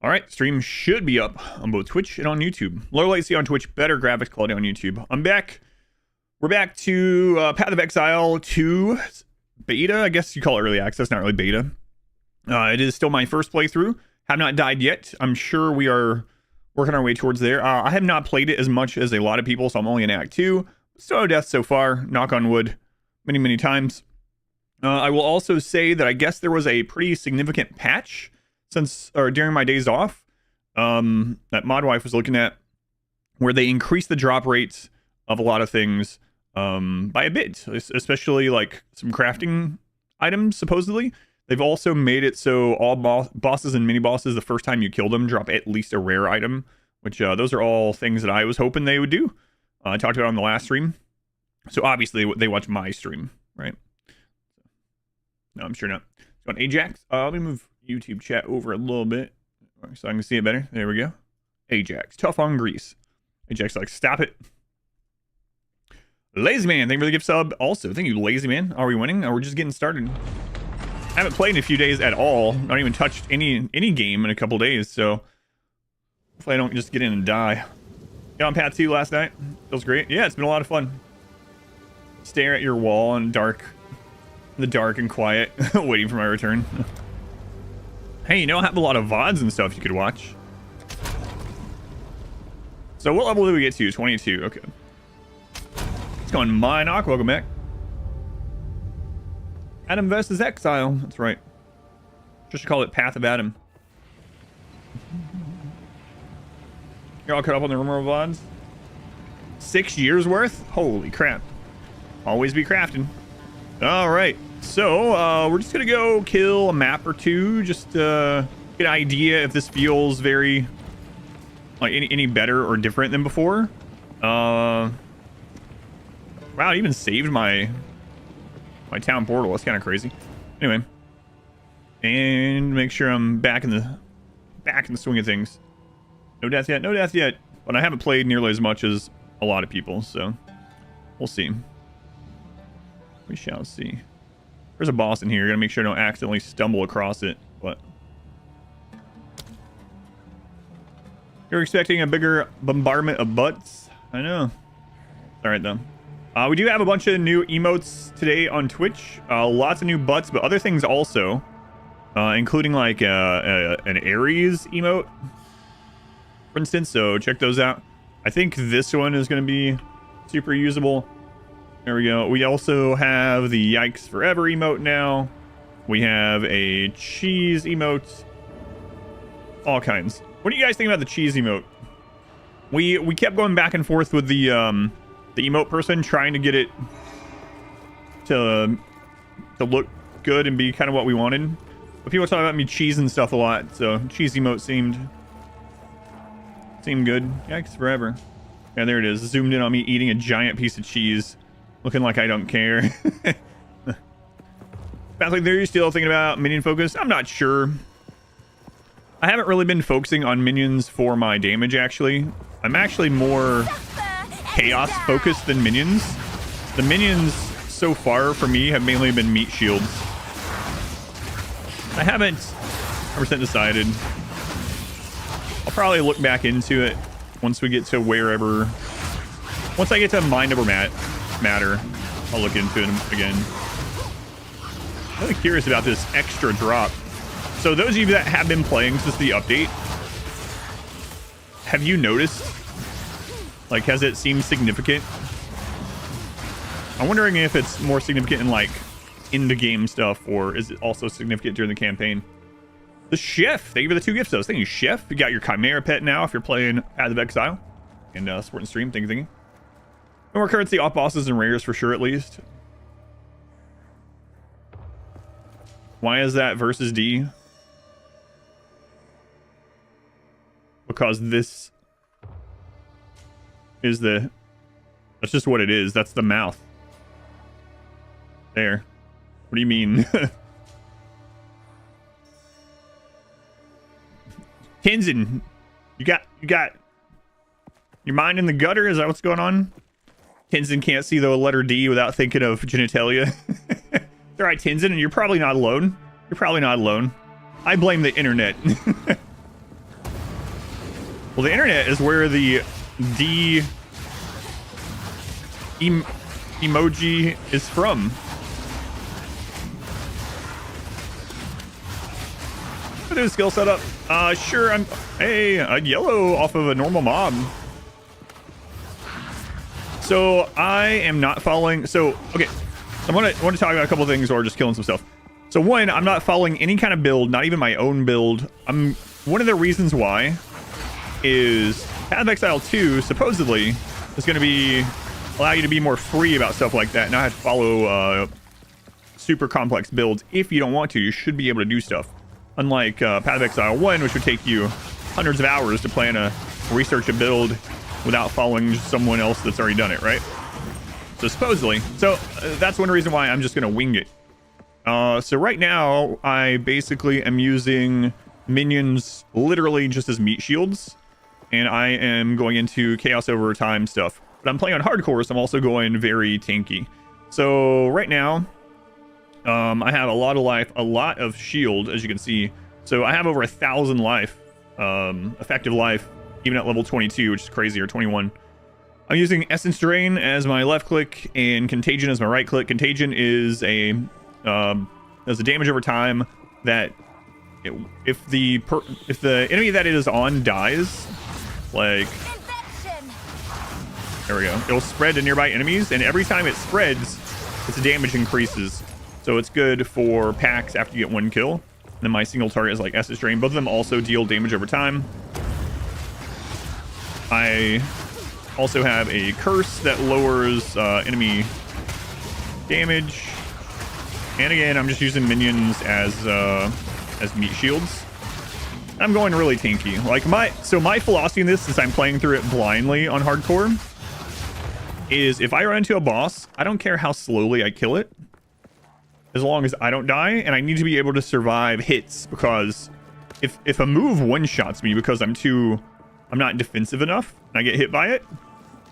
All right, stream should be up on both Twitch and on YouTube. Low latency on Twitch, better graphics quality on YouTube. I'm back. We're back to Path of Exile 2 beta. I guess you call it early access, not really beta. It is still my first playthrough. Have not died yet. I'm sure we are working our way towards there. I have not played it as much as a lot of people, so I'm only in Act 2. Still no deaths so far, knock on wood, many, many times. I will also say that I guess there was a pretty significant patch during my days off that Modwife was looking at, where they increased the drop rates of a lot of things by a bit, especially like some crafting items. Supposedly they've also made it so all bosses and mini bosses, the first time you kill them, drop at least a rare item, which those are all things that I was hoping they would do. I talked about it on the last stream, so obviously they watch my stream, right? No, I'm sure not. So on Ajax, let me move YouTube chat over a little bit so I can see it better. There we go. Ajax, tough on Greece. Ajax like, stop it. Lazy Man, thank you for the gift sub. Also, thank you, Lazy Man. Are we winning? Or we're just getting started? I haven't played in a few days at all. Not even touched any game in a couple days, so hopefully I don't just get in and die. Got on Path 2 last night. Feels great. Yeah, it's been a lot of fun. Stare at your wall in the dark and quiet, waiting for my return. Hey, you know, I have a lot of VODs and stuff you could watch. So what level do we get to? 22. Okay. Let's go on Minoc. Welcome back. Adam versus Exile. That's right. Just call it Path of Adam. You're all caught up on the rumor of VODs? 6 years worth? Holy crap. Always be crafting. All right. So we're just going to go kill a map or two. Just get an idea if this feels very like any better or different than before. Wow, it even saved my town portal. That's kind of crazy. Anyway, and make sure I'm back in the swing of things. No death yet. No death yet. But I haven't played nearly as much as a lot of people, so we'll see. We shall see. There's a boss in here. Gotta make sure I don't accidentally stumble across it. But you're expecting a bigger bombardment of butts? I know. All right, though. We do have a bunch of new emotes today on Twitch. Lots of new butts, but other things also, including like an Ares emote, for instance. So check those out. I think this one is going to be super usable. There we go. We also have the Yikes Forever emote now. We have a cheese emote. All kinds. What do you guys think about the cheese emote? We kept going back and forth with the emote person, trying to get it to look good and be kind of what we wanted. But people talk about me cheesing stuff a lot, so cheese emote seemed good. Yikes Forever. Yeah, there it is. Zoomed in on me eating a giant piece of cheese. Looking like I don't care. Battling there, you still thinking about minion focus? I'm not sure. I haven't really been focusing on minions for my damage, actually. I'm actually more chaos focused than minions. The minions so far for me have mainly been meat shields. I haven't 100% decided. I'll probably look back into it once we get to wherever. Once I get to Mind Over Matter, I'll look into it again. I'm really curious about this extra drop. So those of you that have been playing since the update, have you noticed? Like, has it seemed significant? I'm wondering if it's more significant in like in the game stuff, or is it also significant during the campaign? The Chef, thank you for the 2 gifts though. Thank you, Chef. You got your Chimera pet now if you're playing Path of Exile and Sport and Stream. Thank you. No more currency off bosses and rares for sure, at least. Why is that versus D? Because this is that's just what it is. That's the mouth. There. What do you mean? Tenzin, you got your mind in the gutter? Is that what's going on? Tenzin can't see the letter D without thinking of genitalia. All right, Tenzin, and you're probably not alone. You're probably not alone. I blame the internet. Well, the internet is where the emoji is from. What is skill setup? Sure. Hey, a yellow off of a normal mob. So I am not following. So okay, I want to talk about a couple things or just killing some stuff. So one, I'm not following any kind of build, not even my own build. One of the reasons why is Path of Exile 2 supposedly is going to allow you to be more free about stuff like that, not have to follow super complex builds. If you don't want to, you should be able to do stuff. Unlike Path of Exile 1, which would take you hundreds of hours to plan research a build without following someone else that's already done it, right? So supposedly. So that's one reason why I'm just going to wing it. So right now, I basically am using minions literally just as meat shields. And I am going into Chaos Over Time stuff. But I'm playing on hardcore, so I'm also going very tanky. So right now, I have a lot of life, a lot of shield, as you can see. So I have over 1,000 life, effective life, even at level 22, which is crazy, or 21. I'm using Essence Drain as my left click and Contagion as my right click. Contagion is does a damage over time that if the enemy that it is on dies, like there we go, it'll spread to nearby enemies, and every time it spreads, its damage increases. So it's good for packs after you get one kill. And then my single target is like Essence Drain. Both of them also deal damage over time. I also have a curse that lowers enemy damage. And again, I'm just using minions as meat shields. I'm going really tanky. Like my philosophy in this, since I'm playing through it blindly on hardcore, is if I run into a boss, I don't care how slowly I kill it, as long as I don't die, and I need to be able to survive hits, because if a move one-shots me because I'm not defensive enough and I get hit by it,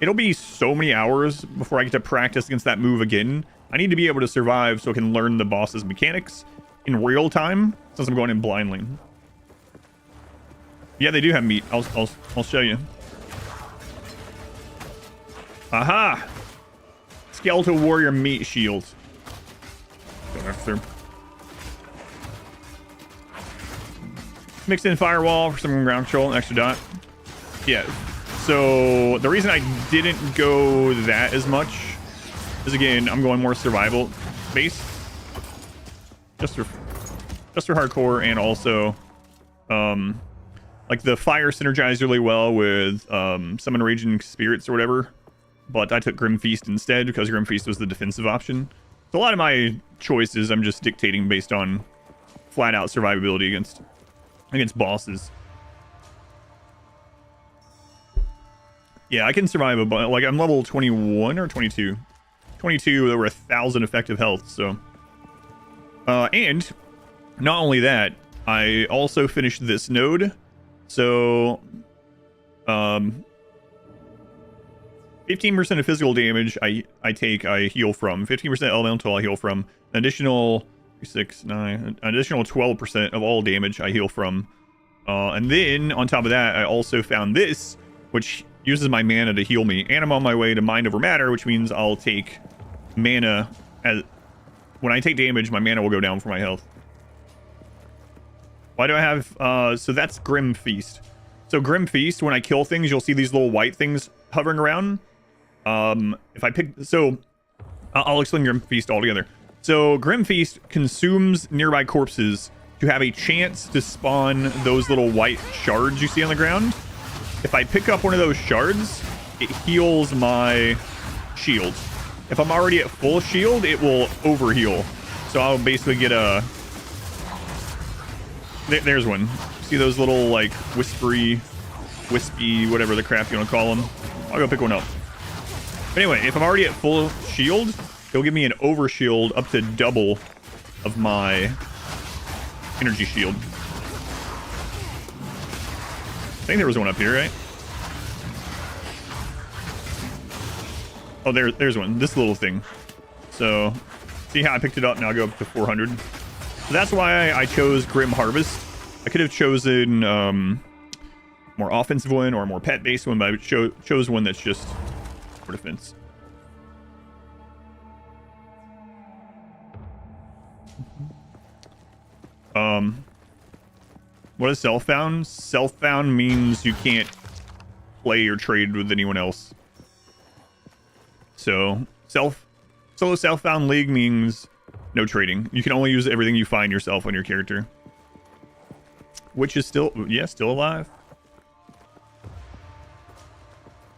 it'll be so many hours before I get to practice against that move again. I need to be able to survive so I can learn the boss's mechanics in real time, since I'm going in blindly. Yeah, they do have meat. I'll show you. Aha! Skeletal Warrior meat shield. Go after. Mixed in firewall for some ground control, extra dot. Yeah. So the reason I didn't go that as much is, again, I'm going more survival based, just for hardcore, and also like the fire synergized really well with summon raging spirits or whatever. But I took Grim Feast instead because Grim Feast was the defensive option. So a lot of my choices I'm just dictating based on flat out survivability against bosses. Yeah, I can survive like I'm level 21 or 22. 22 with over 1,000 effective health, so. And not only that, I also finished this node. So 15% of physical damage I heal from. 15% elemental I heal from. An additional 12% of all damage I heal from. And then on top of that, I also found this, which uses my mana to heal me. And I'm on my way to Mind Over Matter, which means I'll take mana as when I take damage, my mana will go down for my health. Why do I have so that's Grim Feast. So Grim Feast, when I kill things, you'll see these little white things hovering around. If I pick, so I'll explain Grim Feast altogether. So Grim Feast consumes nearby corpses to have a chance to spawn those little white shards you see on the ground. If I pick up one of those shards, it heals my shield. If I'm already at full shield, it will overheal. So I'll basically get a... There's one. See those little, like, wispy, whatever the crap you want to call them? I'll go pick one up. But anyway, if I'm already at full shield, it'll give me an overshield up to double of my energy shield. I think there was one up here, right? Oh, there's one. This little thing. So, see how I picked it up? Now I go up to 400. So that's why I chose Grim Harvest. I could have chosen more offensive one or a more pet-based one, but I chose one that's just for defense. What is self-found? Self-found means you can't play or trade with anyone else. So solo self-found league means no trading. You can only use everything you find yourself on your character. Which is still, yeah, still alive.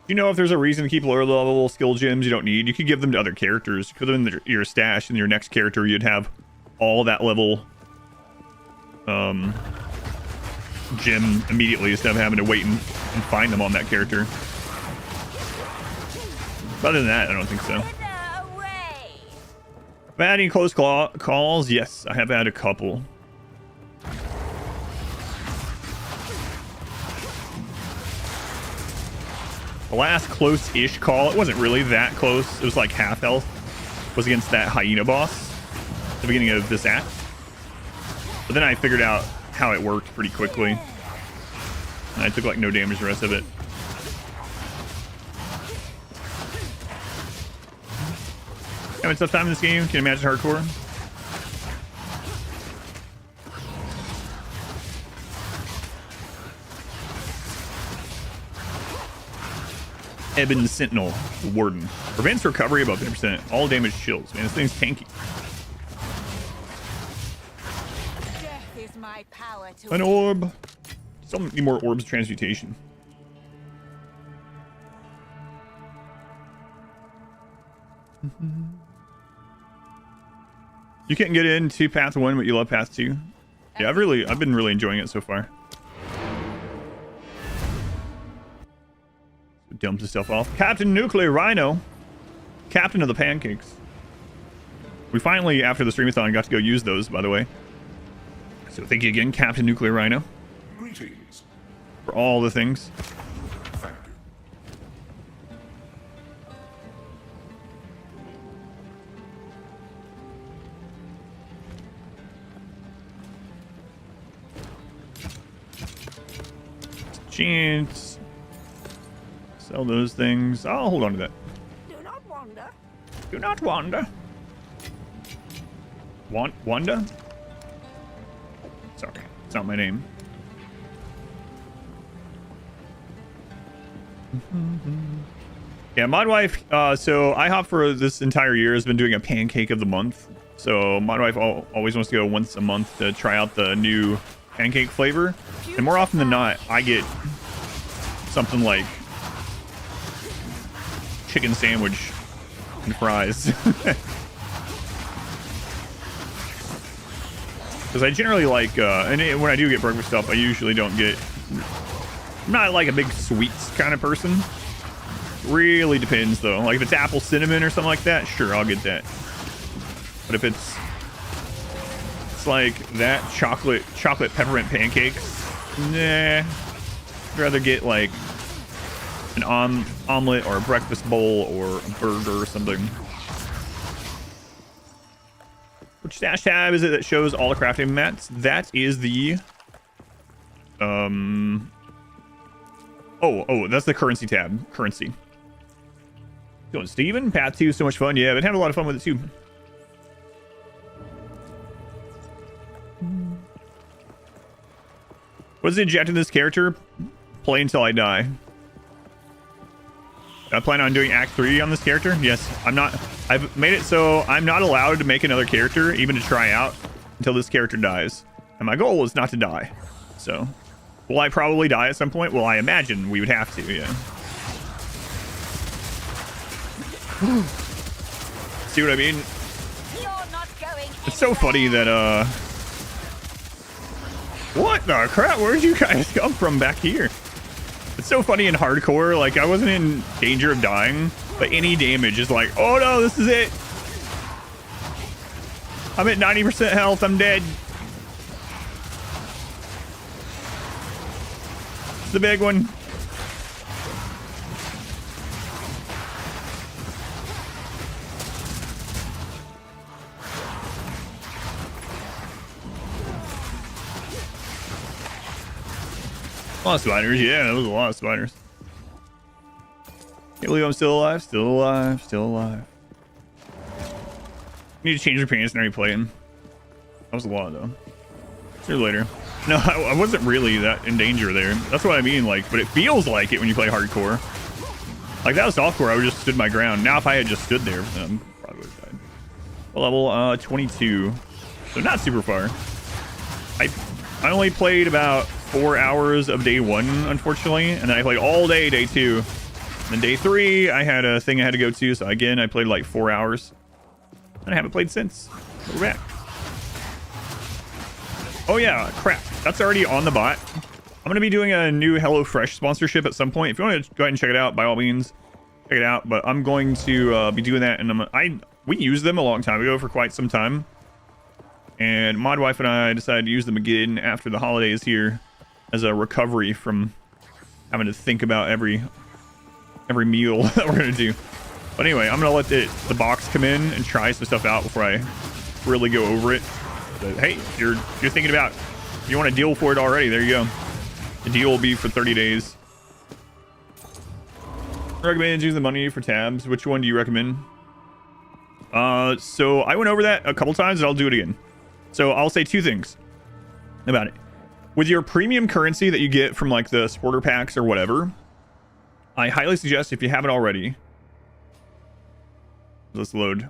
You know, if there's a reason to keep lower level skill gems you don't need, you could give them to other characters. Put them in your stash, and your next character you'd have all that level gem immediately instead of having to wait and find them on that character. But other than that, I don't think so. Have I had any close calls? Yes, I have had a couple. The last close-ish call, it wasn't really that close. It was like half health. Was against that hyena boss at the beginning of this act. But then I figured out how it worked pretty quickly. And I took like no damage the rest of it. Having tough time in this game. Can you imagine hardcore? Ebon Sentinel, the Warden. Prevents recovery above 50%. All damage chills. Man, this thing's tanky. An orb. Still need more orbs of transmutation. You can't get into Path 1, but you love Path 2. Yeah, I've been really enjoying it so far. Dumps his stuff off. Captain Nuclear Rhino. Captain of the pancakes. We finally, after the streamathon, got to go use those, by the way. So thank you again, Captain Nuclear Rhino. Greetings. For all the things. Thank you. Chance. Sell those things. I'll hold on to that. Do not wander. Do not wander. Wanda? Sorry, it's not my name. Yeah, Modwife. So IHOP for this entire year has been doing a pancake of the month. So Modwife always wants to go once a month to try out the new pancake flavor, and more often than not, I get something like chicken sandwich and fries. Because I generally like, and when I do get breakfast stuff, I usually don't get, I'm not like a big sweets kind of person. Really depends though. Like if it's apple cinnamon or something like that, sure, I'll get that. But if it's like that chocolate peppermint pancakes, nah. I'd rather get like an omelet or a breakfast bowl or a burger or something. Which stash tab is it that shows all the crafting mats? That is the oh, that's the currency tab. Currency. Going Steven, Path 2, so much fun. Yeah, I've been having a lot of fun with it too. What is the objective of this character? Play until I die. I plan on doing Act 3 on this character. Yes, I've made it so I'm not allowed to make another character, even to try out, until this character dies. And my goal is not to die. So, will I probably die at some point? Well, I imagine we would have to, yeah. See what I mean? It's so funny that, what the crap? Where'd you guys come from back here? It's so funny in hardcore, like I wasn't in danger of dying, but any damage is like, oh no, this is it. I'm at 90% health, I'm dead. It's the big one. A lot of spiders. Yeah, that was a lot of spiders. Can't believe I'm still alive. Still alive. Still alive. Need to change your pants and replay him. That was a lot though. See you later. No, I wasn't really that in danger there. That's what I mean, like, but it feels like it when you play hardcore. Like, that was softcore, I would just stood my ground. Now if I had just stood there, probably would have died. Level 22. So not super far. I only played about 4 hours of day 1, unfortunately, and then I played all day 2. And then day 3, I had a thing I had to go to, so again, I played like 4 hours. And I haven't played since. We're back. Oh yeah, crap. That's already on the bot. I'm going to be doing a new HelloFresh sponsorship at some point. If you want to go ahead and check it out, by all means, check it out. But I'm going to be doing that, and we used them a long time ago for quite some time. And Modwife and I decided to use them again after the holidays here as a recovery from having to think about every meal that we're going to do. But anyway, I'm going to let the box come in and try some stuff out before I really go over it. But hey, you're thinking about, if you want to deal for it already, there you go. The deal will be for 30 days. I recommend using the money for tabs. Which one do you recommend? So I went over that a couple times and I'll do it again. So I'll say 2 things about it. With your premium currency that you get from like the supporter packs or whatever, I highly suggest, if you haven't already, let's load.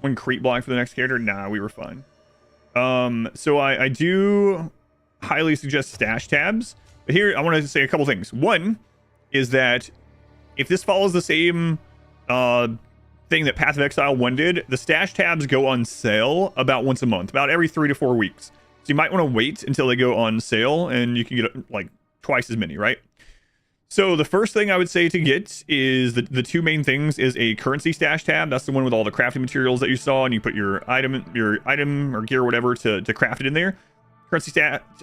One creep block for the next character? Nah, we were fine. So I do highly suggest stash tabs. But here I want to say a couple things. One is that if this follows the same thing that Path of Exile 1 did, the stash tabs go on sale about once a month, about every 3 to 4 weeks. So you might want to wait until they go on sale and you can get like twice as many, right? So the first thing I would say to get is the 2 main things is a currency stash tab. That's the one with all the crafting materials that you saw, and you put your item or gear or whatever to craft it in there. Currency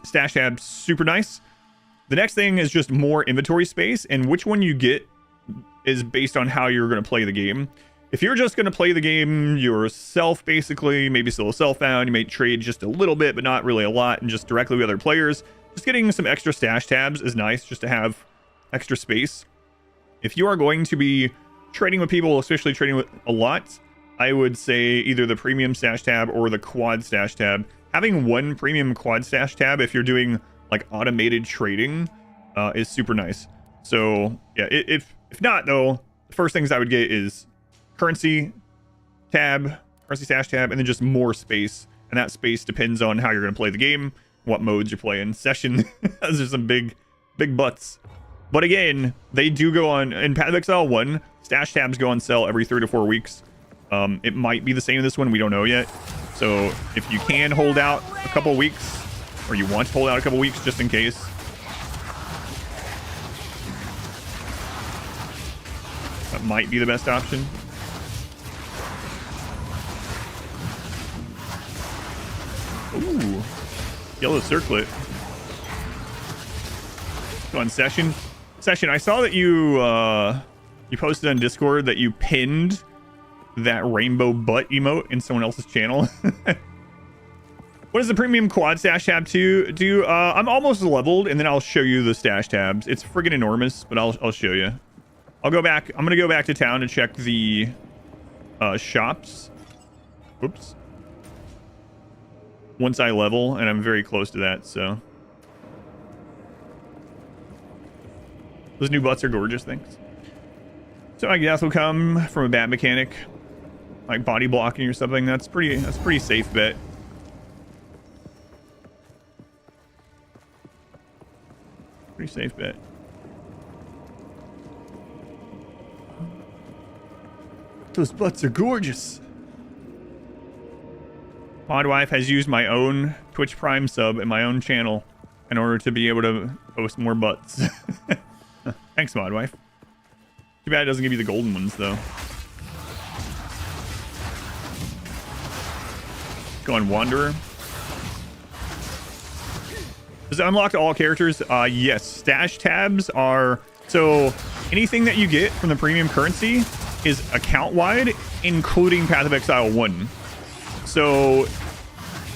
stash tab, super nice. The next thing is just more inventory space, and which one you get is based on how you're going to play the game. If you're just going to play the game yourself, basically, maybe solo self-found, you may trade just a little bit, but not really a lot, and just directly with other players, just getting some extra stash tabs is nice, just to have extra space. If you are going to be trading with people, especially trading with a lot, I would say either the premium stash tab or the quad stash tab. Having one premium quad stash tab, if you're doing like automated trading, is super nice. So yeah, if not though, the first things I would get is currency tab, currency stash tab, and then just more space. And that space depends on how you're going to play the game, what modes you're playing. Session, those are some big butts. But again, they do go on in Path of Exile 1. Stash tabs go on sale every 3 to 4 weeks. It might be the same in this one. We don't know yet. So if you can hold out a couple weeks, or you want to hold out a couple weeks just in case, that might be the best option. Ooh, yellow circlet. Go on Session. I saw that you posted on Discord that you pinned that rainbow butt emote in someone else's channel. What does the premium quad stash tab do? I'm almost leveled, and then I'll show you the stash tabs. It's friggin' enormous, but I'll show you. I'll go back. I'm gonna go back to town to check the shops. Oops. Once I level, and I'm very close to that, so. Those new butts are gorgeous things. So I guess will come from a bat mechanic, like body blocking or something. That's pretty safe bet. Pretty safe bet. Those butts are gorgeous. Modwife has used my own Twitch Prime sub in my own channel in order to be able to post more butts. Thanks, Modwife. Too bad it doesn't give you the golden ones, though. Go on Wanderer. Does it unlock to all characters? Yes. Stash tabs are... So, anything that you get from the premium currency is account-wide, including Path of Exile 1. So,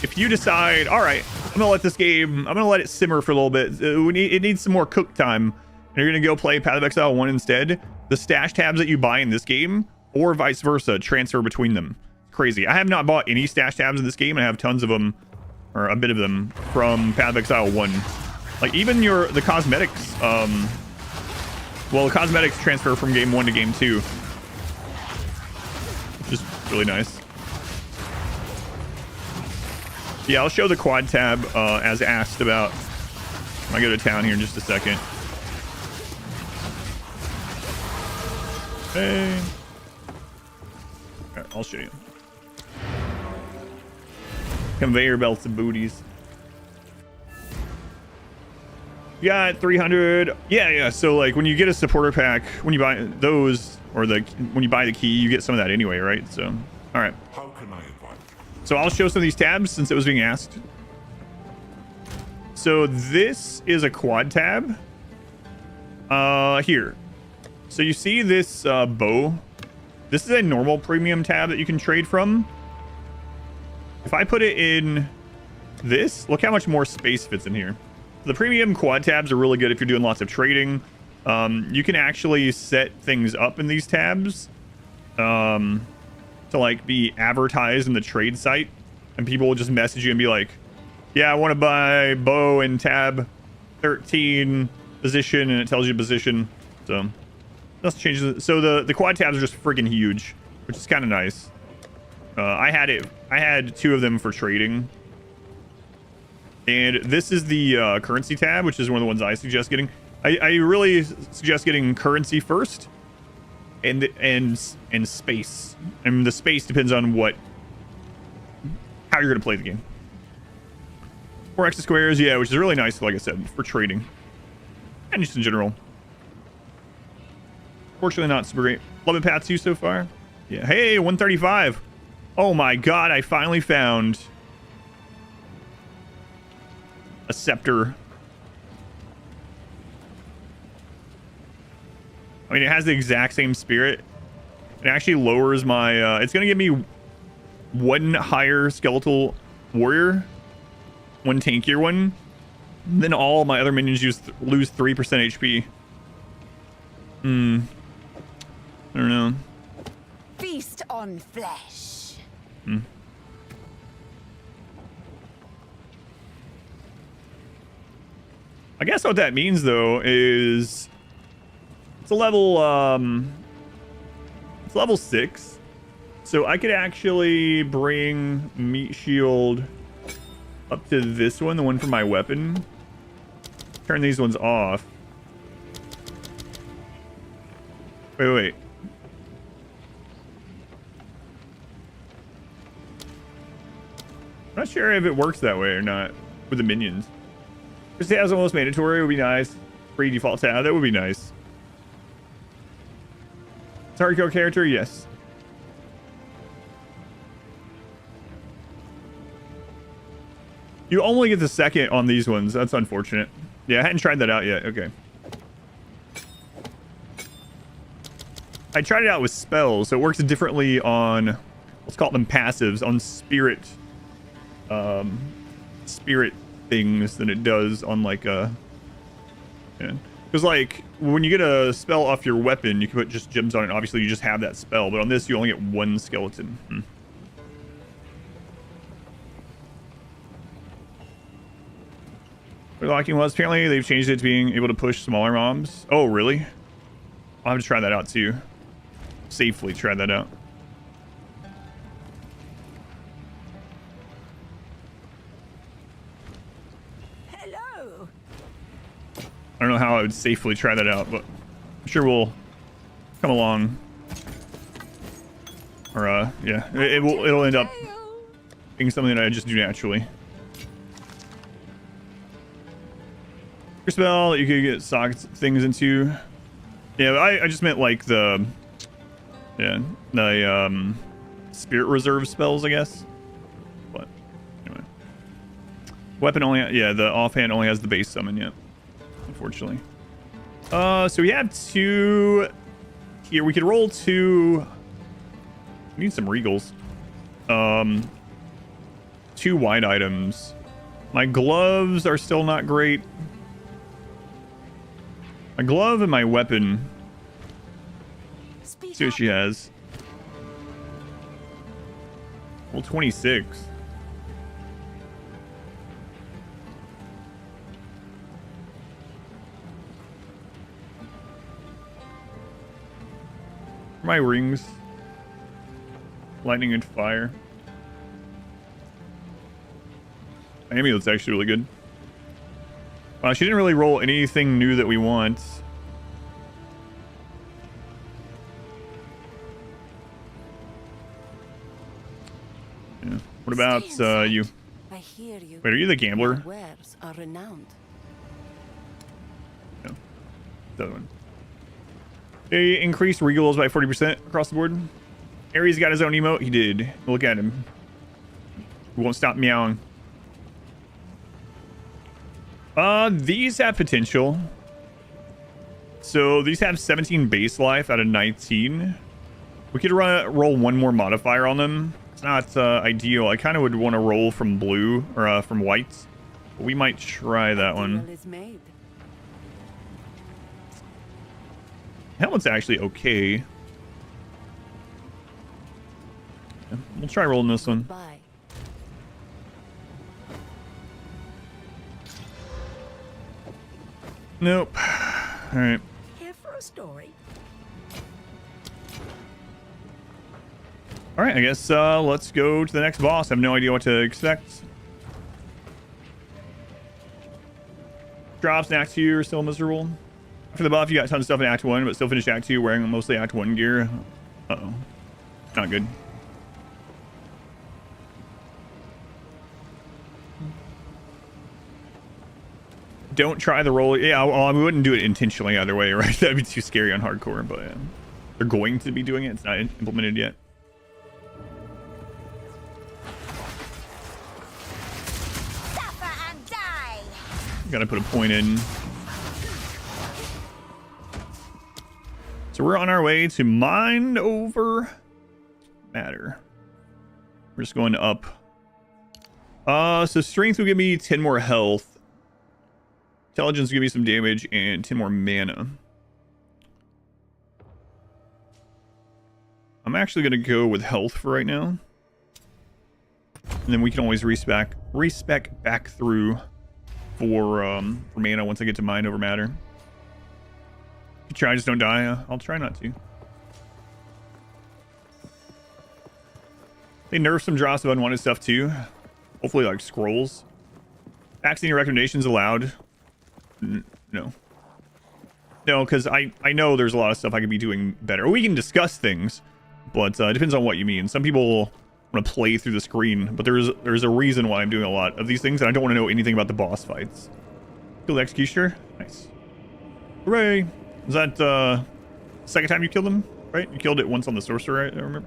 if you decide, all right, I'm gonna let this game, I'm gonna let it simmer for a little bit. It needs some more cook time. And you're gonna go play Path of Exile 1 instead. The stash tabs that you buy in this game, or vice versa, transfer between them. Crazy. I have not bought any stash tabs in this game, and I have tons of them, or a bit of them, from Path of Exile 1. Like, even the cosmetics, well, the cosmetics transfer from game 1 to game 2. Which is really nice. Yeah, I'll show the quad tab as asked about when I go to town here in just a second. Hey. All right, I'll show you. Conveyor belts and booties. You got 300. Yeah. So like when you get a supporter pack, when you buy those, or when you buy the key, you get some of that anyway, right? So, all right. How can I advise? So I'll show some of these tabs since it was being asked. So this is a quad tab. Here. So you see this bow. This is a normal premium tab that you can trade from. If I put it in this, look how much more space fits in here. The premium quad tabs are really good if you're doing lots of trading. You can actually set things up in these tabs to like be advertised in the trade site, and people will just message you and be like, yeah, I want to buy bow in tab 13 position, and it tells you position. So that's changes. So the quad tabs are just friggin' huge, which is kind of nice. I had 2 of them for trading. And this is the currency tab, which is one of the ones I suggest getting. I really suggest getting currency first, and space. And the space depends on how you're gonna play the game. 4 extra squares, yeah, which is really nice, like I said, for trading and just in general. Fortunately, not super great. Loving Path 2 so far. Yeah. Hey, 135. Oh my god, I finally found a scepter. I mean, it has the exact same spirit. It actually lowers my it's gonna give me 1 higher skeletal warrior, 1 tankier one, then all my other minions lose 3% HP. I don't know. Feast on flesh. I guess what that means though is it's a level 6, so I could actually bring meat shield up to this one, the one for my weapon, turn these ones off. Wait. I'm not sure if it works that way or not with the minions. Just as almost mandatory would be nice. Free default tab, that would be nice. Hardcore character, yes. You only get the second on these ones. That's unfortunate. Yeah, I hadn't tried that out yet. Okay. I tried it out with spells, so it works differently on, let's call them passives, on spirit things than it does on like a, yeah. Because like when you get a spell off your weapon, you can put just gems on it. Obviously, you just have that spell, but on this, you only get 1 skeleton. Locking was apparently they've changed it to being able to push smaller mobs. Oh, really? I'll have to try that out too. Safely try that out. Hello. I don't know how I would safely try that out, but I'm sure we'll come along. Or yeah, it'll end up being something that I just do naturally. Your spell that you could get sockets things into. Yeah, I just meant like the spirit reserve spells, I guess. But anyway, weapon only, yeah, the offhand only has the base summon yet, unfortunately. So we have 2 here. We could roll 2. We need some regals. 2 wide items. My gloves are still not great. My glove and my weapon. Speak See what up. she has. Well, 26. My rings. Lightning and fire. My amulet's actually really good. She didn't really roll anything new that we want. Yeah. What about you? I hear you. Wait, are you the gambler? Your wares are renowned. No. The other one. They increased regals by 40% across the board. Ares got his own emote. He did. Look at him. He won't stop meowing. These have potential. So these have 17 base life out of 19. We could roll one more modifier on them. It's not ideal. I kind of would want to roll from blue or from whites. But we might try that one. Deal is made. Helmet's actually okay. Yeah, we'll try rolling this one. Bye. Nope. All right. Here for a story. All right, I guess let's go to the next boss. I have no idea what to expect. Drops in Act 2 are still miserable. After the buff, you got tons of stuff in Act 1, but still finished Act 2 wearing mostly Act 1 gear. Uh-oh. Not good. Don't try the roll. Yeah, well, I wouldn't do it intentionally either way, right? That'd be too scary on hardcore, but they're going to be doing it. It's not implemented yet. Suffer and die. Gotta put a point in. So we're on our way to mind over matter. We're just going up. So strength will give me 10 more health. Intelligence will give me some damage and 10 more mana. I'm actually gonna go with health for right now. And then we can always respec back through for mana once I get to mind over matter. You try, just don't die. I'll try not to. They nerfed some drops of unwanted stuff too. Hopefully like scrolls. Axing your recommendations allowed. No. No, because I know there's a lot of stuff I could be doing better. We can discuss things, but it depends on what you mean. Some people want to play through the screen, but there's a reason why I'm doing a lot of these things, and I don't want to know anything about the boss fights. Kill the Executioner. Nice. Hooray! Was that second time you killed him? Right? You killed it once on the Sorcerer, I remember.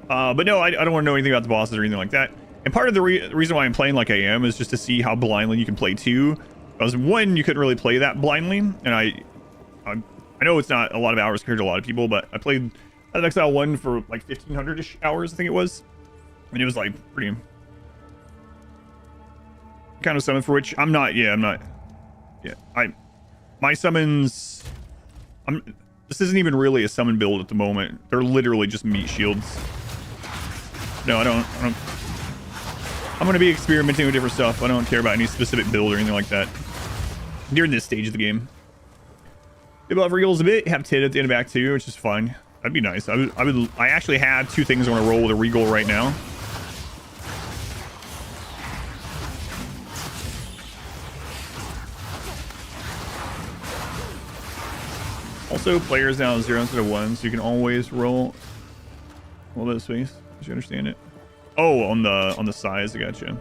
But no, I don't want to know anything about the bosses or anything like that. And part of the reason why I'm playing like I am is just to see how blindly you can play too. Because one, you couldn't really play that blindly, and I know it's not a lot of hours compared to a lot of people, but I played Path of Exile 1 for like 1,500-ish hours, I think it was. And it was like pretty kind of summon for which I'm not. My summons. This isn't even really a summon build at the moment. They're literally just meat shields. No, I don't. I'm going to be experimenting with different stuff. I don't care about any specific build or anything like that during this stage of the game. They buff regals a bit. Have Tid at the end of Act 2, which is fine. That'd be nice. I actually have two things I want to roll with a regal right now. Also, players now 0 instead of 1, so you can always roll this space. Did you understand it? Oh, on the size, I gotcha.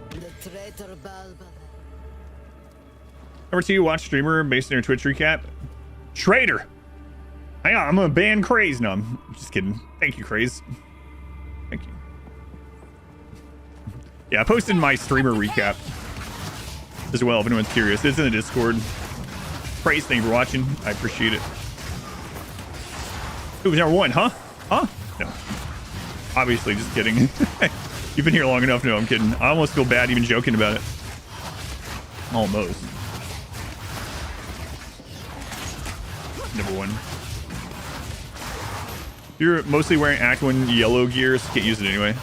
Number 2, watch streamer based on your Twitch recap. Traitor! Hang on, I'm gonna ban Craze. No, I'm just kidding. Thank you, Craze. Thank you. Yeah, I posted my streamer recap as well if anyone's curious. It's in the Discord. Craze, thank you for watching. I appreciate it. It was number 1, huh? Huh? No. Obviously, just kidding. You've been here long enough. No, I'm kidding. I almost feel bad even joking about it. Almost. Number 1. If you're mostly wearing Act 1 yellow gear, so you can't use it anyway.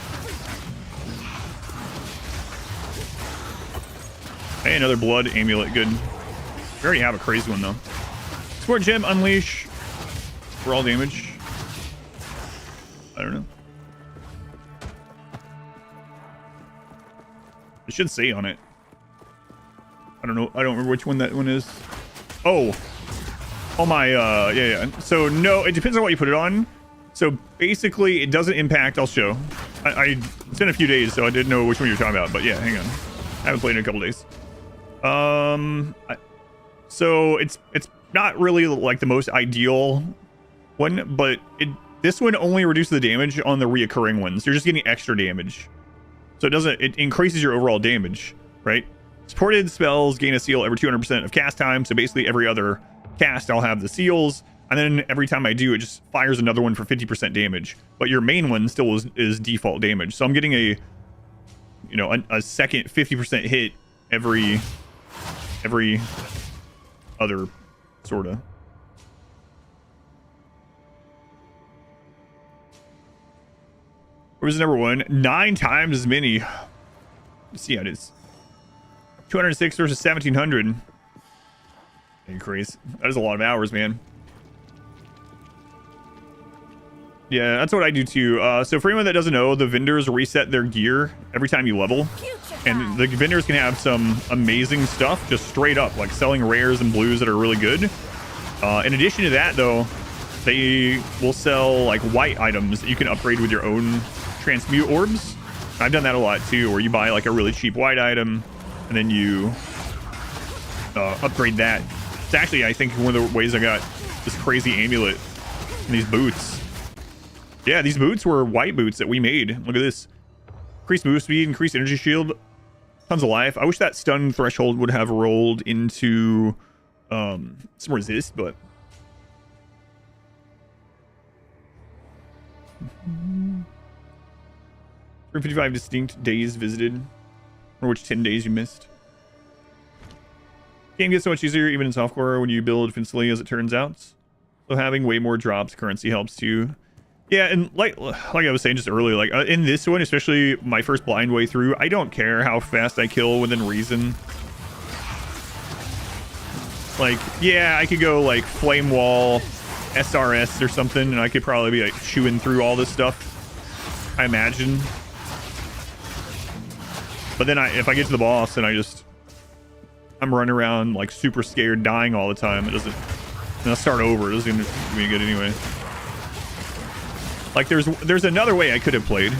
Hey, another blood amulet. Good. We already have a crazy one, though. Sport Gem, Unleash. For all damage. I don't know. It should say on it. I don't know. I don't remember which one that one is. Oh. Oh my, yeah. So, no, it depends on what you put it on. So, basically, it doesn't impact. I'll show. It's been a few days, so I didn't know which one you're talking about. But, yeah, hang on. I haven't played in a couple days. So, it's not really, like, the most ideal one. But this one only reduces the damage on the reoccurring ones. You're just getting extra damage. So, it increases your overall damage, right? Supported spells gain a seal every 200% of cast time. So, basically, every other cast I'll have the seals, and then every time I do it just fires another one for 50% damage, but your main one still is default damage. So I'm getting a second 50% hit every other sort of. Where's the number 1? 9 times as many. Let's see how it is. 206 versus 1700. Increase. That is a lot of hours, man. Yeah, that's what I do too. So for anyone that doesn't know, the vendors reset their gear every time you level. And the vendors can have some amazing stuff just straight up, like selling rares and blues that are really good. In addition to that, though, they will sell like white items that you can upgrade with your own transmute orbs. I've done that a lot too, where you buy like a really cheap white item and then you upgrade that. It's actually, I think, one of the ways I got this crazy amulet and these boots. Yeah, these boots were white boots that we made. Look at this. Increased move speed, increased energy shield, tons of life. I wish that stun threshold would have rolled into some resist, but 355 distinct days visited, or which 10 days you missed. Game gets so much easier even in softcore when you build defensively, as it turns out. So having way more drops currency helps too. Yeah, and like I was saying just earlier, like in this one, especially my first blind way through, I don't care how fast I kill within reason. Like, yeah, I could go like flame wall, SRS or something, and I could probably be like chewing through all this stuff, I imagine. But then if I get to the boss and I'm running around like super scared, dying all the time, it doesn't. And I'll start over. It doesn't even do me good anyway. Like there's another way I could have played.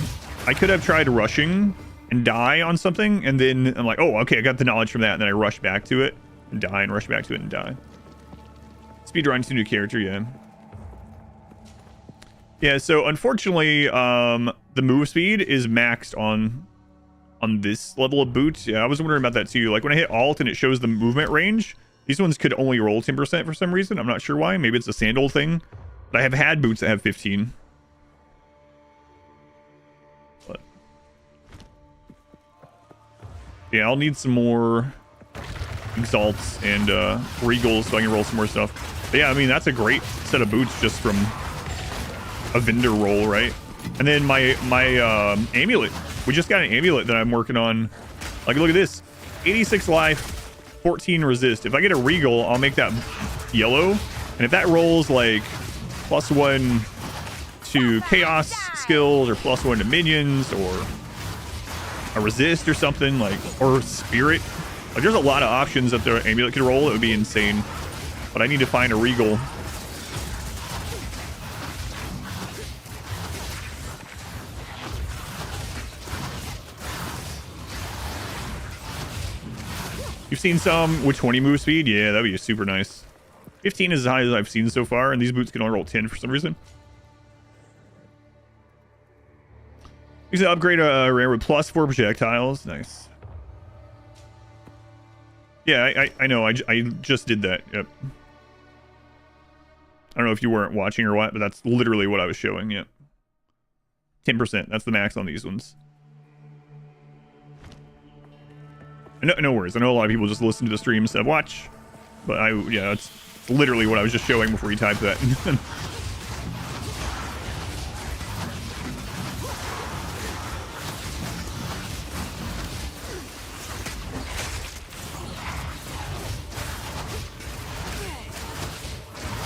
I could have tried rushing and die on something, and then I'm like, oh, okay, I got the knowledge from that, and then I rush back to it and die, and rush back to it and die. Speedrun to new character, yeah. Yeah, so unfortunately, the move speed is maxed on this level of boot. Yeah, I was wondering about that too. Like when I hit alt and it shows the movement range, these ones could only roll 10% for some reason. I'm not sure why. Maybe it's a sandal thing. But I have had boots that have 15. But yeah, I'll need some more exalts and regals so I can roll some more stuff. But yeah, I mean, that's a great set of boots just from a vendor roll, right? And then my amulet. We just got an amulet that I'm working on. Like, look at this. 86 life, 14 resist. If I get a regal, I'll make that yellow. And if that rolls like +1 to chaos skills or +1 to minions or a resist or something, like, or spirit. Like, there's a lot of options that the amulet could roll. It would be insane. But I need to find a regal. You've seen some with 20 move speed? Yeah, that'd be super nice. 15 is as high as I've seen so far, and these boots can only roll 10 for some reason. You can upgrade a rare with +4 projectiles. Nice. Yeah, I know. I just did that. Yep. I don't know if you weren't watching or what, but that's literally what I was showing. Yep. 10%. That's the max on these ones. No worries. I know a lot of people just listen to the stream instead of watch. But yeah, that's literally what I was just showing before you typed that.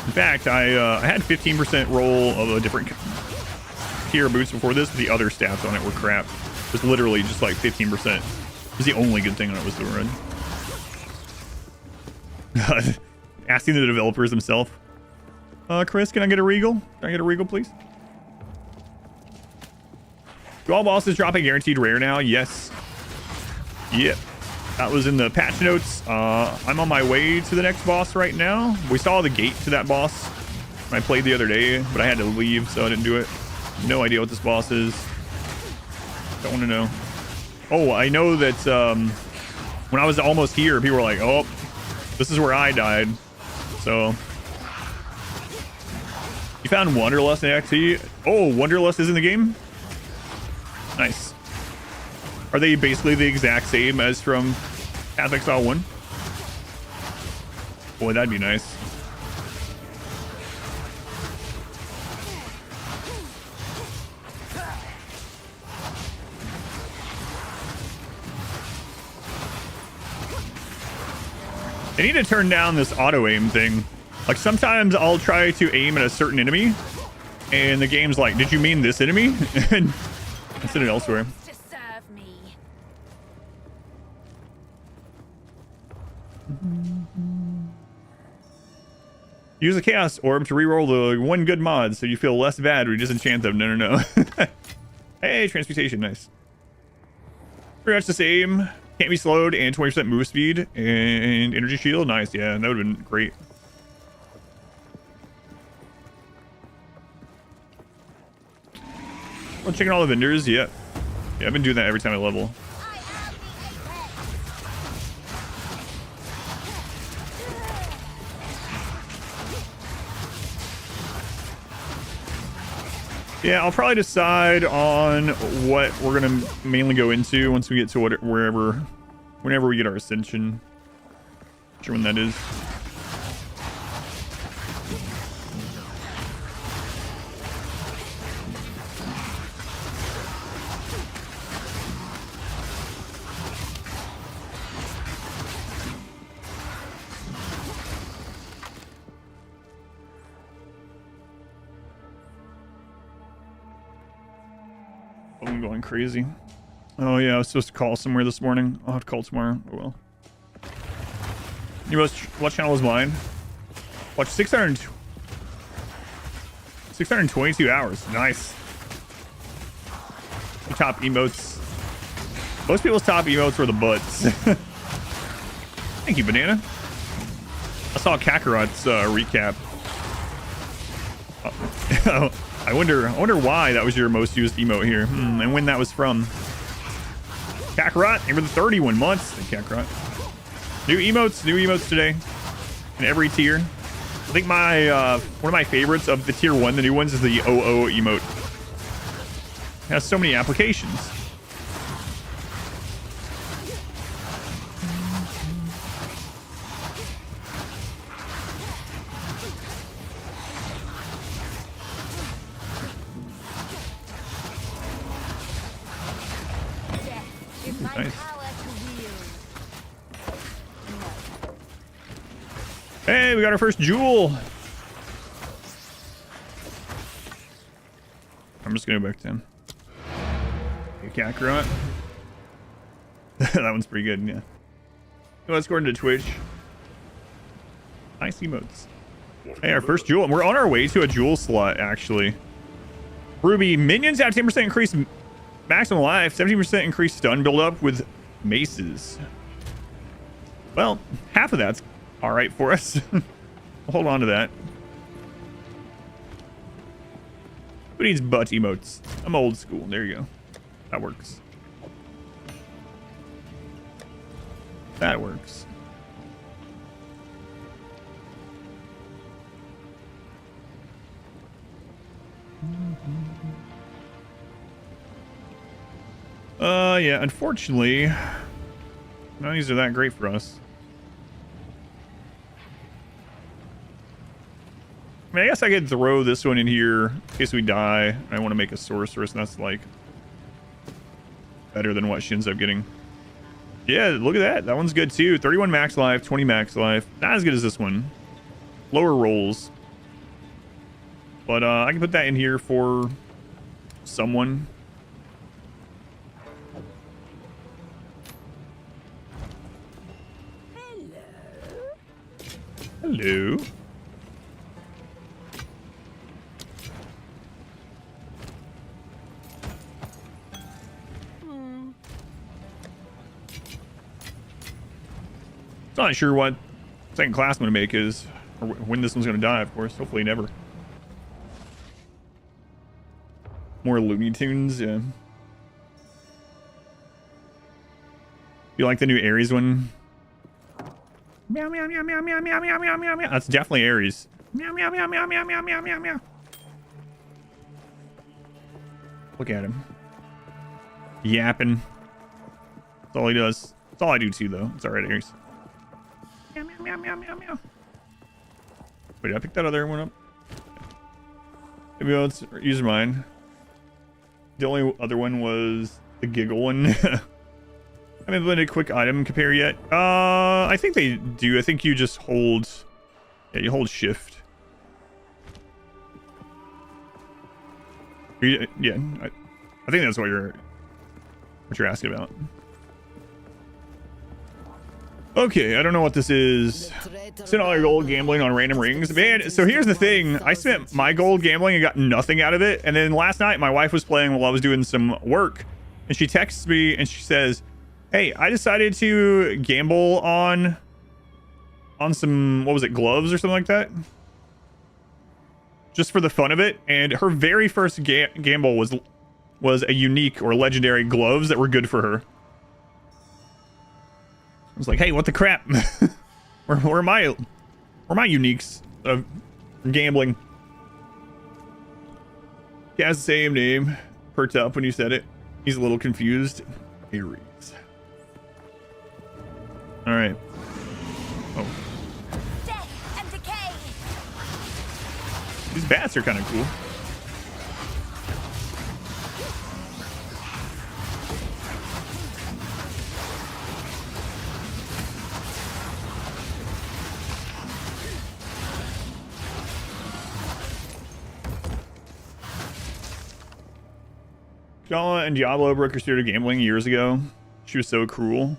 In fact, I had 15% roll of a different tier of boots before this, but the other stats on it were crap. It was literally just like 15%. It was the only good thing on it was the run. Asking the developers themselves. Chris, can I get a Regal? Can I get a Regal, please? Do all bosses drop a guaranteed rare now? Yes. Yep. That was in the patch notes. I'm on my way to the next boss right now. We saw the gate to that boss when I played the other day, but I had to leave, so I didn't do it. No idea what this boss is. Don't want to know. Oh, I know that when I was almost here, people were like, oh, this is where I died. So you found Wanderlust in XT? Oh, Wanderlust is in the game? Nice. Are they basically the exact same as from Path of Exile 1? Boy, that'd be nice. I need to turn down this auto aim thing. Like sometimes I'll try to aim at a certain enemy and the game's like, did you mean this enemy? And I send it elsewhere. To serve me. Use a chaos orb to reroll the one good mod so you feel less bad when you disenchant them. No. Hey, transmutation, nice. Pretty much the same. Can't be slowed and 20% move speed and energy shield. Nice, yeah, that would have been great. Well, checking all the vendors, yeah. Yeah, I've been doing that every time I level. Yeah, I'll probably decide on what we're gonna mainly go into once we get to whenever we get our ascension. Not sure when that is. I'm going crazy. Oh yeah, I was supposed to call somewhere this morning. I'll have to call tomorrow. Oh well. What channel is mine? Watch 622 hours. Nice. Your top emotes. Most people's top emotes were the butts. Thank you, Banana. I saw Kakarot's recap. Oh. I wonder why that was your most used emote here, and when that was from. Kakarot, over the 31 months. Kakarot. New emotes today, in every tier. I think my one of my favorites of the tier 1, the new ones, is the OO emote. It has so many applications. Nice. Hey, we got our first jewel. I'm just gonna go back to him. Hey, Kakarot. That one's pretty good, yeah. Let's go into Twitch. Nice emotes. Hey, our first jewel. We're on our way to a jewel slot, actually. Ruby, minions have 10% increase maximum life, 17% increased stun build up with maces. Well, half of that's all right for us. We'll hold on to that. Who needs butt emotes? I'm old school. There you go. That works. That works. Yeah, unfortunately, None of these are that great for us. I mean, I guess I could throw this one in here in case we die. I want to make a sorceress, and that's like better than what she ends up getting. Yeah, look at that. That one's good too. 31 max life, 20 max life. Not as good as this one. Lower rolls. But I can put that in here for someone. Hello. Not sure what second class I'm going to make is, or when this one's going to die, of course. Hopefully never. More Looney Tunes, yeah. You like the new Ares one? Meow, meow, meow, meow, meow, meow, meow, meow, meow, meow. That's definitely Ares. Meow, meow, meow, meow, meow, meow, meow, meow, meow. Look at him. Yapping. That's all he does. That's all I do too, though. It's alright, Ares. Meow, meow, meow, meow, meow, meow. Wait, did I pick that other one up? Maybe let's use mine. The only other one was the giggle one. I haven't done a quick item compare yet. I think they do. I think you just hold... Yeah, you hold shift. Yeah, I think that's what you're asking about. Okay, I don't know what this is. Spent all your gold gambling on random rings. Man, so here's the thing. I spent my gold gambling and got nothing out of it. And then last night, my wife was playing while I was doing some work. And she texts me and she says, hey, I decided to gamble on some, what was it, gloves or something like that? Just for the fun of it. And her very first gamble was a unique or legendary gloves that were good for her. I was like, hey, what the crap? where are my uniques of gambling? He has the same name. Perked up when you said it. He's a little confused. Ares. All right. Oh. Death and decay. These bats are kind of cool. Jala and Diablo broke her spirit of gambling years ago. She was so cruel.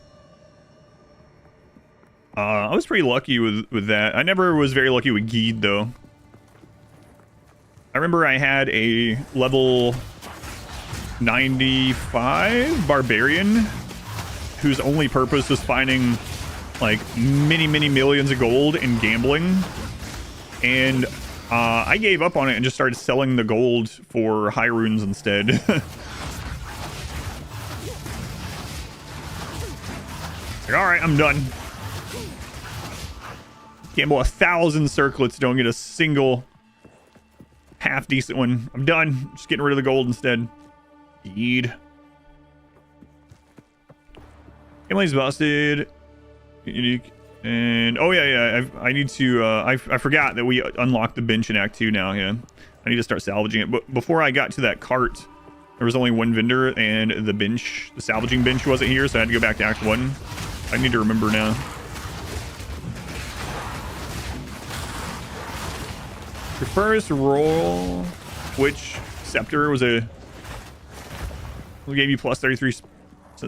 I was pretty lucky with that. I never was very lucky with Geed, though. I remember I had a level 95 barbarian whose only purpose was finding like many millions of gold in gambling. And I gave up on it and just started selling the gold for high runes instead. Like, all right, I'm done. Gamble 1,000 circlets, don't get a single half decent one. I'm done. Just getting rid of the gold instead. Indeed. Gambling's busted. Unique. And oh yeah, I need to. I forgot that we unlocked the bench in Act 2 now. Yeah, I need to start salvaging it. But before I got to that cart, there was only one vendor, and the salvaging bench wasn't here, so I had to go back to Act 1. I need to remember now. Your first roll, which scepter was a... We gave you plus 33%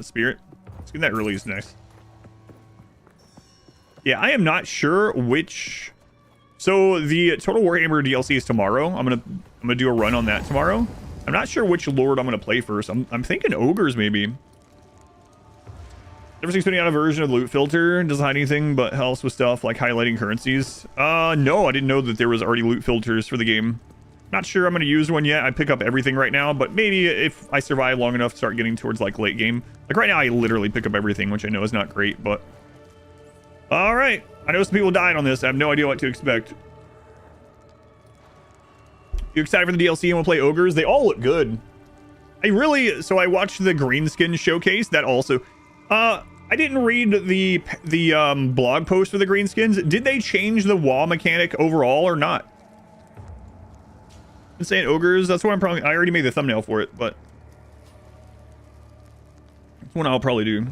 spirit. Let's get that early is nice. Yeah, I am not sure which... So the Total Warhammer DLC is tomorrow. I'm gonna do a run on that tomorrow. I'm not sure which lord I'm gonna play first. I'm thinking ogres maybe. Ever seen putting out a version of loot filter? Doesn't hide anything but helps with stuff like highlighting currencies. No, I didn't know that there was already loot filters for the game. Not sure I'm gonna use one yet. I pick up everything right now, but maybe if I survive long enough to start getting towards like late game. Like right now, I literally pick up everything, which I know is not great, but all right. I know some people died on this. I have no idea what to expect. You excited for the DLC and we'll play ogres? They all look good. So I watched the green skin showcase. That also, I didn't read the blog post for the greenskins. Did they change the wall mechanic overall or not? Insane ogres. That's what I'm probably. I already made the thumbnail for it, but that's one I'll probably do.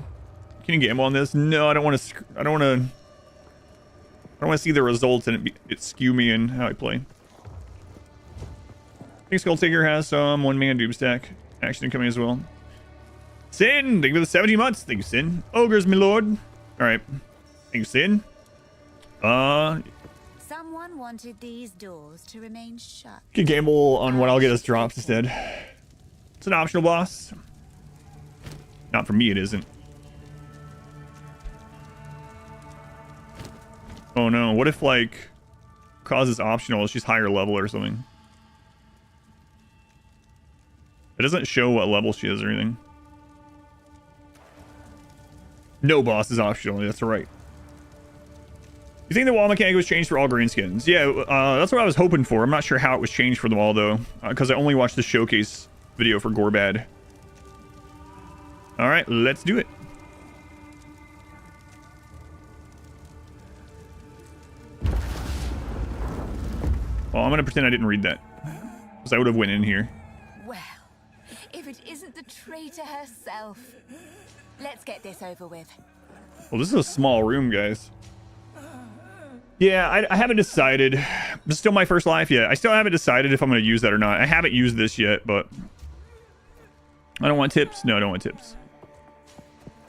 Can you gamble on this? No, I don't want to. I don't want to see the results and it skew me in how I play. I think Skull Taker has some one-man Doomstack action coming as well. Sin, thank you for the 17 months. Thank you, Sin. Ogres, my lord. All right. Thank you, Sin. Someone wanted these doors to remain shut. Could gamble on what I'll get as drops instead. It's an optional boss. Not for me, it isn't. Oh no, what if like cause is optional, she's higher level or something? It doesn't show what level she is or anything. No boss is optional, that's right. You think the wall mechanic was changed for all greenskins? Yeah, that's what I was hoping for. I'm not sure how it was changed for them all though, because I only watched the showcase video for Gorbad. All right, let's do it. Well, I'm gonna pretend I didn't read that, because I would have went in here. Well, if it isn't the traitor herself. Let's get this over with. Well, this is a small room, guys. Yeah, I haven't decided. This is still my first life yet. I still haven't decided if I'm going to use that or not. I haven't used this yet, but I don't want tips. No, I don't want tips.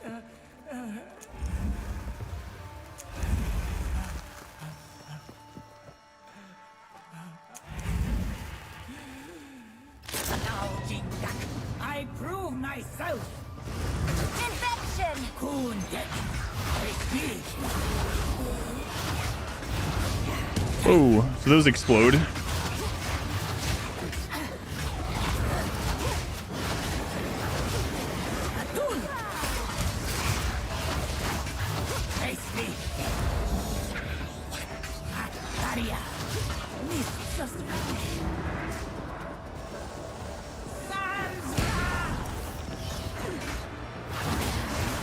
Now, Jindak, I prove myself. Infection! Oh, so those explode.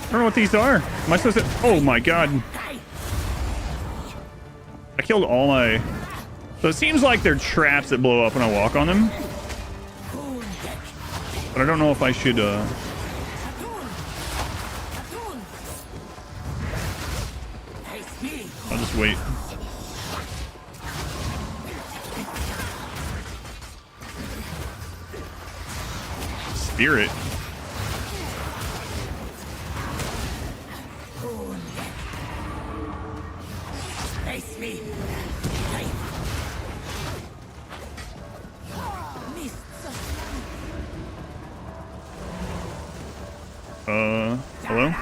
I don't know what these are. Am I supposed to? Oh my god. I killed all my... So it seems like they're traps that blow up when I walk on them. But I don't know if I should, I'll just wait. Spirit. Hello?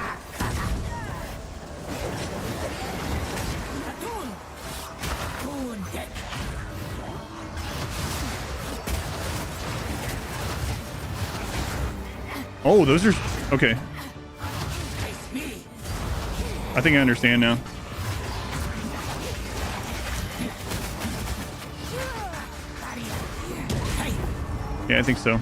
Oh, those are... Okay. I think I understand now. Yeah, I think so.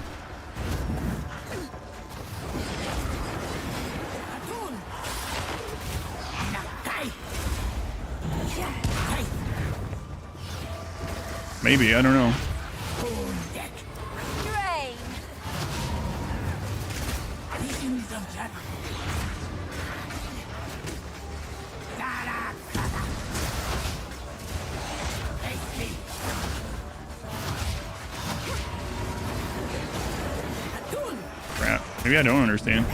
Maybe, I don't know. Drain! Crap. Maybe I don't understand.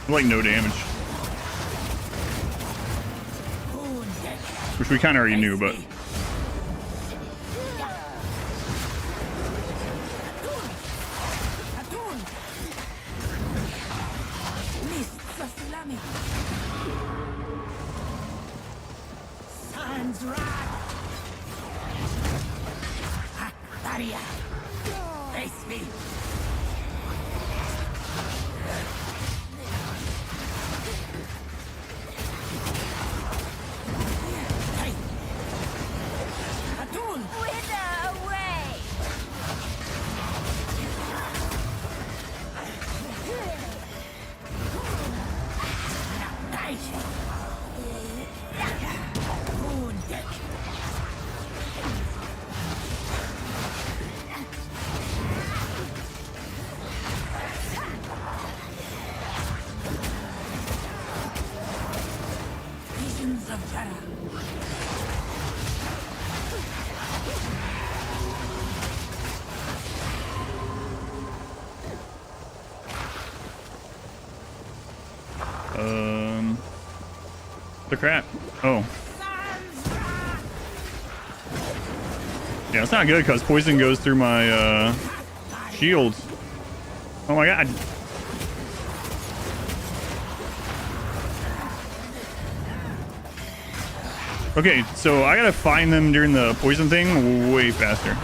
Like no damage. Which we kind of already knew, but... The crap. Oh. Yeah, it's not good because poison goes through my shield. Oh my god. Okay, so I gotta find them during the poison thing way faster.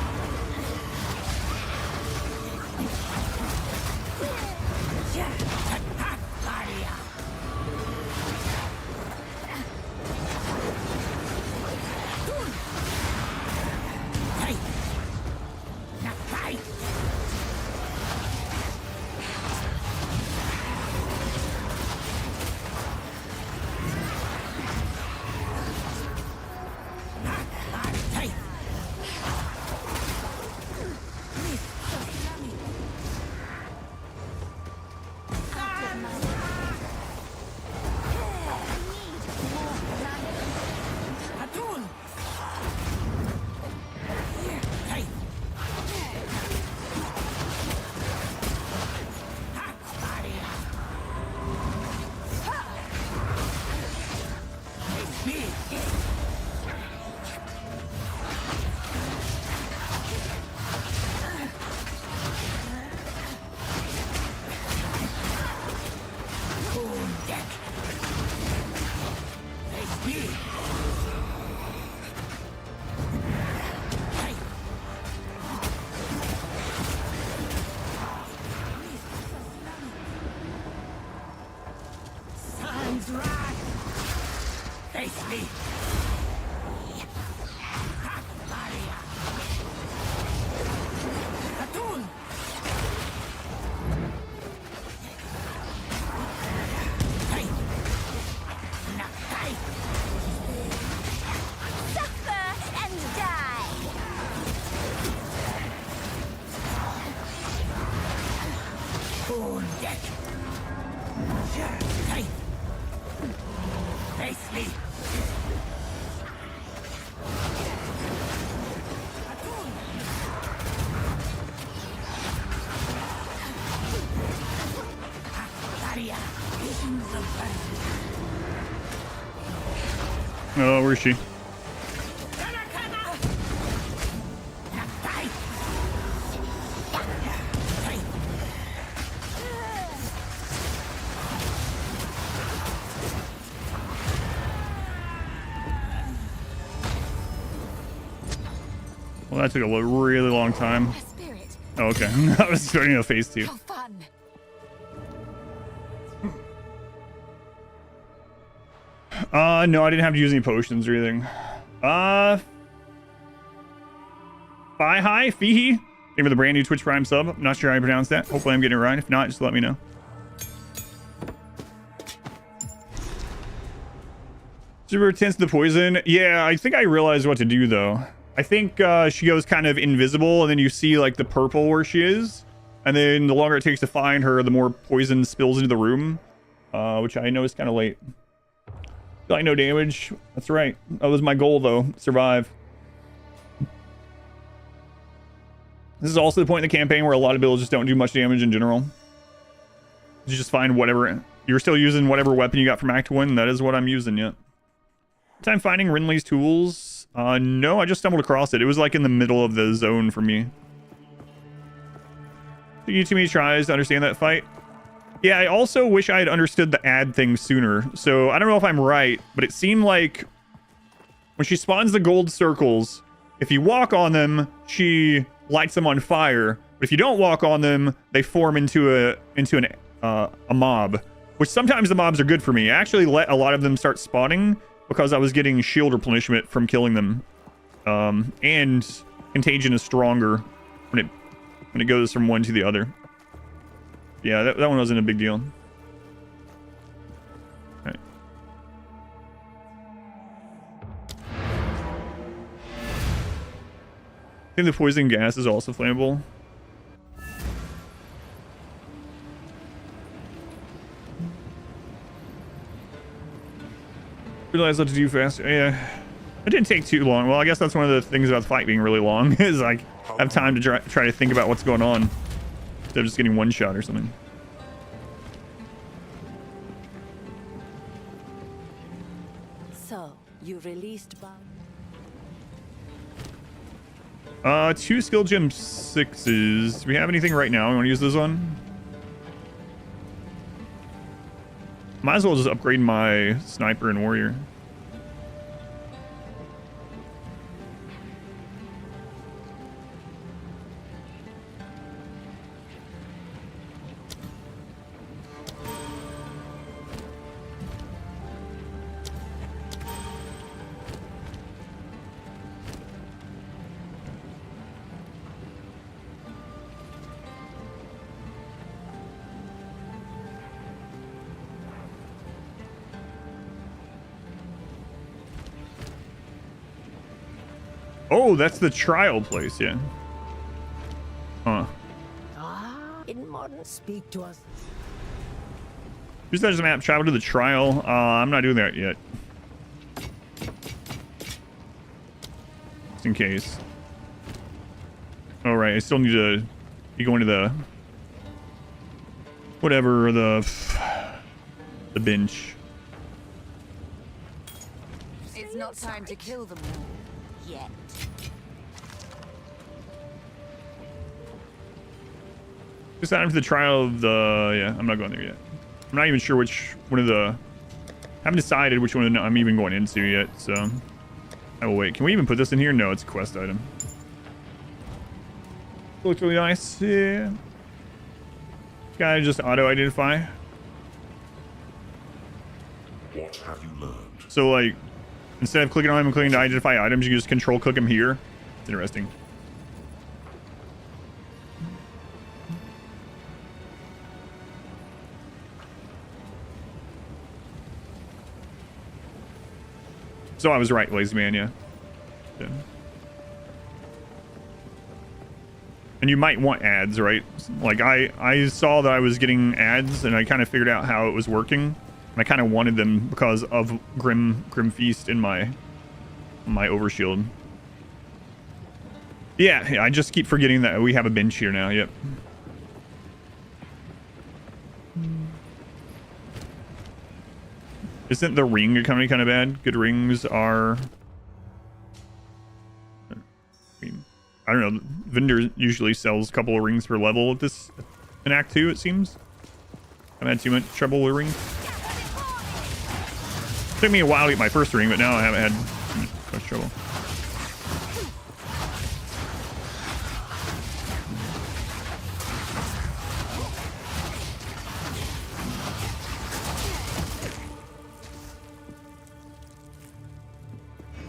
Oh, where's she? Well, that took a really long time. Oh, okay. I was starting to phase 2. No, I didn't have to use any potions or anything. Fi-hi, Fihi. Thank you for the brand new Twitch Prime sub. I'm not sure how I pronounce that. Hopefully I'm getting it right. If not, just let me know. Super tense to the poison. Yeah, I think I realized what to do though. I think she goes kind of invisible and then you see like the purple where she is. And then the longer it takes to find her, the more poison spills into the room. which I know is kind of late. Like no damage. That's right. That was my goal, though. Survive. This is also the point in the campaign where a lot of builds just don't do much damage in general. You just find whatever. You're still using whatever weapon you got from Act 1. That is what I'm using yet. Time finding Renly's tools. No, I just stumbled across it. It was like in the middle of the zone for me. Took you too many tries to understand that fight. Yeah, I also wish I had understood the ad thing sooner. So I don't know if I'm right, but it seemed like when she spawns the gold circles, if you walk on them, she lights them on fire. But if you don't walk on them, they form into a mob. Which sometimes the mobs are good for me. I actually let a lot of them start spawning because I was getting shield replenishment from killing them. And contagion is stronger when it goes from one to the other. Yeah, that one wasn't a big deal. Right. I think the poison gas is also flammable. Realized what to do fast. Yeah, it didn't take too long. Well, I guess that's one of the things about the fight being really long is like I have time to try to think about what's going on instead of just getting one shot or something. So you released Bob. 2 skill gem 6s. Do we have anything right now? I want to use this one. Might as well just upgrade my sniper and warrior. Oh, that's the trial place, yeah. Huh. In modern, speak to us. Use that as a map. Travel to the trial. I'm not doing that yet. Just in case. All right, I still need to be going to the whatever the bench. It's not time to kill them all yet. Just time for the trial of the... Yeah, I'm not going there yet. I'm not even sure which one of the... Haven't decided which one I'm even going into yet, so... I will wait. Can we even put this in here? No, it's a quest item. Looks really nice. Yeah. Gotta just auto-identify. What have you learned? So, like, instead of clicking on him and clicking to identify items, you can just control click him here. It's interesting. So I was right, Lazy Man, yeah. And you might want ads, right? Like I saw that I was getting ads and I kind of figured out how it was working. And I kind of wanted them because of Grim Feast in my overshield. Yeah, I just keep forgetting that we have a bench here now, yep. Isn't the ring economy kind of bad? Good rings are... I mean, I don't know. Vendor usually sells a couple of rings per level at this in Act 2, it seems. I haven't had too much trouble with rings. Took me a while to get my first ring, but now I haven't had much trouble.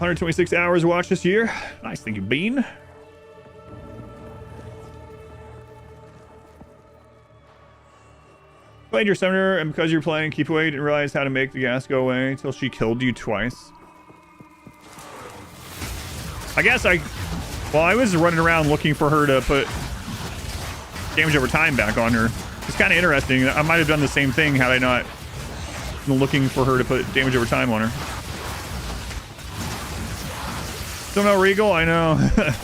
$126 hours watched this year. Nice, thank you, Bean. Played your summoner, and because you're playing keep away, didn't realize how to make the gas go away until she killed you twice. I guess I was running around looking for her to put damage over time back on her. It's kind of interesting. I might have done the same thing had I not looking for her to put damage over time on her. Don't know, Regal? I know.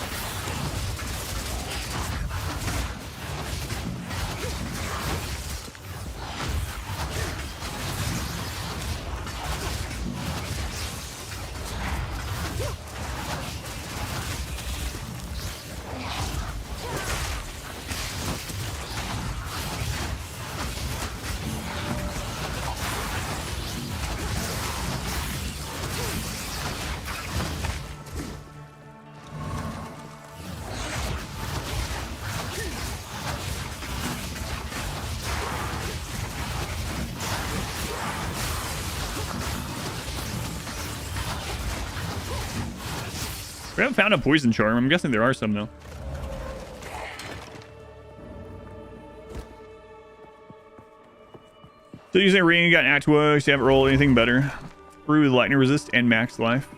We haven't found a poison charm. I'm guessing there are some though. So using a ring, got an act works. You haven't rolled anything better. Through with lightning resist and max life.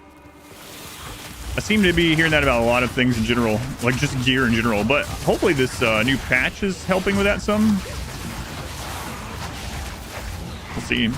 I seem to be hearing that about a lot of things in general, like just gear in general. But hopefully this new patch is helping with that some. We'll see.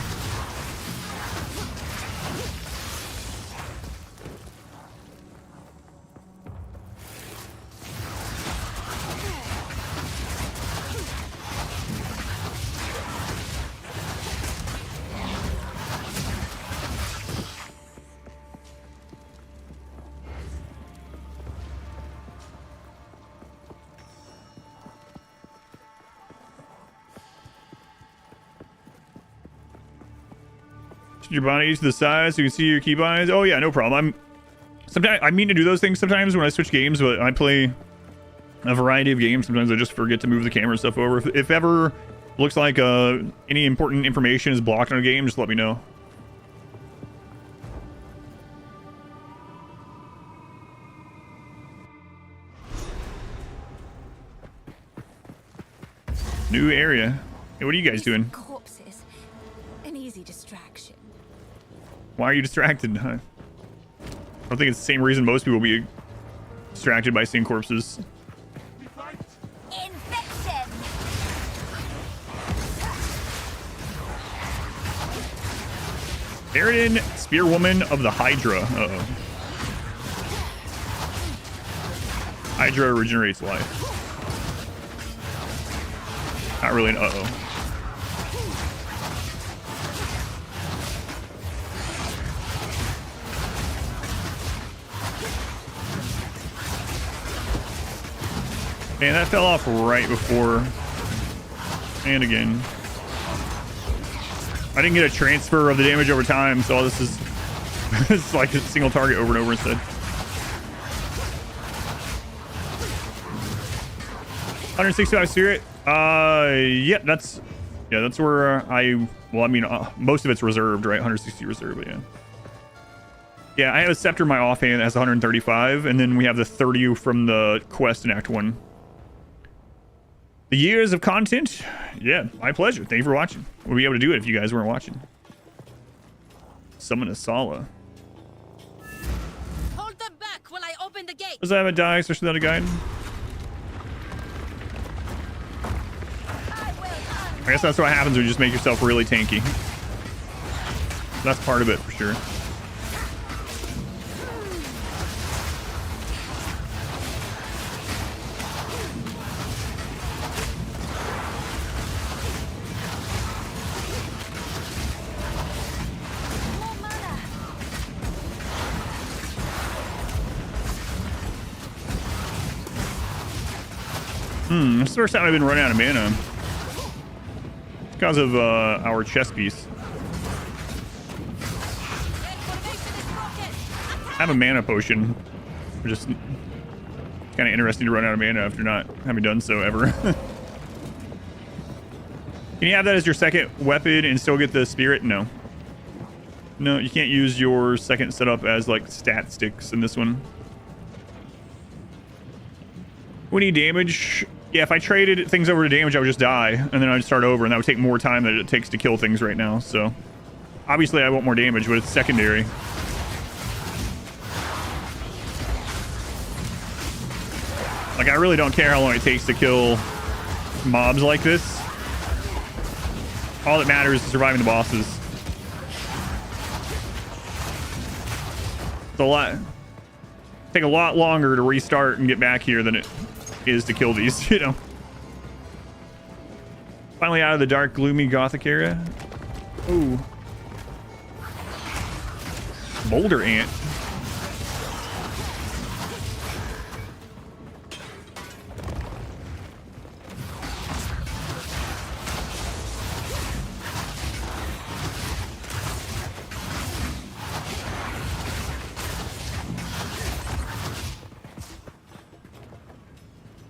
Your body to the side so you can see your keybinds. Oh yeah, no problem. Sometimes I mean to do those things sometimes when I switch games, but I play a variety of games. Sometimes I just forget to move the camera stuff over. If ever looks like any important information is blocked on a game, just let me know. New area. Hey, what are you guys doing? Corpses. An easy distraction. Why are you distracted? I don't think it's the same reason most people will be distracted by seeing corpses. Infection. Eridan, Spearwoman of the Hydra. Uh-oh. Hydra regenerates life. Not really an uh-oh. Man, that fell off right before. And again. I didn't get a transfer of the damage over time, so all this is it's like a single target over and over instead. 165 spirit. Yeah, that's where most of it's reserved, right? 160 reserved, but yeah. Yeah, I have a scepter in my offhand that has 135, and then we have the 30 from the quest in Act 1. The years of content? Yeah, my pleasure. Thank you for watching. We'll be able to do it if you guys weren't watching. Summon a Sala. Hold them back while I open the gate. Does that have a die, especially without a guide? I guess that's what happens when you just make yourself really tanky. That's part of it for sure. This is the first time I've been running out of mana. Because of our chess piece. I have a mana potion. Just kind of interesting to run out of mana after not having done so ever. Can you have that as your second weapon and still get the spirit? No. No, you can't use your second setup as like stat sticks in this one. We need damage. Yeah, if I traded things over to damage, I would just die, and then I'd start over, and that would take more time than it takes to kill things right now, so... Obviously, I want more damage, but it's secondary. Like, I really don't care how long it takes to kill mobs like this. All that matters is surviving the bosses. It's a lot. Take a lot longer to restart and get back here than it is to kill these, you know. Finally out of the dark, gloomy, gothic area. Ooh. Boulder ant.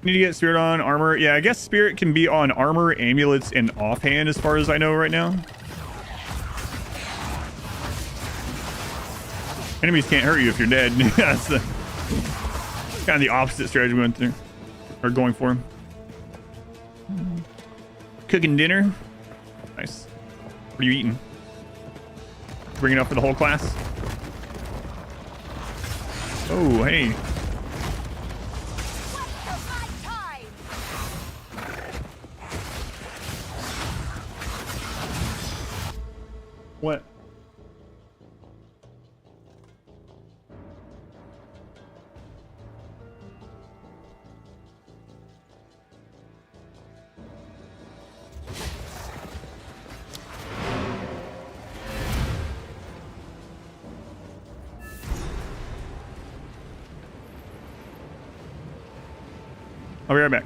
Need to get spirit on armor. Yeah, I guess spirit can be on armor, amulets, and offhand as far as I know right now. Enemies can't hurt you if you're dead. That's the kind of the opposite strategy we went through. Or going for. Cooking dinner. Nice. What are you eating? Bring it up for the whole class. Oh, hey. What? I'll be right back.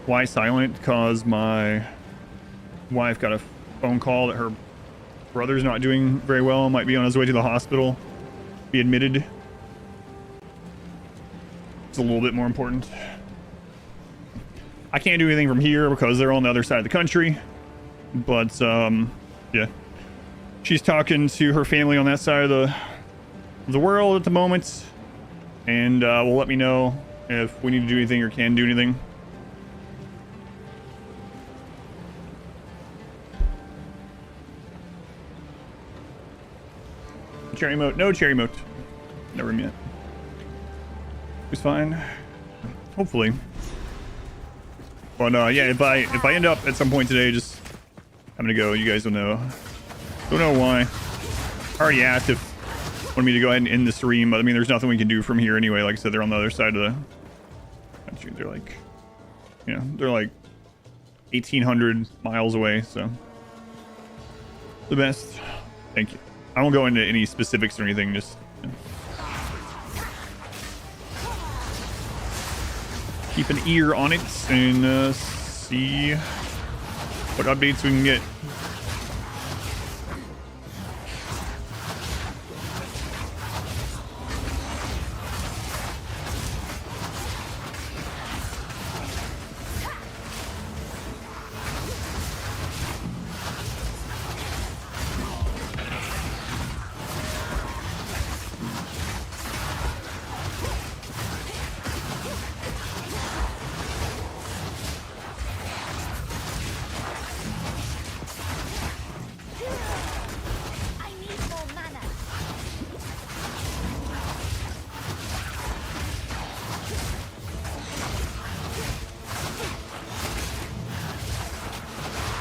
Why silent? Because my wife got a phone call that her brother's not doing very well, might be on his way to the hospital, be admitted. It's a little bit more important. I can't do anything from here because they're on the other side of the country, but yeah, she's talking to her family on that side of the world at the moment, and will let me know if we need to do anything or can do anything. Cherry moat, no cherry moat. Never yet. It's fine, hopefully. But yeah, if I end up at some point today just having to go, you guys don't know why. I already asked if wanted me to go ahead and end the stream, but I mean, there's nothing we can do from here anyway. Like I said, they're on the other side of the country. They're like, you know, they're like 1,800 miles away. So the best. Thank you. I won't go into any specifics or anything. Just keep an ear on it and see what updates we can get.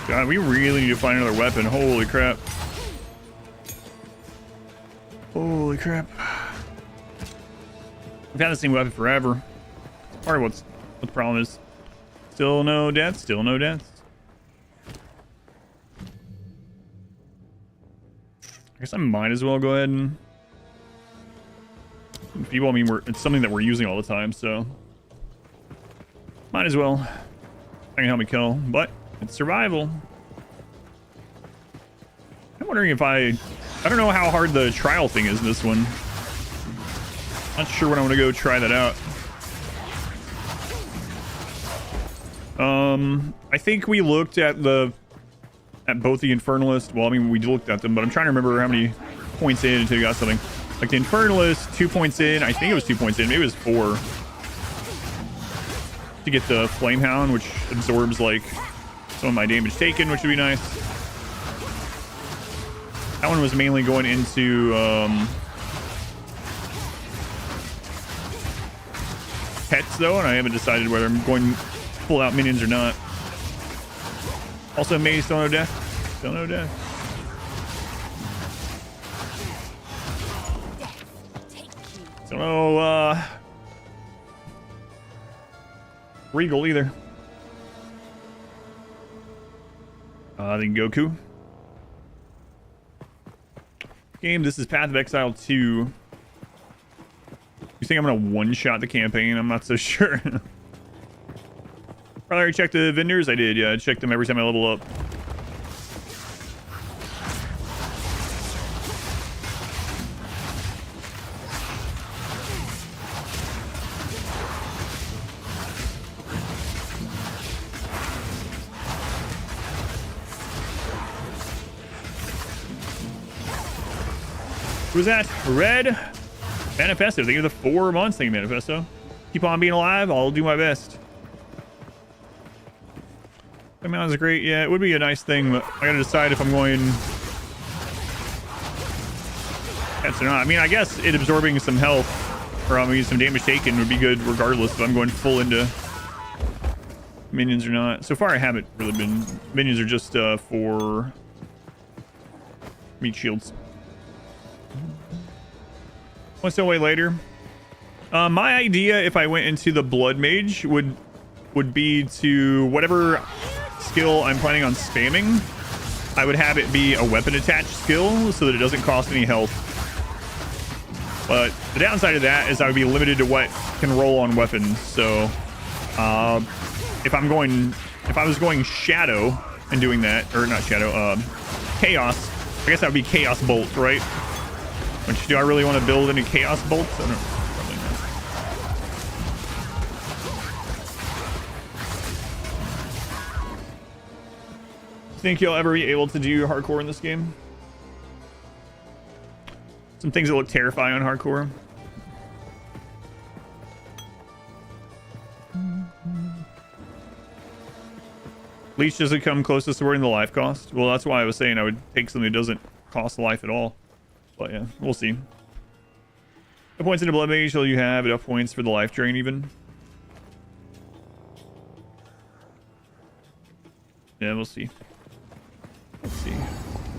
God, we really need to find another weapon. Holy crap. Holy crap. We've had the same weapon forever. Part of what the problem is. Still no deaths, still no deaths. I guess I might as well go ahead and... People, I mean, it's something that we're using all the time, so... Might as well. That can help me kill, but... It's survival. I'm wondering if I don't know how hard the trial thing is in this one. Not sure when I'm gonna go try that out. I think we looked at both the Infernalist. Well, I mean, we looked at them, but I'm trying to remember how many points in until you got something. Like the Infernalist, 2 points in. I think it was 2 points in. Maybe it was 4. To get the Flamehound, which absorbs like some of my damage taken, which would be nice. That one was mainly going into pets though, and I haven't decided whether I'm going full out minions or not. Also, May still no death. Still no death. Still no Regal either. Then Goku. Game, this is Path of Exile 2. You think I'm gonna one-shot the campaign? I'm not so sure. Probably already checked the vendors. I did, yeah. I checked them every time I level up. Who's that? Red Manifesto. Thank you for the 4 months. Thank you, Manifesto. Keep on being alive. I'll do my best. That mountain's great. Yeah, it would be a nice thing, but I gotta decide if I'm going pets or not. I mean, I guess it absorbing some health or I mean some damage taken would be good regardless if I'm going full into minions or not. So far, I haven't really been. Minions are just for meat shields. One still way later. My idea, if I went into the Blood Mage, would be to whatever skill I'm planning on spamming, I would have it be a weapon attached skill so that it doesn't cost any health. But the downside of that is I would be limited to what can roll on weapons. So if I was going Shadow and doing that, or not Shadow, Chaos, I guess that would be Chaos Bolt, right? Which, do I really want to build any Chaos Bolts? I don't know. Probably not. Think you'll ever be able to do hardcore in this game? Some things that look terrifying on hardcore. Leech doesn't come closest to wording the life cost. Well, that's why I was saying I would take something that doesn't cost life at all. But yeah, we'll see. The points into Blood Mage till you have enough points for the life drain even. Yeah, we'll see. Let's see.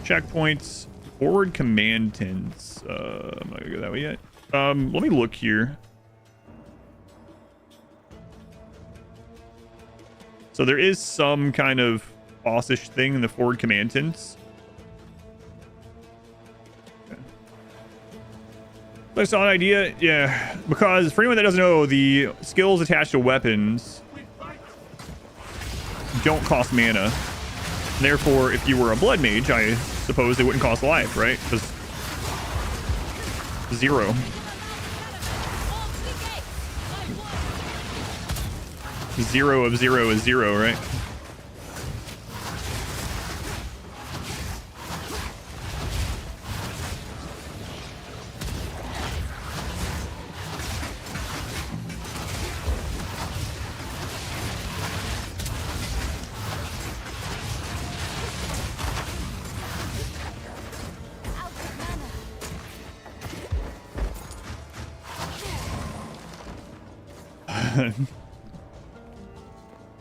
Checkpoints. Forward command tents. I'm not gonna go that way yet. Let me look here. So there is some kind of bossish thing in the forward command tents. Okay. That's not an idea. Yeah, because for anyone that doesn't know, the skills attached to weapons don't cost mana. Therefore, if you were a blood mage, I suppose it wouldn't cost life, right? Because 0. 0 of 0 is 0, right?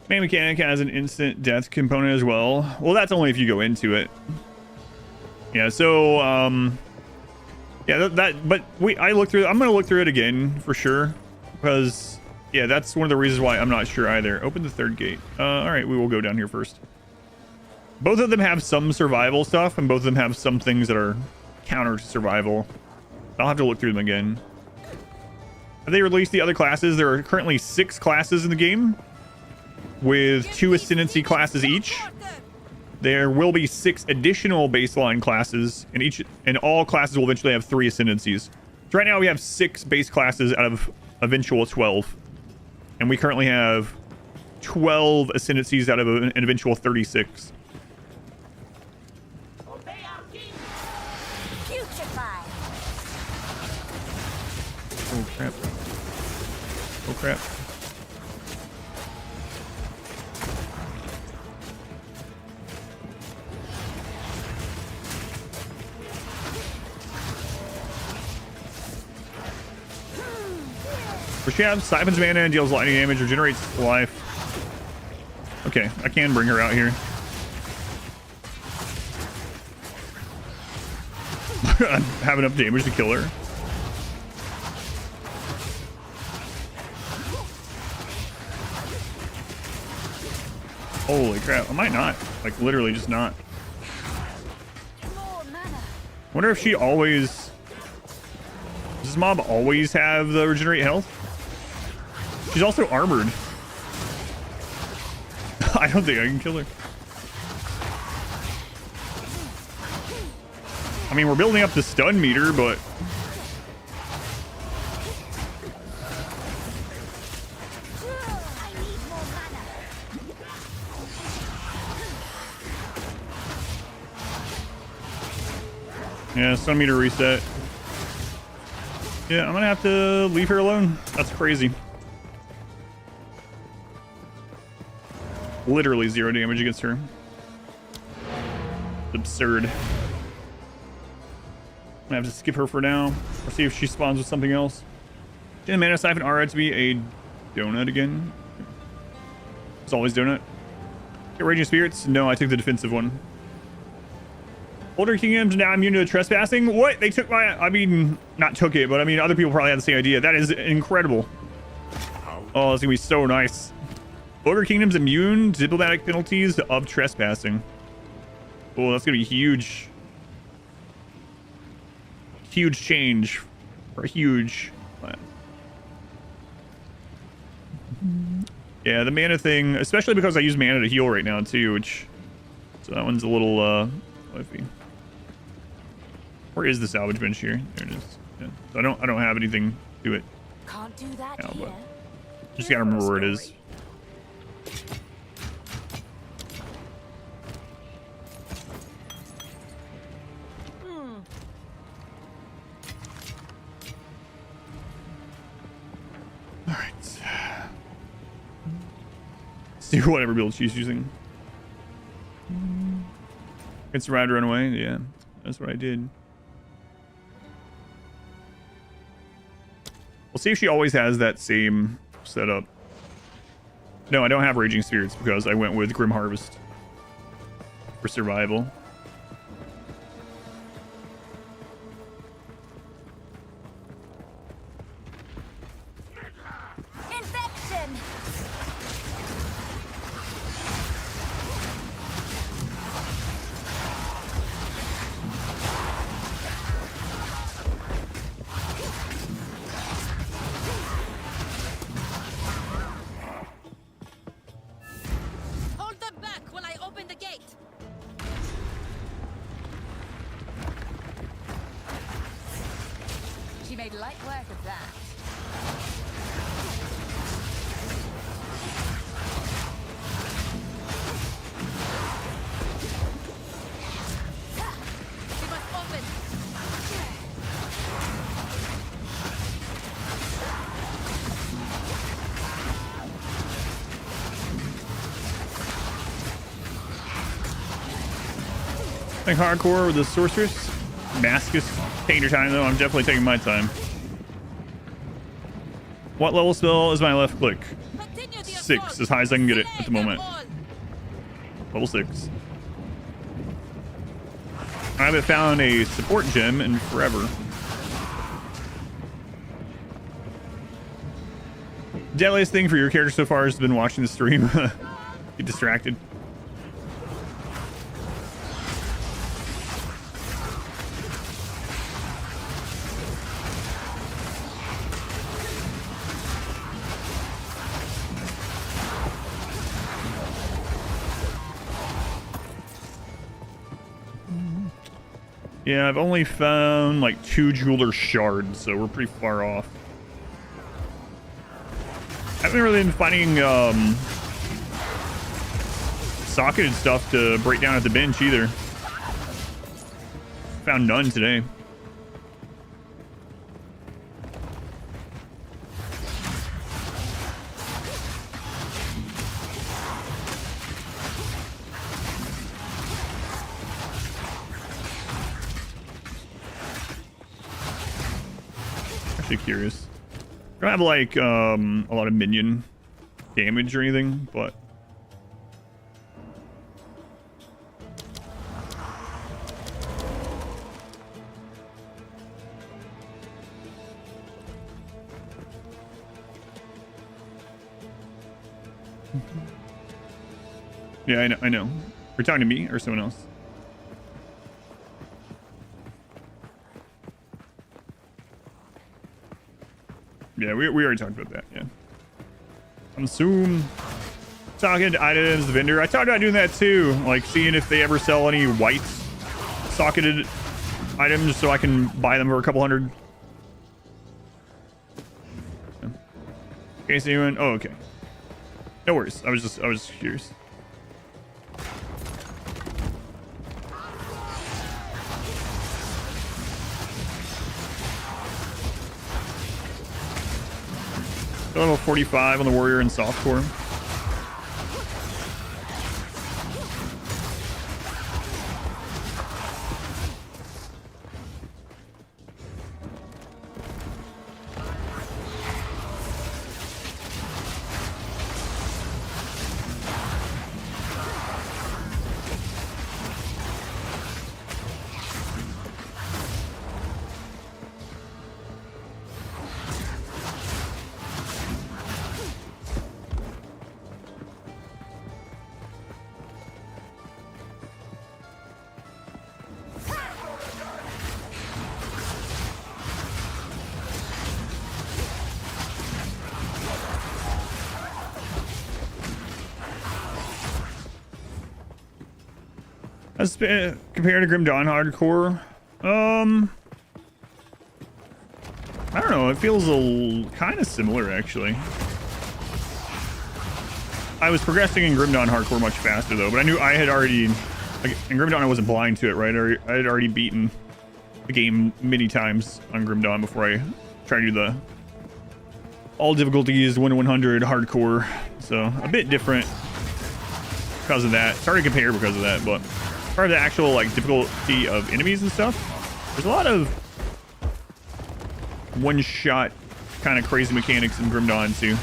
Main mechanic has an instant death component as well. Well, that's only if you go into it. Yeah, so yeah, but I looked through. I'm gonna look through it again for sure, because yeah, that's one of the reasons why I'm not sure either. Open the third gate. All right, we will go down here first. Both of them have some survival stuff, and both of them have some things that are counter to survival. I'll have to look through them again. Have they released the other classes? There are currently 6 classes in the game, with 2 ascendancy classes each. There will be 6 additional baseline classes, and all classes will eventually have 3 ascendancies. So right now we have 6 base classes out of eventual 12, and we currently have 12 ascendancies out of an eventual 36. Oh crap! Oh crap! Rashab siphons mana and deals lightning damage, regenerates life. Okay, I can bring her out here. I have enough damage to kill her. Holy crap, I might not. Like, literally just not. Wonder if she always... Does this mob always have the regenerate health? She's also armored. I don't think I can kill her. I mean, we're building up the stun meter, but... Yeah, stun meter reset. Yeah, I'm gonna have to leave her alone. That's crazy. Literally 0 damage against her. It's absurd. I'm gonna have to skip her for now, or see if she spawns with something else. Didn't mana siphon Aura to be a donut again? It's always donut. Get Raging Spirits? No, I took the defensive one. Older Kingdoms now immune to trespassing? What? They took my... I mean, not took it, but I mean, other people probably had the same idea. That is incredible. Oh, it's gonna be so nice. Older Kingdoms immune to diplomatic penalties of trespassing. Oh, that's gonna be huge. Huge change. For a huge... Yeah, the mana thing, especially because I use mana to heal right now too, which so that one's a little iffy. Where is the salvage bench here? There it is. Yeah. So I don't have anything to it. Can't do that now, here. but just gotta remember where it is. All right. See whatever build she's using. It's the ride run away. Yeah, that's what I did. We'll see if she always has that same setup. No, I don't have Raging Spirits because I went with Grim Harvest for survival. Infection! Hold them back while I open the gate. She made light work of that. We must open. Like hardcore with the sorceress. Mascus. Take your time though. I'm definitely taking my time. What level spell is my left click? Continue the 6, assault. as high as I can get it at the Slay them moment. all. Level 6. I haven't found a support gem in forever. Deadliest thing for your character so far has been watching the stream. Get distracted. Yeah, I've only found like 2 jeweler shards, so we're pretty far off. I haven't really been finding socketed stuff to break down at the bench either. Found none today. Actually curious. I don't have like a lot of minion damage or anything, but yeah, I know. You're talking to me or someone else? Yeah, we already talked about that, yeah. Consume. Talking to items, the vendor. I talked about doing that too. Like seeing if they ever sell any white socketed items so I can buy them for a couple hundred. Yeah. In case anyone. Oh, okay. No worries. I was just curious. Level 45 on the warrior and softcore. As compared to Grim Dawn Hardcore, I don't know. It feels kind of similar, actually. I was progressing in Grim Dawn Hardcore much faster, though. But I knew I had already... Like, in Grim Dawn, I wasn't blind to it, right? I had already beaten the game many times on Grim Dawn before I tried to do the... all difficulties, 1 to 100, hardcore. So, a bit different because of that. It's hard to compare because of that, but... as far as the actual, like, difficulty of enemies and stuff, there's a lot of one-shot kind of crazy mechanics in Grim Dawn, too.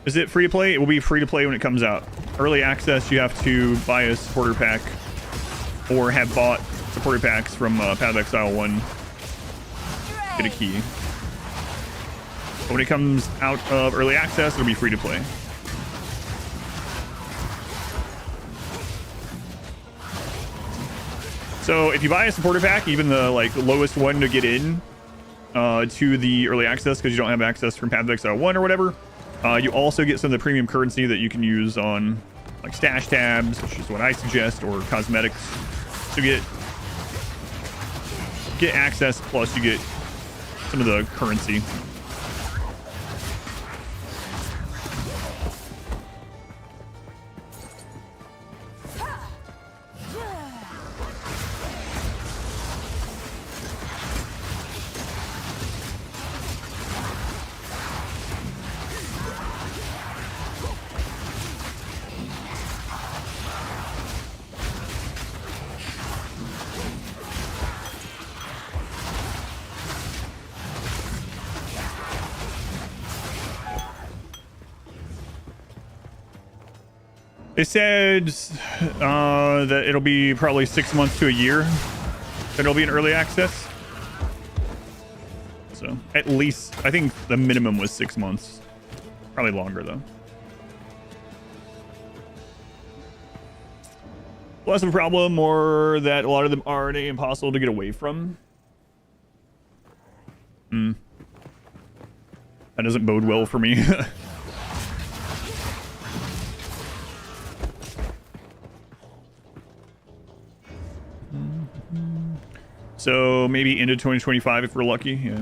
Is it free to play? It will be free to play when it comes out. Early access, you have to buy a supporter pack or have bought supporter packs from Path of Exile 1. Get a key. But when it comes out of early access, it'll be free to play. So if you buy a supporter pack, even the like lowest one to get in to the early access because you don't have access from Path of Exile 1 or whatever, you also get some of the premium currency that you can use on like stash tabs, which is what I suggest, or cosmetics to get access, plus you get some of the currency. They said that it'll be probably 6 months to a year that it'll be in early access. So at least, I think the minimum was 6 months. Probably longer though. Less of a problem, or that a lot of them are already impossible to get away from. That doesn't bode well for me. So maybe into 2025 if we're lucky. Yeah.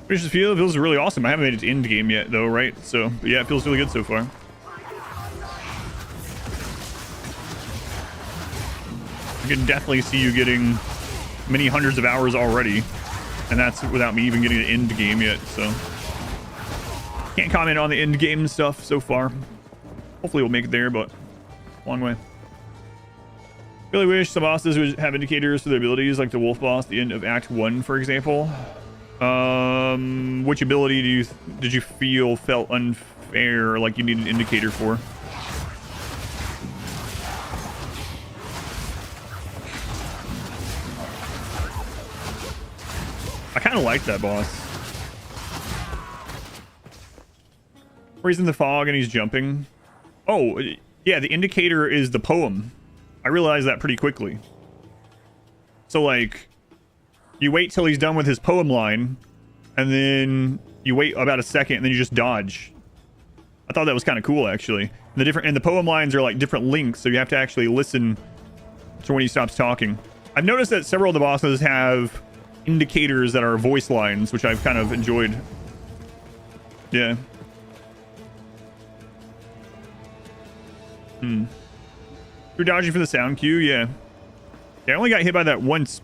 Which just feels really awesome. I haven't made it to end game yet though, right? So but yeah, it feels really good so far. I can definitely see you getting many hundreds of hours already, and that's without me even getting an end game yet, so can't comment on the end game stuff so far. Hopefully we'll make it there, but long way. Really wish some bosses would have indicators for their abilities, like the wolf boss at the end of Act 1, for example. Which ability did you feel felt unfair, like you need an indicator for? I kind of like that boss. Where he's in the fog and he's jumping. Oh, yeah, the indicator is the poem. I realized that pretty quickly. So, like, you wait till he's done with his poem line, and then you wait about a second, and then you just dodge. I thought that was kind of cool, actually. And the poem lines are, like, different links, so you have to actually listen to when he stops talking. I've noticed that several of the bosses have indicators that are voice lines, which I've kind of enjoyed. Yeah. You're dodging for the sound cue, yeah. Yeah, I only got hit by that once,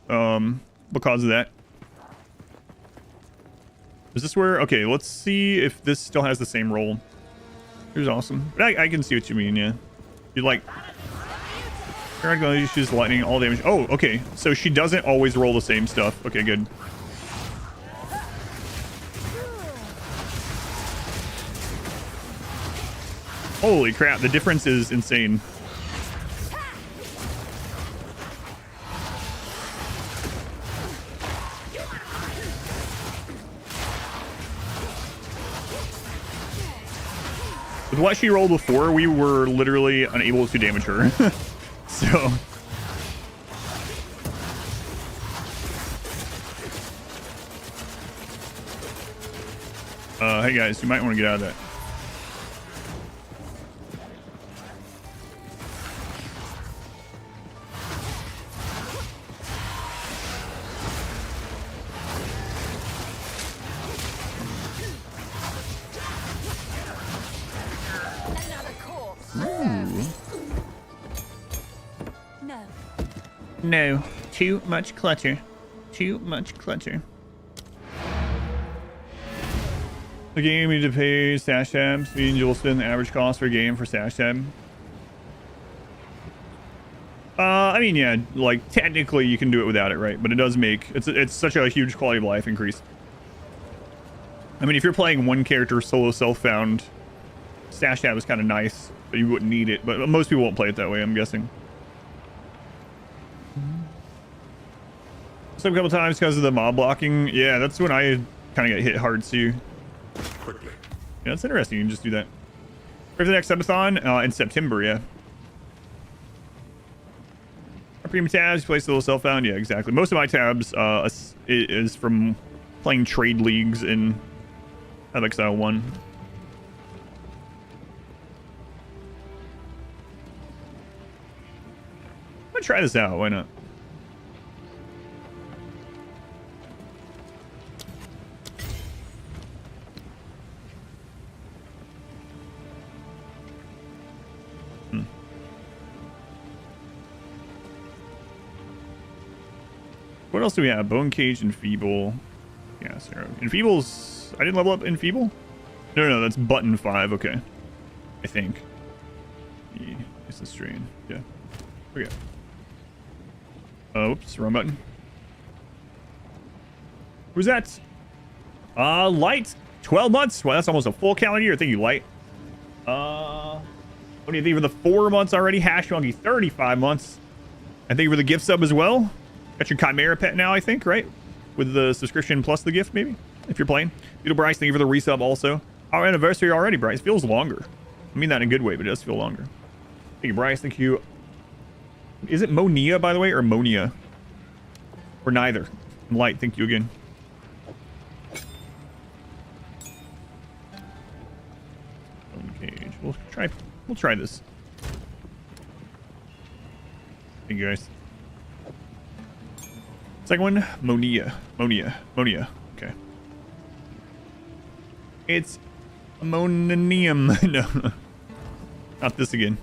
because of that. Is this where? Okay, let's see if this still has the same roll. Here's awesome. But I can see what you mean, yeah. You like... She's lightning, all damage. Oh, okay. So she doesn't always roll the same stuff. Okay, good. Holy crap, the difference is insane. With what she rolled before, we were literally unable to damage her. So... hey guys, you might want to get out of that. Another corpse. No. No, too much clutter. Too much clutter. The game you need to pay stash tabs. Me and Joel spend the average cost per game for stash tab. I mean, yeah, like technically you can do it without it, right? But it does make it's such a huge quality of life increase. I mean, if you're playing one character solo self-found, stash tab is kind of nice, but you wouldn't need it. But most people won't play it that way, I'm guessing. So a couple times because of the mob blocking. Yeah, that's when I kind of get hit hard too. Quickly. Yeah, that's interesting. You can just do that. For the next subathon in September, yeah. Our premium tabs, place a little self-found. Yeah, exactly. Most of my tabs is from playing trade leagues in Path of Exile 1. I'm gonna try this out. Why not? What else do we have? Bone Cage, Enfeeble. Yeah, Sarah. Enfeeble's... I didn't level up Enfeeble? No, that's button 5. Okay. I think. Yeah, it's a strain. Yeah. Okay. Oops, wrong button. Who's that? Light. 12 months. Well, that's almost a full calendar year. Thank you, Light. What do you think for the 4 months already? Hash Monkey, 35 months. I think for the gift sub as well. Got your Chimera pet now, I think, right? With the subscription plus the gift, maybe, if you're playing. Beetle Bryce, thank you for the resub also. Our anniversary already, Bryce. Feels longer. I mean that in a good way, but it does feel longer. Thank you, Bryce. Thank you. Is it Monia, by the way, or Monia? Or neither? Light, thank you again. Bone Cage. We'll try this. Thank you, guys. Second one, Monia. Okay. It's Ammonium. No. Not this again.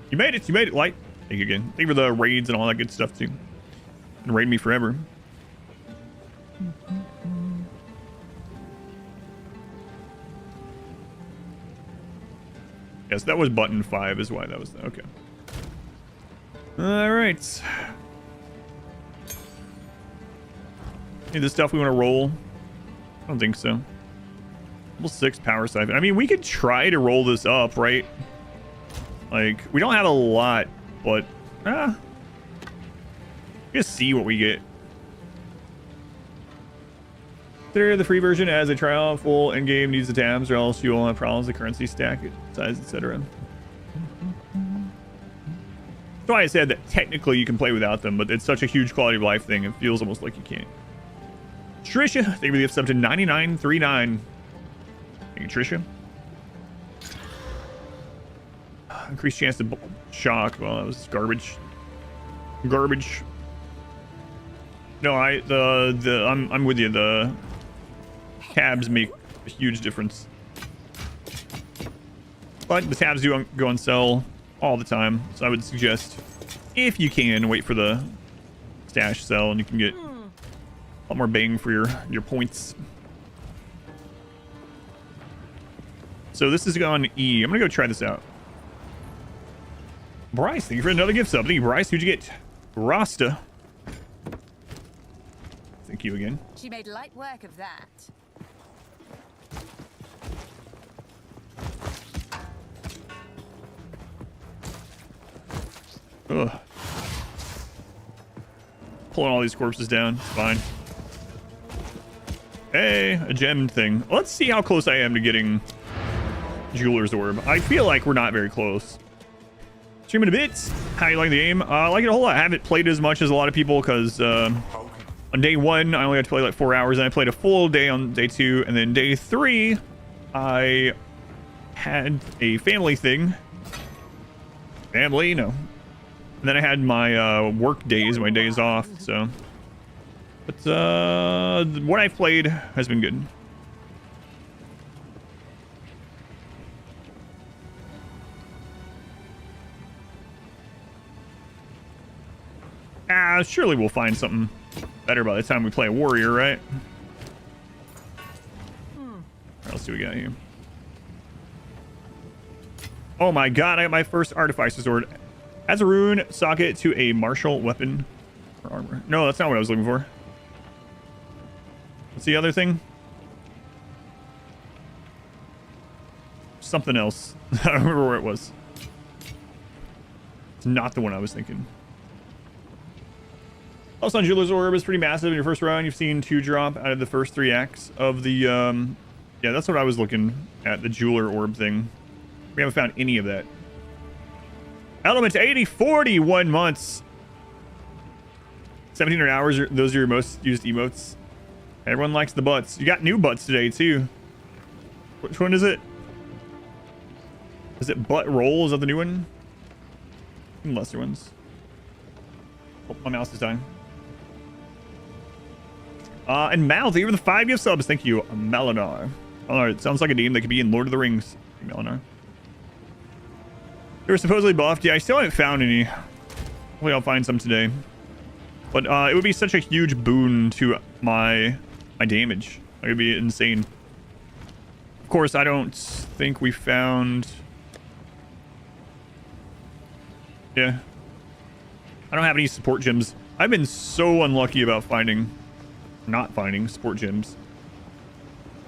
You made it, Light. Thank you again. Thank you for the raids and all that good stuff, too. And raid me forever. Yes, that was button 5 is why that was... Okay. Alright. Any of the stuff we want to roll? I don't think so. Level 6 power siphon. I mean, we could try to roll this up, right? Like, we don't have a lot, but just see what we get. Consider the free version as a trial. Full endgame needs the tabs, or else you will have problems. The currency stack, size, etc. That's why I said that technically you can play without them, but it's such a huge quality of life thing. It feels almost like you can't. Trisha, thank you for the gift sub to 9939. Thank you, Trisha. Increased chance to shock. Well, that was garbage. Garbage. No, I'm with you. The tabs make a huge difference. But the tabs do go on sale all the time, so I would suggest, if you can, wait for the stash sell, and you can get a lot more bang for your points. So this is on E. I'm gonna go try this out. Bryce, thank you for another gift sub. Thank you, Bryce. Who'd you get? Rasta. Thank you again. She made light work of that. Ugh. Pulling all these corpses down. It's fine. Hey, a gem thing. Let's see how close I am to getting Jeweler's Orb. I feel like we're not very close. Streaming a bit. How you like the game? I like it a whole lot. I haven't played as much as a lot of people because on day 1 I only got to play like 4 hours, and I played a full day on day 2, and then day 3 I had a family thing. Family, no. And then I had my work days, my days off. So, but what I've played has been good. Surely we'll find something better by the time we play a warrior, right? What else do we got here? Oh my god, I got my first artificer sword. Adds a rune socket to a martial weapon or armor. No, that's not what I was looking for. What's the other thing? Something else. I don't remember where it was. It's not the one I was thinking. Also, on Jeweler's Orb is pretty massive in your first round. You've seen 2 drop out of the first 3 acts of the yeah, that's what I was looking at, the Jeweler Orb thing. We haven't found any of that. Element 80, 41 months. 1700 hours, those are your most used emotes. Everyone likes the butts. You got new butts today, too. Which one is it? Is it butt roll? Is that the new one? Lesser ones. Oh, my mouse is dying. And Mal, thank you for the 5 gift subs. Thank you, Melinar. Melinar, it sounds like a name that could be in Lord of the Rings. Melinar. They were supposedly buffed. Yeah, I still haven't found any. Hopefully I'll find some today. But it would be such a huge boon to my damage. It would be insane. Of course, I don't think we found... Yeah. I don't have any support gems. I've been so unlucky about not finding support gems.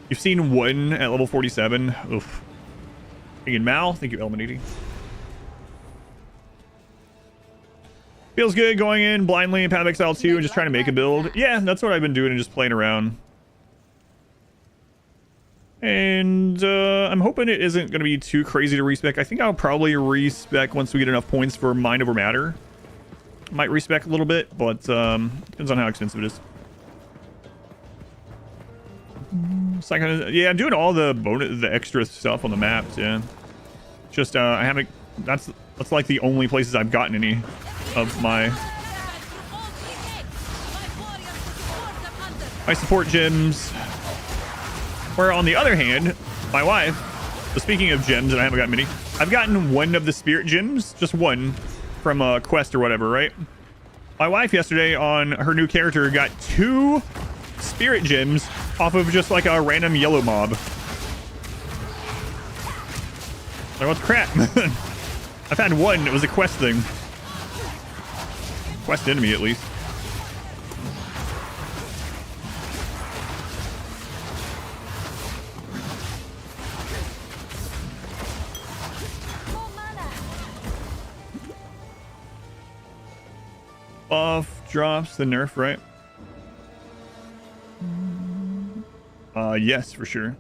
You've seen 1 at level 47. Oof. Thank you, Mal. Thank you, Element 80. Feels good going in blindly in Path of Exile 2 and just trying to make a build. Yeah, that's what I've been doing and just playing around. And I'm hoping it isn't going to be too crazy to respec. I think I'll probably respec once we get enough points for Mind Over Matter. Might respec a little bit, but depends on how expensive it is. Yeah, I'm doing all the extra stuff on the maps. Yeah, just I haven't. That's like the only places I've gotten any of my support gems. Where on the other hand, my wife. So speaking of gems, and I haven't gotten many. I've gotten 1 of the spirit gems, just 1 from a quest or whatever, right? My wife yesterday on her new character got 2 spirit gems off of just like a random yellow mob. Like, what the crap? I've had 1. It was a quest thing. Quest enemy, at least. Buff drops the nerf, right? Yes, for sure.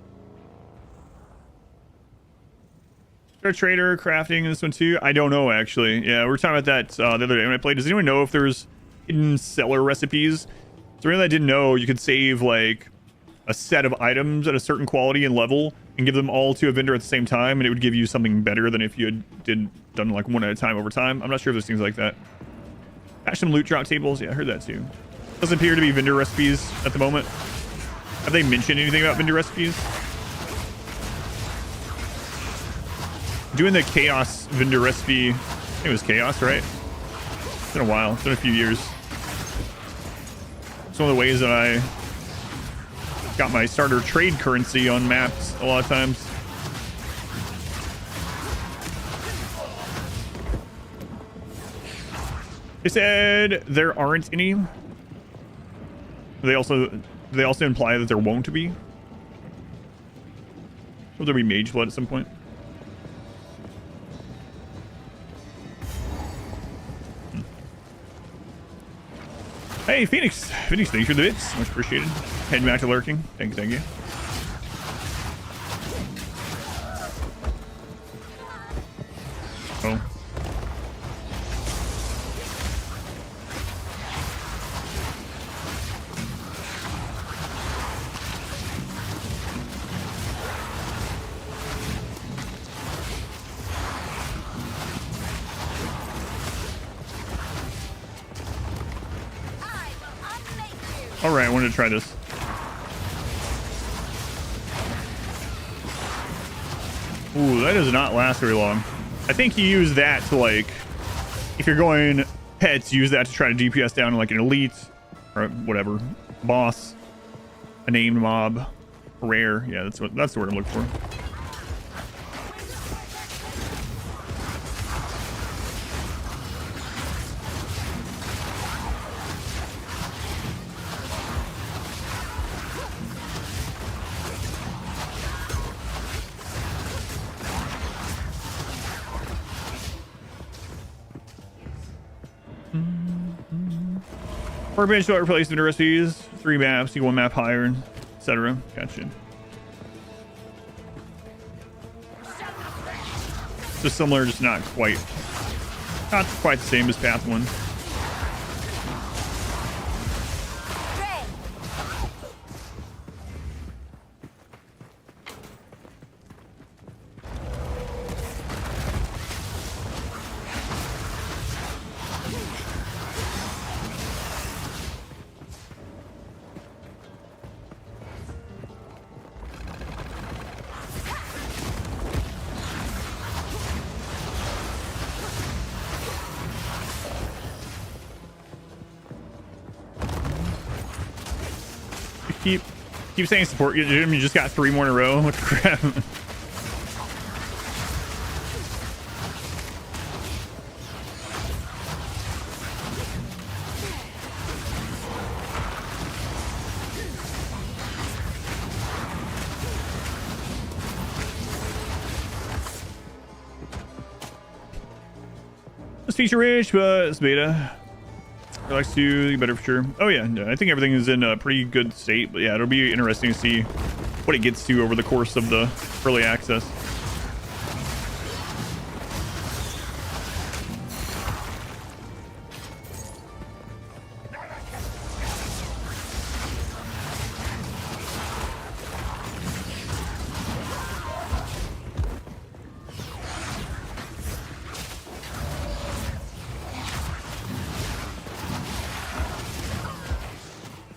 Our trader crafting this one too. I don't know actually. Yeah, we were talking about that the other day when I played. Does anyone know if there's hidden seller recipes? So anyone that didn't know, you could save like a set of items at a certain quality and level and give them all to a vendor at the same time, and it would give you something better than if you had done like 1 at a time over time. I'm not sure if there's things like that. Patch some loot drop tables. Yeah, I heard that too. Doesn't appear to be vendor recipes at the moment. Have they mentioned anything about vendor recipes? Doing the chaos vendor recipe. I think it was chaos, right? It's been a while. It's been a few years. It's one of the ways that I got my starter trade currency on maps a lot of times. They said there aren't any. They also imply that there won't be. Will there be mage blood at some point? Hey, Phoenix, thanks for the bits. Much appreciated. Heading back to lurking. Thank you. All right, I wanted to try this. Ooh, that does not last very long. I think you use that to, like, if you're going pets, use that to try to DPS down like an elite or whatever boss, a named mob, rare. Yeah, that's the word I'm looking for. Workbench to replace the recipes, 3 maps, you go 1 map higher, etc. Gotcha. Just similar, just not quite the same as Path 1. Keep saying support you, Jim. You just got 3 more in a row. What the crap? It's feature rich, but it's beta. I like to get better for sure. Oh yeah, I think everything is in a pretty good state, but yeah, it'll be interesting to see what it gets to over the course of the early access.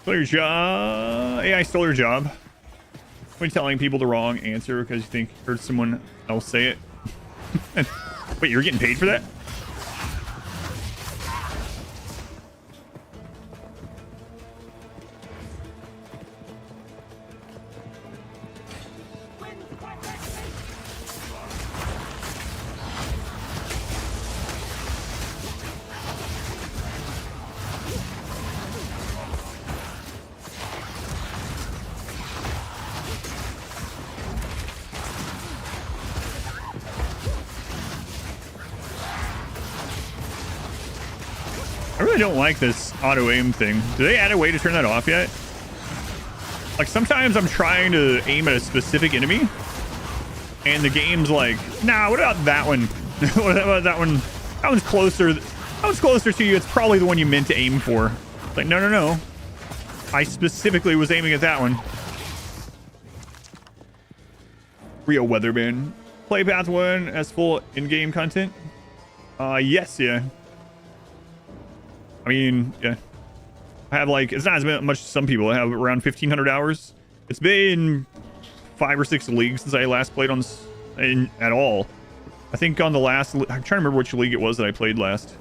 Stole your job. AI stole your job. When telling people the wrong answer because you think you heard someone else say it. Wait, you're getting paid for that? I really don't like this auto aim thing. Do they add a way to turn that off yet? Like sometimes I'm trying to aim at a specific enemy and the game's like, nah, what about that one? What about that one? That one's closer. That one's closer to you. It's probably the one you meant to aim for. It's like, no. I specifically was aiming at that one. Real Weatherman. Play Path 1 as full in-game content? Yes, yeah. I mean, yeah. I have like, it's not as much as some people. I have around 1,500 hours. It's been 5 or 6 leagues since I last played on at all. I think on the last, I'm trying to remember which league it was that I played last.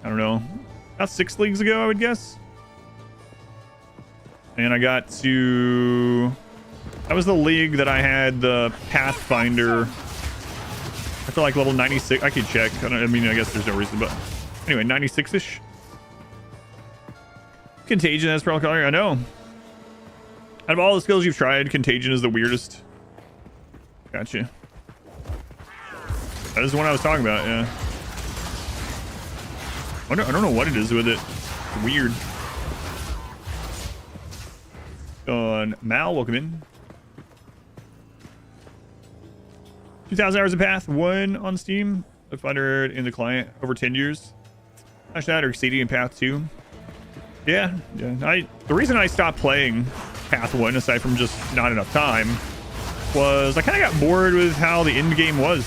I don't know. About 6 leagues ago, I would guess. And I got to, that was the league that I had the Pathfinder. I feel like level 96. I could check. I mean, I guess there's no reason, but anyway, 96-ish. Contagion, that's probably color. I know. Out of all the skills you've tried, Contagion is the weirdest. Gotcha. That is the one I was talking about, yeah. I don't know what it is with it. It's weird. Mal, welcome in. 2,000 hours of Path 1 on Steam. 500 in the client over 10 years. Smash that or exceeding in Path 2. Yeah. The reason I stopped playing Path 1, aside from just not enough time, was I kind of got bored with how the end game was.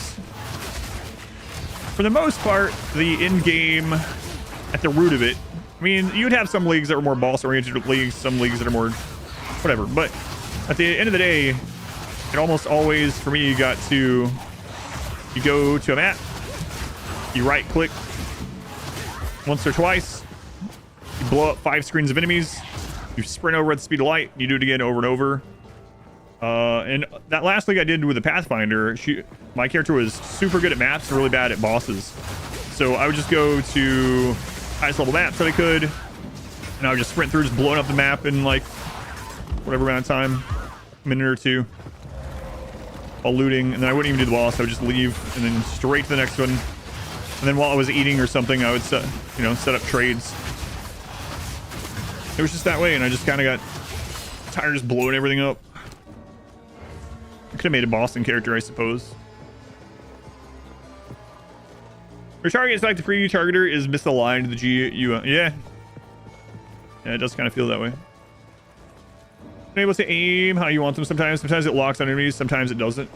For the most part, the end game, at the root of it, mean, you'd have some leagues that were more boss-oriented leagues, some leagues that are more whatever. But at the end of the day, it almost always, for me, you go to a map, you right-click once or twice, you blow up 5 screens of enemies, you sprint over at the speed of light, you do it again over and over. And that last league I did with the Pathfinder, my character was super good at maps and really bad at bosses. So I would just go to highest level maps that I could, and I would just sprint through, just blowing up the map in like whatever amount of time, a minute or two, while looting. And then I wouldn't even do the boss. I would just leave and then straight to the next one. And then while I was eating or something, I would set up trades. It was just that way, and I just kind of got tired of just blowing everything up. I could have made a Boston character, I suppose. Your target is like the preview targeter is misaligned to the GUI. Yeah, it does kind of feel that way. Able to aim how you want them sometimes. Sometimes it locks on enemies, sometimes it doesn't.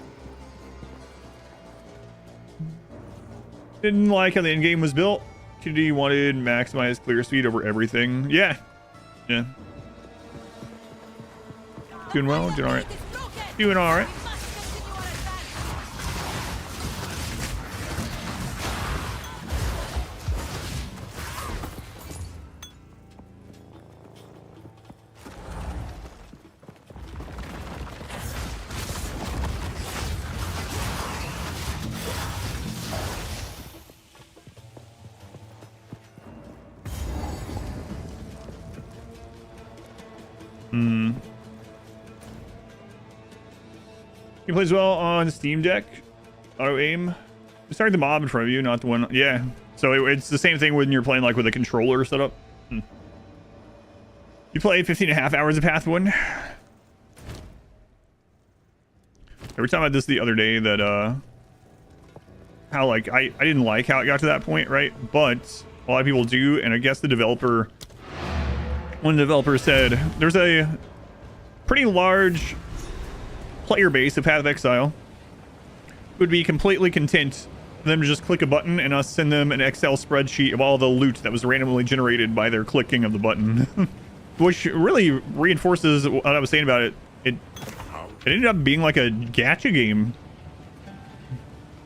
Didn't like how the end game was built. QD wanted maximized clear speed over everything. Yeah. Doing well, doing alright. Doing alright. He plays well on Steam Deck. Auto aim. Just target the mob in front of you, not the one. Yeah. So it's the same thing when you're playing like with a controller setup. You played 15.5 hours of Path 1. We were talking about this the other day that how like I didn't like how it got to that point, right? But a lot of people do, and I guess one developer said there's a pretty large player base of Path of Exile would be completely content for them to just click a button and us send them an Excel spreadsheet of all the loot that was randomly generated by their clicking of the button. Which really reinforces what I was saying about it. It ended up being like a gacha game.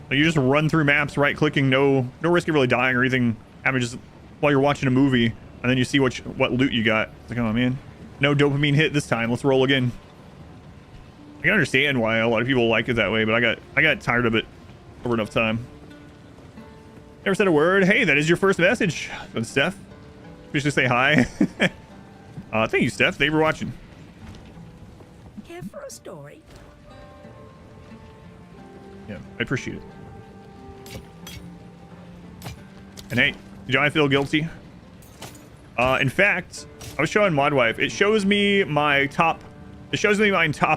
Like you just run through maps right clicking, no risk of really dying or anything. I mean, just while you're watching a movie, and then you see what loot you got. It's like, oh man, no dopamine hit this time. Let's roll again. I can understand why a lot of people like it that way, but I got tired of it over enough time. Never said a word. Hey, that is your first message. That's Steph. We should say hi. Thank you, Steph. Thank you for watching. Care for a story? Yeah, I appreciate it. And hey, do I feel guilty? In fact, I was showing Modwife. It shows me my top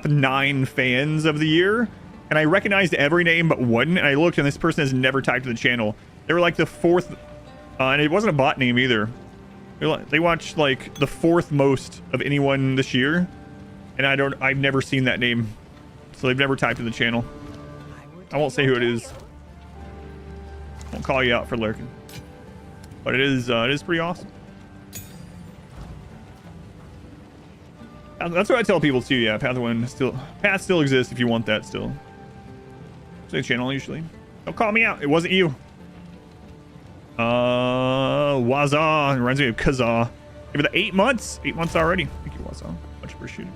9 fans of the year, and I recognized every name but one, and I looked and this person has never typed to the channel. They were like the 4th, and it wasn't a bot name either. They watched like the 4th most of anyone this year, and I've never seen that name, so they've never typed to the channel. I won't say who it is. Won't call you out for lurking, but it is pretty awesome. That's what I tell people too. Yeah, Path still exists if you want that still. Say channel usually. Don't call me out. It wasn't you. Waza. It reminds me of Kazaa. Give it the 8 months. 8 months already. Thank you, Waza. Much appreciated.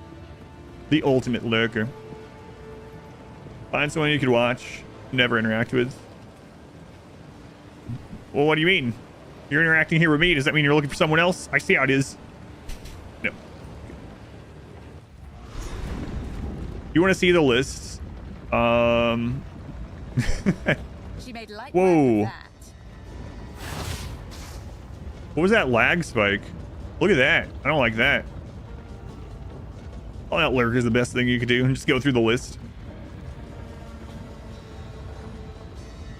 The ultimate lurker. Find someone you could watch, never interact with. Well, what do you mean? You're interacting here with me. Does that mean you're looking for someone else? I see how it is. No. You want to see the lists? She made light Whoa. work of that. What was that lag spike? Look at that. I don't like that. All that lurk is the best thing you could do. Just go through the list.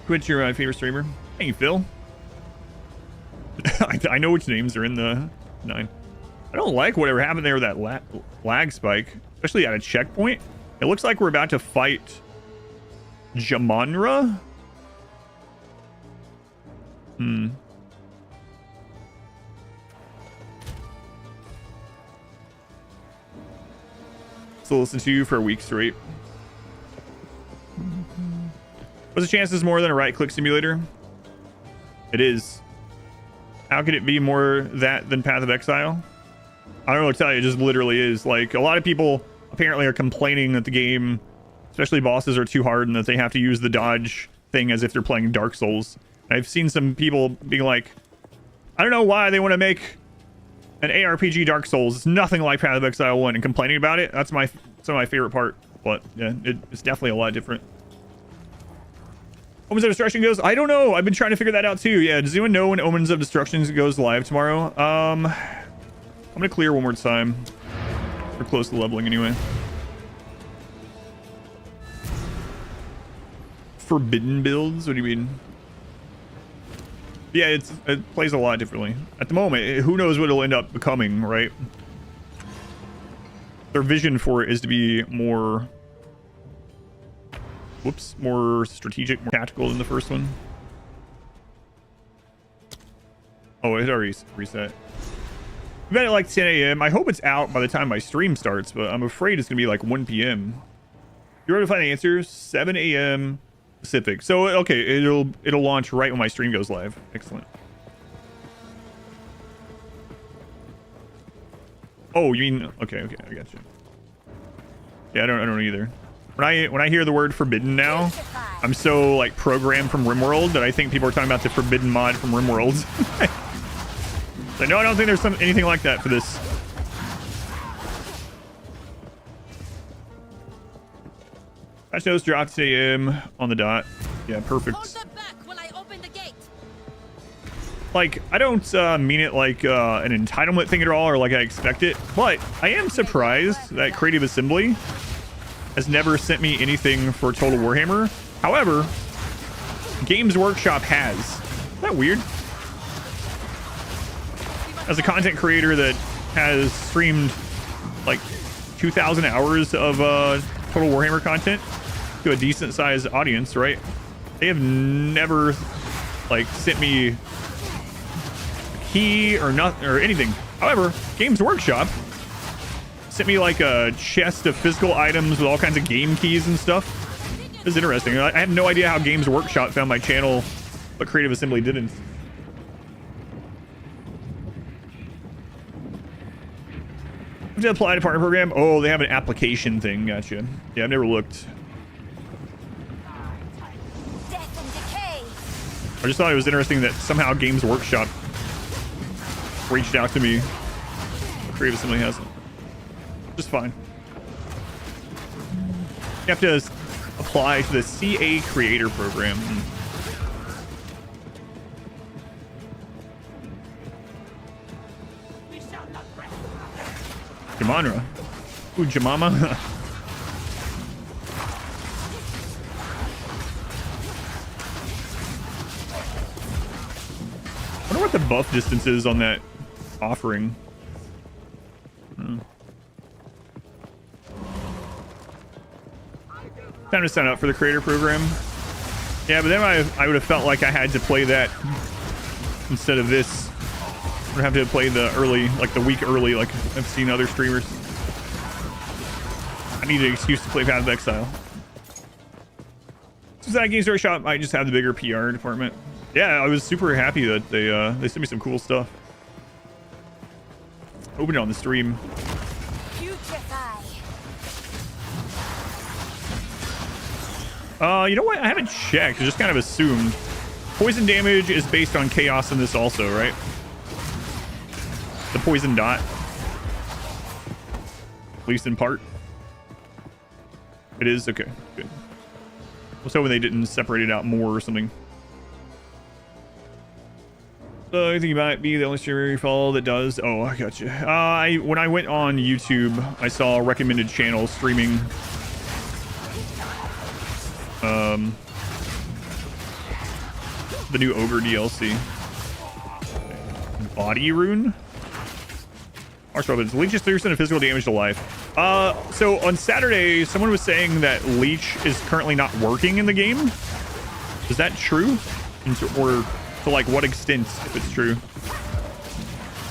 What's your favorite streamer? Thank you, Phil. I know which names are in the 9. I don't like whatever happened there with that lag spike, especially at a checkpoint. It looks like we're about to fight Jamanra. to listen to you for a week straight. What's the chances more than a right-click simulator? It is. How could it be more that than Path of Exile? I don't know what to tell you. It just literally is. Like, a lot of people apparently are complaining that the game, especially bosses, are too hard and that they have to use the dodge thing as if they're playing Dark Souls. I've seen some people being like, I don't know why they want to make an ARPG Dark Souls. It's nothing like Path of Exile 1, and complaining about it. That's some of my favorite part. But yeah, it's definitely a lot different. Omens of Destruction goes? I don't know. I've been trying to figure that out too. Yeah, does anyone know when Omens of Destruction goes live tomorrow? I'm gonna clear one more time. We're close to leveling anyway. Forbidden builds? What do you mean? Yeah, it plays a lot differently. At the moment, who knows what it'll end up becoming, right? Their vision for it is to be more... Whoops, more strategic, more tactical than the first one. Oh, it already reset. We've got it like 10 a.m. I hope it's out by the time my stream starts, but I'm afraid it's gonna be like 1 p.m. You're ready to find the answers? 7 a.m. Pacific. So okay, it'll launch right when my stream goes live. Excellent. Oh, you mean okay, I got you. Yeah, I don't know either. When I hear the word forbidden now, I'm so like programmed from RimWorld that I think people are talking about the forbidden mod from RimWorld. So, no, I don't think there's anything like that for this. Patch notes dropped 10 a.m. on the dot. Yeah, perfect. Hold them back while I open the gate. Like, I don't mean it like an entitlement thing at all, or like I expect it, but I am surprised that Creative Assembly has never sent me anything for Total Warhammer. However, Games Workshop has. Isn't that weird? As a content creator that has streamed like 2,000 hours of Total Warhammer content to a decent sized audience, right? They have never like sent me a key or nothing or anything. However, Games Workshop sent me like a chest of physical items with all kinds of game keys and stuff. This is interesting. I have no idea how Games Workshop found my channel, but Creative Assembly didn't. To apply to partner program. Oh, they have an application thing. Gotcha. Yeah, I've never looked. Death and decay. I just thought it was interesting that somehow Games Workshop reached out to me. Creative Assembly hasn't. Just fine. You have to apply to the CA Creator Program. Jamanra. Ooh, Jamama. I wonder what the buff distance is on that offering. Time to sign up for the creator program. Yeah, but then I would have felt like I had to play that instead of this. I would have to play the early, like the week early, like I've seen other streamers. I need an excuse to play Path of Exile. Society Games Workshop might just have the bigger PR department. Yeah, I was super happy that they sent me some cool stuff. Open it on the stream. You know what? I haven't checked. I just kind of assumed. Poison damage is based on chaos in this also, right? The poison dot. At least in part. It is? Okay, good. I was hoping they didn't separate it out more or something. So I think you might be the only streamer you follow that does. Oh, I got you. When I went on YouTube, I saw recommended channels streaming. The new Ogre DLC. Body Rune? Harsh weapons. Leech is 3% of physical damage to life. So on Saturday, someone was saying that Leech is currently not working in the game. Is that true? Or to like what extent, if it's true?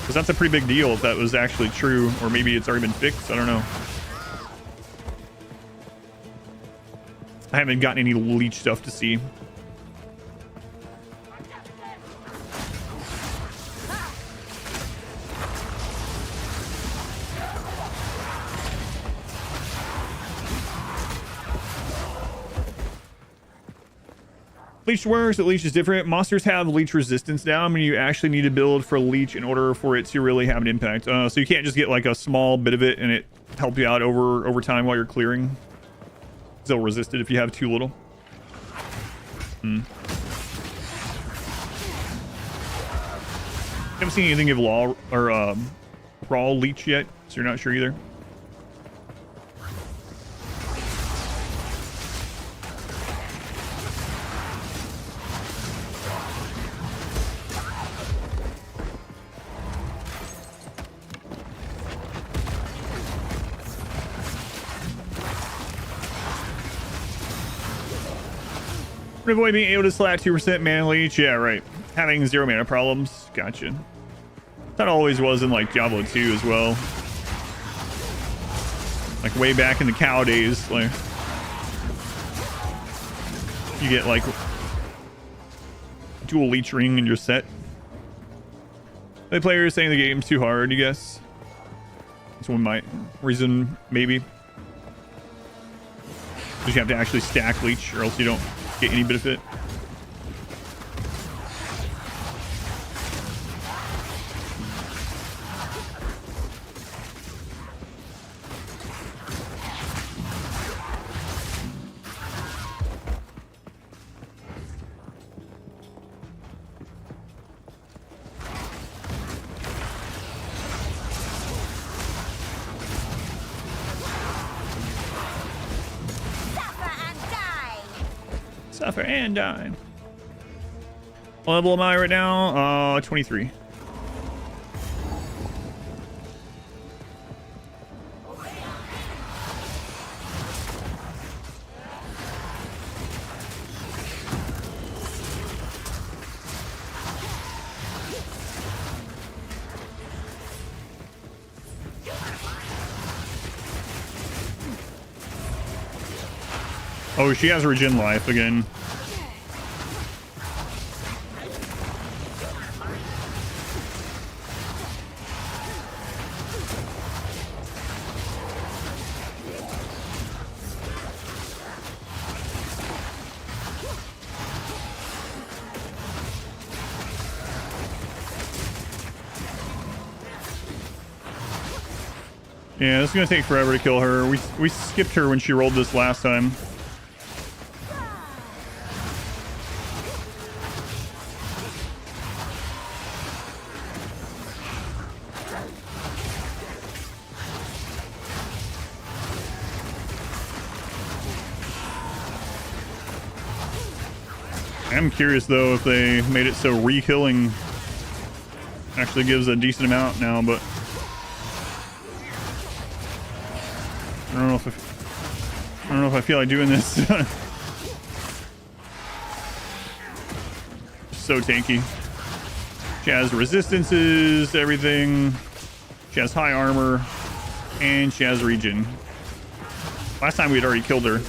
Because that's a pretty big deal if that was actually true, or maybe it's already been fixed. I don't know. I haven't gotten any leech stuff to see. Leech works, the leech is different. Monsters have leech resistance now. I mean, you actually need to build for leech in order for it to really have an impact. So you can't just get like a small bit of it and it help you out over time while you're clearing. They'll resist it if you have too little. Haven't seen anything of law or raw leech yet, so you're not sure either. Avoid being able to slap 2% mana leech. Yeah, right. Having 0 mana problems. Gotcha. That always was in like Diablo 2 as well. Like way back in the cow days, like you get like dual leech ring in your set. The players saying the game's too hard, I guess. That's one reason, maybe. Because you have to actually stack leech or else you don't get any benefit. Suffer and die. What level am I right now? 23. Oh, she has regen life again. Yeah, this is gonna take forever to kill her. We skipped her when she rolled this last time. I'm curious though if they made it so re-killing actually gives a decent amount now, but I don't know if I feel like doing this. So tanky. She has resistances, everything. She has high armor, and she has regen. Last time we'd already killed her.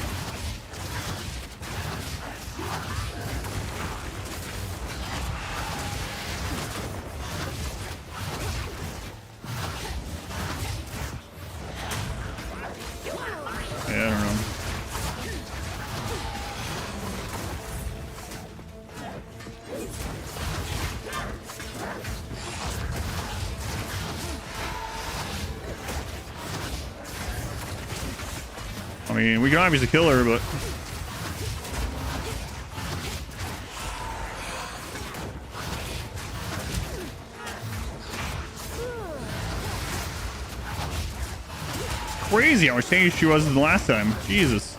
I mean, we can obviously kill her, but crazy how much damage she was in the last time. Jesus.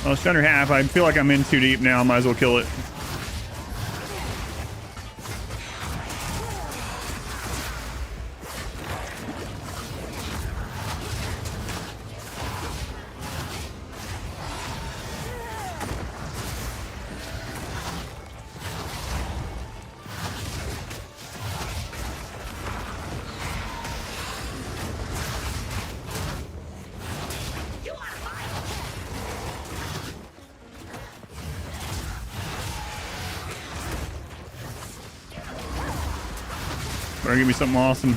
Oh, it's under half. I feel like I'm in too deep now. Might as well kill it. Better give me something awesome.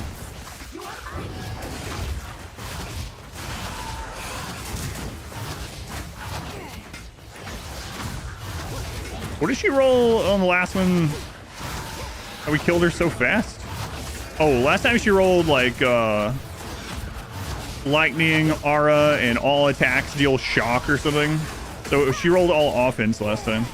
What did she roll on the last one? How we killed her so fast? Oh, last time she rolled like lightning, aura, and all attacks deal shock or something. So she rolled all offense last time.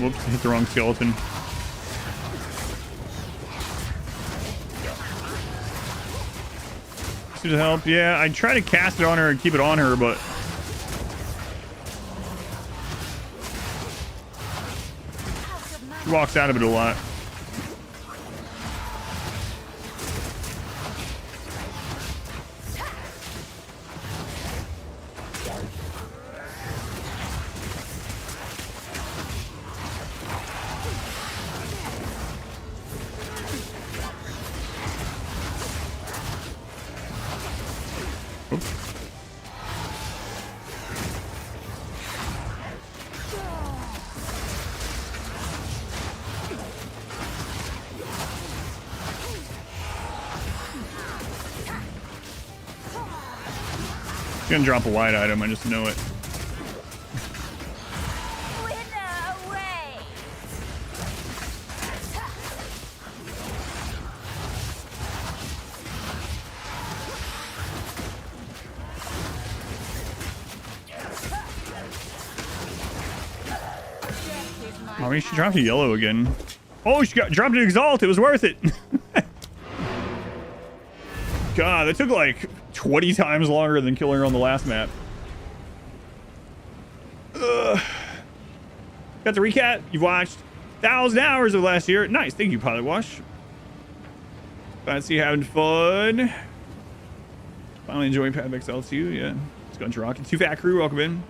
Whoops, hit the wrong skeleton. Should help. Yeah, I try to cast it on her and keep it on her, but she walks out of it a lot. Gonna drop a white item, I just know it. Winner away. I mean, she dropped a yellow again. Oh, she got dropped an exalt. It was worth it. God, that took like 20 times longer than killing her on the last map. Ugh. Got the recap. You've watched 1,000 hours of last year. Nice. Thank you, Pilot Wash. Glad to see you having fun. Finally enjoying Path of Exile too. Yeah. It's going to rock. Too Fat Crew, welcome in.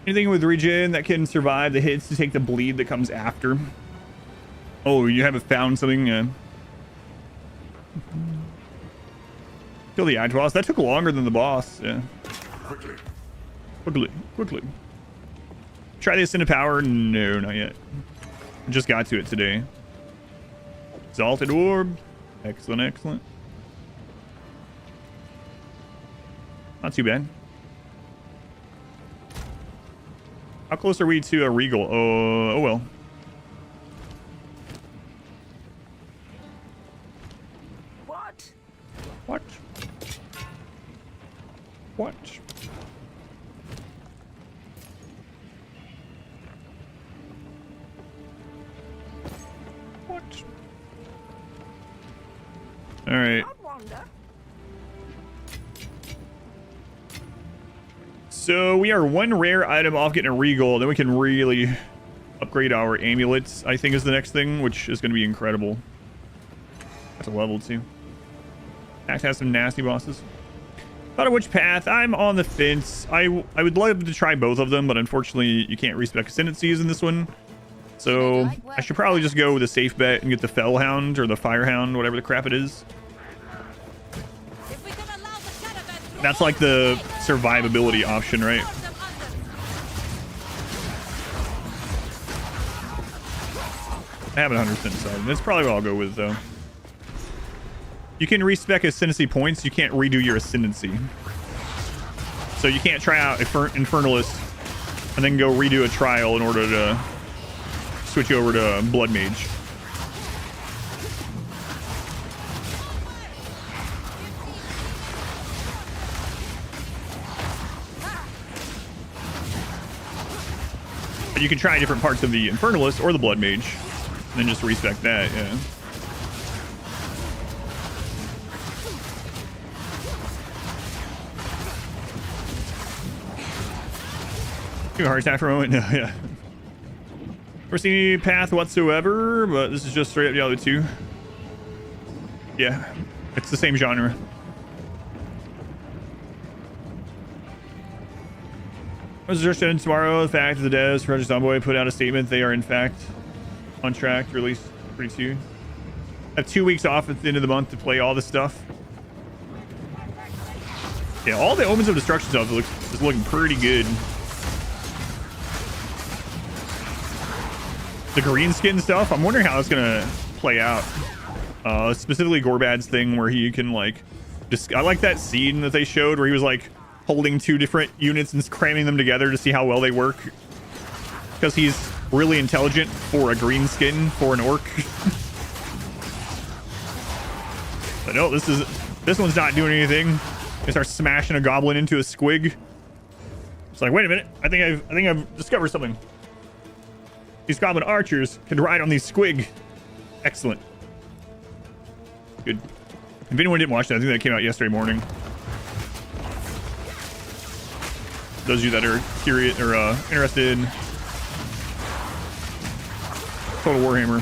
Anything with regen that can survive the hits to take the bleed that comes after. Oh, you haven't found something? Kill the Ag boss. That took longer than the boss. Yeah. Quickly. Try the Ascended Power. No, not yet. Just got to it today. Exalted Orb. Excellent. Not too bad. How close are we to a Regal? Oh well. What? All right. So we are one rare item off getting a Regal. Then we can really upgrade our amulets, I think is the next thing, which is going to be incredible. That's a level 2. Act has some nasty bosses. Thought of which path? I'm on the fence. I would love to try both of them, but unfortunately you can't respec ascendancies in this one. So I should probably just go with a safe bet and get the Fellhound or the Firehound, whatever the crap it is. That's like the survivability option, right? I haven't 100% decided. That's probably what I'll go with, though. You can respec ascendancy points. You can't redo your ascendancy. So you can't try out Infernalist and then go redo a trial in order to switch over to Blood Mage. But you can try different parts of the Infernalist or the Blood Mage, and then just respec that, yeah. Too heart attack for a moment, no, yeah. Never seen any Path whatsoever, but this is just straight up Diablo 2. Yeah, it's the same genre. Was just in tomorrow. The fact that the devs Project Zomboid put out a statement they are in fact on track to release 32. Have 2 weeks off at the end of the month to play all this stuff. Yeah, all the Omens of Destruction stuff is looking pretty good. The green skin stuff, I'm wondering how it's gonna play out. Specifically Gorbad's thing where he can like just, I like that scene that they showed where he was like holding 2 different units and cramming them together to see how well they work, because he's really intelligent for a green skin for an orc. But no, this one's not doing anything. They start smashing a goblin into a squig. It's like, wait a minute, I think I've discovered something. These goblin archers can ride on these squig. Excellent. Good. If anyone didn't watch that, I think that came out yesterday morning. Those of you that are curious or interested in Total Warhammer.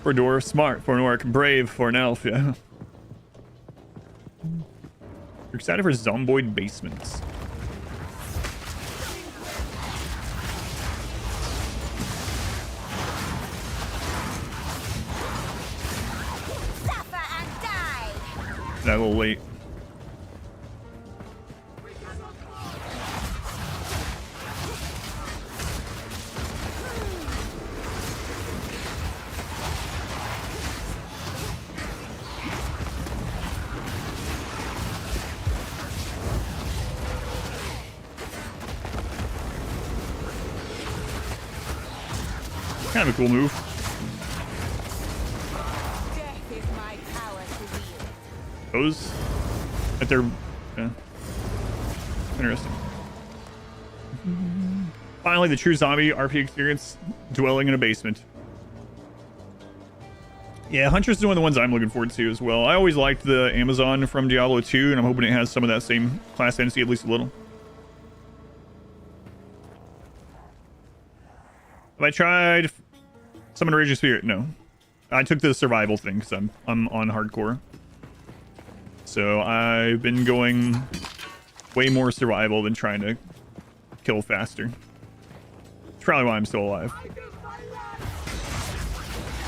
For a dwarf, smart. For an orc, brave. For an elf, yeah. You're excited for Zomboid Basements. Suffer and die. That a little late. Kind of a cool move. Death is my power to wield. Those that they're yeah. Interesting. Finally, the true zombie RP experience, dwelling in a basement. Yeah, Huntress is one of the ones I'm looking forward to as well. I always liked the Amazon from Diablo 2, and I'm hoping it has some of that same class fantasy, at least a little. Have I tried Summon a Raging Spirit? No. I took the survival thing because I'm on hardcore. So I've been going way more survival than trying to kill faster. That's probably why I'm still alive.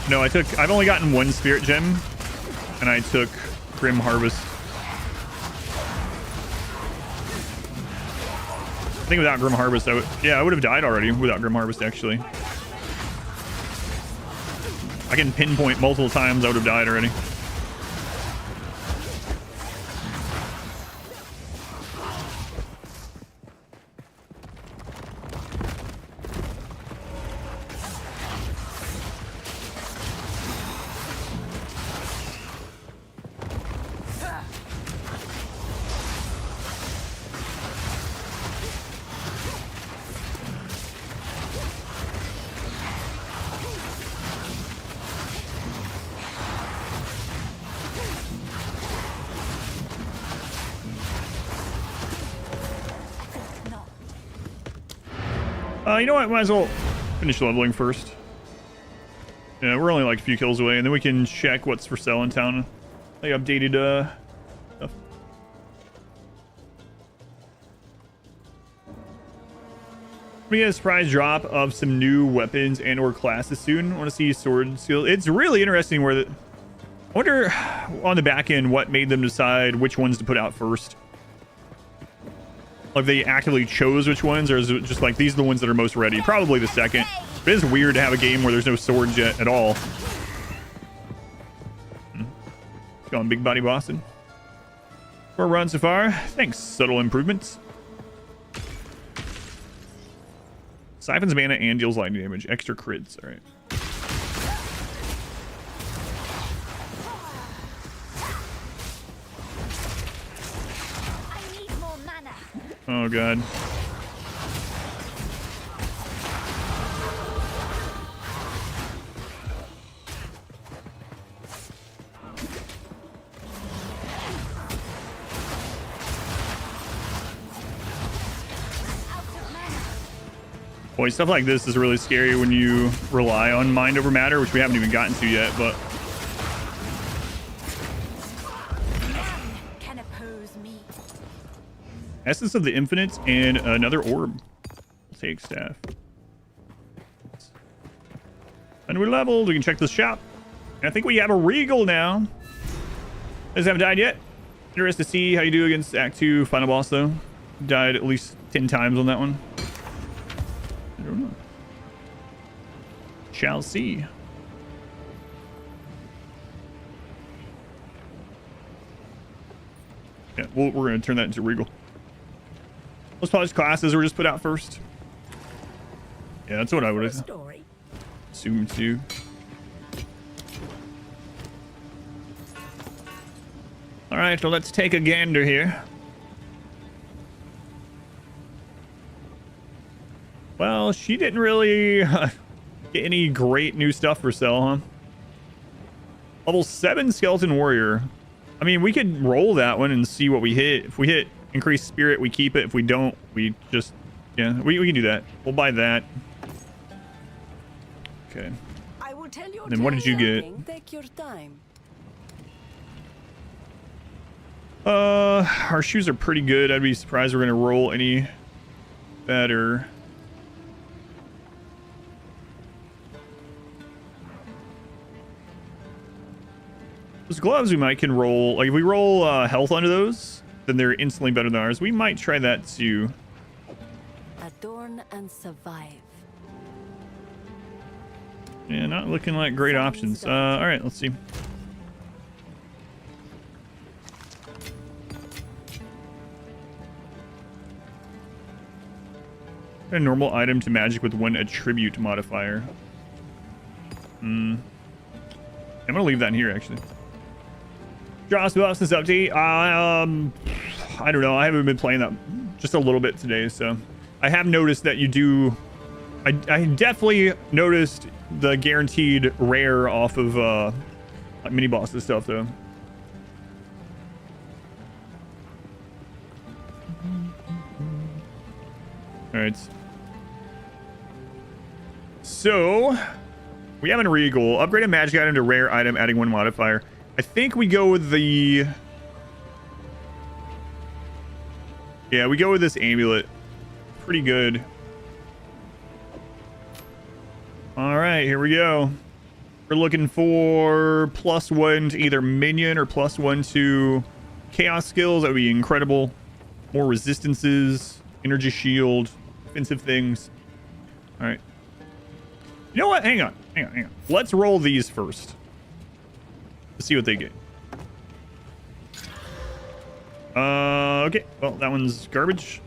No, I've only gotten 1 Spirit Gem, and I took Grim Harvest. I think without Grim Harvest, I would have died already without Grim Harvest, actually. I can pinpoint multiple times I would have died already. You know what? Might as well finish leveling first. Yeah, we're only like a few kills away, and then we can check what's for sale in town. They updated stuff. We get a surprise drop of some new weapons and or classes soon. I want to see sword skill. It's really interesting where I wonder on the back end what made them decide which ones to put out first. Like they actively chose which ones, or is it just like these are the ones that are most ready? Probably the second. It is weird to have a game where there's no swords yet at all. Going big body Boston. For a run so far. Thanks. Subtle improvements. Siphons mana and deals lightning damage. Extra crits. All right. Oh god. Boy, stuff like this is really scary when you rely on mind over matter, which we haven't even gotten to yet, but None can oppose me. Essence of the Infinite and another orb. We'll take staff. And we're leveled. We can check the shop. And I think we have a Regal now. Doesn't haven't died yet. Interested to see how you do against Act 2 final boss though. Died at least 10 times on that one. I don't know. Shall see. Yeah, we're going to turn that into Regal. Those polish classes were just put out first. Yeah, that's what I would have Story. assumed too. All right, well, let's take a gander here. Well, she didn't really get any great new stuff for sale, huh? Level 7 Skeleton Warrior. I mean, we could roll that one and see what we hit. If we hit increased spirit, we keep it. If we don't, we just... Yeah, we can do that. We'll buy that. Okay. I will tell you. Then what did you get? Take your time. Our shoes are pretty good. I'd be surprised we're gonna roll any better. Those gloves we might can roll. Like if we roll health onto those, then they're instantly better than ours. We might try that too. Adorn and survive. Yeah, not looking like great options. All right, let's see. A normal item to magic with 1 attribute modifier. I'm gonna leave that in here actually. Joss Boston's update. I don't know. I haven't been playing that just a little bit today, so I have noticed that you do. I definitely noticed the guaranteed rare off of mini bosses stuff though. All right. So we have a Regal. Upgrade a magic item to rare item, adding 1 modifier. I think we go with the... Yeah, we go with this amulet. Pretty good. All right, here we go. We're looking for +1 to either minion or +1 to chaos skills. That would be incredible. More resistances, energy shield, offensive things. All right. You know what? Hang on. Let's roll these first. Let's see what they get. Okay. Well, that one's garbage.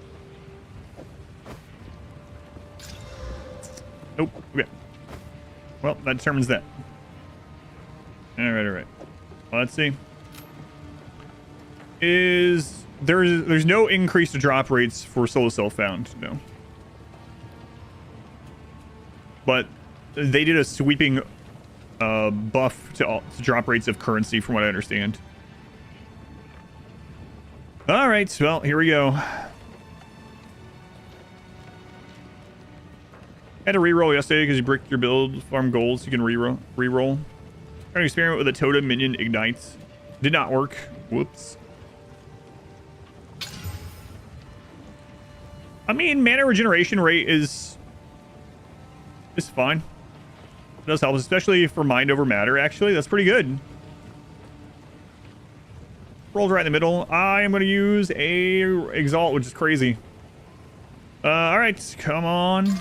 Nope. Okay. Well, that determines that. All right. Well, let's see. There's no increase to drop rates for solo self found? No. But they did a sweeping buff to drop rates of currency, from what I understand. All right, well, here we go. Had to reroll yesterday because you bricked your build, farm gold, so you can reroll. Trying to experiment with a totem minion ignites. Did not work. Whoops. I mean, mana regeneration rate is fine. It does help, especially for mind over matter, actually. That's pretty good. Rolled right in the middle. I am going to use a Exalt, which is crazy. All right, come on.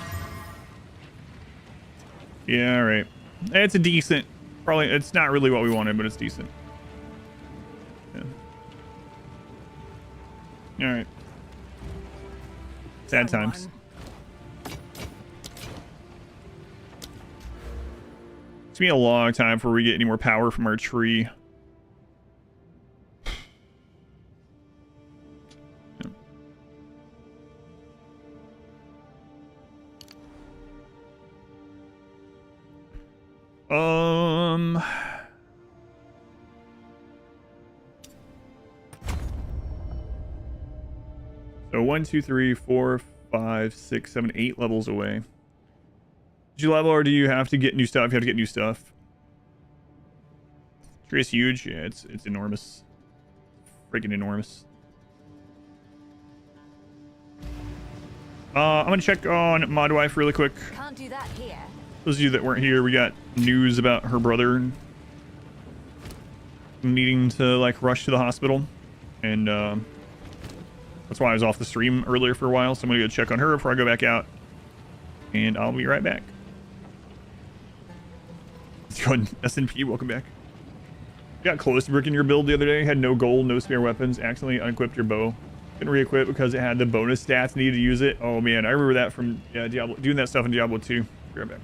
Yeah, all right. It's a decent. Probably, it's not really what we wanted, but it's decent. Yeah. All right. Sad times. It's been a long time before we get any more power from our tree. So 1, 2, 3, 4, 5, 6, 7, 8 levels away. Did you level or do you have to get new stuff? You have to get new stuff. Tree is huge. Yeah, it's enormous. Freaking enormous. I'm gonna check on Mod Wife really quick. Can't do that here. Those of you that weren't here, we got news about her brother needing to like rush to the hospital, and that's why I was off the stream earlier for a while. So I'm gonna go check on her before I go back out, and I'll be right back. Let's go ahead. SNP, welcome back. Got close to bricking your build the other day. Had no gold, no spare weapons. Accidentally unequipped your bow. Couldn't re-equip because it had the bonus stats needed to use it. Oh man, I remember that from Diablo, doing that stuff in Diablo 2. Be right back.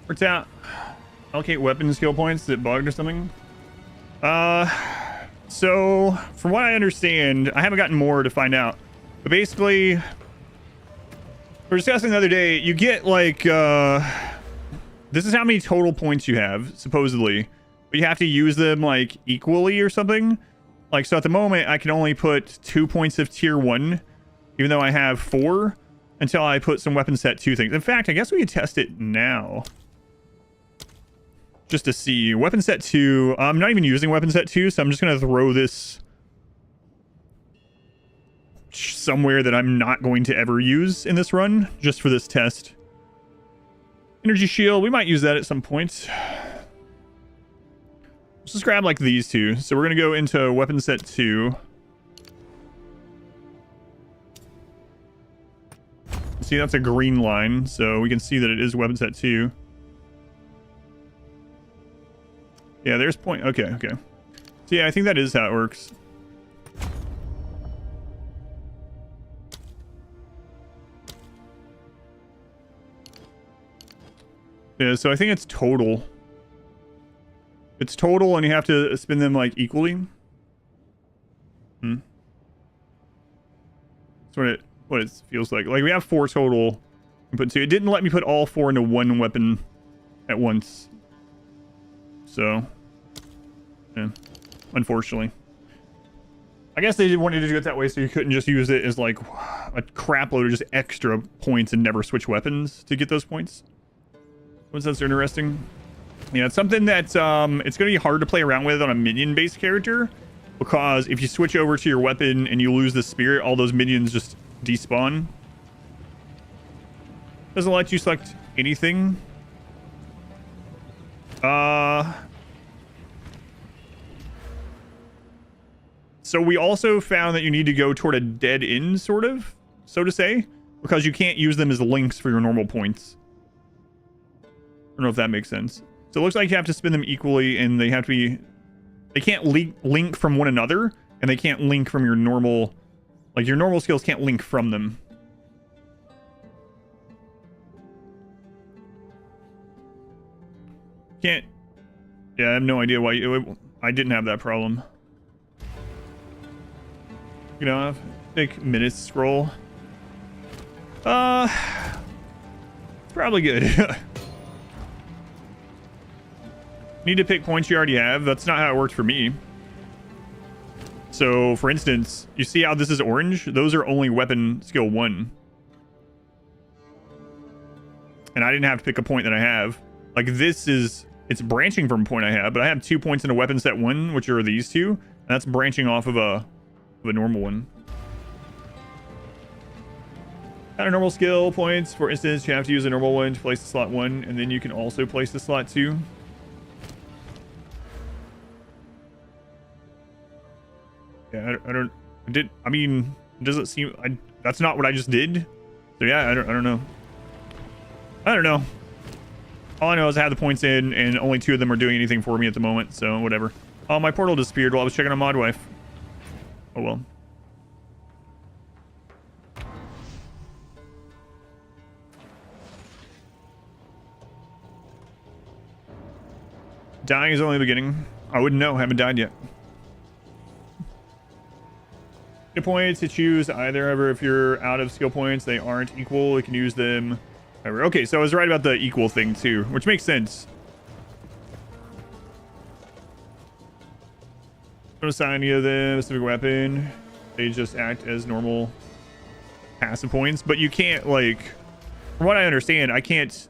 What's out? Allocate weapon skill points that bugged or something? So from what I understand, I haven't gotten more to find out, but basically we were discussing the other day, you get like this is how many total points you have supposedly, but you have to use them like equally or something. Like, so at the moment I can only put 2 points of tier 1 even though I have 4 until I put some weapon set 2 things. In fact, I guess we could test it now just to see. Weapon set 2, I'm not even using weapon set 2, so I'm just gonna throw this somewhere that I'm not going to ever use in this run, just for this test. Energy shield, we might use that at some point. Let's just grab like these two. So we're gonna go into weapon set 2. See, that's a green line, so we can see that it is weapon set 2. Yeah, there's point. Okay. So yeah, I think that is how it works. Yeah, so I think it's total. It's total, and you have to spin them like equally. That's what it feels like. Like we have 4 total. But so it didn't let me put all 4 into one weapon at once. So, yeah, unfortunately. I guess they wanted to do it that way so you couldn't just use it as like a crap load of just extra points and never switch weapons to get those points. What's that so interesting? Yeah, it's something that it's going to be hard to play around with on a minion-based character, because if you switch over to your weapon and you lose the spirit, all those minions just despawn. Doesn't let you select anything. So we also found that you need to go toward a dead end, sort of, so to say, because you can't use them as links for your normal points. I don't know if that makes sense. So it looks like you have to spin them equally, and they have to be... They can't link from one another, and they can't link from your normal... Like, your normal skills can't link from them. Can't... Yeah, I have no idea why I didn't have that problem. You know, take minutes scroll. Probably good. Need to pick points you already have. That's not how it worked for me. So, for instance, you see how this is orange? Those are only weapon skill 1. And I didn't have to pick a point that I have. Like, this is... It's branching from a point I have, but I have 2 points in a weapon set 1, which are these 2. And that's branching off of a normal one. Got a normal skill points. For instance, you have to use a normal one to place the slot 1, and then you can also place the slot 2. Yeah, I mean, does it seem... that's not what I just did. So yeah, I don't know. I don't know. All I know is I have the points in, and only 2 of them are doing anything for me at the moment, so whatever. Oh, my portal disappeared while I was checking on Modwife. Oh well. Dying is only the beginning. I wouldn't know. Haven't died yet. Skill points to choose either. However, if you're out of skill points, they aren't equal. You can use them. However, okay, so I was right about the equal thing too, which makes sense. Don't assign any of them a specific weapon. They just act as normal passive points, but you can't, like, from what I understand, I can't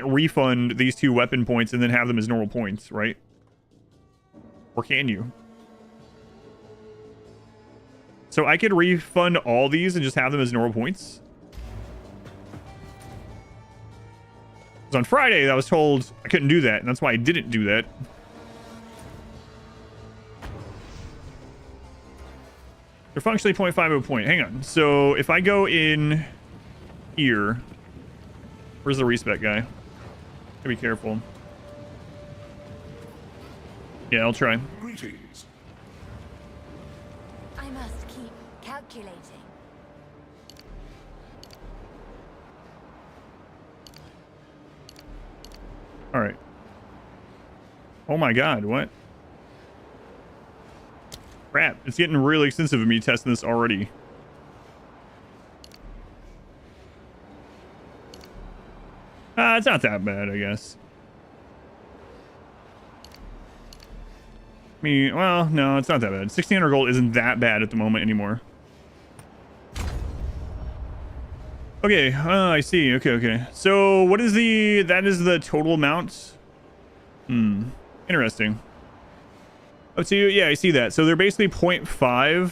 refund these 2 weapon points and then have them as normal points, right? Or can you? So I could refund all these and just have them as normal points? Because on Friday, I was told I couldn't do that, and that's why I didn't do that. They're functionally 0.5 of a point. Hang on. So if I go in here, where's the respec guy? Gotta be careful. Yeah, I'll try. Greetings. I must keep calculating. All right. Oh my god, what? Crap, it's getting really expensive of me testing this already. It's not that bad, I guess. I mean, well, no, it's not that bad. 1600 gold isn't that bad at the moment anymore. Okay, I see. Okay. So, what is that is the total amount? Interesting. Oh, so yeah, I see that. So they're basically 0.5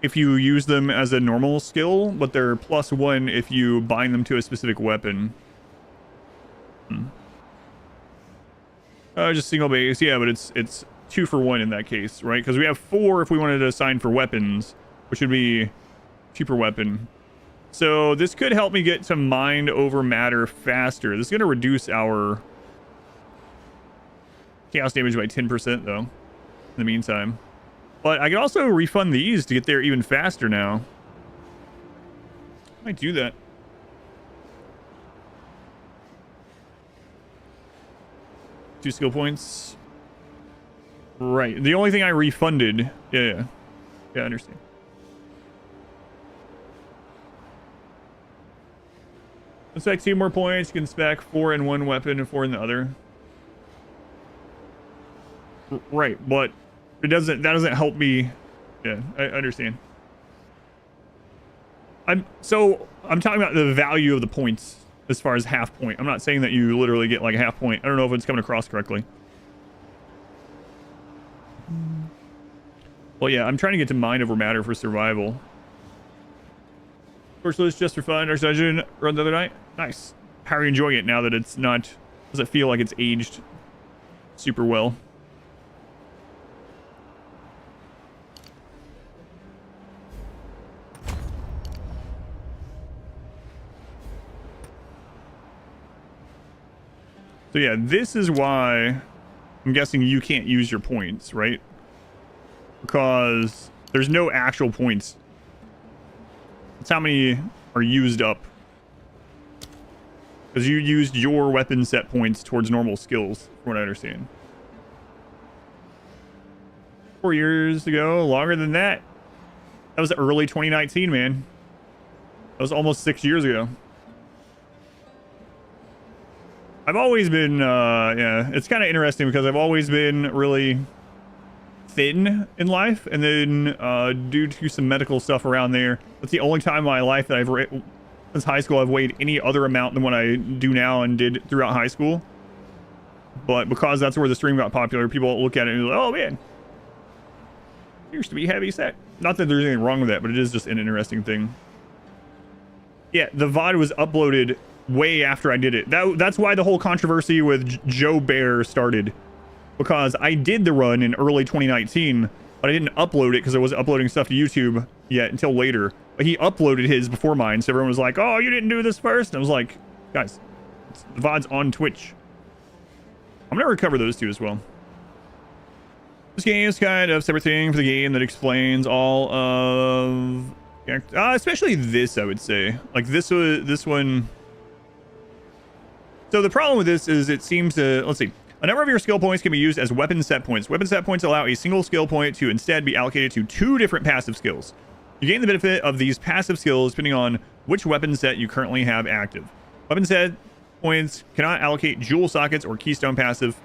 if you use them as a normal skill, but they're +1 if you bind them to a specific weapon. Just single base. Yeah, but it's 2 for 1 in that case, right? Because we have 4 if we wanted to assign for weapons, which would be cheaper weapon. So this could help me get to mind over matter faster. This is going to reduce our chaos damage by 10% though, in the meantime. But I can also refund these to get there even faster now. I might do that. Two skill points. Right. The only thing I refunded. Yeah, I understand. Spec 2 more points. You can spec 4 in one weapon and 4 in the other. Right, but that doesn't help me. Yeah, I understand. I'm talking about the value of the points as far as half point. I'm not saying that you literally get like a half point. I don't know if it's coming across correctly. Well, yeah, I'm trying to get to mind over matter for survival. First list just for fun. Our dungeon run the other night. Nice. How are you enjoying it now that it's not... Does it feel like it's aged super well? So yeah, this is why I'm guessing you can't use your points, right? Because there's no actual points. It's how many are used up. Because you used your weapon set points towards normal skills, from what I understand. 4 years ago, longer than that. That was early 2019, man. That was almost 6 years ago. I've always been, yeah, it's kind of interesting because I've always been really thin in life. And then due to some medical stuff around there, that's the only time in my life that since high school, I've weighed any other amount than what I do now and did throughout high school. But because that's where the stream got popular, people look at it and go, oh man, you used to be heavy set. Not that there's anything wrong with that, but it is just an interesting thing. Yeah, the VOD was uploaded way after I did it. That's why the whole controversy with Joe Bear started, because I did the run in early 2019, but I didn't upload it because I wasn't uploading stuff to YouTube yet until later. But he uploaded his before mine, so everyone was like, oh, you didn't do this first? And I was like, guys, the VOD's on Twitch. I'm gonna recover those two as well. This game is kind of separate thing for the game that explains all of especially this, I would say. Like this one. So the problem with this is it seems to, let's see. A number of your skill points can be used as weapon set points. Weapon set points allow a single skill point to instead be allocated to 2 different passive skills. You gain the benefit of these passive skills depending on which weapon set you currently have active. Weapon set points cannot allocate jewel sockets or keystone passive.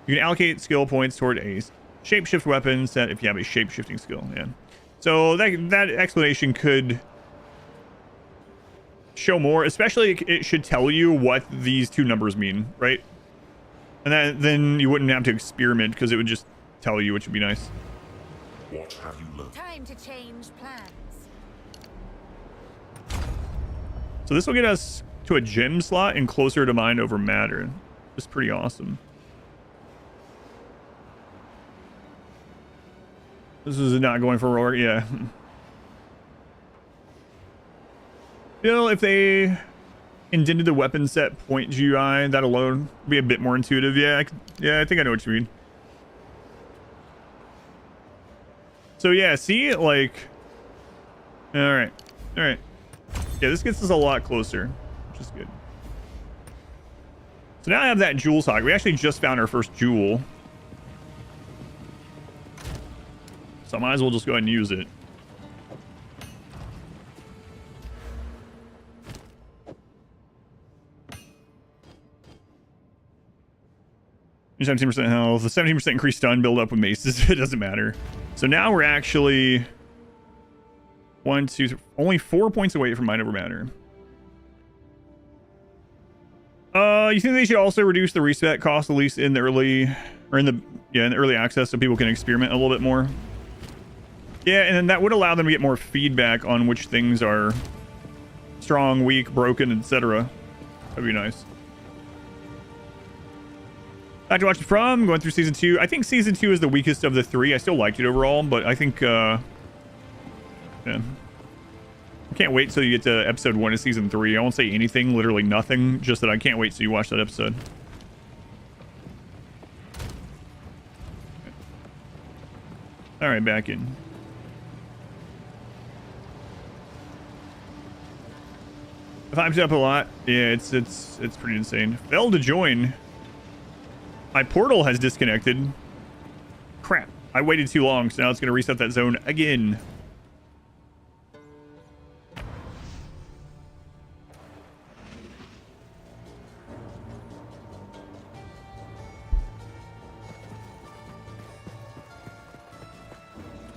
You can allocate skill points toward a shapeshift weapon set if you have a shapeshifting skill. Yeah. So that explanation could show more, especially it should tell you what these two numbers mean, right? And then you wouldn't have to experiment because it would just tell you, which would be nice. What have you learned? Time to change plans. So this will get us to a gem slot and closer to mind over matter. It's pretty awesome. This is not going for roar, yeah. Still, if they indented the weapon set point GUI, that alone would be a bit more intuitive. Yeah, I think I know what you mean. So yeah, see, like, all right. Yeah, this gets us a lot closer, which is good. So now I have that jewel socket. We actually just found our first jewel. So I might as well just go ahead and use it. You 17% health. The 17% increased stun build up with maces. It doesn't matter. So now we're actually 1, 2, 3, only 4 points away from mind over matter. You think they should also reduce the reset cost, at least in the early, or in the early access, so people can experiment a little bit more? Yeah, and then that would allow them to get more feedback on which things are strong, weak, broken, etc. That'd be nice. Back to watch it from, going through season 2. I think season 2 is the weakest of the 3. I still liked it overall, but I think, yeah. I can't wait till you get to episode 1 of season 3. I won't say anything, literally nothing, just that I can't wait till you watch that episode. All right, back in. If I'm up a lot, yeah, it's pretty insane. Failed to join. My portal has disconnected. Crap. I waited too long, so now it's going to reset that zone again.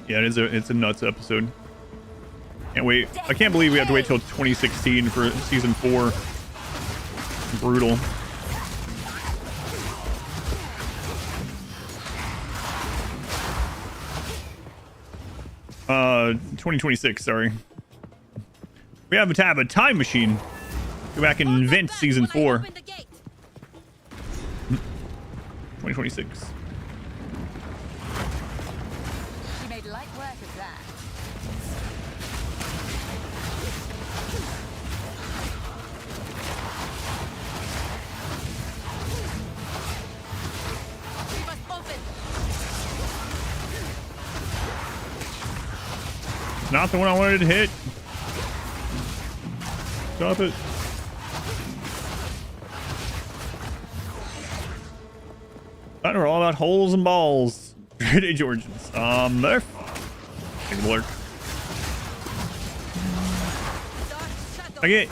Yeah, it's a nuts episode. Can't wait. I can't believe we have to wait till 2016 for season 4. Brutal. 2026, sorry. We have to have a time machine. Go back and invent season 4. 2026. She made light work of that. We must open. Not the one I wanted to hit. Stop it. We're all about holes and balls. Great Age Origins. There. Take a lurk. I get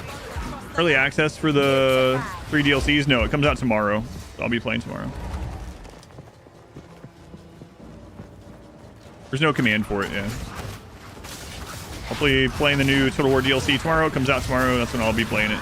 early access for the 3 DLCs. No, it comes out tomorrow. So I'll be playing tomorrow. There's no command for it, yeah. Hopefully playing the new Total War DLC tomorrow. It comes out tomorrow. That's when I'll be playing it.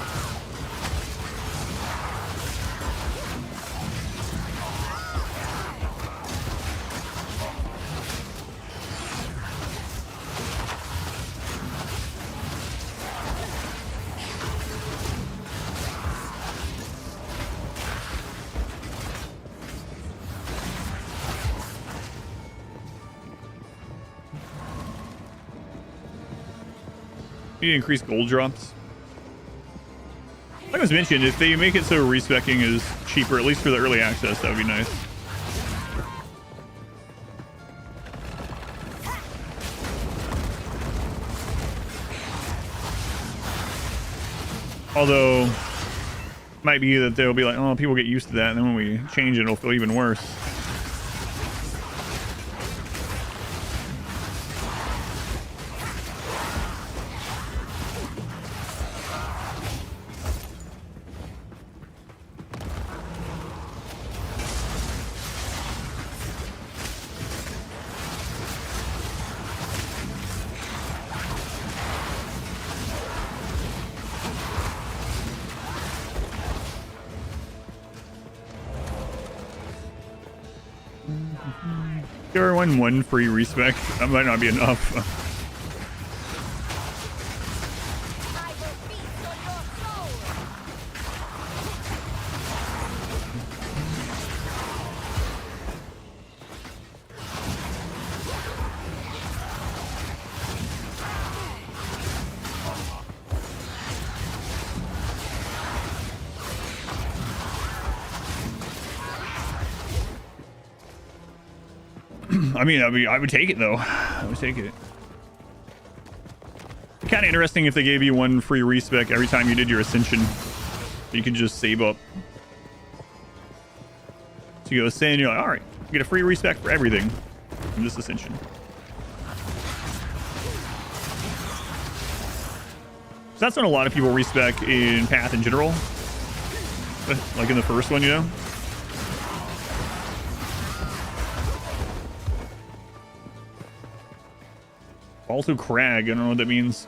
You need to increase gold drops. Like I was mentioned, if they make it so respecking is cheaper, at least for the early access, that would be nice. Although, might be that they'll be like, oh, people get used to that, and then when we change it, it'll feel even worse. Give everyone 1 free respec. That might not be enough. I will feast on your soul. I mean, I would take it though. I would take it. Kind of interesting if they gave you 1 free respec every time you did your ascension. You could just save up. So you go ascend, you're like, all right, you get a free respec for everything from this ascension. So that's when a lot of people respec in Path in general, like in the first one, you know. Also crag, I don't know what that means.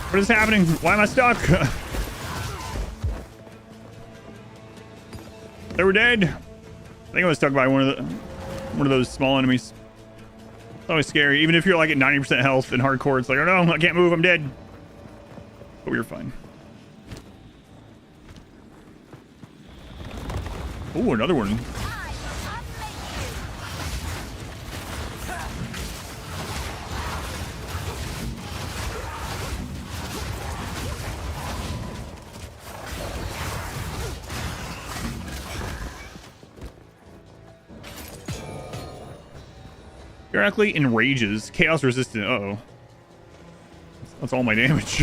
What is happening? Why am I stuck? They were dead. I think I was stuck by one of those small enemies. It's always scary. Even if you're like at 90% health in hardcore, it's like, oh no, I can't move, I'm dead. But we were fine. Oh, another one. Directly enrages. Chaos resistant. Uh-oh. That's all my damage.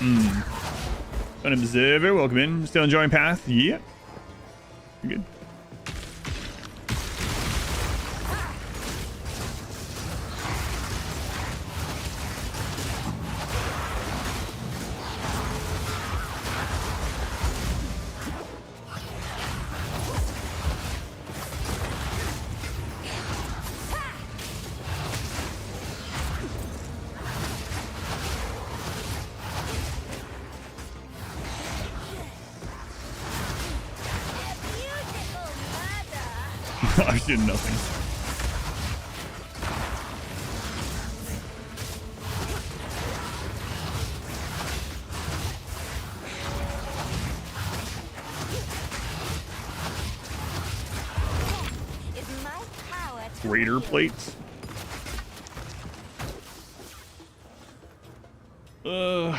An observer, welcome in. Still enjoying Path? Yeah. Good. I did nothing. Is my power to Raider plates. I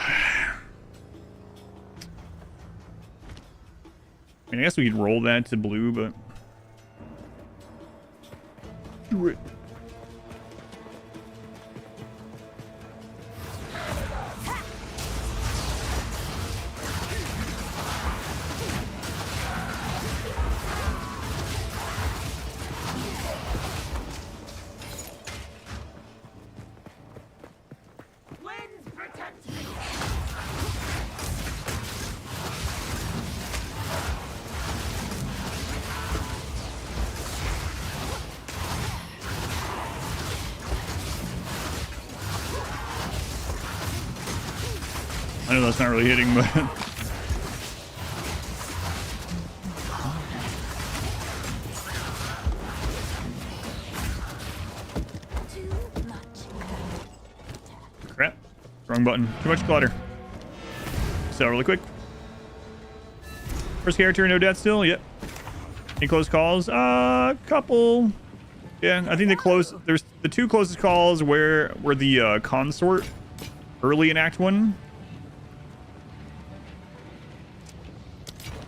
guess we could roll that to blue, but Winds protect me. I know that's not really hitting, but too much. crap. Wrong button. Too much clutter. So really quick. First character, no death still. Yep. Any close calls? Couple. Yeah, I think there's the two closest calls were the consort early in Act 1.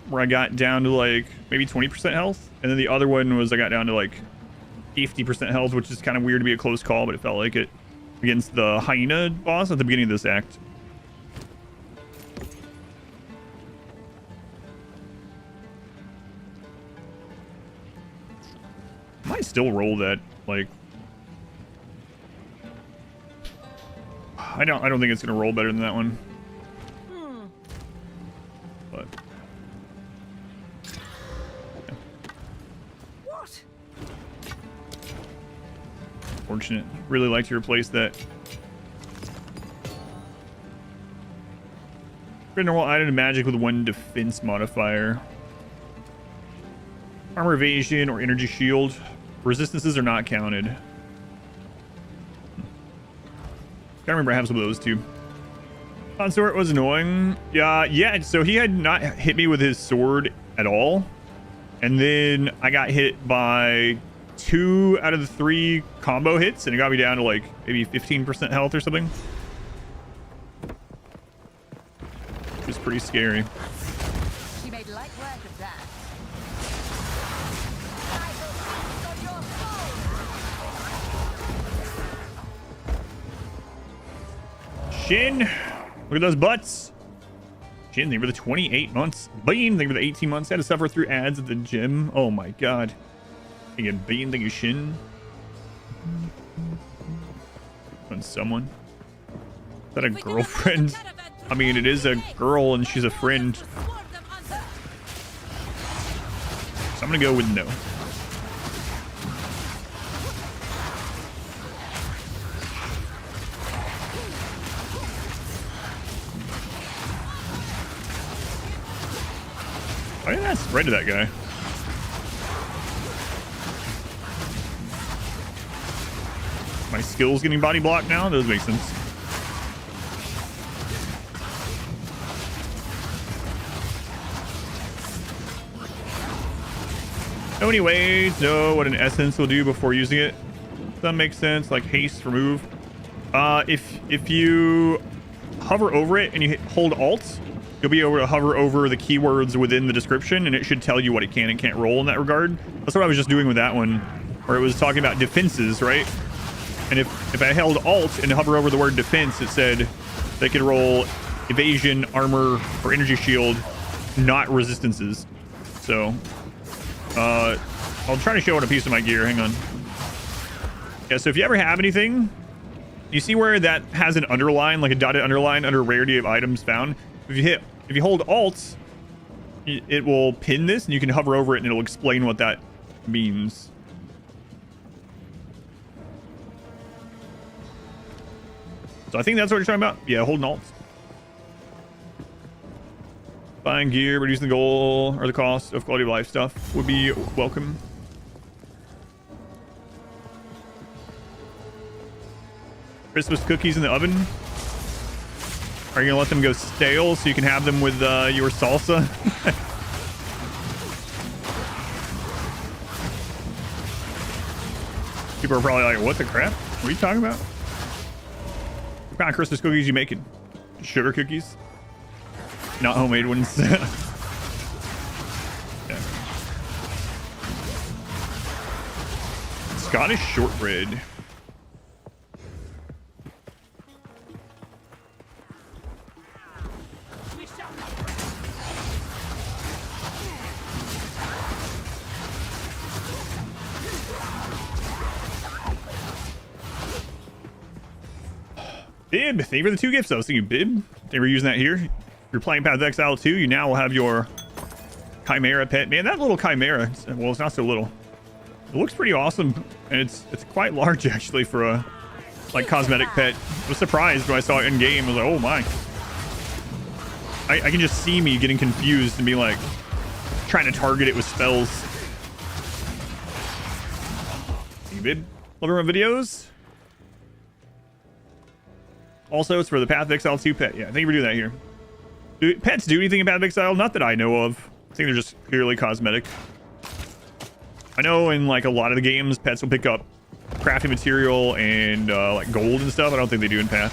Where I got down to like maybe 20% health, and then the other one was I got down to like 50% health, which is kind of weird to be a close call, but it felt like it against the hyena boss at the beginning of this act. Might still roll that, like I don't think it's gonna roll better than that one. But What? fortunate. Really like to replace that. Create normal item magic with 1 defense modifier. Armor evasion or energy shield. Resistances are not counted. Gotta remember I have some of those too. Consort was annoying. Yeah, so he had not hit me with his sword at all. And then I got hit by 2 out of the 3 combo hits, and it got me down to like maybe 15% health or something. Which was pretty scary. She made light work of that. I will feast on your soul. Shin, look at those butts. Shin, they were the 28 months. Bean, they were the 18 months. Had to suffer through ads at the gym. Oh my god. Thank you, Bean. Thank you, Shin. On someone. Is that a girlfriend? I mean, it is a girl and she's a friend. So I'm gonna go with no. Why didn't I spread to that guy? My skills getting body blocked now? Those make sense. Know any ways to know what an essence will do before using it? That makes sense. Like haste, remove. If you hover over it and you hold Alt, you'll be able to hover over the keywords within the description, and it should tell you what it can and can't roll in that regard. That's what I was just doing with that one, where it was talking about defenses, right? And if I held Alt and hover over the word defense, it said they could roll evasion, armor, or energy shield, not resistances. So, I'll try to show on a piece of my gear. Hang on. Yeah, so if you ever have anything, you see where that has an underline, like a dotted underline under rarity of items found? If you hold Alt, it will pin this, and you can hover over it, and it'll explain what that means. So I think that's what you're talking about. Yeah, holding Alt. Buying gear, reducing the goal or the cost of quality of life stuff would be welcome. Christmas cookies in the oven. Are you gonna let them go stale so you can have them with your salsa? People are probably like, what the crap? What are you talking about? What kind of Christmas cookies you making? Sugar cookies? Not homemade ones. Yeah. Scottish shortbread. Bib, thank you for the 2 gifts. I was thinking, Bib, they were using that here. If you're playing Path of Exile 2, you now will have your Chimera pet. Man, that little Chimera, well, it's not so little. It looks pretty awesome, and it's quite large, actually, for a, like, cosmetic pet. I was surprised when I saw it in game. I was like, oh, my. I can just see me getting confused and be, like, trying to target it with spells. Thank you, Bib. Love my videos. Also, it's for the Path of Exile 2 pet. Yeah, thank you for doing that here. Do pets do anything in Path of Exile? Not that I know of. I think they're just purely cosmetic. I know in like a lot of the games, pets will pick up crafting material and like gold and stuff. I don't think they do in Path.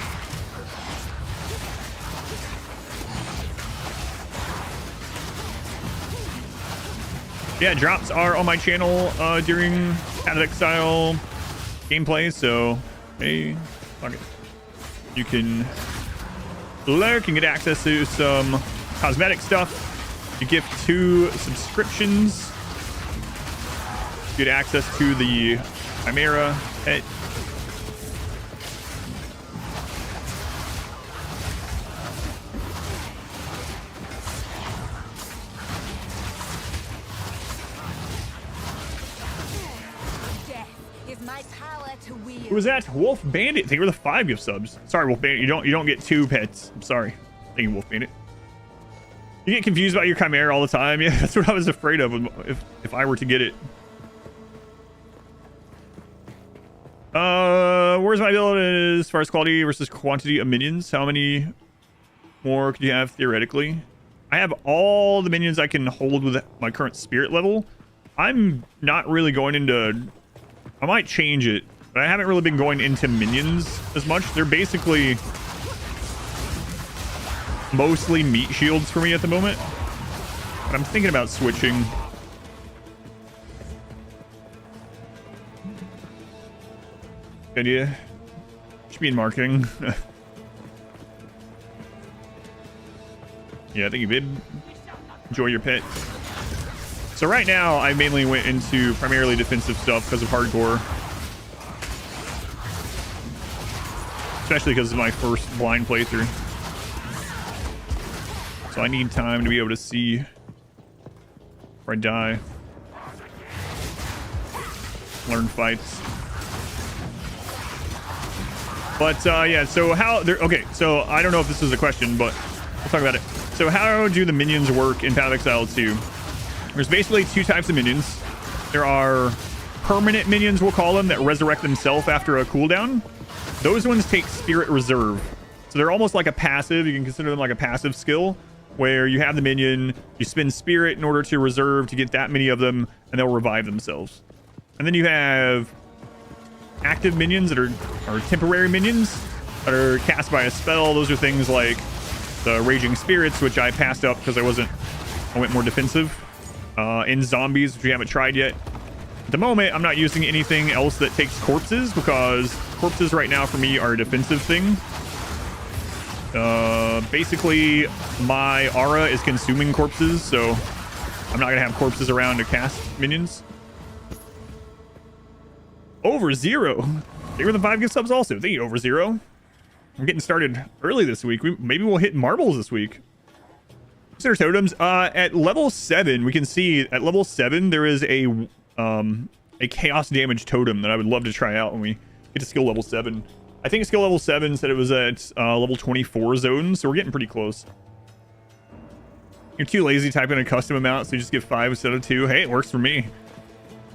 Yeah, drops are on my channel during Path of Exile gameplay, so hey, fuck it. You can lurk and get access to some cosmetic stuff. You gift 2 subscriptions. You get access to the Chimera pet. Who was that? Wolf Bandit. Thank you for the 5 gift subs. Sorry, Wolf Bandit. You don't get 2 pets. I'm sorry. Thank you, Wolf Bandit. You get confused about your Chimera all the time. Yeah, that's what I was afraid of if I were to get it. Where's my build as far as quality versus quantity of minions? How many more could you have theoretically? I have all the minions I can hold with my current spirit level. I'm not really going into... I might change it, but I haven't really been going into minions as much. They're basically mostly meat shields for me at the moment. But I'm thinking about switching. Good idea. Should be in marketing. Yeah, thank you, Bib. Enjoy your pet. So right now, I mainly went into primarily defensive stuff because of hardcore. Especially because of my first blind playthrough. So I need time to be able to see where I die. Learn fights. But yeah, so how... Okay, so I don't know if this is a question, but we'll talk about it. So how do the minions work in Path of Exile 2? There's basically 2 types of minions. There are permanent minions, we'll call them, that resurrect themselves after a cooldown. Those ones take Spirit Reserve. So they're almost like a passive. You can consider them like a passive skill, where you have the minion, you spend Spirit in order to reserve to get that many of them, and they'll revive themselves. And then you have active minions that are temporary minions that are cast by a spell. Those are things like the Raging Spirits, which I passed up because I went more defensive. In zombies, which we haven't tried yet. At the moment, I'm not using anything else that takes corpses because corpses right now for me are a defensive thing. Basically, my aura is consuming corpses, so I'm not gonna have corpses around to cast minions. Over Zero. They were the 5 gift subs also. Thank you, Over Zero. We're getting started early this week. Maybe we'll hit marbles this week. Consider totems. At level 7, we can see at level 7 there is a chaos damage totem that I would love to try out when we get to skill level 7. I think skill level 7 said it was at level 24 zone, so we're getting pretty close. You're too lazy to type in a custom amount, so you just get 5 instead of 2. Hey, it works for me. I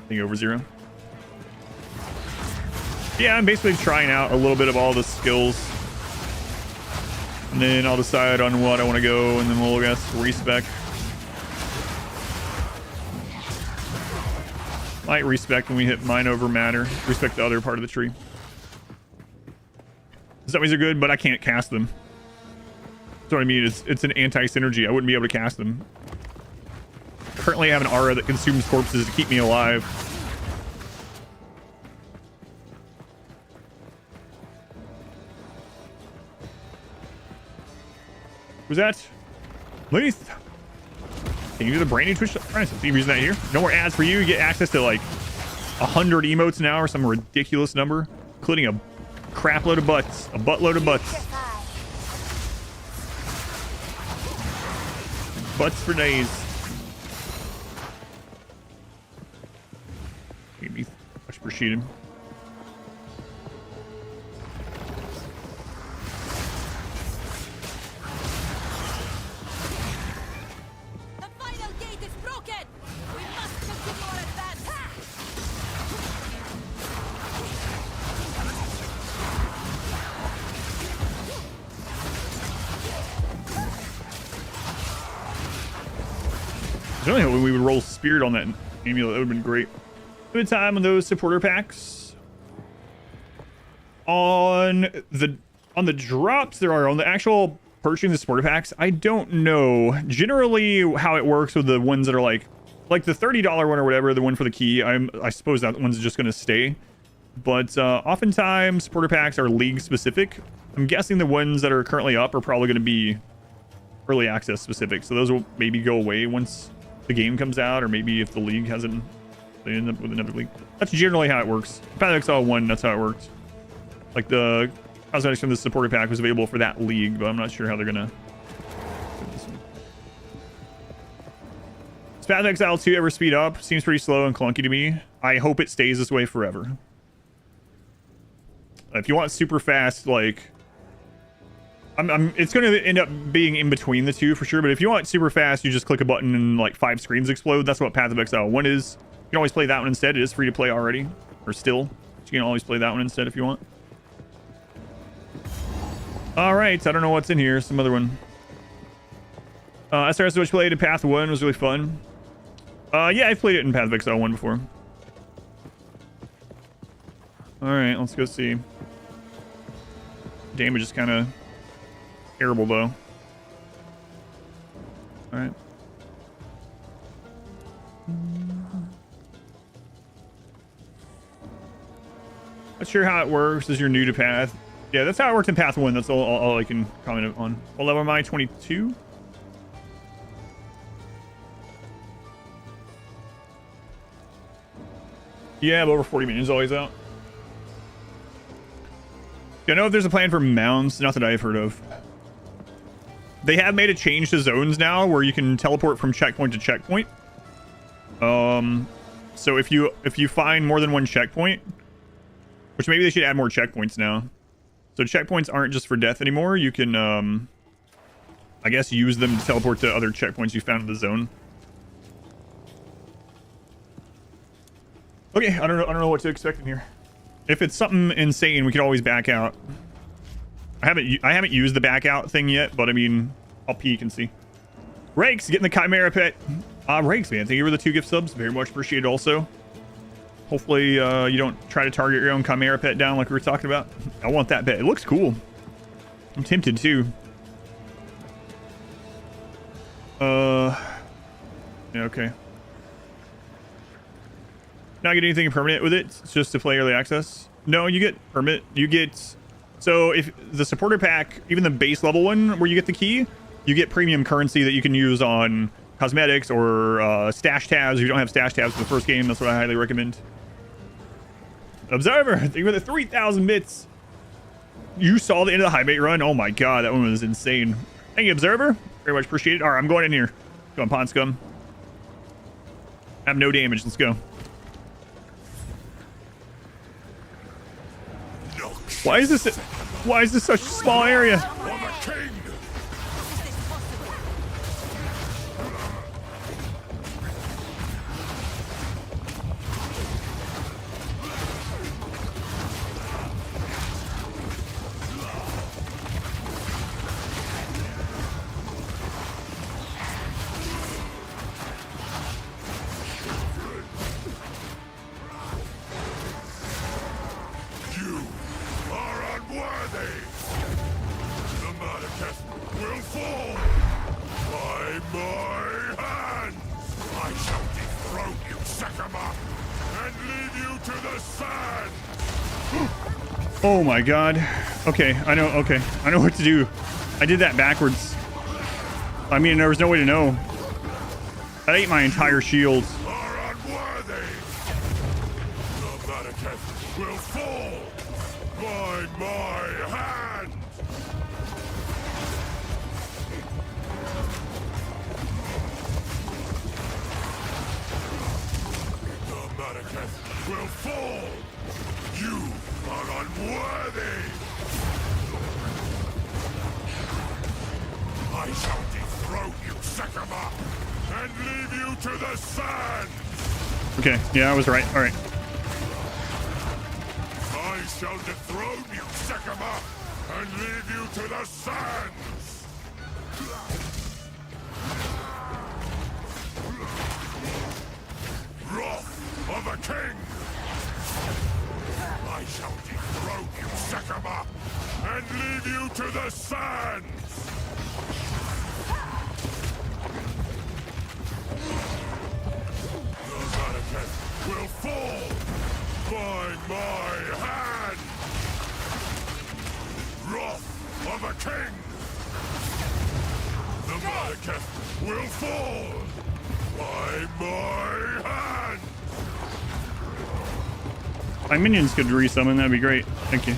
think Over Zero. Yeah, I'm basically trying out a little bit of all the skills. And then I'll decide on what I want to go, and then we'll guess respec. Might respec when we hit Mind Over Matter. Respec the other part of the tree. Zombies are good, but I can't cast them. That's what I mean. It's an anti-synergy. I wouldn't be able to cast them. Currently, I have an aura that consumes corpses to keep me alive. Who's that? Leith. Can you do the brainy Twitch? Nice. I'm using that here. No more ads for you. You get access to like 100 emotes now or some ridiculous number, including a crap load of butts. A buttload of butts. Butts for days. Give me much appreciated. I was only hoping we would roll Spirit on that amulet. That would have been great. Good time on those supporter packs. On the drops there are, on the actual purchasing the supporter packs, I don't know generally how it works with the ones that are like the $30 one or whatever, the one for the key. I suppose that one's just going to stay. But oftentimes supporter packs are league specific. I'm guessing the ones that are currently up are probably going to be early access specific. So those will maybe go away once the game comes out, or maybe if the league hasn't, they end up with another league. That's generally how it works. Path of Exile 1, that's how it worked. Like the cosmetics from the supporter pack was available for that league, but I'm not sure how they're gonna. Does Path of Exile 2 ever speed up? Seems pretty slow and clunky to me. I hope it stays this way forever. If you want super fast, like it's going to end up being in between the two for sure, but if you want super fast, you just click a button and like 5 screens explode. That's what Path of Exile 1 is. You can always play that one instead. It is free to play already, or still. You can always play that one instead if you want. All right, I don't know what's in here. Some other one. SRS which played in Path 1 was really fun. Yeah, I've played it in Path of Exile 1 before. All right, let's go see. Damage is kind of terrible though. All right. Not sure how it works as you're new to Path. Yeah, that's how it worked in Path 1. That's all I can comment on. What level am I? 22? Yeah, I'm over 40 minions always out. I know if there's a plan for mounts, not that I've heard of. They have made a change to zones now where you can teleport from checkpoint to checkpoint. So if you find more than one checkpoint, which maybe they should add more checkpoints now. So checkpoints aren't just for death anymore. You can, I guess, use them to teleport to other checkpoints you found in the zone. Okay, I don't know what to expect in here. If it's something insane, we could always back out. I haven't used the back out thing yet, but I mean, I'll peek and see. Rakes getting the Chimera pet. Rakes, man, thank you for the 2 gift subs. Very much appreciated. Also, hopefully you don't try to target your own Chimera pet down like we were talking about. I want that pet. It looks cool. I'm tempted too. Yeah, okay. Not get anything permanent with it. It's just to play early access. No, you get permanent. You get, so if the supporter pack, even the base level one where you get the key, you get premium currency that you can use on cosmetics or stash tabs. If you don't have stash tabs for the first game, that's what I highly recommend. Observer, thank you for the 3,000 bits. You saw the end of the high bait run. Oh my god, that one was insane. Thank you, Observer. Very much appreciated. All right, I'm going in here. Go on, Pond Scum. I have no damage. Let's go. Why is this such a small area? Oh my god. Okay, I know. Okay, I know what to do. I did that backwards. I mean, there was no way to know. That ate my entire shield. Okay, yeah, I was right. All right. I shall dethrone you, Sekama, and leave you to the sands! Wrath of a king! I shall dethrone you, Sekama, and leave you to the sands! Will fall by my hand. Wrath of a king. The Malekith will fall by my hand. My minions could resummon. That'd be great. Thank you.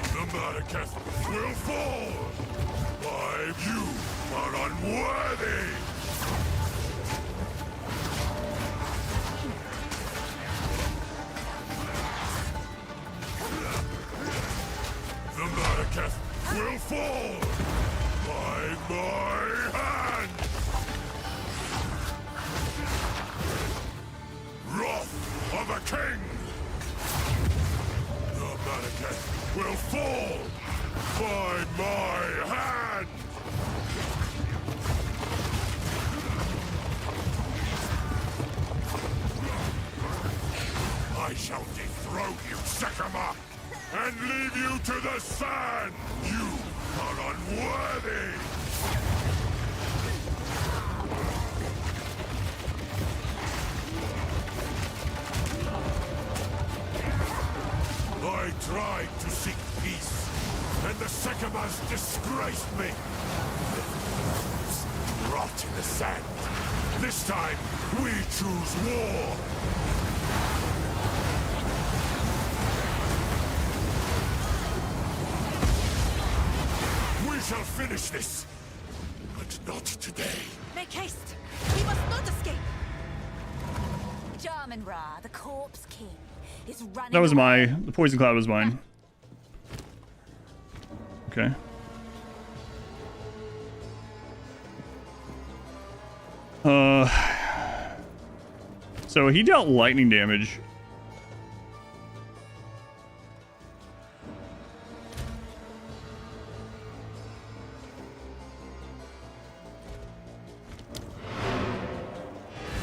The Malekith will fall by you are unworthy. The Malekith will fall by my hand. Wrath of a king. The Malekith will fall by my hand. I shall dethrone you, Sekama, and leave you to the sand! You are unworthy! I tried to seek peace, and the Sekamas disgraced me! Rot in the sand! This time, we choose war! We shall finish this, but not today. Make haste. We must not escape. Jarman Ra, the Corpse King, is running. That was away. the poison cloud was mine. Okay. So he dealt lightning damage.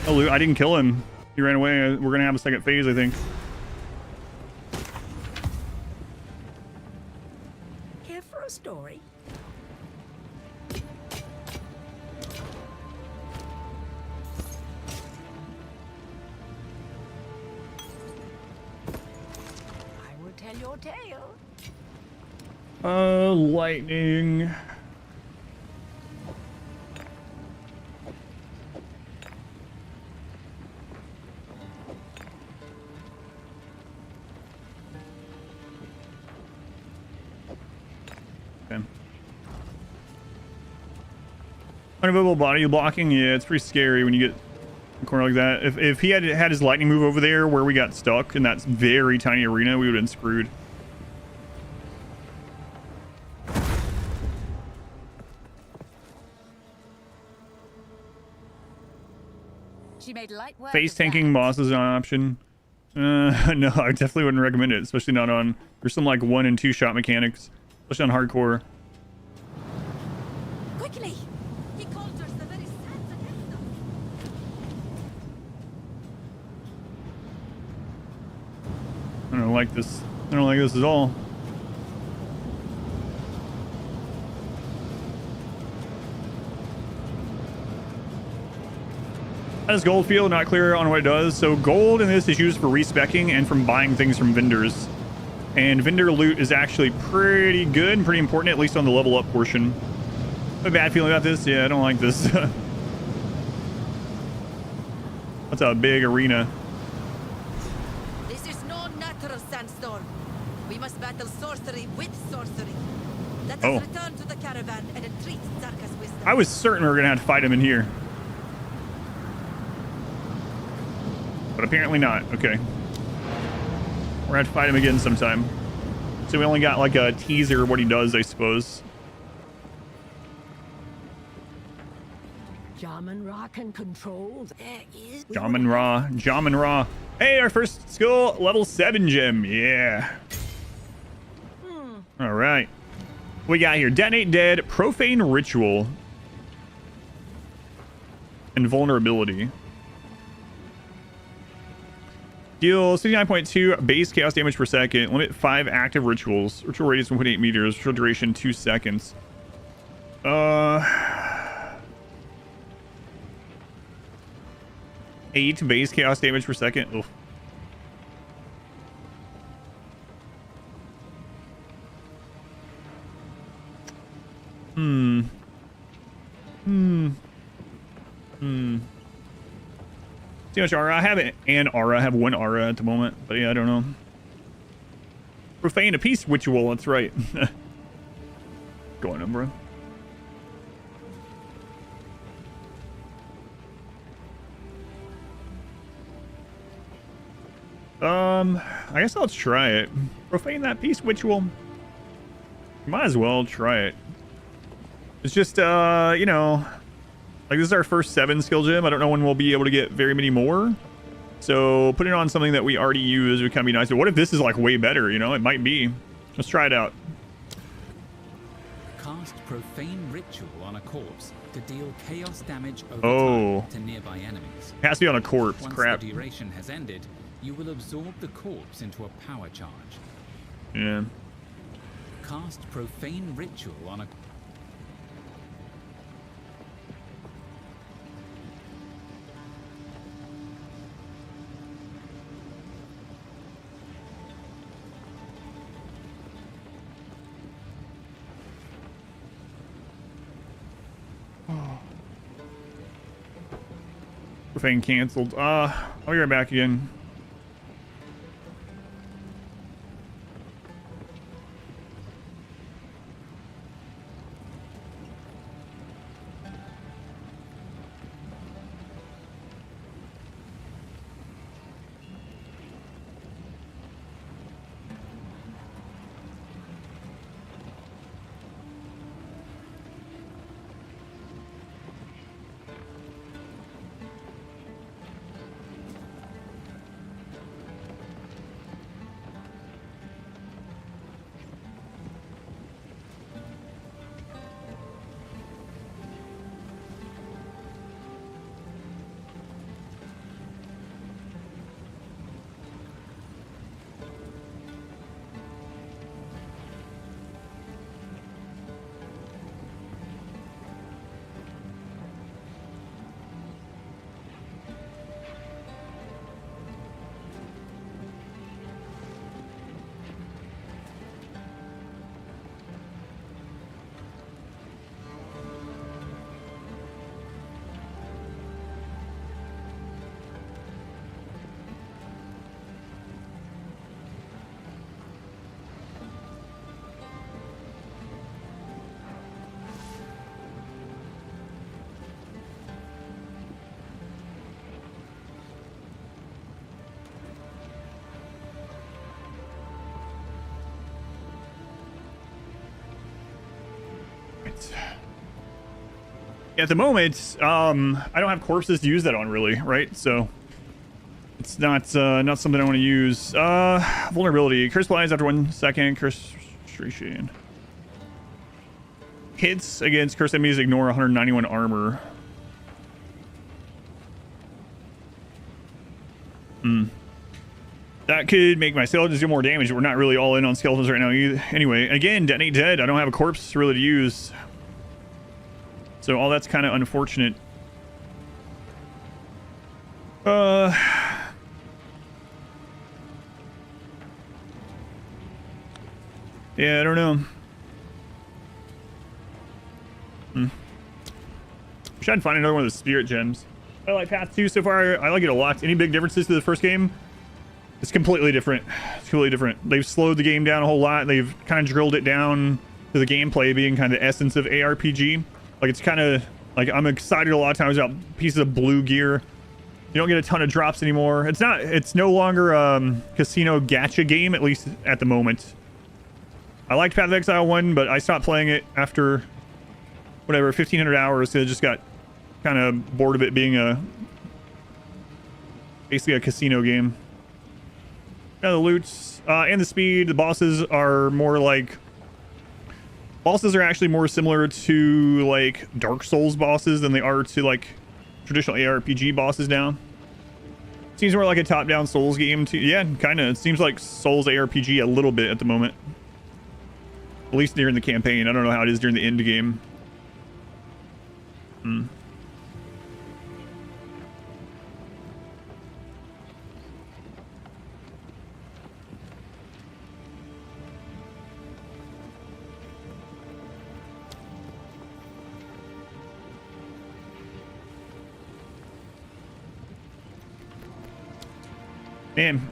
Oh, I didn't kill him. He ran away. We're gonna have a second phase, I think. Here for a story? tell your tale. Lightning. Okay. Unavailable body blocking. Yeah, it's pretty scary when you get a corner like that. If he had had his lightning move over there where we got stuck in that very tiny arena, we would have been screwed. She made light work Face of tanking that. boss is an option. No, I definitely wouldn't recommend it, especially not on. There's some like 1 and 2 shot mechanics, especially on hardcore. Quickly! He called us the very sands against us. I don't like this. I don't like this at all. That is gold field, not clear on what it does. So gold in this is used for respecking and from buying things from vendors. And vendor loot is actually pretty good and pretty important, at least on the level up portion. I have a bad feeling about this. Yeah, I don't like this. That's a big arena. This is no natural sandstorm. We must battle sorcery with sorcery. Let us return to the caravan and entreat Zarka's wisdom. I was certain we were going to have to fight him in here. But apparently not. Okay. We're going to have to fight him again sometime. So we only got like a teaser of what he does, I suppose. Jamin Ra can control. There is. Jamin Ra. Hey, our first skill, level 7 gem. Yeah. All right. What we got here? Detonate Dead, Profane Ritual, and Vulnerability. Deal 69.2 base chaos damage per second. Limit 5 active rituals. Ritual radius 1.8 meters. Ritual duration 2 seconds. 8 base chaos damage per second. Oof. Too much aura. I have an aura. I have 1 aura at the moment, but yeah, I don't know. Profane a peace ritual. That's right. Go on, bro. I guess I'll try it. Profane that peace ritual. Might as well try it. It's just, you know, like this is our first 7 skill gem. I don't know when we'll be able to get very many more. So putting on something that we already use would kind of be nice. But what if this is like way better? You know, it might be. Let's try it out. Cast Profane Ritual on a corpse to deal chaos damage over time to nearby enemies. It has to be on a corpse. Once Crap. the duration has ended, you will absorb the corpse into a power charge. Yeah. Cast Profane Ritual on a... Profane canceled. I'll be right back again. At the moment, I don't have corpses to use that on really, right? So it's not not something I want to use. Vulnerability. Curse flies after 1 second. Curse restoration. Hits against cursed enemies ignore 191 armor. That could make my skeletons do more damage, but we're not really all in on skeletons right now either. Anyway, again, detonate dead. I don't have a corpse really to use. So all that's kind of unfortunate. Yeah, I don't know. Wish I'd find another one of the spirit gems. I like Path 2 so far. I like it a lot. Any big differences to the first game? It's completely different. It's completely different. They've slowed the game down a whole lot. They've kind of drilled it down to the gameplay being kind of the essence of ARPG. Like, it's kind of like, I'm excited a lot of times about pieces of blue gear. You don't get a ton of drops anymore. It's no longer casino gacha game, at least at the moment. I liked Path of Exile 1, but I stopped playing it after whatever 1,500 hours. So I just got kind of bored of it being basically a casino game. Yeah, the loots and the speed. The bosses are more like... Bosses are actually more similar to like Dark Souls bosses than they are to like traditional ARPG bosses now. Seems more like a top-down Souls game too. Yeah, kind of. It seems like Souls ARPG a little bit at the moment. At least during the campaign. I don't know how it is during the end game. Man.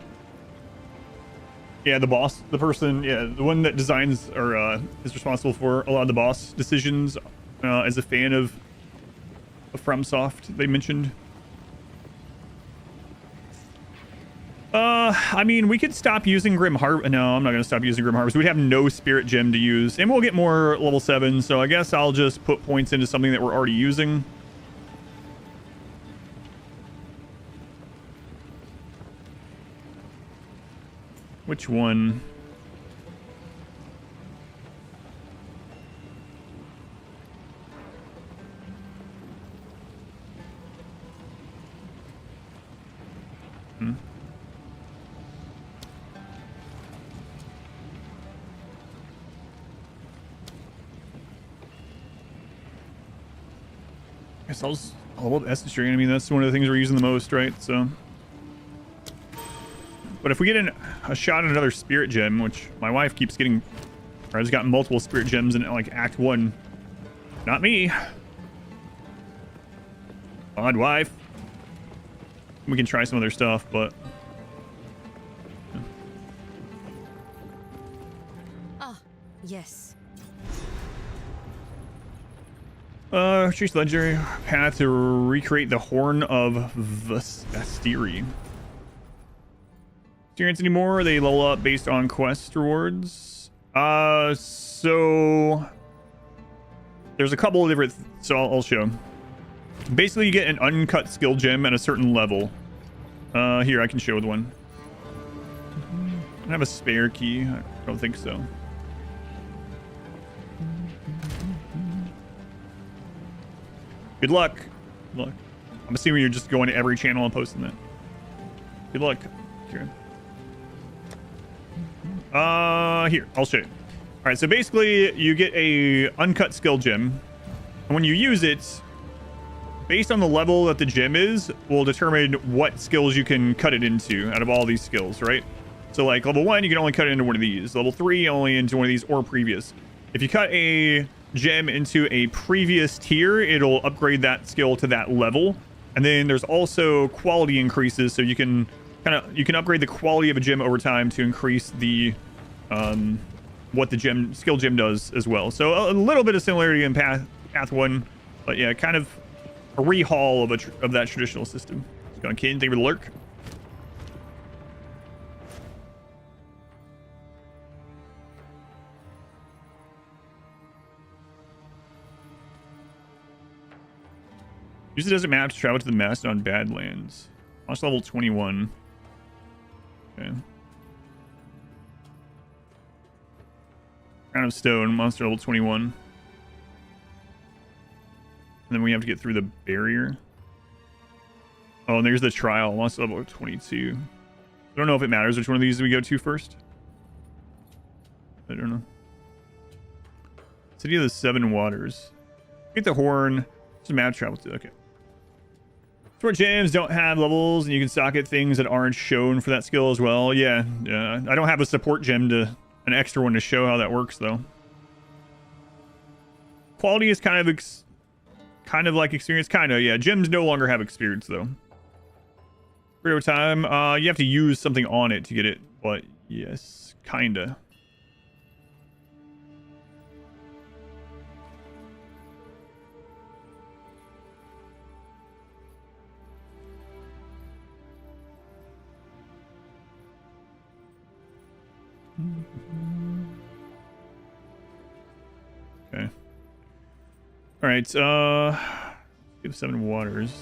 Yeah, the boss, the person, yeah, the one that designs or is responsible for a lot of the boss decisions as a fan of FromSoft, they mentioned. I mean, we could stop using Grim Harvest. No, I'm not going to stop using Grim Harvest. We'd have no Spirit Gem to use, and we'll get more level 7, so I guess I'll just put points into something that we're already using. Which one? I guess I'll level Essence Drain. I mean, that's one of the things we're using the most, right? So... But if we get a shot at another Spirit Gem, which my wife keeps getting... Or has gotten multiple Spirit Gems in, like, Act 1. Not me. Odd wife. We can try some other stuff, but... Ah, yes. Choose legendary path to recreate the Horn of Vastiri. Experience anymore? They level up based on quest rewards. So there's a couple of different. So I'll show. Basically, you get an uncut skill gem at a certain level. Here I can show with one. I don't have a spare key. I don't think so. Good luck. Good luck. I'm assuming you're just going to every channel and posting that. Good luck. Here. Here, I'll show you. All right, so basically you get a uncut skill gem, and when you use it, based on the level that the gem is, will determine what skills you can cut it into out of all these skills, right? So like level 1, you can only cut it into one of these. Level 3, only into one of these or previous. If you cut a gem into a previous tier, it'll upgrade that skill to that level. And then there's also quality increases, so you can upgrade the quality of a gem over time to increase the what the skill gem does as well. So a little bit of similarity in Path 1, but yeah, kind of a rehaul of that traditional system. Let's go on, Kane. Thank you for the lurk. Use it as a map to travel to the Mastodon Badlands. Monster level 21. Okay. Crown of Stone, monster level 21. And then we have to get through the barrier. Oh, and there's the trial, monster level 22. I don't know if it matters which one of these we go to first. I don't know. City of the Seven Waters. Get the horn. There's a map travel to. Okay. Sport gems don't have levels, and you can socket things that aren't shown for that skill as well. Yeah, I don't have a support gem to an extra one to show how that works though. Quality is kind of like experience, kind of. Yeah, gems no longer have experience though. Real time. You have to use something on it to get it, but yes, kinda. Okay. All right. Give Seven Waters.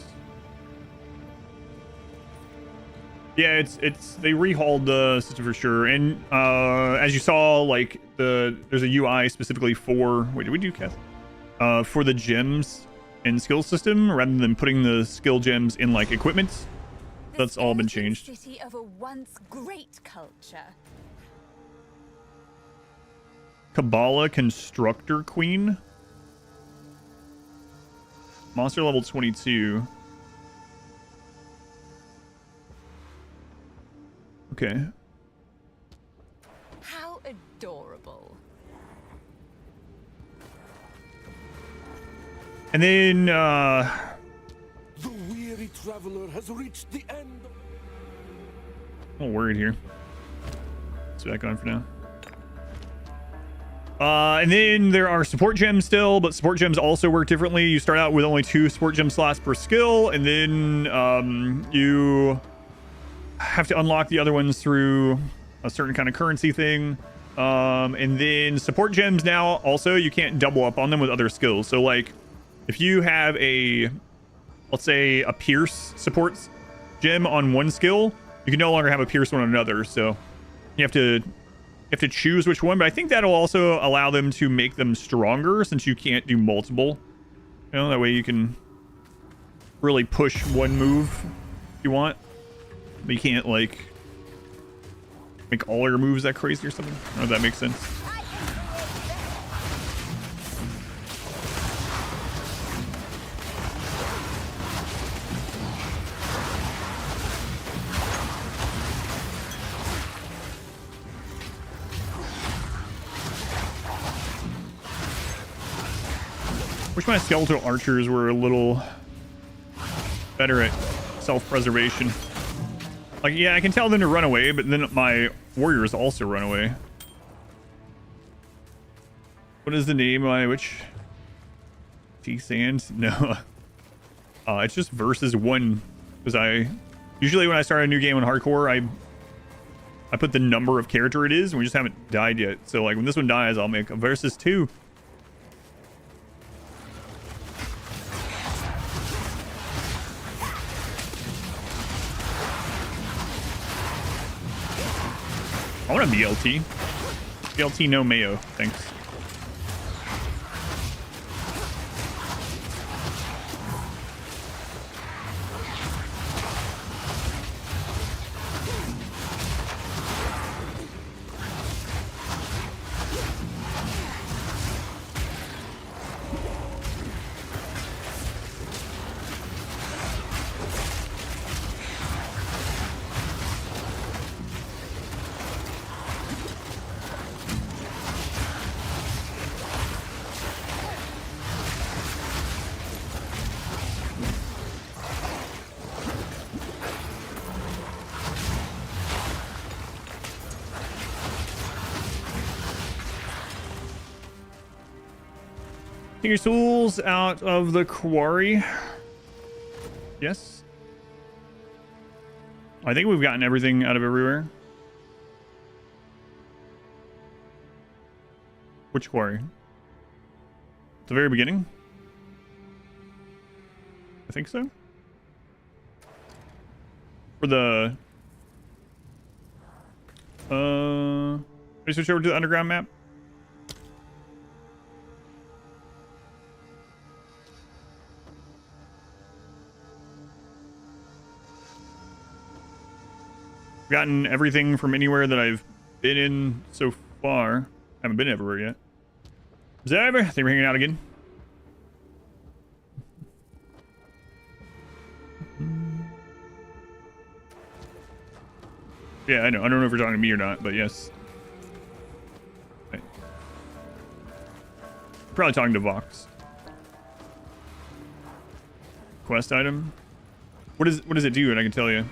Yeah, it's they rehauled the system for sure, and as you saw, like there's a UI specifically for wait, did we do cast? For the gems and skill system rather than putting the skill gems in like equipment. That's all been changed. City of a once great culture. Kabbalah Constructor Queen. Monster level 22. Okay. How adorable. And then The weary traveler has reached the end. I'm a little worried here. Let's back on for now. And then there are support gems still, but support gems also work differently. You start out with only 2 support gem slots per skill, and then you have to unlock the other ones through a certain kind of currency thing. And then support gems now also, you can't double up on them with other skills. So like if you have a, let's say a pierce support gem on one skill, you can no longer have a pierce one on another. So you have to choose which one, but I think that'll also allow them to make them stronger since you can't do multiple. You know, that way you can really push one move if you want. But you can't like make all your moves that crazy or something. I don't know if that makes sense. Wish my skeletal archers were a little better at self-preservation. Like, yeah, I can tell them to run away, but then my warriors also run away. What is the name of my witch? T-Sand? No. It's just versus 1. Because usually when I start a new game on hardcore, I put the number of character it is, and we just haven't died yet. So like when this one dies, I'll make a versus 2. I want a BLT. BLT no mayo, thanks. Take your tools out of the quarry. Yes. I think we've gotten everything out of everywhere. Which quarry? At the very beginning? I think so. For the let me switch over to the underground map. Gotten everything from anywhere that I've been in so far. Haven't been everywhere yet. Observer, they were hanging out again. Yeah, I know. I don't know if you're talking to me or not, but yes. Okay. Probably talking to Vox. Quest item. What does it do? And I can tell you.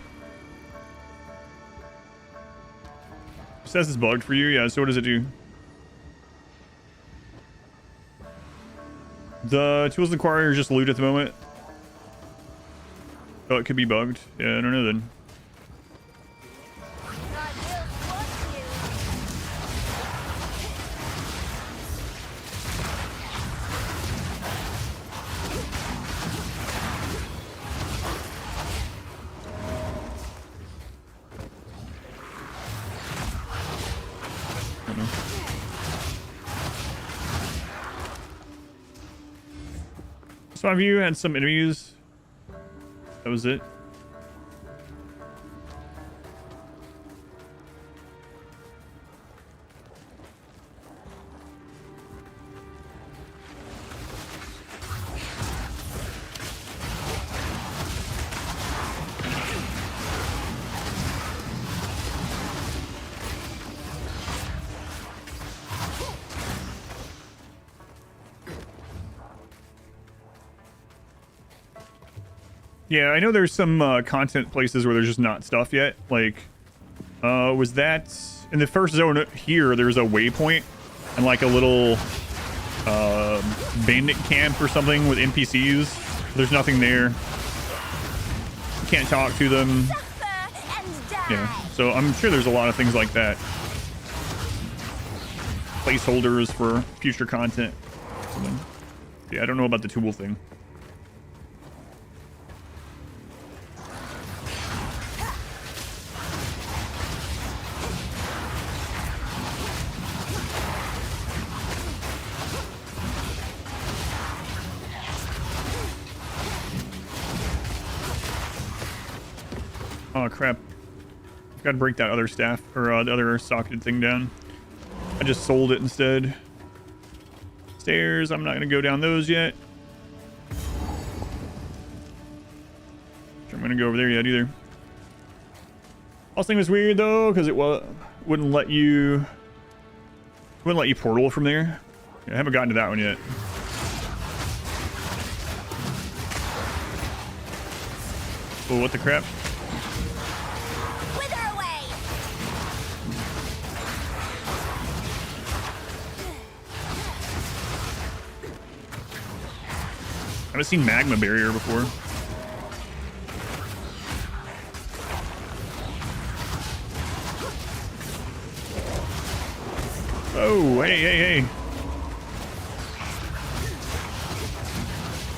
It says it's bugged for you. Yeah. So what does it do? The tools in the quarry are just loot at the moment. Oh, it could be bugged. Yeah, I don't know then. Some of you had some enemies. That was it. Yeah, I know there's some content places where there's just not stuff yet. Like, was that in the first zone here? There's a waypoint and like a little bandit camp or something with NPCs. There's nothing there. You can't talk to them. Yeah, so I'm sure there's a lot of things like that. Placeholders for future content. Yeah, I don't know about the tool thing. Oh crap. I've got to break that other staff, or the other socketed thing down. I just sold it instead. Stairs, I'm not going to go down those yet. I'm going to go over there yet either. Also thing was weird though, because it wouldn't let you portal from there. Yeah, I haven't gotten to that one yet. Oh, what the crap? I haven't seen magma barrier before. Oh, hey.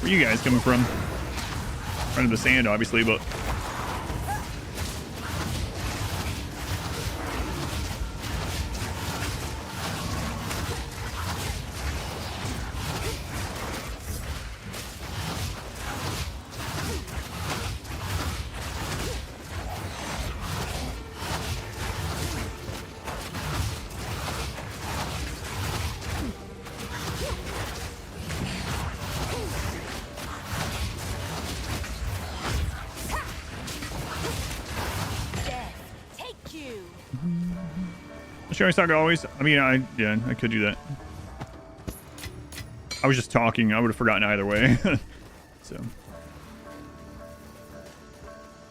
Where are you guys coming from? Running the sand, obviously, but... Shall I talk always? I mean, I could do that. I was just talking. I would have forgotten either way. So,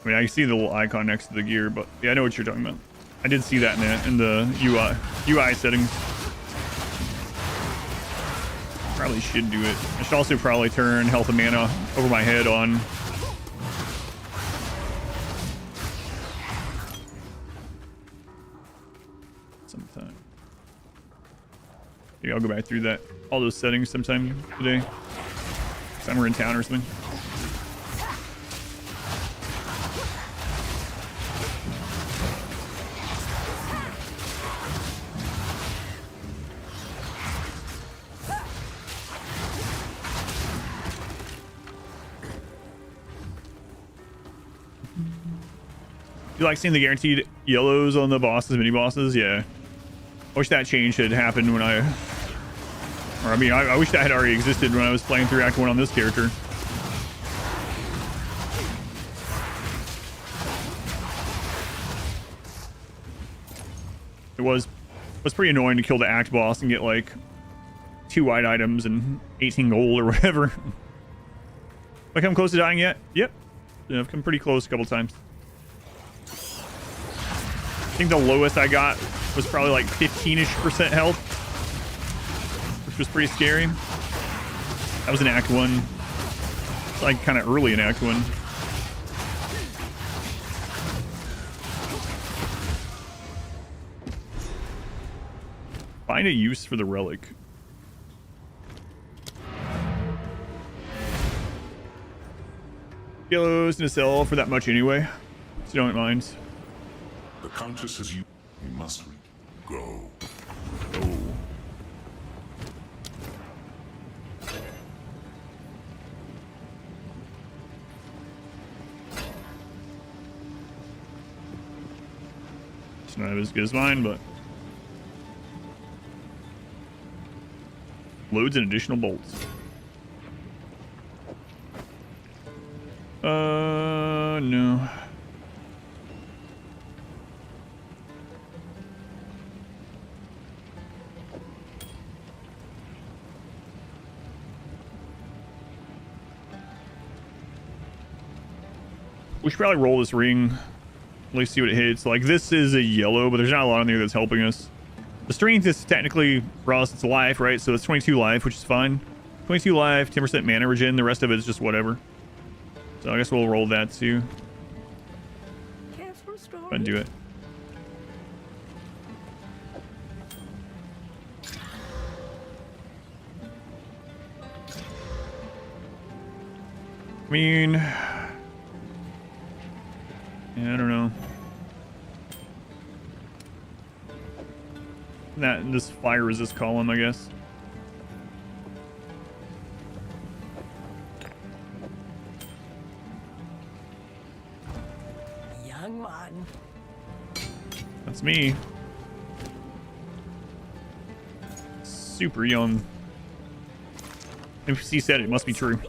I mean, I see the little icon next to the gear, but yeah, I know what you're talking about. I did see that in the UI settings. Probably should do it. I should also probably turn health and mana over my head on. Sometime. Maybe I'll go back through all those settings sometime today. Somewhere in town or something. You like seeing the guaranteed yellows on the bosses, mini bosses? Yeah. I wish that change had happened when I wish that had already existed when I was playing through Act 1 on this character. It was pretty annoying to kill the Act boss and get like 2 white items and 18 gold or whatever. Have I come close to dying yet? Yep. Yeah, I've come pretty close a couple times. I think the lowest I got was probably like 15-ish% health, which was pretty scary. That was in Act 1. It's like kind of early in Act 1. Find a use for the relic. Yellows in a cell for that much anyway, so you don't mind. The Countess says you must go. Oh. It's not as good as mine, but loads and additional bolts. No. We should probably roll this ring. At least see what it hits. Like, this is a yellow, but there's not a lot in there that's helping us. The strength is technically, for us, it's life, right? So it's 22 life, which is fine. 22 life, 10% mana regen. The rest of it is just whatever. So I guess we'll roll that too. Careful, Straw. And do it. I mean, yeah, I don't know. This fire resist column, I guess. Young one. That's me. Super young. If he said it, must be true.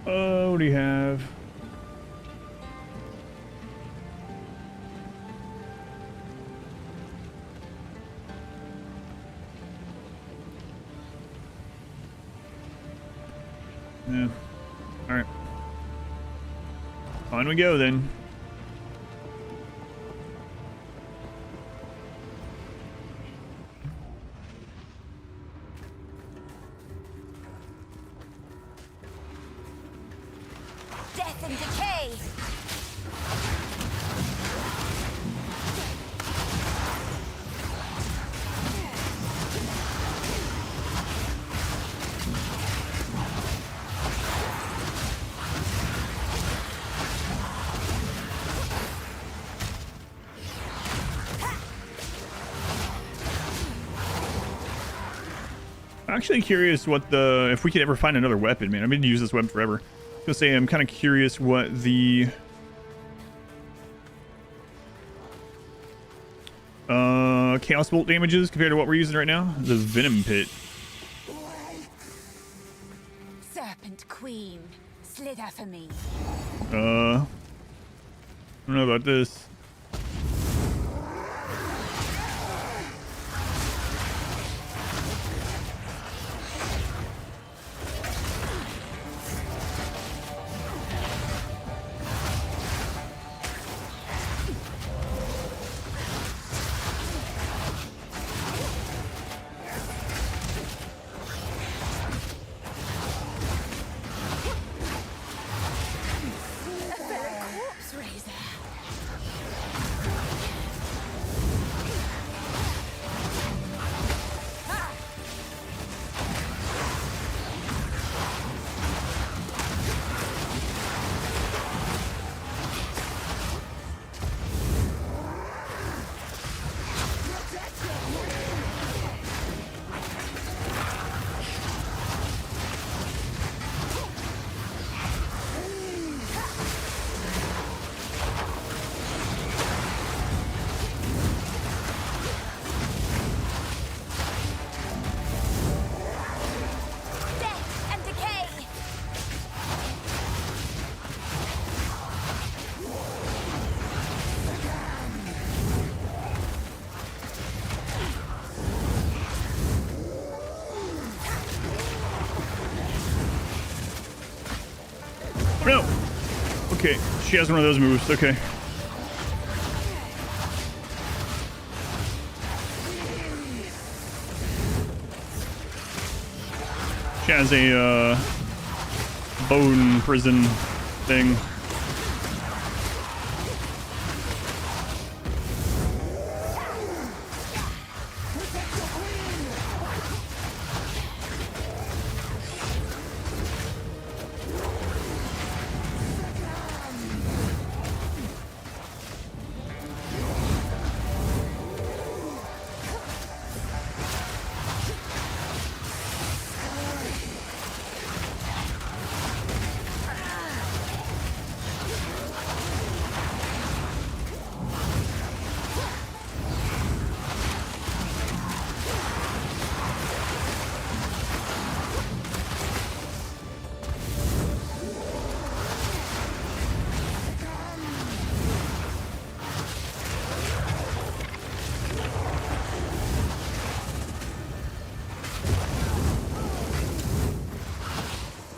Oh, what do you have? Yeah. All right. On we go then. Death and decay. I'm actually curious what if we could ever find another weapon, man. I've been to use this weapon forever. I was gonna say I'm kind of curious what the Chaos Bolt damage is compared to what we're using right now. The Venom Pit. Serpent Queen, slither for me. I don't know about this. No. Okay, she has one of those moves. Okay. She has a bone prison thing.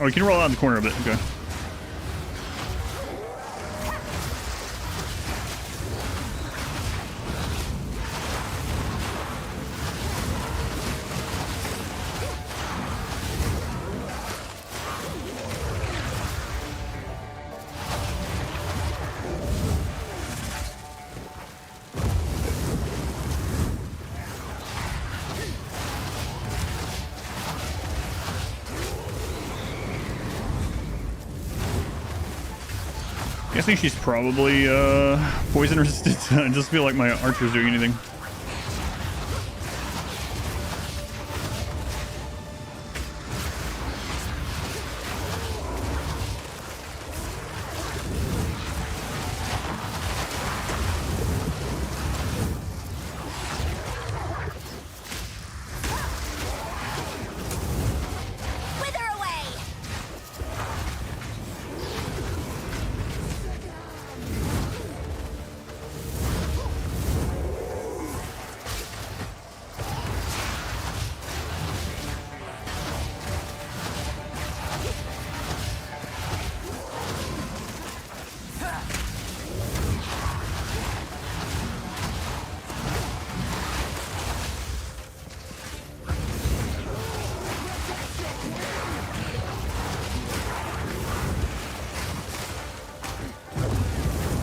Oh, you can roll out in the corner of it. Okay. Guessing she's probably poison resistant. I just feel like my archer's doing anything. Wither away!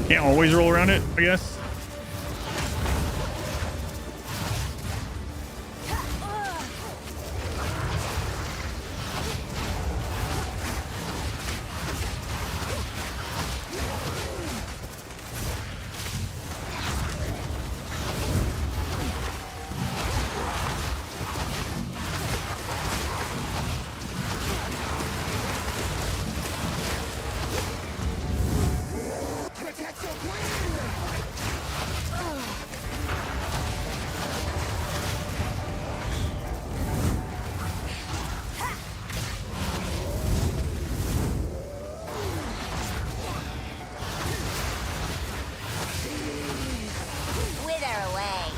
Can't always roll around it, I guess. Wither away!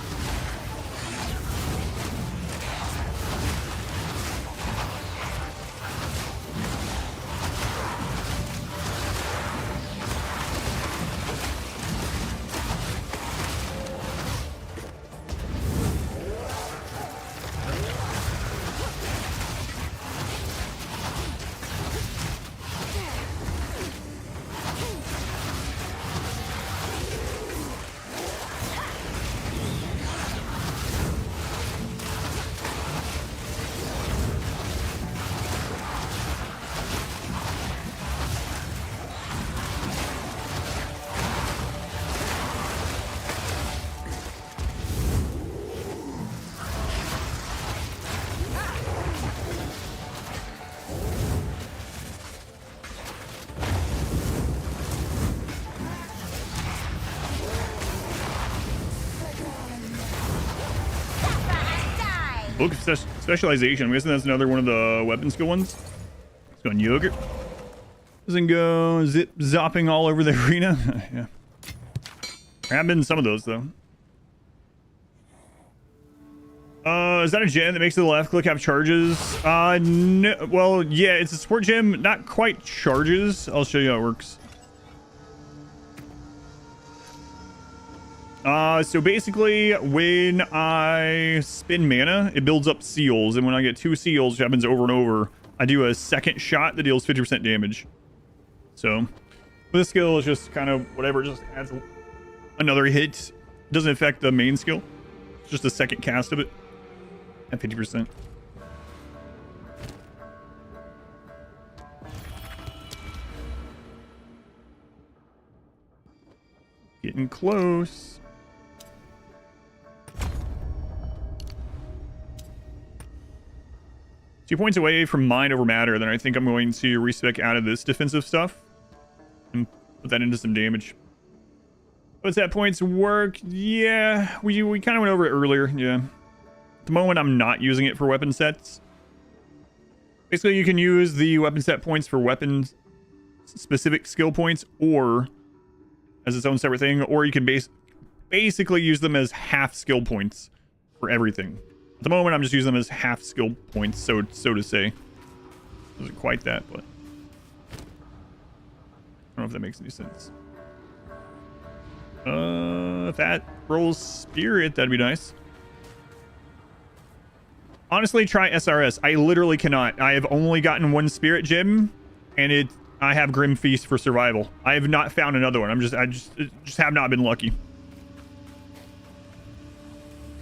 Book of specialization. I'm guessing that's another one of the weapon skill ones. Let's go on yogurt. Doesn't go zip zopping all over the arena. Yeah. There have been some of those though. Is that a gem that makes the left click have charges? No, well, yeah, it's a support gem, not quite charges. I'll show you how it works. So basically, when I spin mana, it builds up seals, and when I get 2 seals, which happens over and over, I do a second shot that deals 50% damage. So, this skill is just kind of whatever, just adds another hit. Doesn't affect the main skill. It's just a second cast of it at 50%. Getting close. 2 points away from mind over matter, then I think I'm going to respec out of this defensive stuff and put that into some damage. What's that points work? Yeah, we kind of went over it earlier. Yeah. At the moment, I'm not using it for weapon sets. Basically, you can use the weapon set points for weapon specific skill points or as its own separate thing, or you can basically use them as half skill points for everything. At the moment, I'm just using them as half skill points, so to say. Isn't quite that, but I don't know if that makes any sense. If that rolls spirit, that'd be nice. Honestly, try SRS. I literally cannot. I have only gotten 1 spirit gem, and I have Grim Feast for survival. I have not found another one. I just have not been lucky.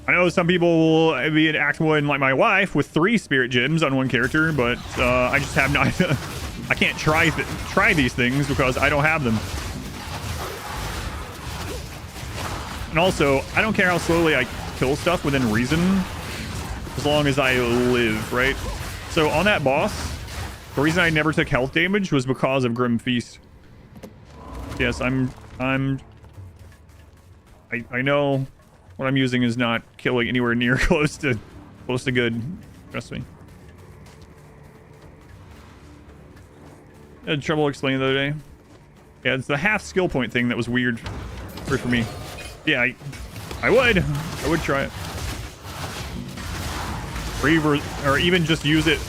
I know some people will be in Act 1 like my wife with 3 spirit gems on 1 character, but I just have not. I can't try these things because I don't have them. And also, I don't care how slowly I kill stuff within reason, as long as I live, right? So on that boss, the reason I never took health damage was because of Grim Feast. Yes, I know what I'm using is not killing anywhere near close to good. Trust me. I had trouble explaining the other day. Yeah, it's the half skill point thing that was weird for me. Yeah, I would try it. Or even just use it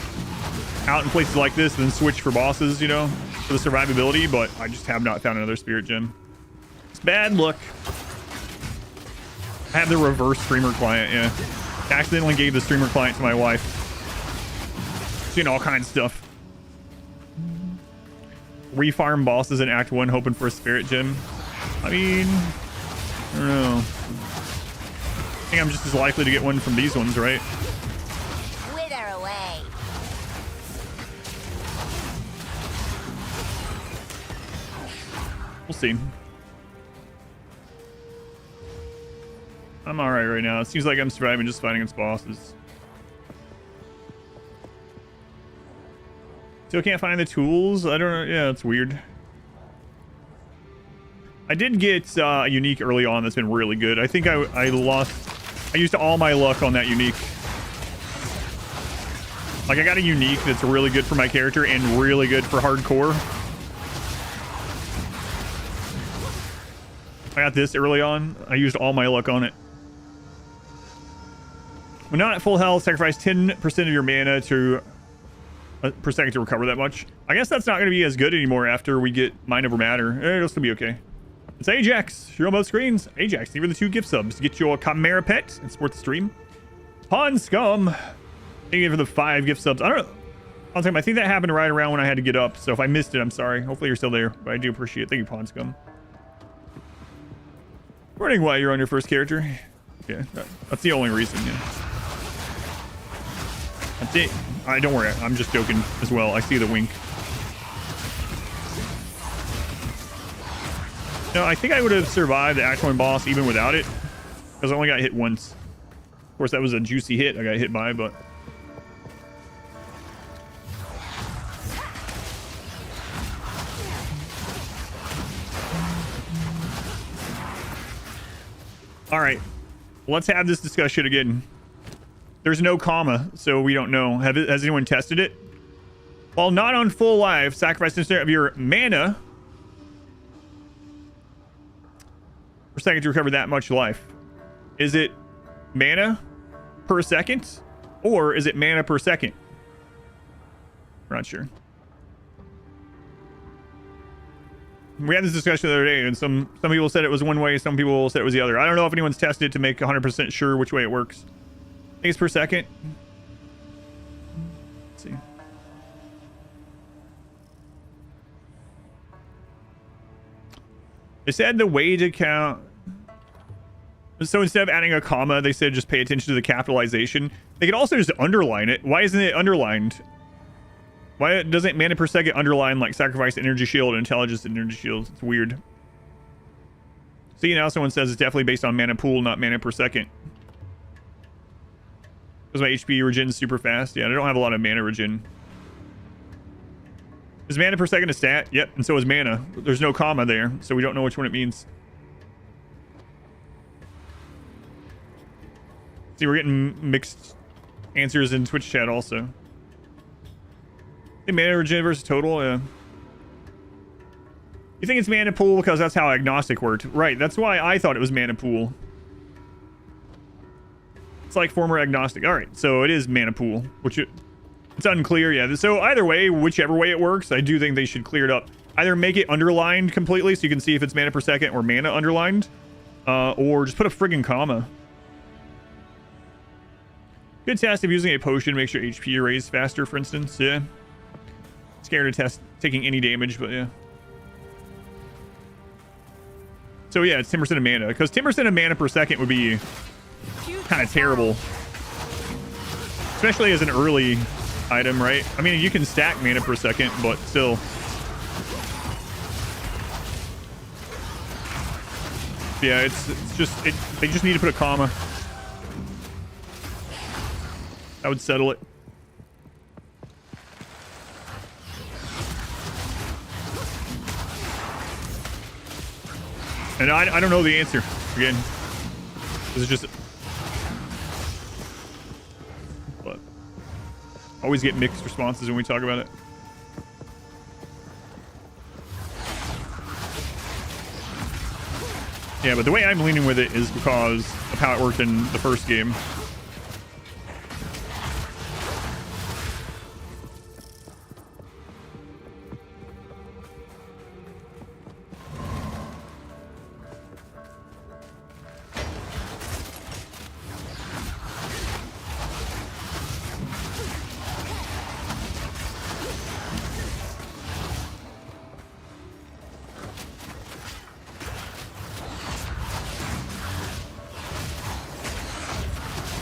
out in places like this, then switch for bosses, you know, for the survivability. But I just have not found another spirit gem. It's bad luck. I have the reverse streamer client, yeah. I accidentally gave the streamer client to my wife. Seen all kinds of stuff. Refarm bosses in Act 1 hoping for a spirit gem. I mean, I don't know. I think I'm just as likely to get one from these ones, right? Wither away. We'll see. I'm alright right now. It seems like I'm surviving just fighting against bosses. Still can't find the tools? I don't know. Yeah, it's weird. I did get a unique early on that's been really good. I think I used all my luck on that unique. Like, I got a unique that's really good for my character and really good for hardcore. I got this early on. I used all my luck on it. When not at full health, sacrifice 10% of your mana per second to recover that much. I guess that's not going to be as good anymore after we get Mind Over Matter. It'll still be okay. It's Ajax. You're on both screens. Ajax, thank you for the 2 gift subs. Get your Chimera pet and support the stream. Pawn Scum. Thank you for the 5 gift subs. I don't know. I think that happened right around when I had to get up. So if I missed it, I'm sorry. Hopefully you're still there. But I do appreciate it. Thank you, Pawn Scum. Wondering why you're on your first character. Yeah, that's the only reason, yeah. That's it. Don't worry. I'm just joking as well. I see the wink. No, I think I would have survived the Act 1 boss even without it. Because I only got hit once. Of course, that was a juicy hit I got hit by, but... Alright. Let's have this discussion again. There's no comma, so we don't know. Has anyone tested it? While not on full life, sacrifice 10% of your mana per second to recover that much life. Is it mana per second, or is it mana per second? We're not sure. We had this discussion the other day, and some people said it was one way, some people said it was the other. I don't know if anyone's tested it to make 100% sure which way it works. I think it's per second. Let's see. They said the way to count... So instead of adding a comma, they said just pay attention to the capitalization. They could also just underline it. Why isn't it underlined? Why doesn't mana per second underline like sacrifice, energy shield, intelligence, energy shield? It's weird. See, now someone says it's definitely based on mana pool, not mana per second. Because my HP regen super fast. Yeah, I don't have a lot of mana regen. Is mana per second a stat? Yep, and so is mana. There's no comma there, so we don't know which one it means. See, we're getting mixed answers in Twitch chat also. Mana regen versus total, yeah. You think it's mana pool because that's how agnostic worked. Right, that's why I thought it was mana pool. It's like former agnostic. All right, so it is mana pool, which it's unclear. Yeah, so either way, whichever way it works, I do think they should clear it up. Either make it underlined completely so you can see if it's mana per second or mana underlined, or just put a friggin' comma. Good test of using a potion to make sure HP raised faster, for instance. Yeah. Scared to test taking any damage, but yeah. So yeah, it's 10% of mana, because 10% of mana per second would be kind of terrible, especially as an early item, right? I mean, you can stack mana per second, but still. Yeah, it's just they just need to put a comma. That would settle it. And I don't know the answer. Again, this is just... But always get mixed responses when we talk about it. Yeah, but the way I'm leaning with it is because of how it worked in the first game.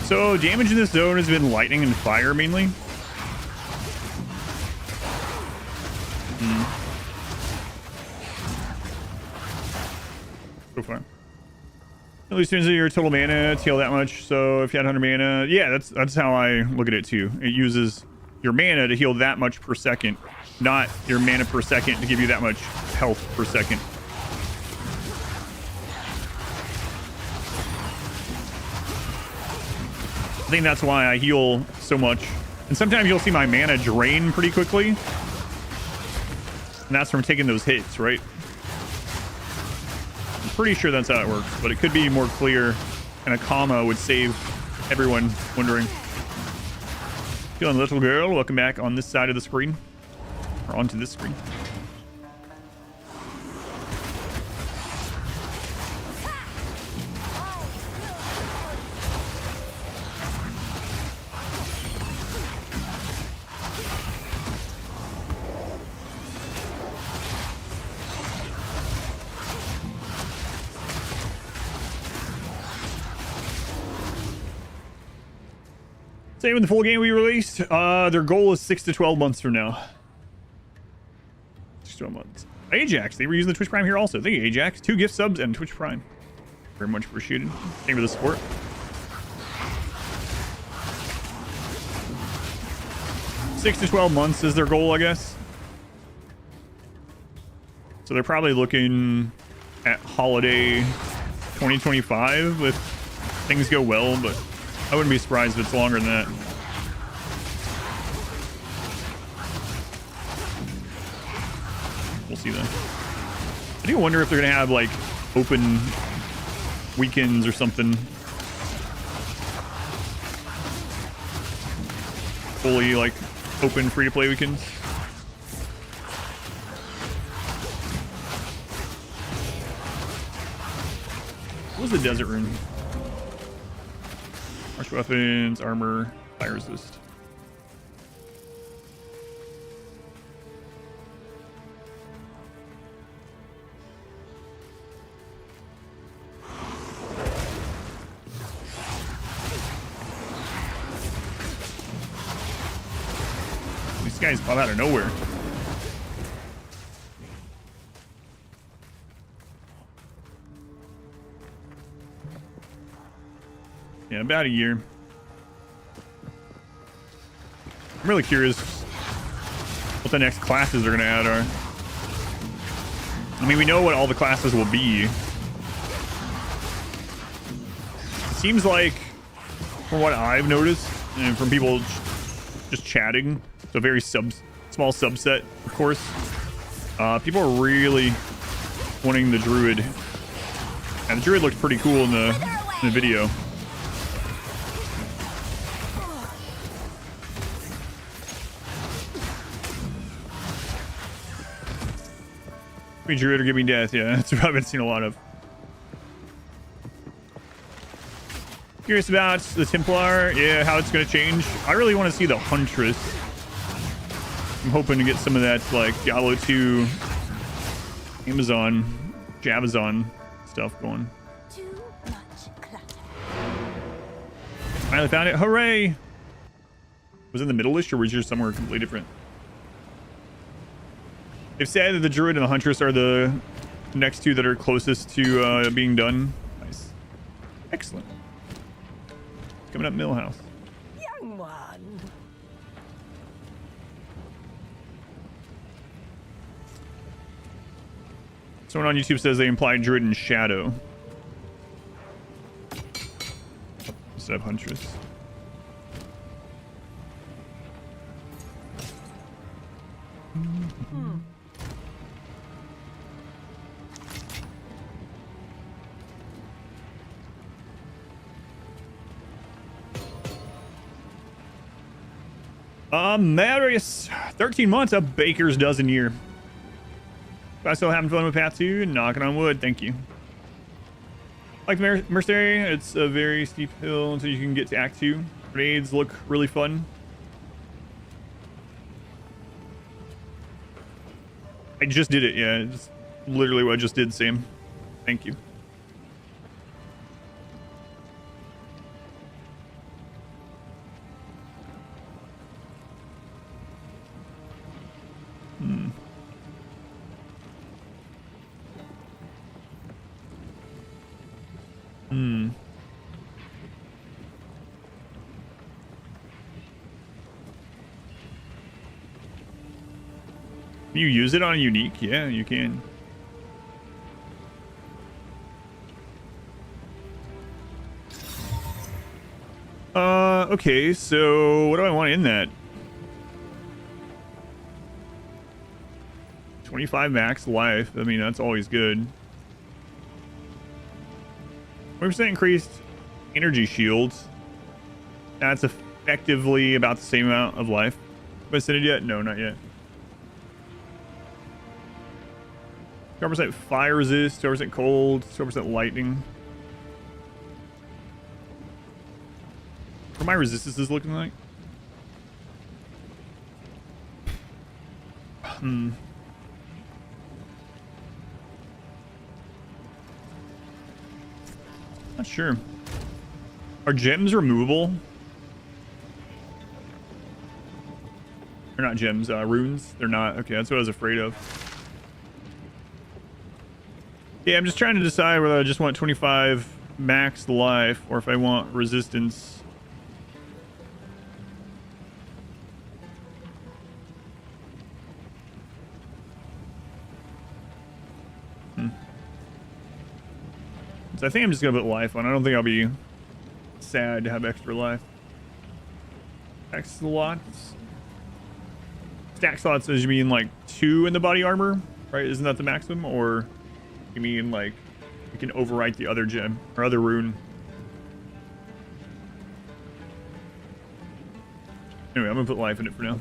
So damage in this zone has been lightning and fire mainly. So far. At least turns your total mana to heal that much. So if you had 100 mana, yeah, that's how I look at it too. It uses your mana to heal that much per second, not your mana per second to give you that much health per second. I think that's why I heal so much. And sometimes you'll see my mana drain pretty quickly. And that's from taking those hits, right? I'm pretty sure that's how it works, but it could be more clear, and a comma would save everyone wondering. Feeling little girl, welcome back on this side of the screen. Or onto this screen. Same with the full game we released. Their goal is 6 to 12 months from now. 6 to 12 months. Ajax, they were using the Twitch Prime here also. Thank you, Ajax. 2 gift subs and Twitch Prime. Very much appreciated. Thank you for the support. Six to 12 months is their goal, I guess. So they're probably looking at holiday 2025 if things go well, but I wouldn't be surprised if it's longer than that. We'll see then. I do wonder if they're gonna have like open weekends or something. fully like open free to play weekends. What was the desert rune? Harsh weapons, armor, fire resist. These guys pop out of nowhere. Yeah, about a year. I'm really curious what the next classes they're going to add are. I mean, we know what all the classes will be. It seems like, from what I've noticed, and from people just chatting, it's a very small subset, of course. People are really wanting the druid. And the druid looked pretty cool in the video. Give me druid or give me death. Yeah, that's what I've been seeing a lot of. Curious about the Templar. Yeah, how it's going to change. I really want to see the Huntress. I'm hoping to get some of that, like, Diablo 2, Amazon, Javazon stuff going. Too much clutter. Finally found it. Hooray! Was it in the middle list or was yours somewhere completely different? They've said that the Druid and the Huntress are the next two that are closest to being done. Nice. Excellent. Coming up Millhouse. Young one. Someone on YouTube says they implied Druid and Shadow instead of Huntress. Marius, 13 months, a baker's dozen year. I still having fun with Path 2 and knocking on wood. Thank you. Like the Mercenary, it's a very steep hill until you can get to Act 2. Grenades look really fun. I just did it, yeah. It's literally what I just did, Sam. Thank you. Can you use it on a unique? Yeah, you can. Okay, so what do I want in that? 25 max life. I mean, that's always good. 20% increased energy shields. That's effectively about the same amount of life. Have I sent it yet? No, not yet. 12% fire resist, 12% cold, 12% lightning. What are my resistances looking like? Not sure. Are gems removable? They're not gems, runes. They're not. Okay, that's what I was afraid of. Yeah, I'm just trying to decide whether I just want 25 max life or if I want resistance. So I think I'm just gonna put life on. I don't think I'll be sad to have extra life. Stack slots. Stack slots, as you mean like 2 in the body armor, right? Isn't that the maximum? Or you mean like you can overwrite the other gem or other rune? Anyway, I'm gonna put life in it for now.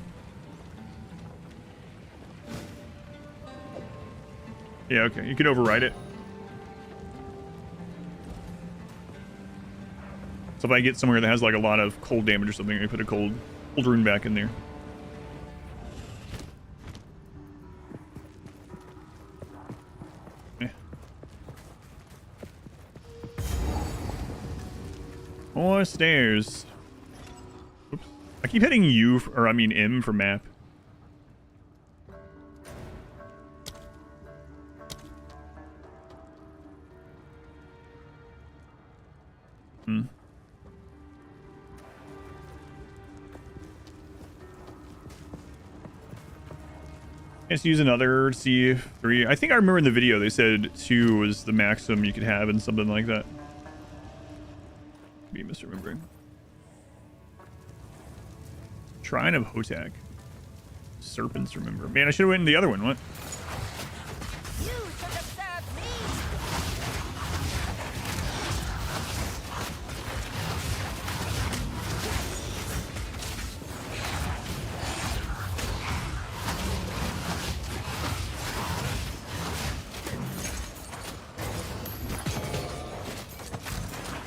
Yeah, okay. You can override it. So if I get somewhere that has like a lot of cold damage or something, I put a cold rune back in there. More stairs. Oops. I keep hitting U, or I mean M for map. Let's use another to see if 3. I think I remember in the video they said 2 was the maximum you could have and something like that. Be misremembering. Shrine of Hotak. Serpents, remember. Man, I should have went in the other one. What? You should have served me.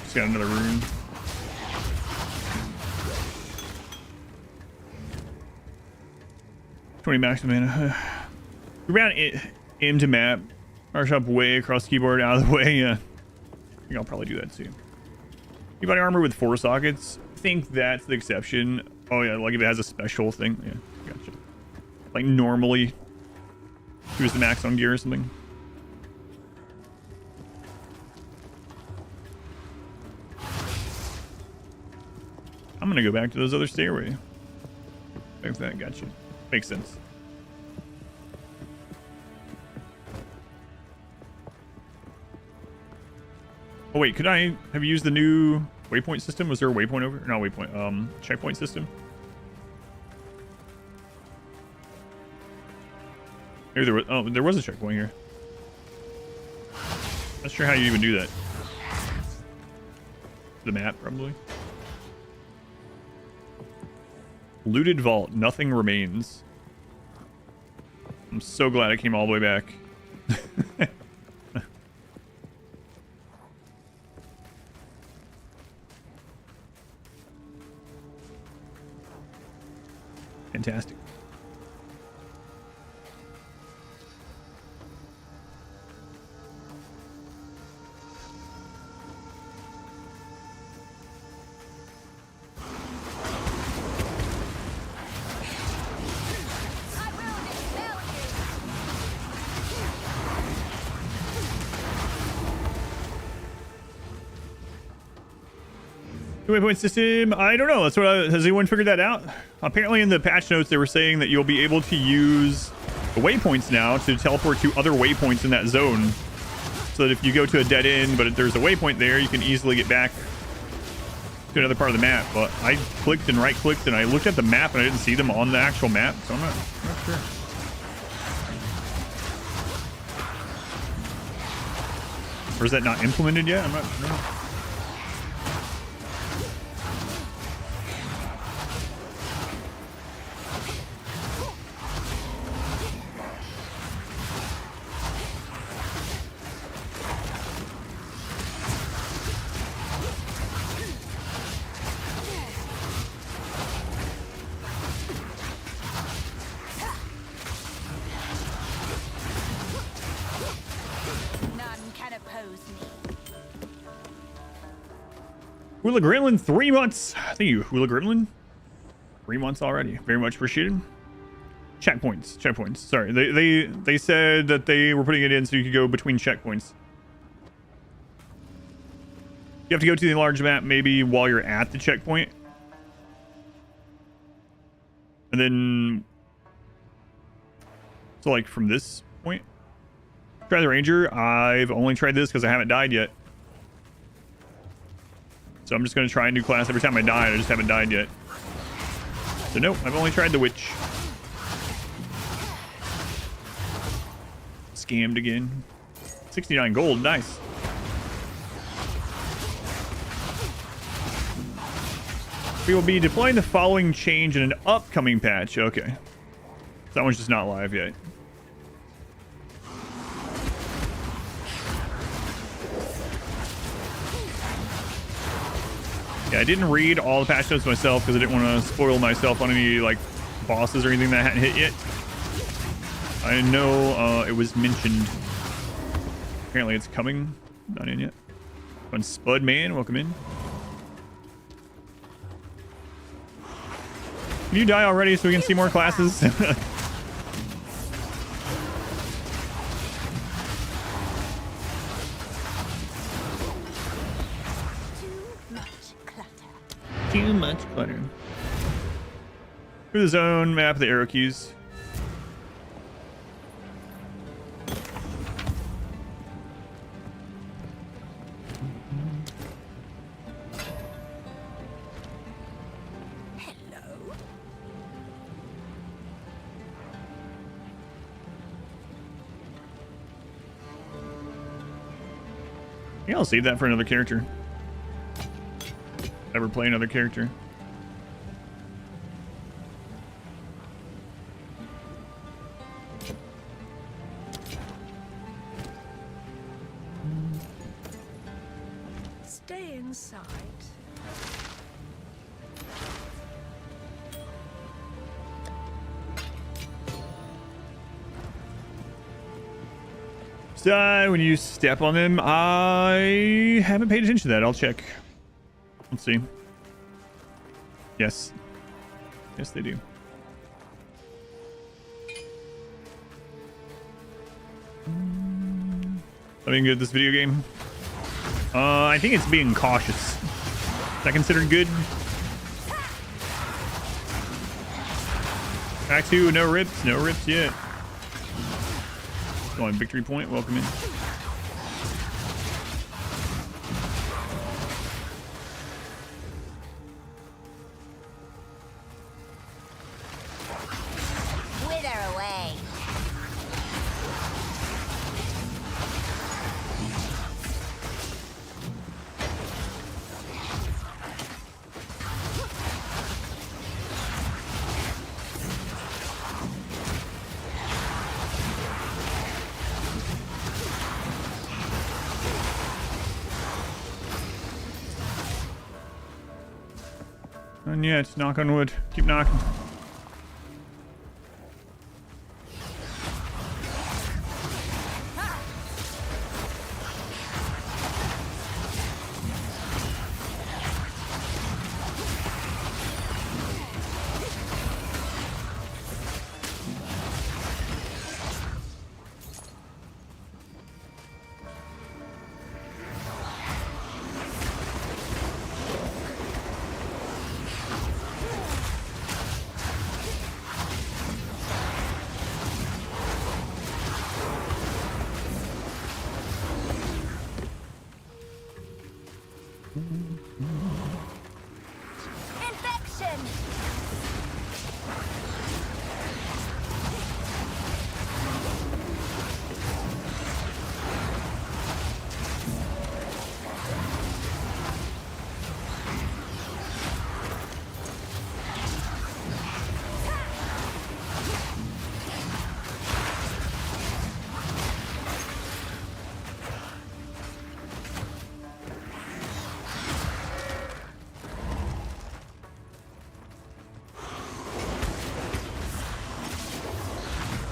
Just got another rune. Maximum mana. We ran into map. Arch up way across the keyboard, out of the way. Yeah. I think I'll probably do that too. Anybody armor with 4 sockets? I think that's the exception. Oh yeah, like if it has a special thing. Yeah, gotcha. Like normally, choose the max on gear or something. I'm gonna go back to those other stairway. Like that, gotcha. Makes sense. Oh wait, could I have used the new waypoint system? Was there a waypoint over? Not waypoint, checkpoint system? Maybe there was, oh, there was a checkpoint here. Not sure how you even do that. The map, probably. Looted vault, nothing remains. I'm so glad I came all the way back. Fantastic. Waypoint system, I don't know. That's what has anyone figured that out? Apparently in the patch notes they were saying that you'll be able to use the waypoints now to teleport to other waypoints in that zone, so that if you go to a dead end but if there's a waypoint there, you can easily get back to another part of the map. But I clicked and right clicked and I looked at the map and I didn't see them on the actual map, so I'm not sure. Or is that not implemented yet? I'm not sure. Hula Gremlin, 3 months. Thank you, Hula Gremlin. 3 months already. Very much appreciated. Checkpoints. Sorry, they said that they were putting it in so you could go between checkpoints. You have to go to the enlarged map maybe while you're at the checkpoint. And then, so like from this point, try the Ranger. I've only tried this because I haven't died yet. So I'm just going to try a new class every time I die. I just haven't died yet. So nope, I've only tried the Witch. Scammed again. 69 gold, nice. We will be deploying the following change in an upcoming patch. Okay. So that one's just not live yet. Yeah, I didn't read all the patch notes myself because I didn't want to spoil myself on any like bosses or anything that hadn't hit yet. I know it was mentioned. Apparently it's coming. Not in yet. Fun Spud Man, welcome in. Can you die already so we can see more classes? Too much clutter. Through the zone, map of the arrow keys. Yeah, I'll save that for another character. Never play another character. Stay inside. Die when you step on them. I haven't paid attention to that. I'll check. Let's see. Yes. Yes, they do. Something good at this video game? I think it's being cautious. Is that considered good? Act 2, no rips. No rips yet. Going victory point. Welcome in. Wither away. And yet, knock on wood. Keep knocking. Infection!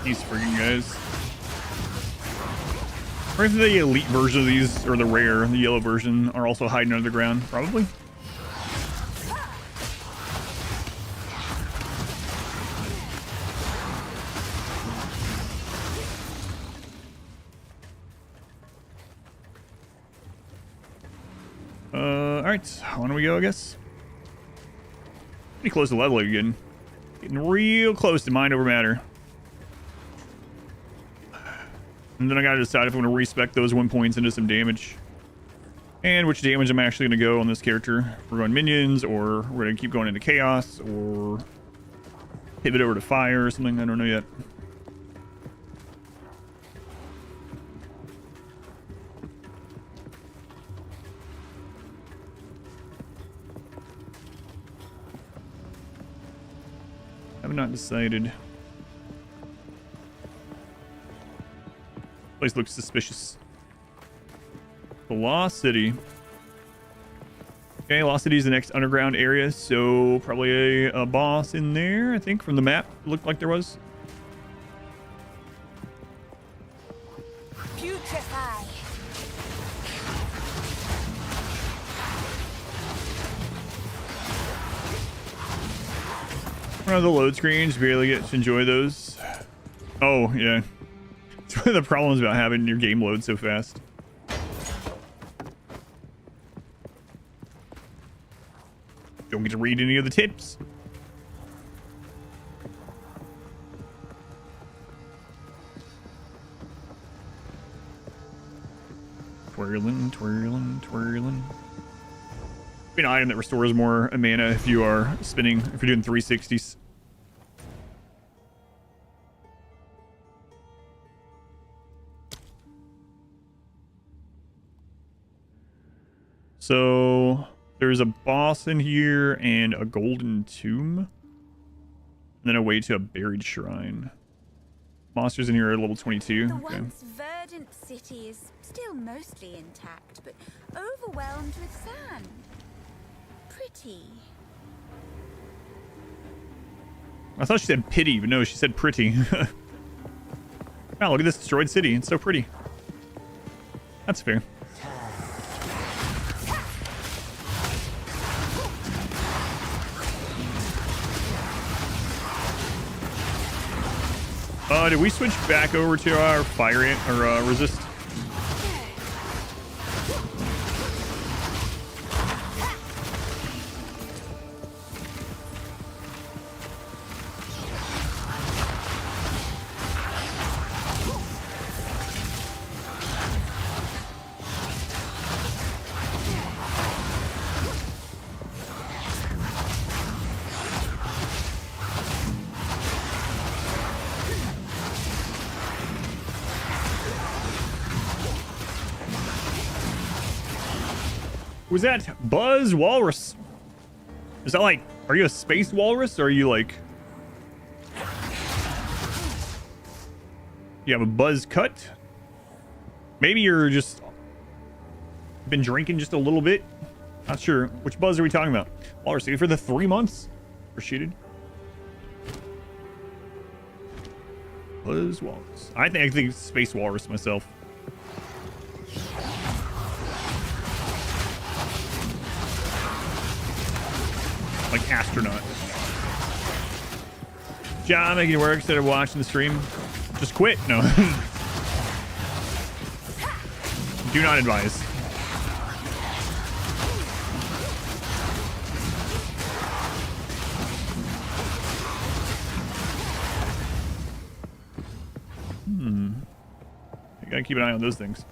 These freaking guys. Or if the elite version of these, or the rare, the yellow version, are also hiding under the ground. Probably. Alright, on we go, I guess. Pretty close to level again. Getting real close to mind over matter. And then I gotta decide if I'm gonna respec those 1 points into some damage. And which damage I'm actually gonna go on this character. If we're going minions, or we're gonna keep going into chaos, or pivot over to fire or something. I don't know yet. not decided. Place looks suspicious. The Lost City. Okay, Lost City is the next underground area, so probably a boss in there, I think, from the map. It looked like there was. Putrefy. One of the load screens, barely get to enjoy those. Oh, yeah. It's one of the problems about having your game load so fast. Don't get to read any of the tips. Twirling, twirling, twirling. An item that restores more mana if you are spinning, if you're doing 360s. So there's a boss in here and a golden tomb. And then a way to a buried shrine. Monsters in here are level 22. The Okay. once verdant city is still mostly intact, but overwhelmed with sand. Pretty. I thought she said pity, but no, she said pretty. Wow, look at this destroyed city. It's so pretty. That's fair. Did we switch back over to our fire ant or resist? Was that Buzz Walrus? Is that like, are you a space walrus or are you like... You have a buzz cut? Maybe you're just been drinking just a little bit. Not sure. Which Buzz are we talking about? Walrus City for the 3 months? Appreciated. Buzz Walrus. I think Space Walrus myself. Like astronaut. Job making it work instead of watching the stream. Just quit. No. Do not advise. You gotta keep an eye on those things.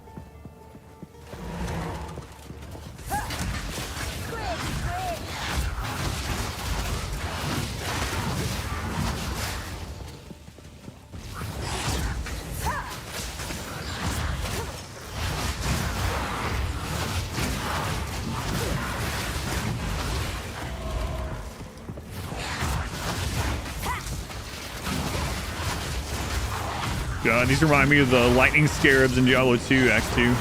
God, these remind me of the lightning scarabs in Diablo 2, Act 2.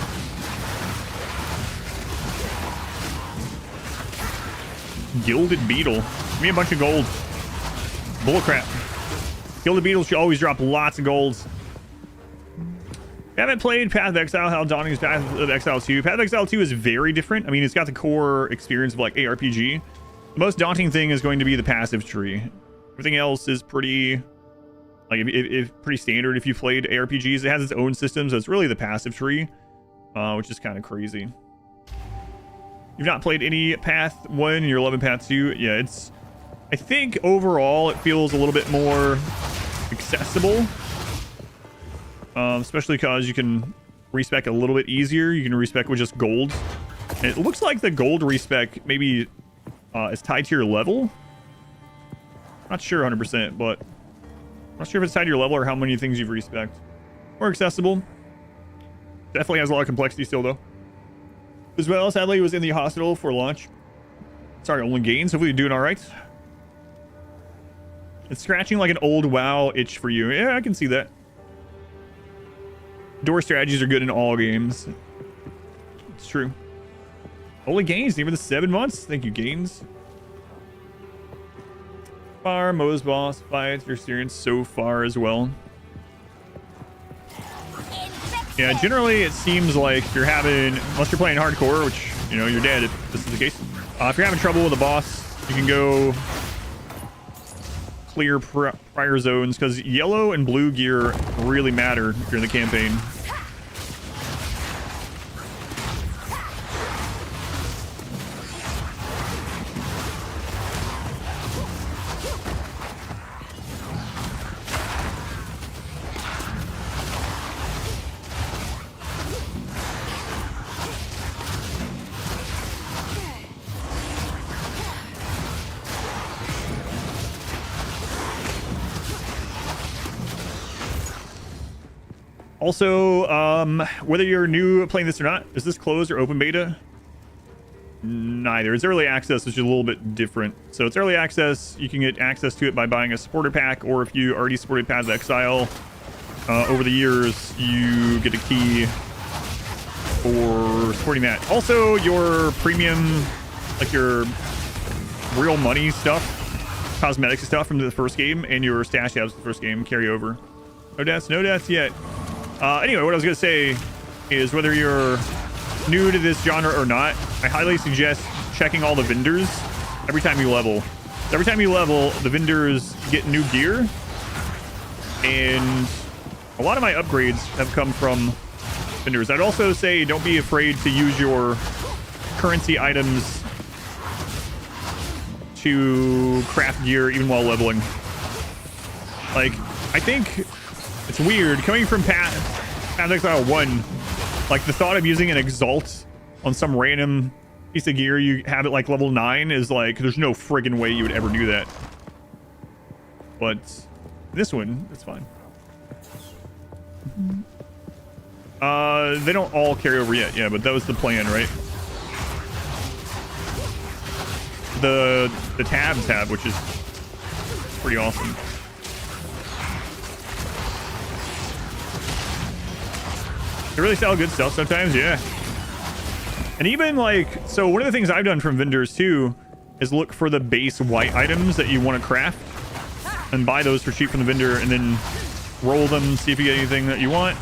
Gilded beetle. Give me a bunch of gold. Bullcrap. Gilded beetle should always drop lots of golds. Haven't played Path of Exile. How daunting is Path of Exile 2? Path of Exile 2 is very different. I mean, it's got the core experience of like ARPG. The most daunting thing is going to be the passive tree. Everything else is pretty... Like, if pretty standard if you played ARPGs. It has its own system, so it's really the passive tree, which is kind of crazy. You've not played any Path 1 and you're loving Path 2. Yeah, it's... I think overall it feels a little bit more accessible. Especially because you can respec a little bit easier. You can respec with just gold. And it looks like the gold respec maybe is tied to your level. Not sure 100%, but... Not sure if it's tied to your level or how many things you've respec'd. More accessible. Definitely has a lot of complexity still, though. As well, sadly, was in the hospital for launch. Sorry, only gains. Hopefully you're doing all right. It's scratching like an old WoW itch for you. Yeah, I can see that. Door strategies are good in all games. It's true. Holy Gains, even the 7 months. Thank you, Gains. Far, Mo's boss fights, your experience so far as well. Yeah, generally it seems like you're having, unless you're playing hardcore, which, you know, you're dead if this is the case. If you're having trouble with a boss, you can go clear prior zones, because yellow and blue gear really matter during the campaign. Also, whether you're new playing this or not, is this closed or open beta? Neither. It's early access, which is a little bit different. So it's early access. You can get access to it by buying a supporter pack, or if you already supported Path of Exile over the years, you get a key for supporting that. Also, your premium, like your real money stuff, cosmetics stuff from the first game, and your stash tabs from the first game carry over. No deaths yet. Anyway, what I was going to say is, whether you're new to this genre or not, I highly suggest checking all the vendors every time you level. Every time you level, the vendors get new gear, and a lot of my upgrades have come from vendors. I'd also say don't be afraid to use your currency items to craft gear even while leveling. Like, I think it's weird coming from Path of Exile 1, like the thought of using an exalt on some random piece of gear you have at like level 9 is like, there's no friggin' way you would ever do that. But this one, it's fine. They don't all carry over yet, yeah, but that was the plan, right? The tabs have, which is pretty awesome. They really sell good stuff sometimes, yeah. And even like, so one of the things I've done from vendors too is look for the base white items that you want to craft and buy those for cheap from the vendor, and then roll them, see if you get anything that you want.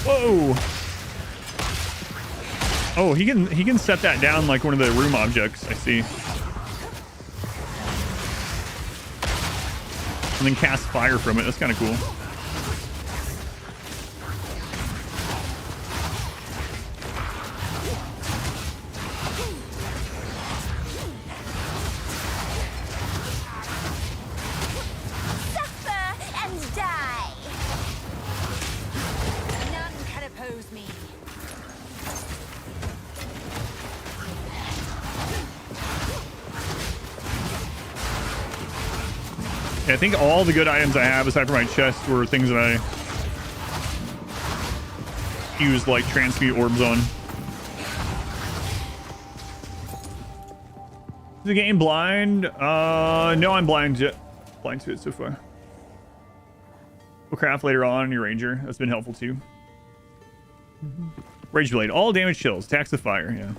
Whoa! Oh, he can set that down like one of the room objects, I see. And then cast fire from it. That's kind of cool. Suffer and die. None can oppose me. Yeah, I think all the good items I have, aside from my chest, were things that I used like transmute orbs on. Is the game blind? No, I'm blind to it so far. We'll craft later on your ranger. That's been helpful too. Rage blade. All damage chills. Attacks the fire. Yeah.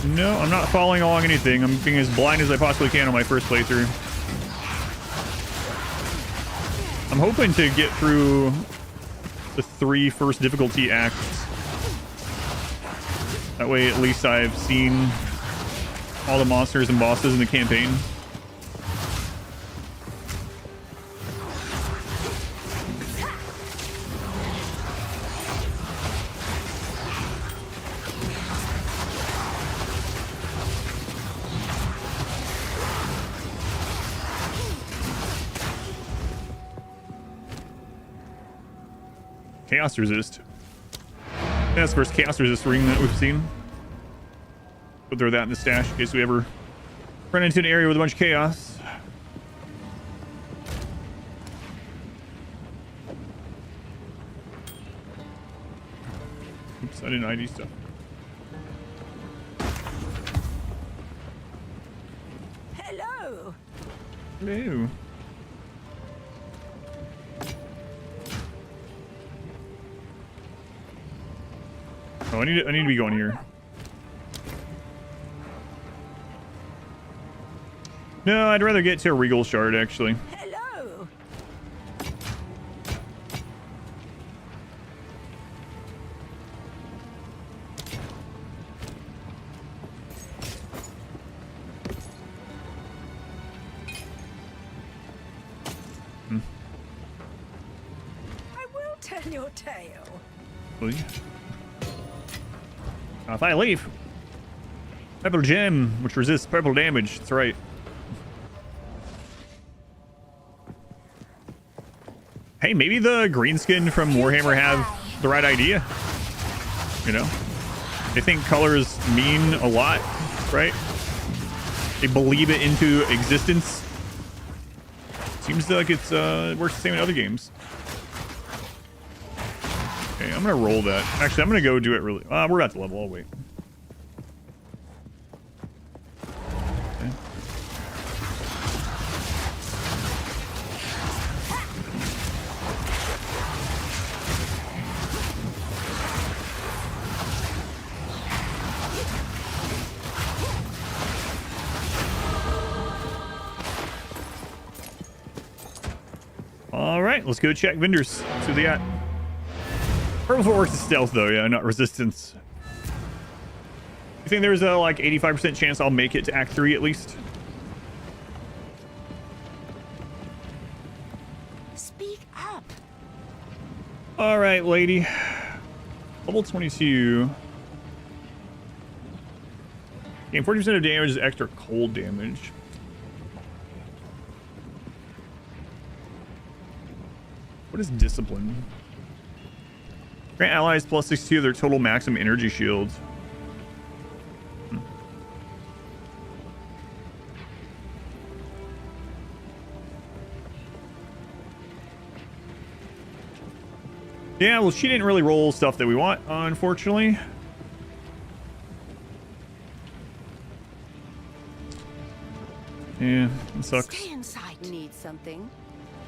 No, I'm not following along anything. I'm being as blind as I possibly can on my first playthrough. I'm hoping to get through the 3 first difficulty acts. That way, at least I've seen all the monsters and bosses in the campaign. Chaos resist. That's the first chaos resist ring that we've seen. We'll throw that in the stash in case we ever run into an area with a bunch of chaos. Oops, I didn't ID stuff. Hello. Hello. Oh, I need to be going here. No, I'd rather get to a Regal Shard, actually. Hello. I will tell your tale. Will you? If I leave. Purple gem, which resists purple damage. That's right. Hey, maybe the greenskin from Warhammer have the right idea. You know? They think colors mean a lot, right? They believe it into existence. Seems like it's works the same in other games. Okay, I'm gonna roll that. Actually, I'm gonna go do it really. We're at the level. I'll wait. Okay. All right, let's go check vendors. See what they got. Purple footwork's is stealth though, yeah, not resistance. You think there's a like 85% chance I'll make it to Act 3 at least? Speak up. All right, lady. Level 22. Gain 40% of damage is extra cold damage. What is discipline? Grant allies plus 62 of their total maximum energy shields. Yeah, well, she didn't really roll stuff that we want, unfortunately. Yeah, it sucks. Stay inside. Need something?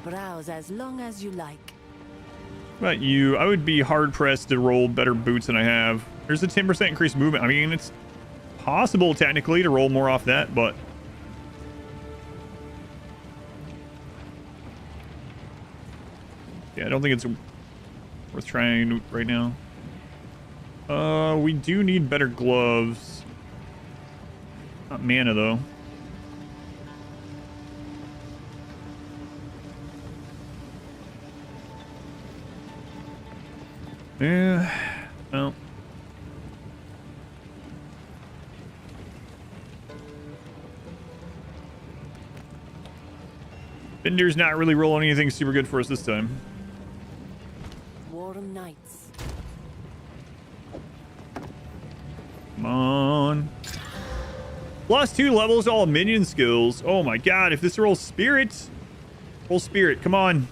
Browse as long as you like. What about you? I would be hard pressed to roll better boots than I have. There's a 10% increased movement. I mean, it's possible technically to roll more off that, but yeah, I don't think it's worth trying right now. We do need better gloves. Not mana though. Yeah, well. Bender's not really rolling anything super good for us this time. Warm nights. Come on. Plus 2 levels, all minion skills. Oh my god, if this rolls spirit. Roll spirit, come on.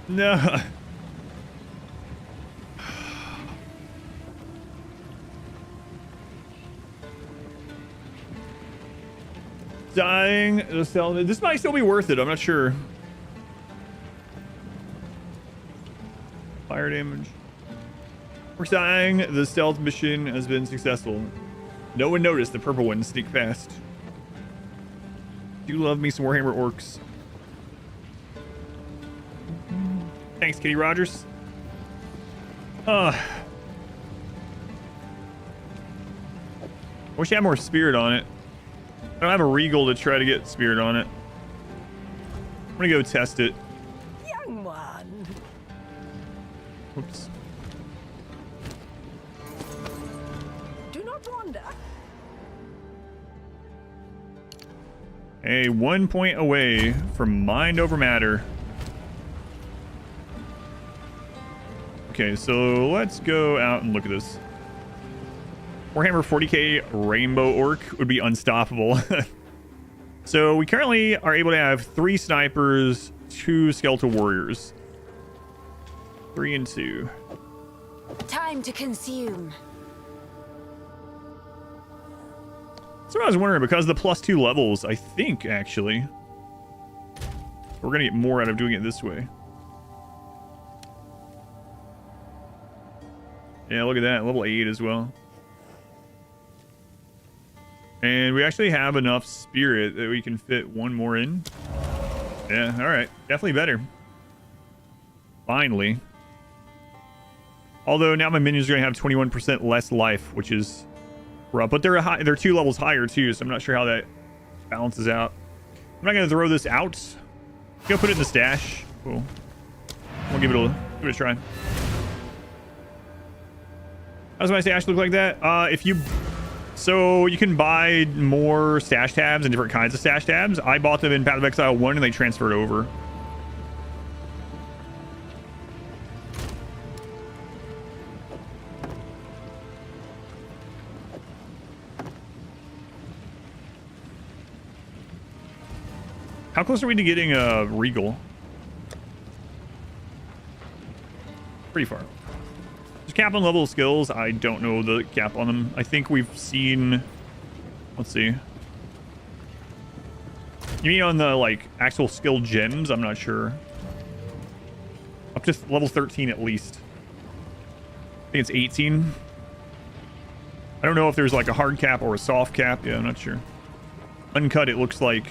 No. Dying the cell. This might still be worth it. I'm not sure. Fire damage. We're dying. The stealth mission has been successful. No one noticed the purple one sneak past. Do love me some Warhammer orcs. Thanks, Kitty Rogers. I wish I had more spirit on it. I don't have a regal to try to get spirit on it. I'm gonna go test it. Young one. Whoops. Do not wander. Hey, 1 point away from mind over matter. Okay, so let's go out and look at this. Warhammer 40k Rainbow Orc would be unstoppable. So we currently are able to have 3 snipers, 2 skeletal warriors. 3 and 2. Time to consume. So I was wondering, because of the +2 levels, I think, actually, we're going to get more out of doing it this way. Yeah, look at that. Level 8 as well. And we actually have enough spirit that we can fit 1 more in. Yeah, all right. Definitely better. Finally. Although now my minions are going to have 21% less life, which is rough. But they're 2 levels higher too, so I'm not sure how that balances out. I'm not going to throw this out. Go put it in the stash. Cool. We'll give it a try. How does my stash look like that? So you can buy more stash tabs and different kinds of stash tabs. I bought them in Path of Exile 1 and they transferred over. How close are we to getting a Regal? Pretty far. There's cap on level of skills. I don't know the cap on them. I think we've seen... Let's see. You mean on the, like, actual skill gems? I'm not sure. Up to level 13 at least. I think it's 18. I don't know if there's, like, a hard cap or a soft cap. Yeah, I'm not sure. Uncut, it looks like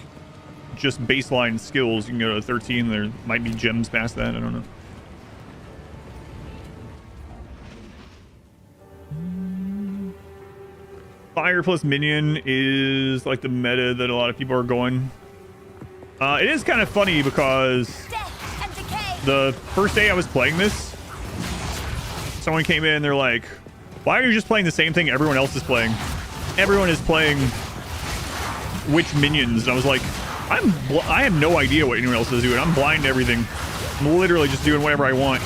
just baseline skills. You can go to 13. There might be gems past that. I don't know. Fire plus minion is like the meta that a lot of people are going. It is kind of funny because the first day I was playing this, someone came in and they're like, why are you just playing the same thing everyone else is playing? Everyone is playing witch minions. And I was like, I have no idea what anyone else is doing. I'm blind to everything. I'm literally just doing whatever I want.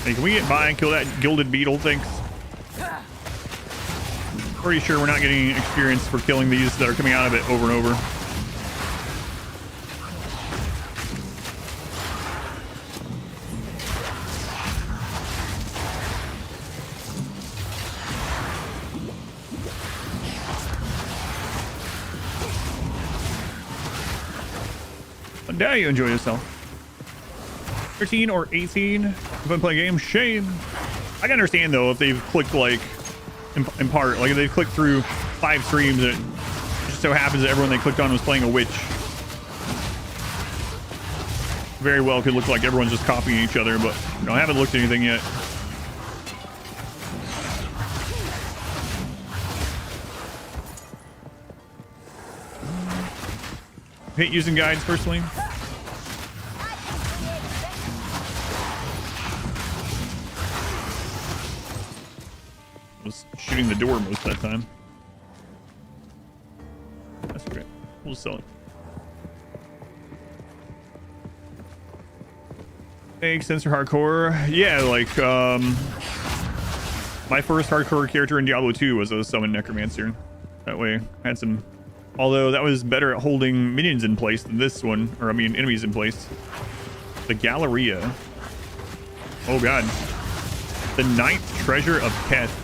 Hey, can we get by and kill that gilded beetle? Thanks. Pretty sure we're not getting experience for killing these that are coming out of it over and over. I doubt you enjoy yourself. 13 or 18 if I'm playing a game. Shame. I can understand though if they've clicked like in part, like if they've clicked through 5 streams and it just so happens that everyone they clicked on was playing a witch. Very well could look like everyone's just copying each other, but you know, I haven't looked at anything yet. Hate using guides personally. Was shooting the door most of that time. That's great. We'll sell it. Makes sense for hardcore. Yeah, like my first hardcore character in Diablo 2 was a summon necromancer. That way I had some, although that was better at holding minions in place than this one, or I mean enemies in place. The Galleria. Oh god. The ninth treasure of Keth.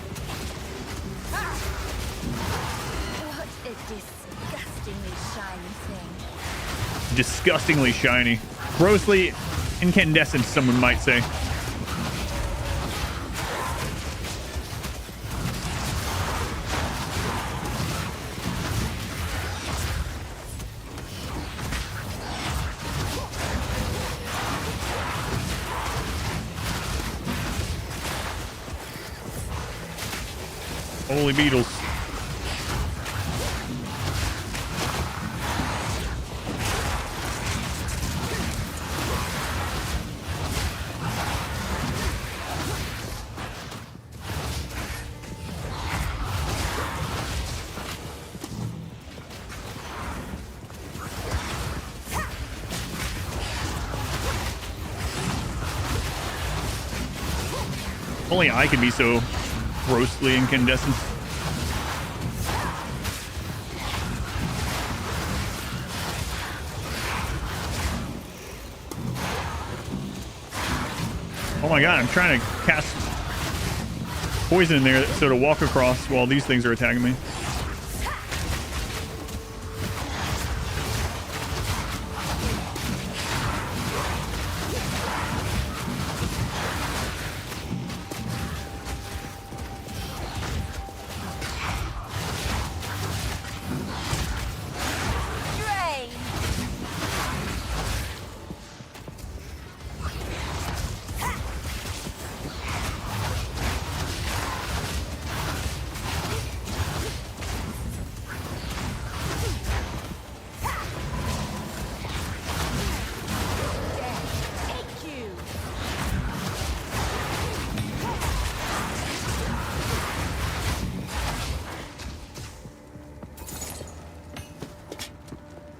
Disgustingly shiny. Grossly incandescent, someone might say. Holy beetles. Only I can be so grossly incandescent. Oh my god, I'm trying to cast poison in there so to walk across while these things are attacking me. Drain. Thank you.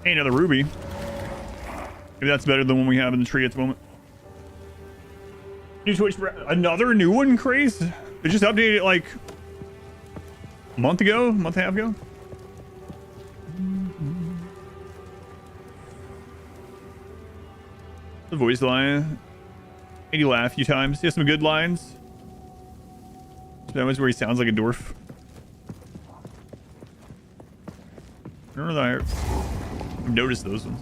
Hey, another ruby. Maybe that's better than one we have in the tree at the moment. New Twitch, another new one, Craze? They just updated it like a month and a half ago. The voice line. Made you laugh a few times. He has some good lines. That was where he sounds like a dwarf. I don't know that I've noticed those ones.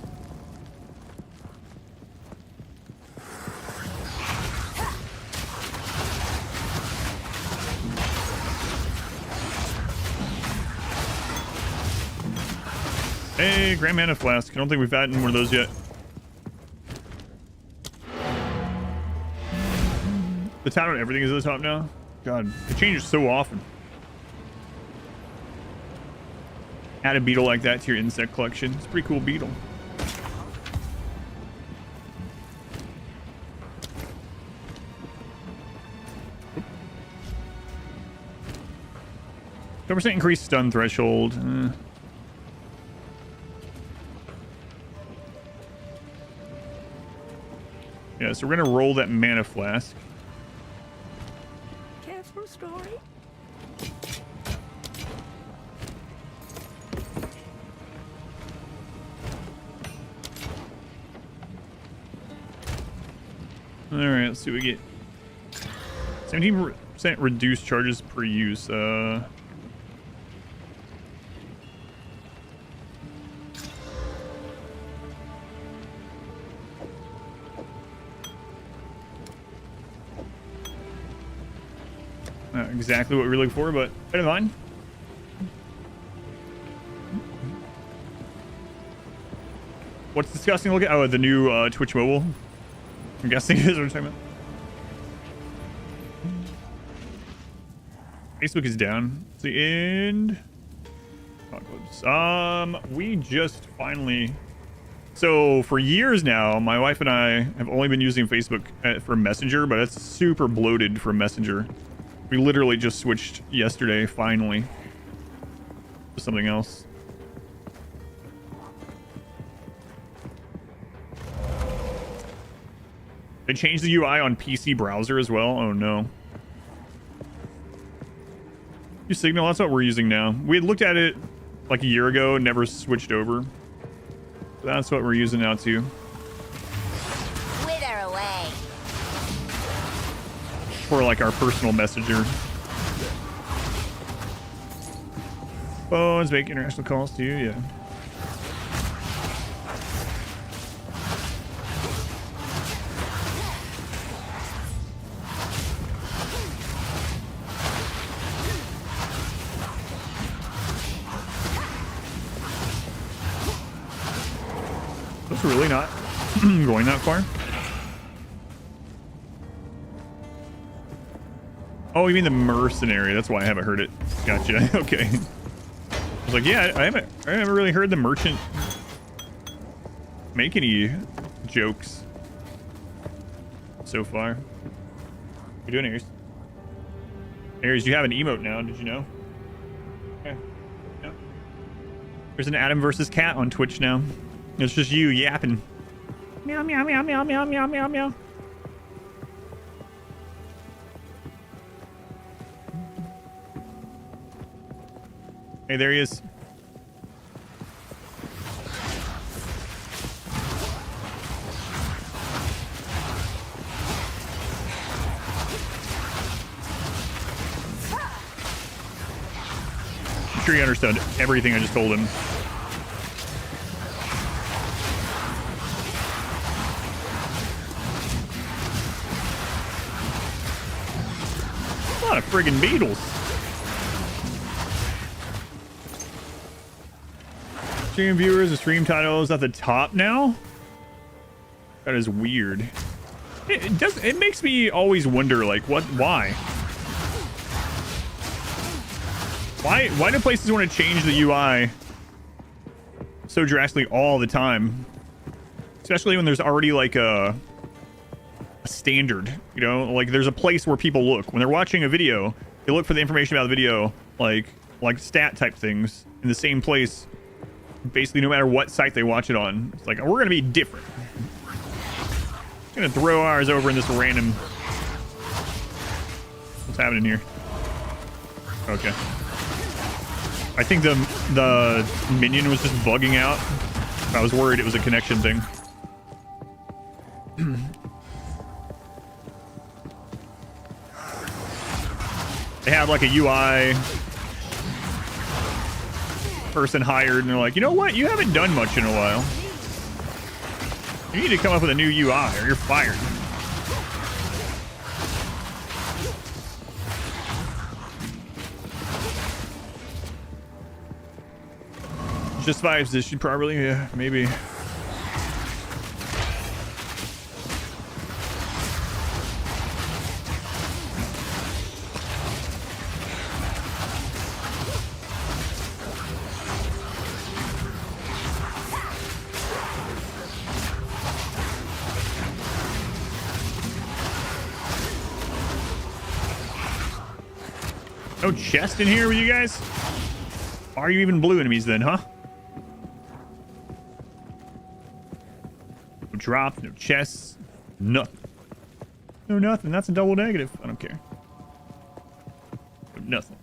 Hey, Grand Mana Flask. I don't think we've had one of those yet. The town and everything is at the top now. God, it changes so often. Add a beetle like that to your insect collection. It's a pretty cool beetle. Oop. 10% increased stun threshold. Yeah, so we're gonna roll that mana flask. Careful, story. All right, let's see what we get. 17% reduced charges per use. Not exactly what we were looking for, but better than mine. What's disgusting looking? Oh, the new Twitch mobile. I'm guessing is what we're talking about. Facebook is down. It's the end. Apocalypse. We just finally. So for years now, my wife and I have only been using Facebook for Messenger, but it's super bloated for Messenger. We literally just switched yesterday, finally, to something else. They changed the UI on PC browser as well. Oh no. Use Signal, that's what we're using now. We had looked at it like a year ago, never switched over. That's what we're using now too. Wither away. For like our personal messenger. Phones make international calls too, yeah. That's really not going that far. Oh, you mean the mercenary? That's why I haven't heard it. Gotcha. Okay. I was like, yeah, I haven't really heard the merchant make any jokes so far. What are you doing, Ares? Ares, you have an emote now. Did you know? Okay. Yep. There's an Adam versus Cat on Twitch now. It's just you yapping. Meow, meow, meow, meow, meow, meow, meow, meow. Hey, there he is. I'm sure he understood everything I just told him. A lot of friggin' beetles. Stream viewers, the stream title is at the top now. That is weird. It makes me always wonder, like, why do places want to change the UI so drastically all the time? Especially when there's already like a standard, you know, like there's a place where people look when they're watching a video. They look for the information about the video, like stat type things in the same place, basically no matter what site they watch it on. It's like, we're gonna be different. Gonna throw ours over in this random. What's happening here? Okay. I think the minion was just bugging out. I was worried it was a connection thing. They have like a UI person hired, and they're like, you know what? You haven't done much in a while. You need to come up with a new UI or you're fired. Just vibes. This should probably, yeah, maybe. No chest in here with you guys? Are you even blue enemies then, huh? No drops, no chests, nothing. No nothing. That's a double negative. I don't care. Nothing.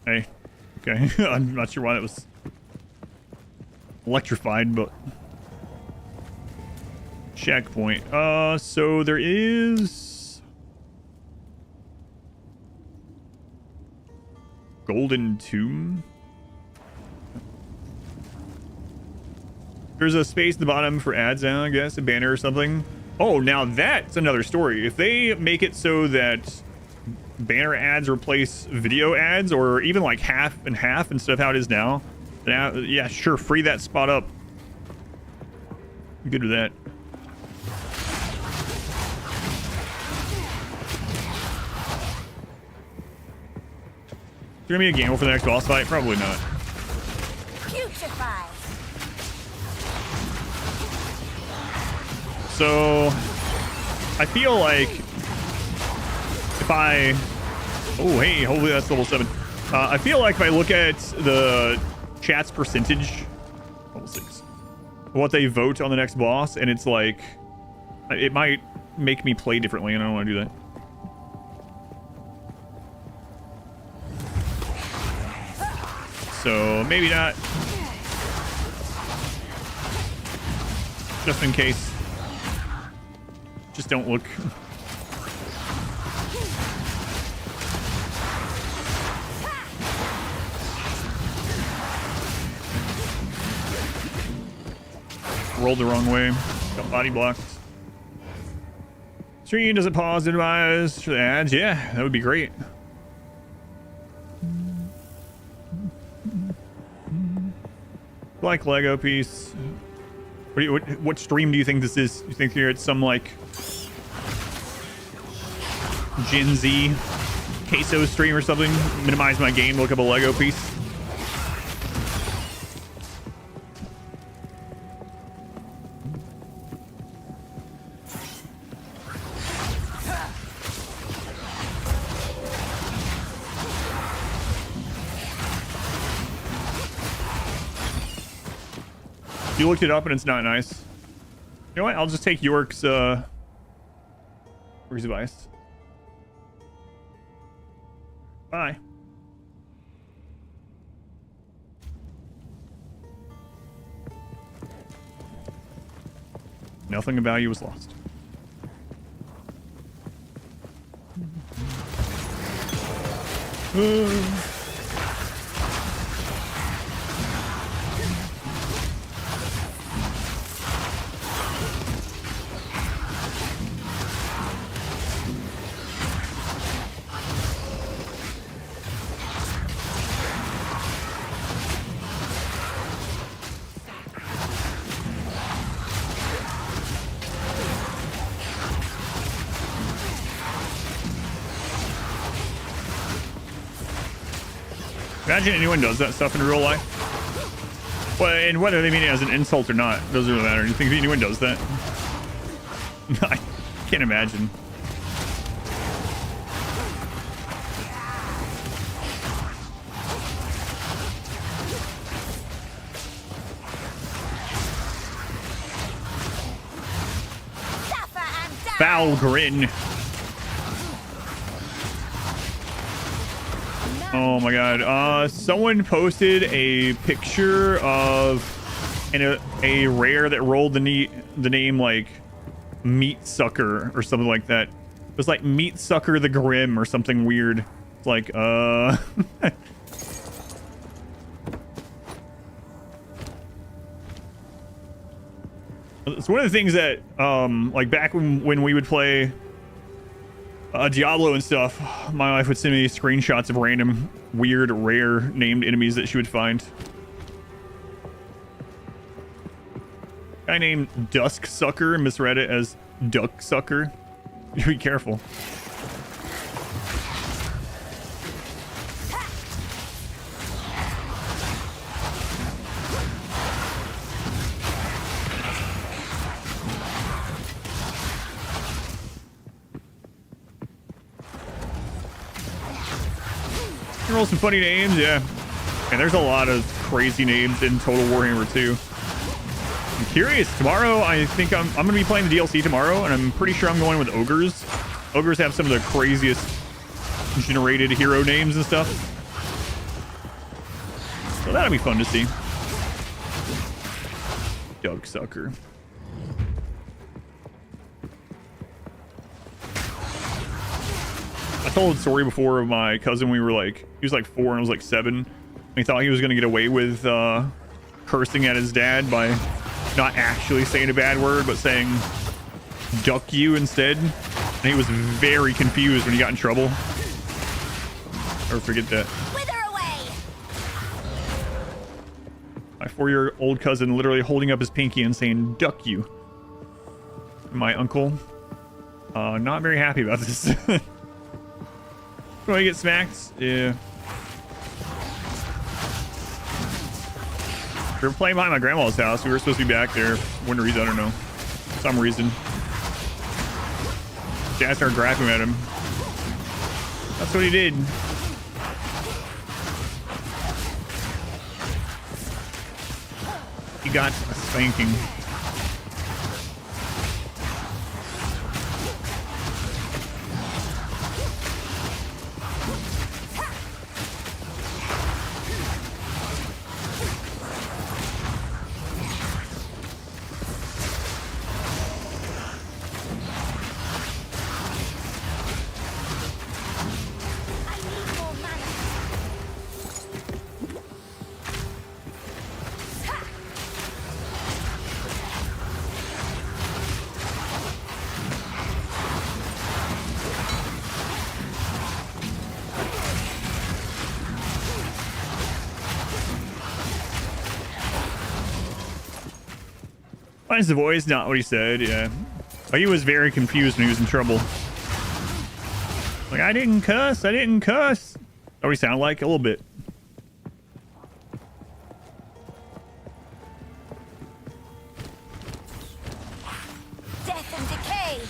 Hey. Okay. I'm not sure why that was electrified, but checkpoint. So there is Golden Tomb. There's a space at the bottom for ads now, I guess, a banner or something. Oh, now that's another story. If they make it so that banner ads replace video ads, or even like half and half instead of how it is now, then yeah, sure, free that spot up. I'm good with that. Is there gonna be a gamble for the next boss fight? Probably not. Putrefy. So I feel like if I, oh hey, hopefully that's level 7. I feel like if I look at the chat's percentage, level 6, what they vote on the next boss, and it's like, it might make me play differently, and I don't want to do that. So maybe not. Just in case. Just don't look. Rolled the wrong way. Got body blocked. Stream, does it pause and advise for the ads? Yeah, that would be great. Like Lego piece. What stream do you think this is? You think you're at some like Gen Z queso stream or something. Minimize my game, look up a Lego piece. You looked it up and it's not nice. You know what? I'll just take York's advice. Bye. Nothing of value was lost. Imagine anyone does that stuff in real life. Well, and whether they mean it as an insult or not, doesn't really matter. Do you think anyone does that? I can't imagine. Foul grin. Oh my god. Someone posted a picture of a rare that rolled the name like Meat Sucker or something like that. It was like Meat Sucker the Grim or something weird. It's like it's one of the things that like back when we would play Diablo and stuff, my wife would send me screenshots of random weird rare named enemies that she would find. Guy named Dusk Sucker misread it as Duck Sucker. Be careful. Roll some funny names, yeah. And there's a lot of crazy names in Total Warhammer 2. I'm curious. Tomorrow, I think I'm going to be playing the DLC tomorrow, and I'm pretty sure I'm going with Ogres. Ogres have some of the craziest generated hero names and stuff. So that'll be fun to see. Duck Sucker. I told the story before of my cousin. We were like, he was like 4 and I was like 7. And he thought he was going to get away with cursing at his dad by not actually saying a bad word, but saying duck you instead. And he was very confused when he got in trouble. Never forget that. Wither away! My 4-year-old cousin literally holding up his pinky and saying duck you. My uncle, not very happy about this. Do I get smacked? Yeah. We were playing behind my grandma's house. We were supposed to be back there. For one reason, I don't know. Some reason. Dad started grabbing at him. That's what he did. He got a spanking. Finds the voice, not what he said, yeah. But he was very confused when he was in trouble. Like, I didn't cuss. I didn't cuss. What do we sound like? A little bit. Death and decay.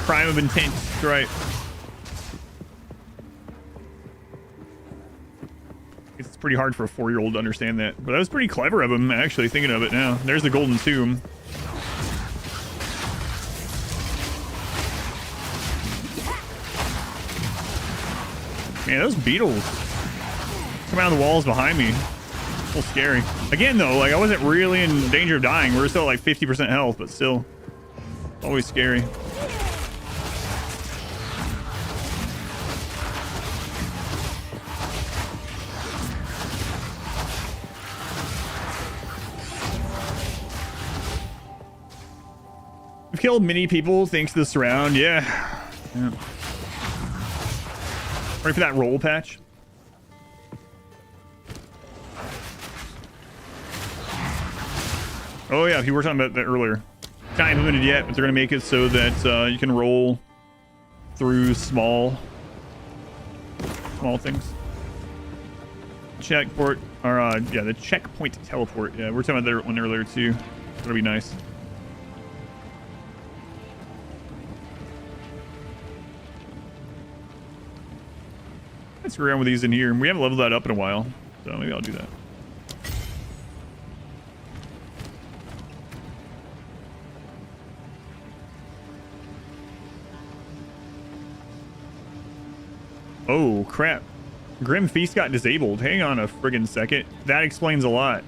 Crime of intent. That's right. It's pretty hard for a 4-year-old to understand that. But that was pretty clever of him, actually, thinking of it now. There's the golden tomb. Man, those beetles come out of the walls behind me. A little scary. Again, though, like, I wasn't really in danger of dying. We were still at like 50% health, but still. Always scary. We've killed many people thanks to the surround. Yeah. Ready for that roll patch? Oh yeah, you were talking about that earlier. Not implemented yet, but they're gonna make it so that you can roll through small things. Checkport, or yeah, the checkpoint teleport. Yeah, we were talking about that one earlier too. That'll be nice. Let's screw around with these in here. We haven't leveled that up in a while, so maybe I'll do that. Oh, crap. Grim Feast got disabled. Hang on a friggin' second. That explains a lot.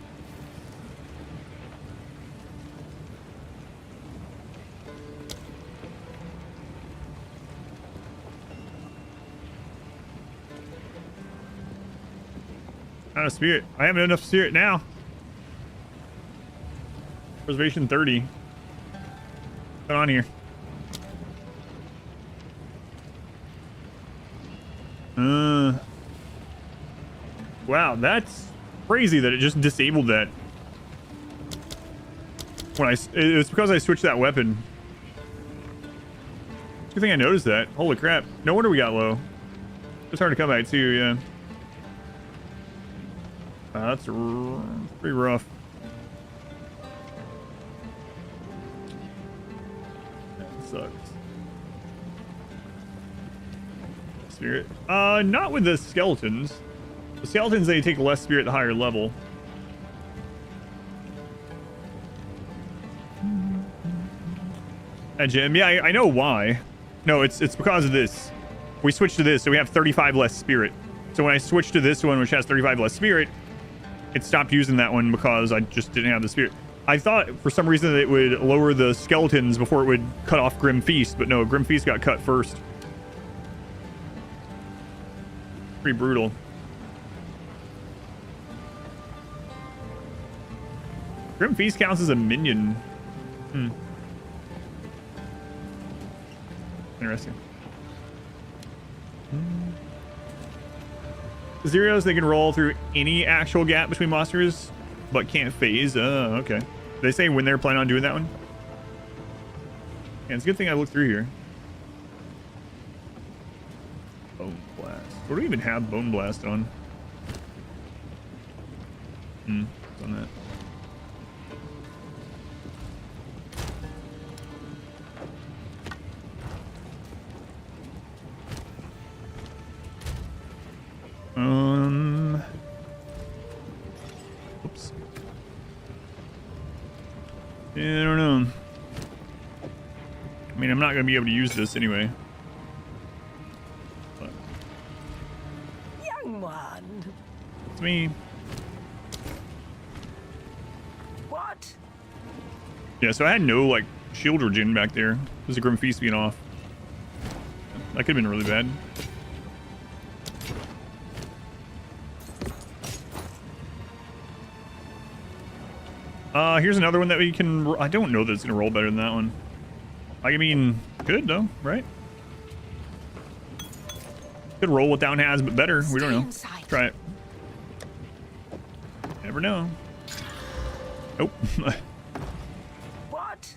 Not a spirit. I have enough spirit now. Preservation 30. What's on here? Wow, that's crazy that it just disabled that. When it's because I switched that weapon. Good thing I noticed that. Holy crap. No wonder we got low. It's hard to come back too, yeah. That's pretty rough. That sucks. Spirit. Not with the skeletons. The skeletons, they take less spirit the higher level. Gem. Yeah, I know why. No, it's because of this. We switched to this, so we have 35 less spirit. So when I switched to this one, which has 35 less spirit, it stopped using that one because I just didn't have the spirit. I thought for some reason that it would lower the skeletons before it would cut off Grim Feast, but no, Grim Feast got cut first. Pretty brutal. Grim Feast counts as a minion. Interesting. Zeros, they can roll through any actual gap between monsters, but can't phase. Okay. They say when they're planning on doing that one? And it's a good thing I looked through here. Bone Blast. What do we even have Bone Blast on? It's on that. Oops. Yeah, I don't know. I mean, I'm not gonna be able to use this anyway. But Young one. it's me. What? Yeah, so I had no like shield regen back there. There's a Grim Feast being off. That could have been really bad. Here's another one that we can... I don't know that it's going to roll better than that one. I mean, good though, right? Could roll what down has, but better. We don't Stay know. inside. Try it. Never know. Nope. What?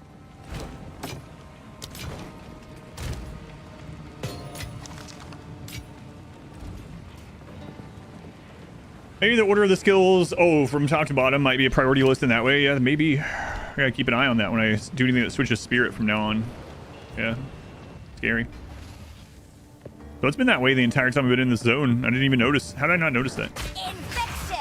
Maybe the order of the skills, from top to bottom might be a priority list in that way. Yeah, maybe. I gotta keep an eye on that when I do anything that switches spirit from now on. Yeah. Scary. So it's been that way the entire time I've been in this zone. I didn't even notice. How did I not notice that? Infection!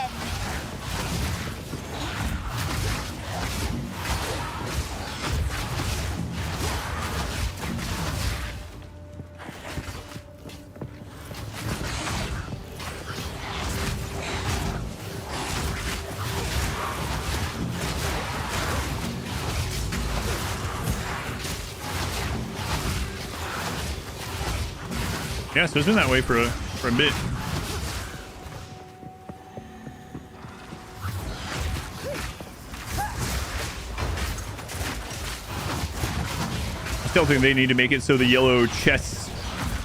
Yeah, so it's been that way for a bit. I still think they need to make it so the yellow chests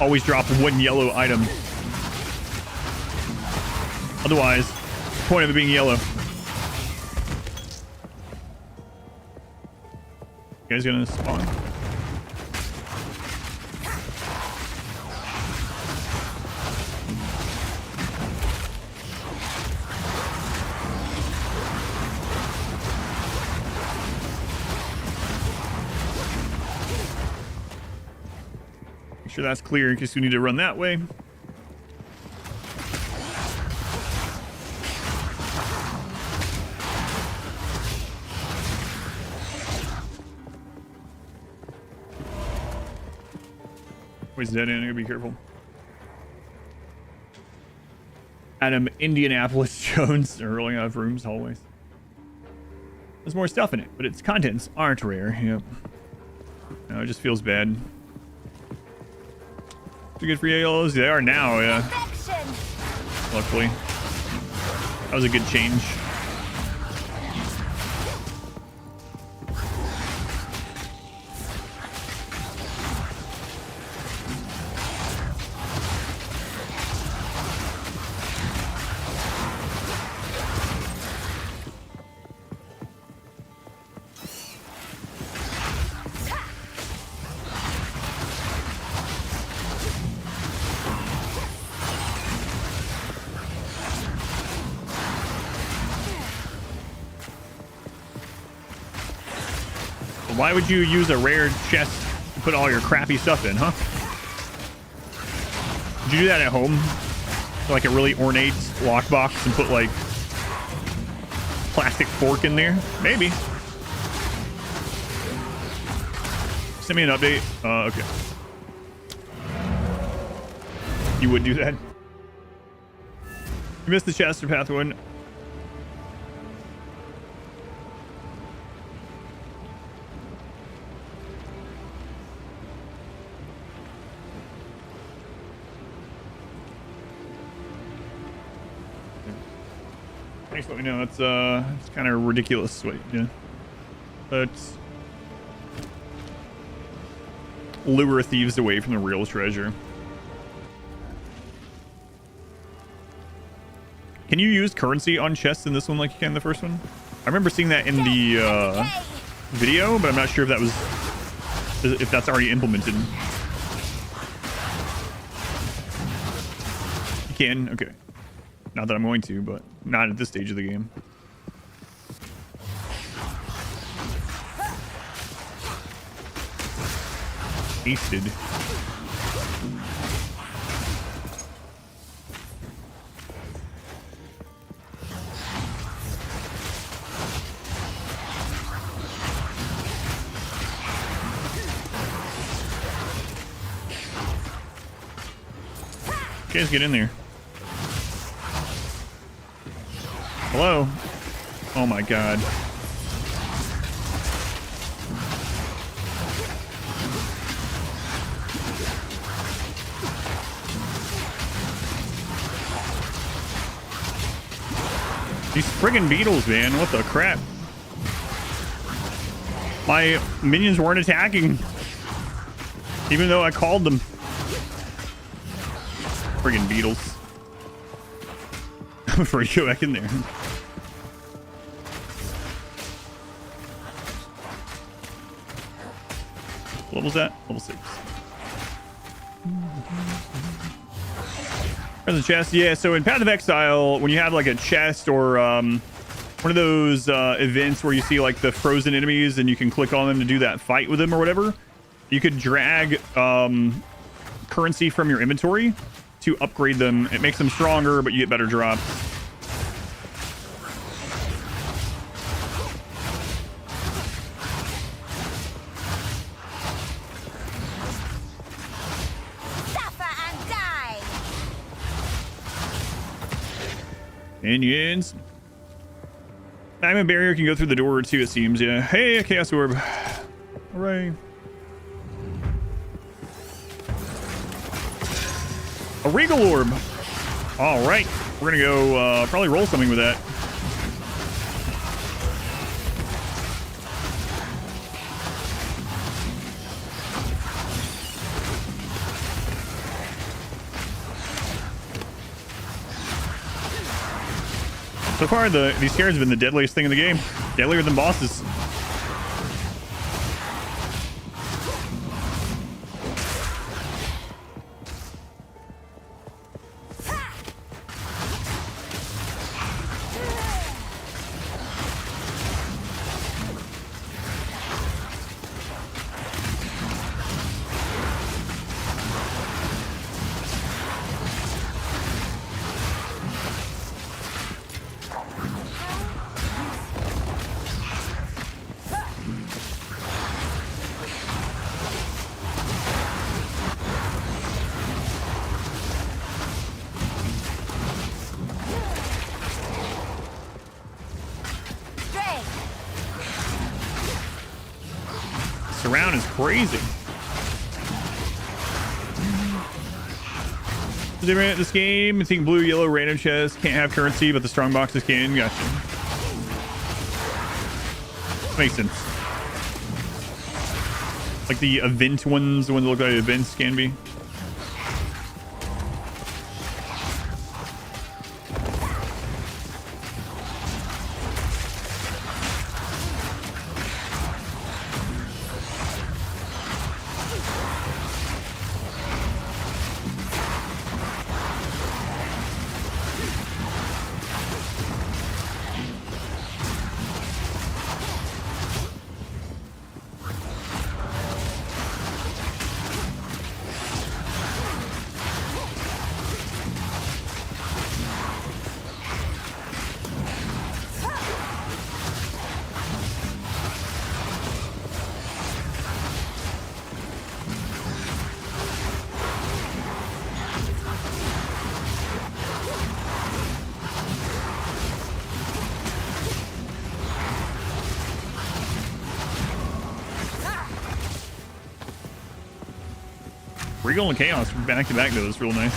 always drop one yellow item. Otherwise, the point of it being yellow. You guys gonna spawn? Make sure that's clear in case we need to run that way. Where's that in? I gotta be careful. Adam, Indianapolis Jones are rolling out of rooms, hallways. There's more stuff in it, but its contents aren't rare. Yep. No, it just feels bad. Too good for yellows? They are now, yeah. Infection! Luckily. That was a good change. Why would you use a rare chest to put all your crappy stuff in, huh? Did you do that at home? Like a really ornate lockbox and put like plastic fork in there? Maybe. Send me an update. Okay. You would do that? You missed the chest or path one. Thanks for letting me know. It's kind of ridiculous. Wait, yeah. But lure thieves away from the real treasure. Can you use currency on chests in this one like you can in the first one? I remember seeing that in the video, but I'm not sure if that's already implemented. You can? Okay. Not that I'm going to, but not at this stage of the game. Tasted. You guys get in there. Hello? Oh my god. These friggin' beetles, man. What the crap? My minions weren't attacking. Even though I called them. Friggin' beetles. Before you go back in there. What level's that? Level 6. Present chest. Yeah, so in Path of Exile, when you have like a chest or one of those events where you see like the frozen enemies and you can click on them to do that fight with them or whatever, you could drag currency from your inventory to upgrade them. It makes them stronger, but you get better drops. Minions. Diamond barrier can go through the door too, it seems. Yeah. Hey, a chaos orb. Hooray. A regal orb. All right. We're going to go probably roll something with that. So far, these scares have been the deadliest thing in the game. Deadlier than bosses. Surround is crazy. They ran at this game. I think blue, yellow, random chests can't have currency, but the strong boxes can. Gotcha. Makes sense. Like the event ones, the ones that look like events can be. Regal and Chaos back to back though is real nice.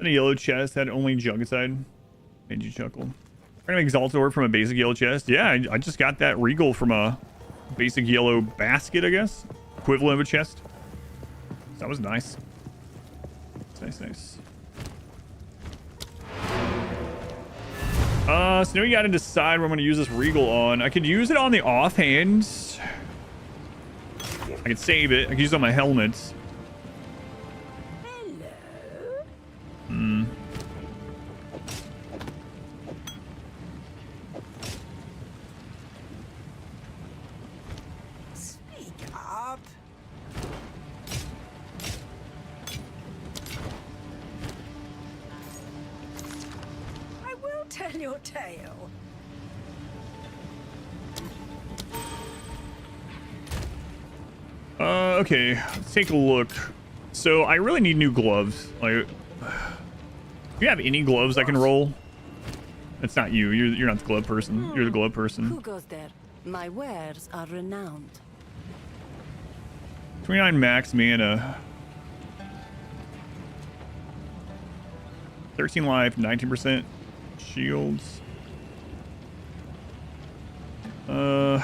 And a yellow chest had only junk inside. Made you chuckle. Random Exalted Orb from a basic yellow chest. Yeah, I just got that Regal from a basic yellow basket, I guess. Equivalent of a chest. So that was nice. Nice, nice. So now we gotta decide what I'm gonna use this Regal on. I could use it on the offhand. I could save it. I could use it on my helmets. Hmm. Speak up. I will tell your tale. Okay, let's take a look. So I really need new gloves. Like, do you have any gloves I can roll? It's not you. You're not the glove person. You're the glove person. Who goes there? My wares are renowned. 29 max mana. 13 life, 19% shields. Yeah,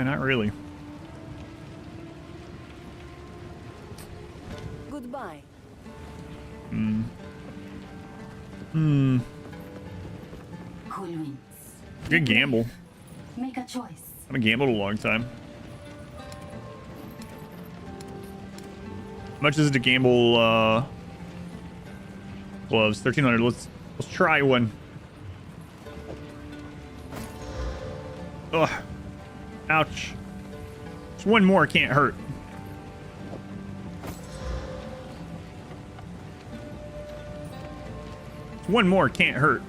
not really. Goodbye. Cool wins. Good gamble. Make a choice. I haven't gambled a long time. How much is it to gamble gloves? 1,300. Let's try one. Ugh. Ouch. Just one more can't hurt. One more can't hurt.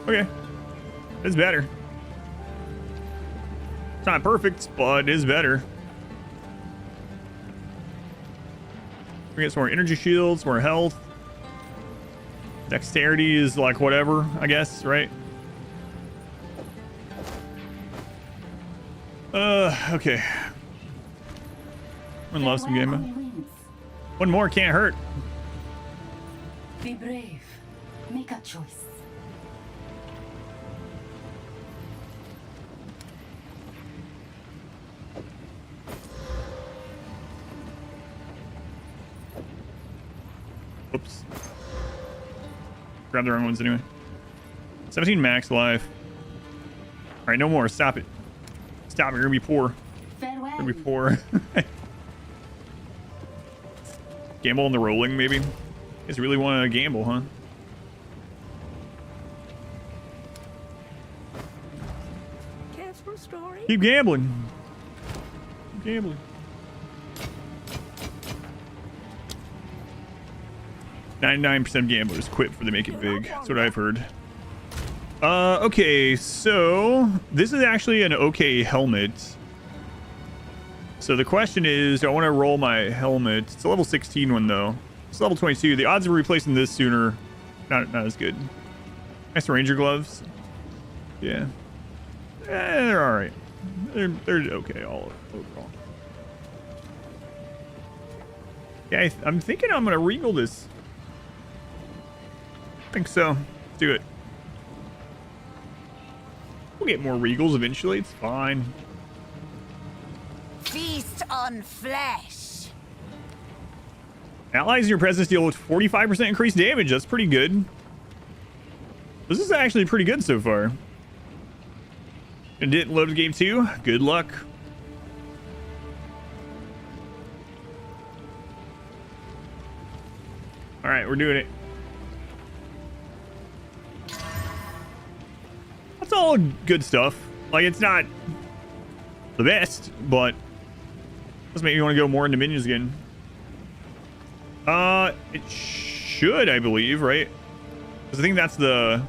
Okay. It's better. It's not perfect, but it is better. We get some more energy shields, more health. Dexterity is like whatever, I guess, right? Okay. One loves some game. Cool wins. One more can't hurt. Be brave. Make a choice. Oops. Grab the wrong ones anyway. 17 max life. All right, no more. Stop it. Stop it. You're gonna be poor. Farewell. You're gonna be poor. Gamble on the rolling, maybe. You guys really want to gamble, huh? Careful, story. Keep gambling. Keep gambling. 99% of gamblers quit before they make it big. That's what I've heard. Okay, so this is actually an okay helmet. So the question is, do I want to roll my helmet? It's a level 16 one though. It's level 22. The odds of replacing this sooner, not as good. Nice ranger gloves. Yeah. They're all right. They're okay all overall. Yeah, I'm thinking I'm gonna regal this. I think so. Let's do it. We'll get more regals eventually. It's fine. Feast on flesh. Allies in your presence deal with 45% increased damage. That's pretty good. This is actually pretty good so far. And didn't load the game too. Good luck. All right, we're doing it. That's all good stuff. Like, it's not the best, but does make me want to go more into minions again. It should, I believe, right? Because I think that's the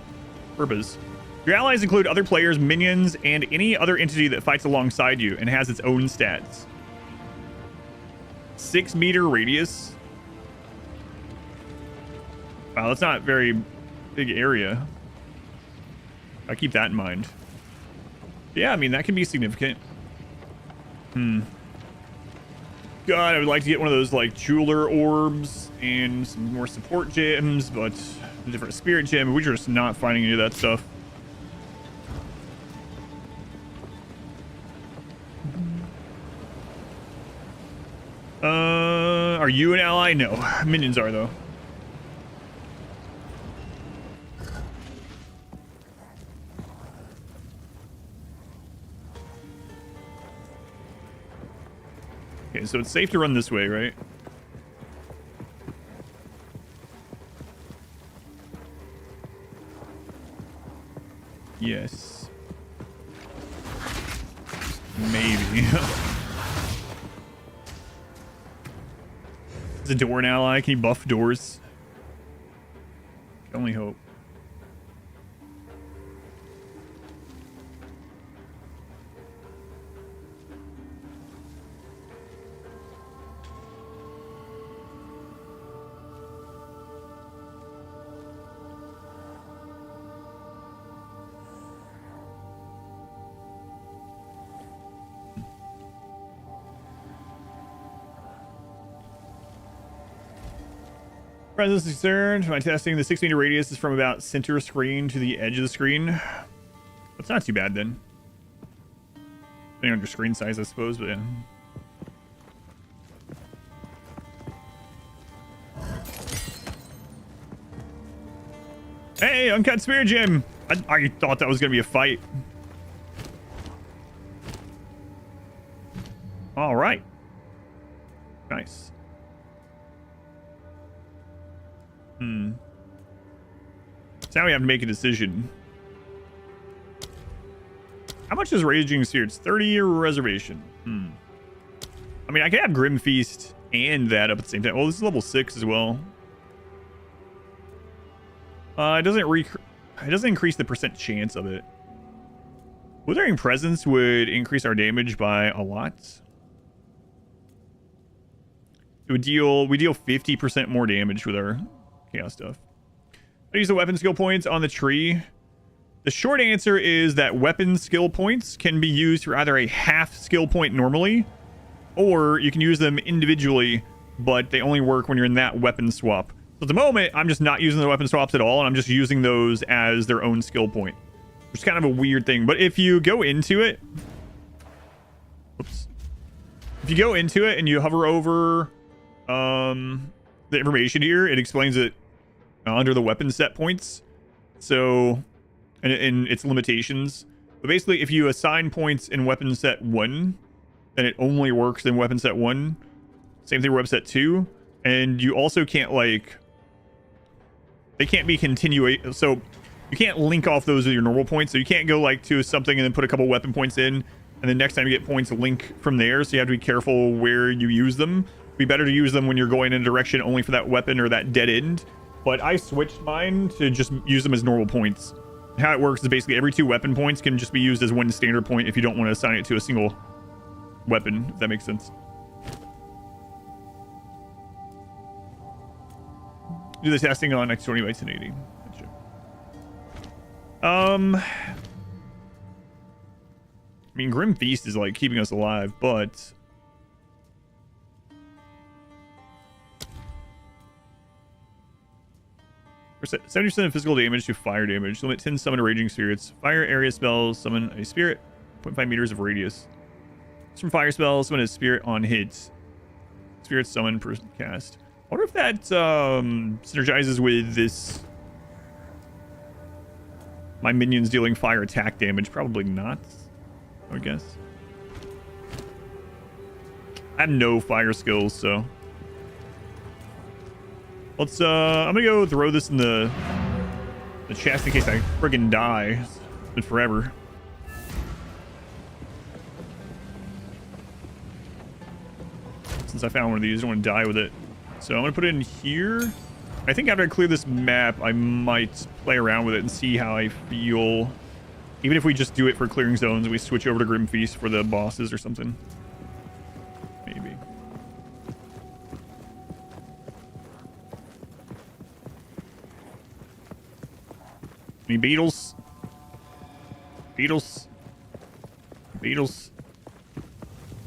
purpose. Your allies include other players, minions, and any other entity that fights alongside you and has its own stats. 6-meter radius. Wow, that's not a very big area. I'll keep that in mind. Yeah, I mean, that can be significant. God, I would like to get one of those, like, jeweler orbs and some more support gems, but a different spirit gem. We're just not finding any of that stuff. Are you an ally? No. Minions are, though. Okay, so it's safe to run this way, right? Yes. Maybe. Is a door an ally? Can you buff doors? Can only hope. Presence is concerned. My testing, the 6-meter radius is from about center screen to the edge of the screen. That's not too bad then. Depending on your screen size, I suppose, but yeah. Hey, Uncut Spear Gym! I thought that was going to be a fight. All right. Nice. So now we have to make a decision. How much is Raging Sphere? It's 30-year reservation. I mean, I could have Grim Feast and that up at the same time. Oh, this is level 6 as well. It doesn't increase the percent chance of it. Withering Presence would increase our damage by a lot. We deal 50% more damage with our chaos stuff. I use the weapon skill points on the tree. The short answer is that weapon skill points can be used for either a half skill point normally, or you can use them individually, but they only work when you're in that weapon swap. So at the moment, I'm just not using the weapon swaps at all, and I'm just using those as their own skill point, which is kind of a weird thing. But if you go into it, if you go into it and you hover over the information here, it explains it under the weapon set points. So, and its limitations. But basically, if you assign points in weapon set 1, then it only works in weapon set 1. Same thing with weapon set 2. And you also can't, like, they can't be continuation. So you can't link off those with your normal points. So you can't go like to something and then put a couple weapon points in, and then next time you get points, link from there. So you have to be careful where you use them. It'd be better to use them when you're going in a direction only for that weapon or that dead end. But I switched mine to just use them as normal points. How it works is basically every 2 weapon points can just be used as 1 standard point if you don't want to assign it to a single weapon, if that makes sense. Do the testing on X20 by 1080. Gotcha. I mean, Grim Feast is like keeping us alive, but 70% of physical damage to fire damage. Limit 10 summon raging spirits. Fire area spells summon a spirit. 0.5 meters of radius. From fire spells summon a spirit on hits. Spirit summon per cast. I wonder if that synergizes with this. My minions dealing fire attack damage. Probably not, I would guess. I have no fire skills, so let's I'm gonna go throw this in the chest in case I friggin' die. It's been forever. Since I found one of these, I don't want to die with it. So I'm gonna put it in here. I think after I clear this map, I might play around with it and see how I feel. Even if we just do it for clearing zones and we switch over to Grim Feast for the bosses or something. Maybe. Any beetles? Beetles? Beetles?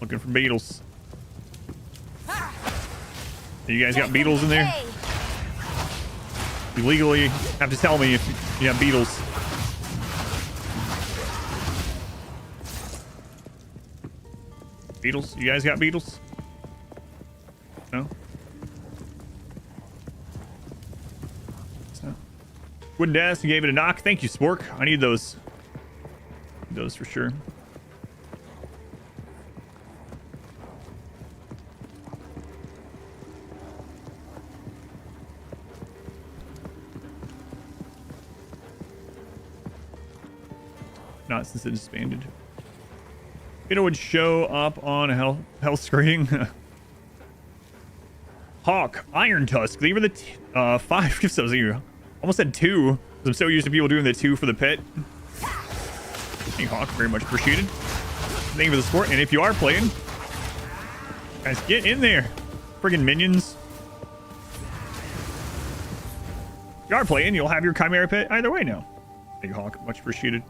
Looking for beetles. You guys got beetles in there? You legally have to tell me if you have beetles. Beetles? You guys got beetles? No? Wooden desk, you gave it a knock. Thank you, Spork. I need those. Those for sure. Not since it disbanded. It would show up on a health screen. Hawk, Iron Tusk. They were the 5 gifts I was here. Almost said 2. Because I'm so used to people doing the 2 for the pet. Hey, Hawk, very much appreciated. Thank you for the support. And if you are playing, guys, get in there. Friggin' minions. If you are playing, you'll have your Chimera pet either way now. Thank you, Hawk. Much appreciated.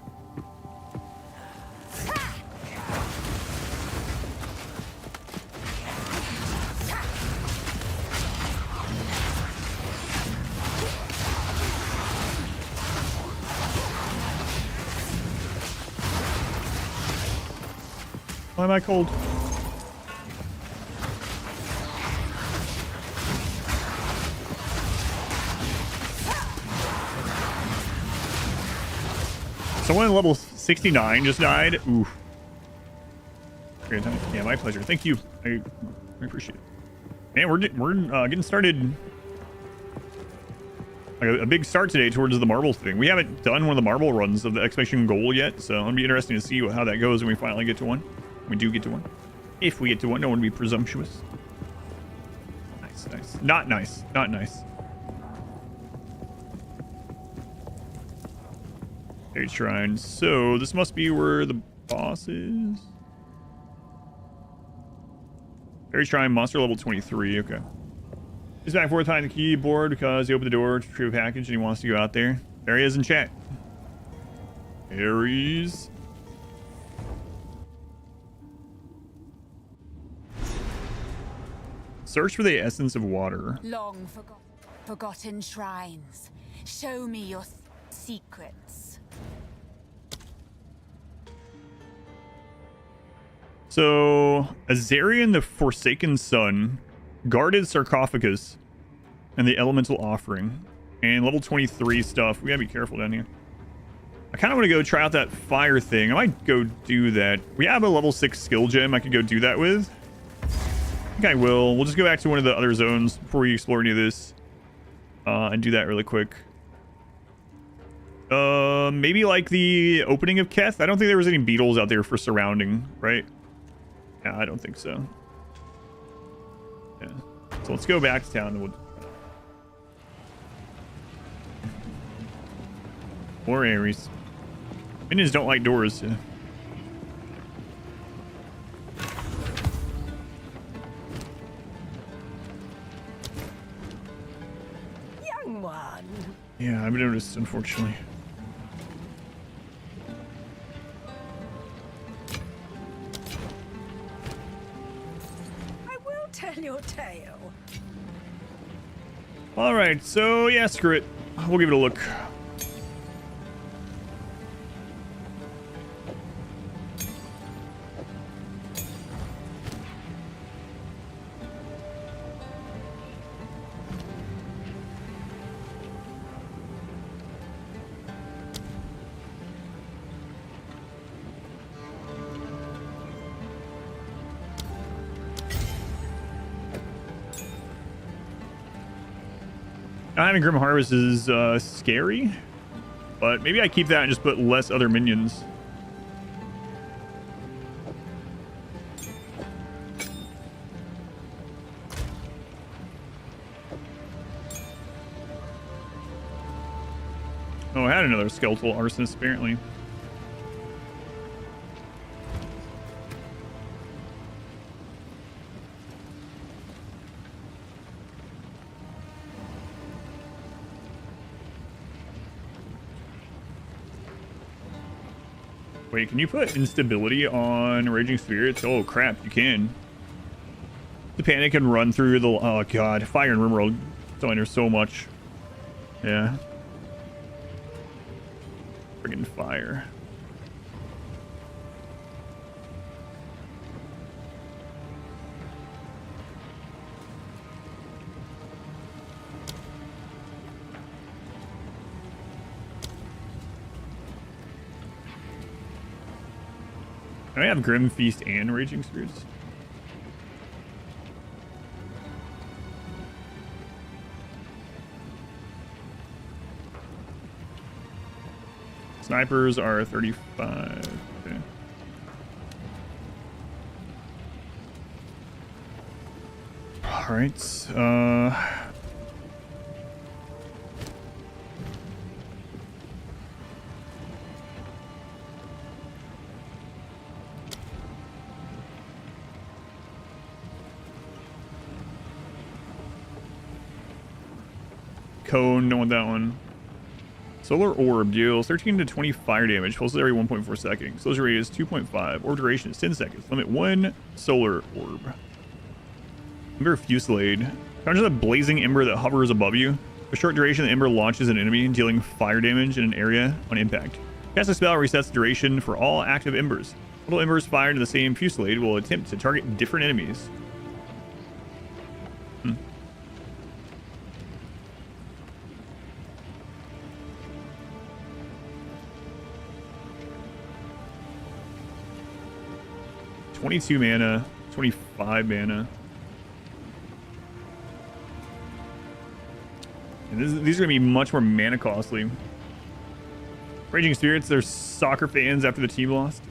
Why am I cold? Someone level 69 just died. Oof. Great time. Yeah, my pleasure. Thank you. I appreciate it. Man, we're getting started. Like a big start today towards the marble thing. We haven't done one of the marble runs of the exclamation goal yet, so it'll be interesting to see how that goes when we finally get to one. We do get to one. If we get to one, don't want to be presumptuous. Nice, nice. Not nice. Not nice. Fairy Shrine. So this must be where the boss is. Fairy Shrine, monster level 23. Okay. He's back and forth behind the keyboard because he opened the door to retrieve a package and he wants to go out there. There he is in chat. Aries. Search for the essence of water. Long forgotten shrines. Show me your secrets. So, Azarian the Forsaken Sun, Guarded Sarcophagus, and the Elemental Offering. And level 23 stuff. We gotta be careful down here. I kind of want to go try out that fire thing. I might go do that. We have a level 6 skill gem I could go do that with. I think I will. We'll just go back to one of the other zones before we explore any of this. And do that really quick. Maybe like the opening of Keth. I don't think there was any beetles out there for surrounding, right? Yeah, I don't think so. Yeah. So let's go back to town and we'll... More Aries. Minions don't like doors. Yeah. Young one. Yeah, I've noticed, unfortunately. I will tell your tale. All right, so yeah, screw it. We'll give it a look. Having Grim Harvest is scary, but maybe I keep that and just put less other minions. Oh, I had another skeletal arsonist apparently. Wait, can you put instability on Raging Spirits? Oh crap, you can. The panic and run through the... Oh god, Fire and Rimworld. So there's so much. Yeah. Friggin' fire. Can I have Grim Feast and Raging Spirits? Snipers are 35. Okay. All right. Cone, don't want that one. Solar Orb deals 13 to 20 fire damage. Pulses every 1.4 seconds. Explosion rate is 2.5. Orb duration is 10 seconds. Limit 1 Solar Orb. Ember Fusillade. Conjures a blazing ember that hovers above you. For short duration, the ember launches an enemy, dealing fire damage in an area on impact. Cast a spell resets duration for all active embers. Little embers fired into the same fusillade will attempt to target different enemies. 22 mana, 25 mana. And these are going to be much more mana costly. Raging Spirits, they're soccer fans after the team lost.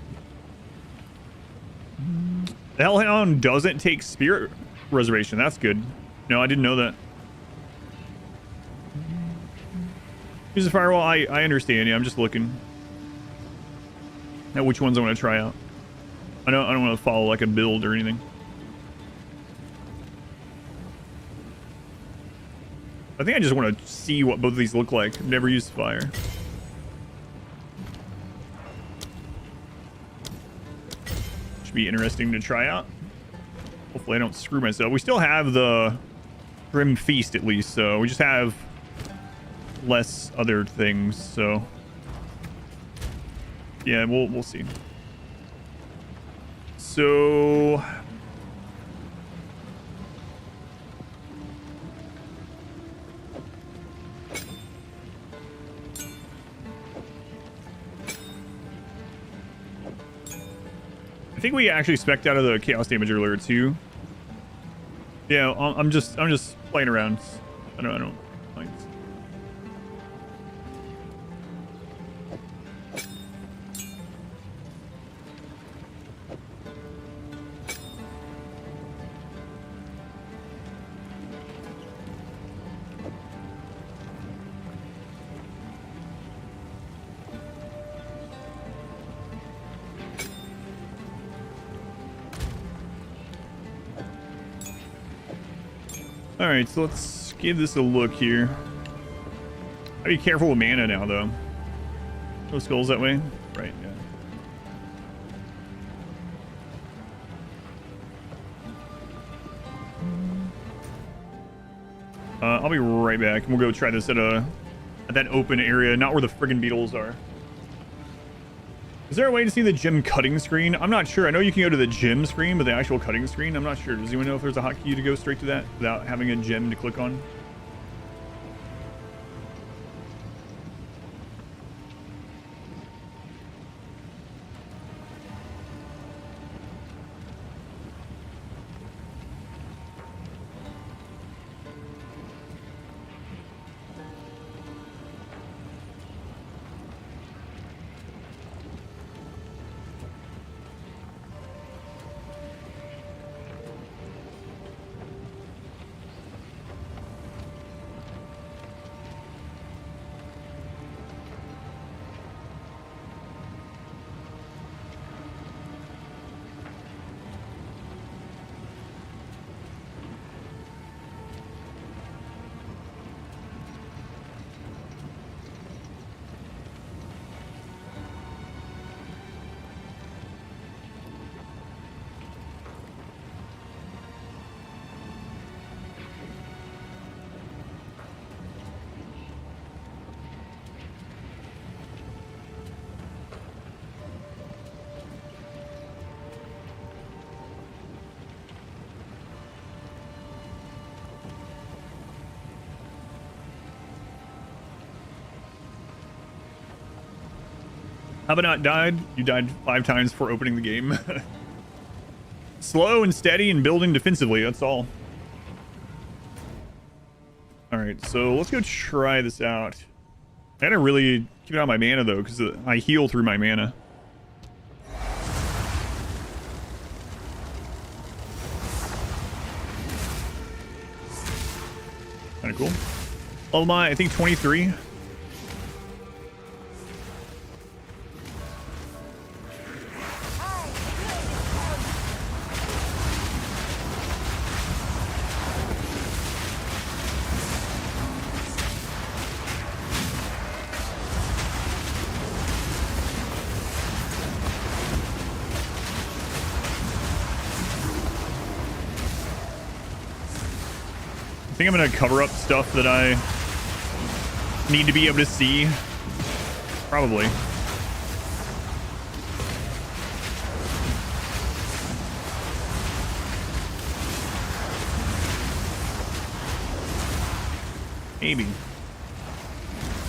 The Hellhound doesn't take Spirit Reservation. That's good. No, I didn't know that. Use the Firewall. I understand. Yeah, I'm just looking at which ones I want to try out. I don't want to follow like a build or anything. I think I just want to see what both of these look like. I've never used fire. Should be interesting to try out. Hopefully I don't screw myself. We still have the Grim Feast at least, so we just have less other things, so yeah, we'll see. So I think we actually spec'd out of the chaos damage earlier too. Yeah, I'm just playing around. I don't like. All right, so let's give this a look here. I'd be careful with mana now, though. No skulls that way? Right, yeah. I'll be right back. We'll go try this at that open area, not where the friggin' beetles are. Is there a way to see the gym cutting screen? I'm not sure. I know you can go to the gym screen, but the actual cutting screen, I'm not sure. Does anyone know if there's a hotkey to go straight to that without having a gem to click on? Have I not died? You died 5 times before opening the game. Slow and steady and building defensively, that's all. Alright, so let's go try this out. I gotta really keep it on my mana though, because I heal through my mana. Kinda cool. Oh my, I think 23. I think I'm gonna cover up stuff that I need to be able to see. Probably. Maybe.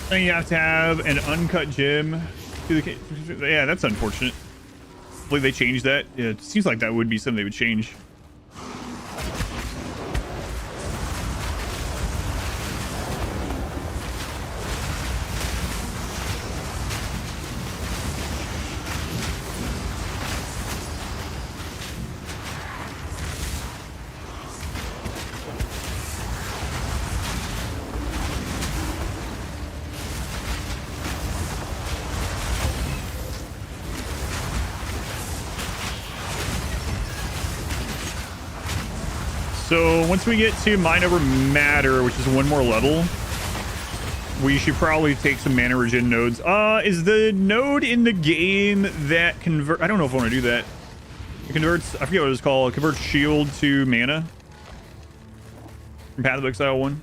Then you have to have an uncut gem. Yeah, that's unfortunate. Hopefully they changed that. Yeah, it seems like that would be something they would change. So once we get to Mind Over Matter, which is one more level, we should probably take some mana regen nodes. Is the node in the game that convert? I don't know if I want to do that. It converts. I forget what it's called. It converts shield to mana from Path of Exile 1.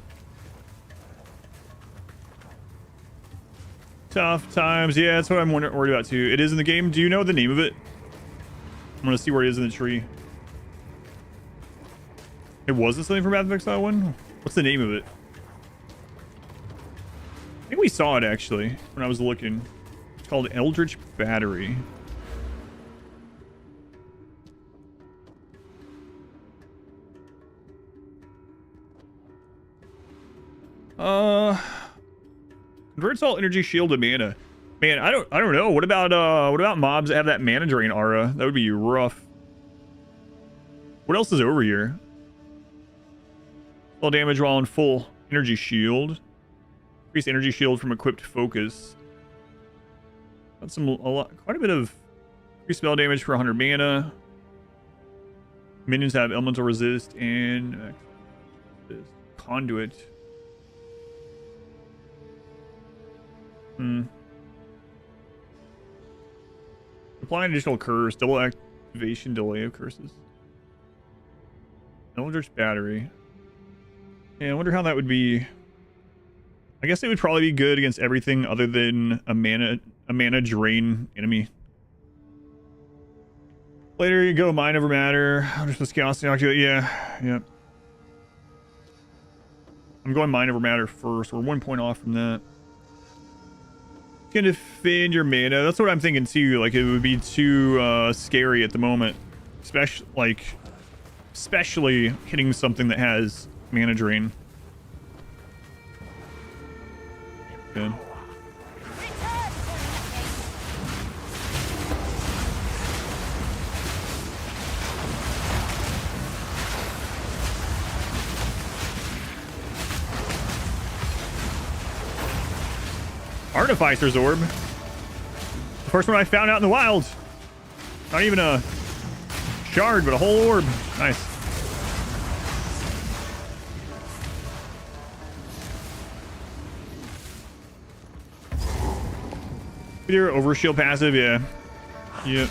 Tough times. Yeah, that's what I'm worried about too. It is in the game. Do you know the name of it? I'm gonna see where it is in the tree. It wasn't something from Path of Exile 1? What's the name of it? I think we saw it actually when I was looking. It's called Eldritch Battery. Converts all energy shield to mana. Man, I don't know. What about mobs that have that mana drain aura? That would be rough. What else is over here? All damage while in full. Energy shield. Increase energy shield from equipped focus. Got quite a bit of increased spell damage for 100 mana. Minions have elemental resist and conduit. Apply an additional curse. Double activation delay of curses. Eldritch Battery. Yeah, I wonder how that would be. I guess it would probably be good against everything other than a mana drain enemy. Later you go, Mind Over Matter. I'm just Chaos Inoculate. Yeah. I'm going Mind Over Matter first. We're 1 point off from that. Gonna defend your mana. That's what I'm thinking too. Like it would be too scary at the moment, especially hitting something that has mana drain. Good. Artificer's Orb. The first one I found out in the wild. Not even a shard, but a whole orb. Nice. Your overshield passive, yeah. Yep.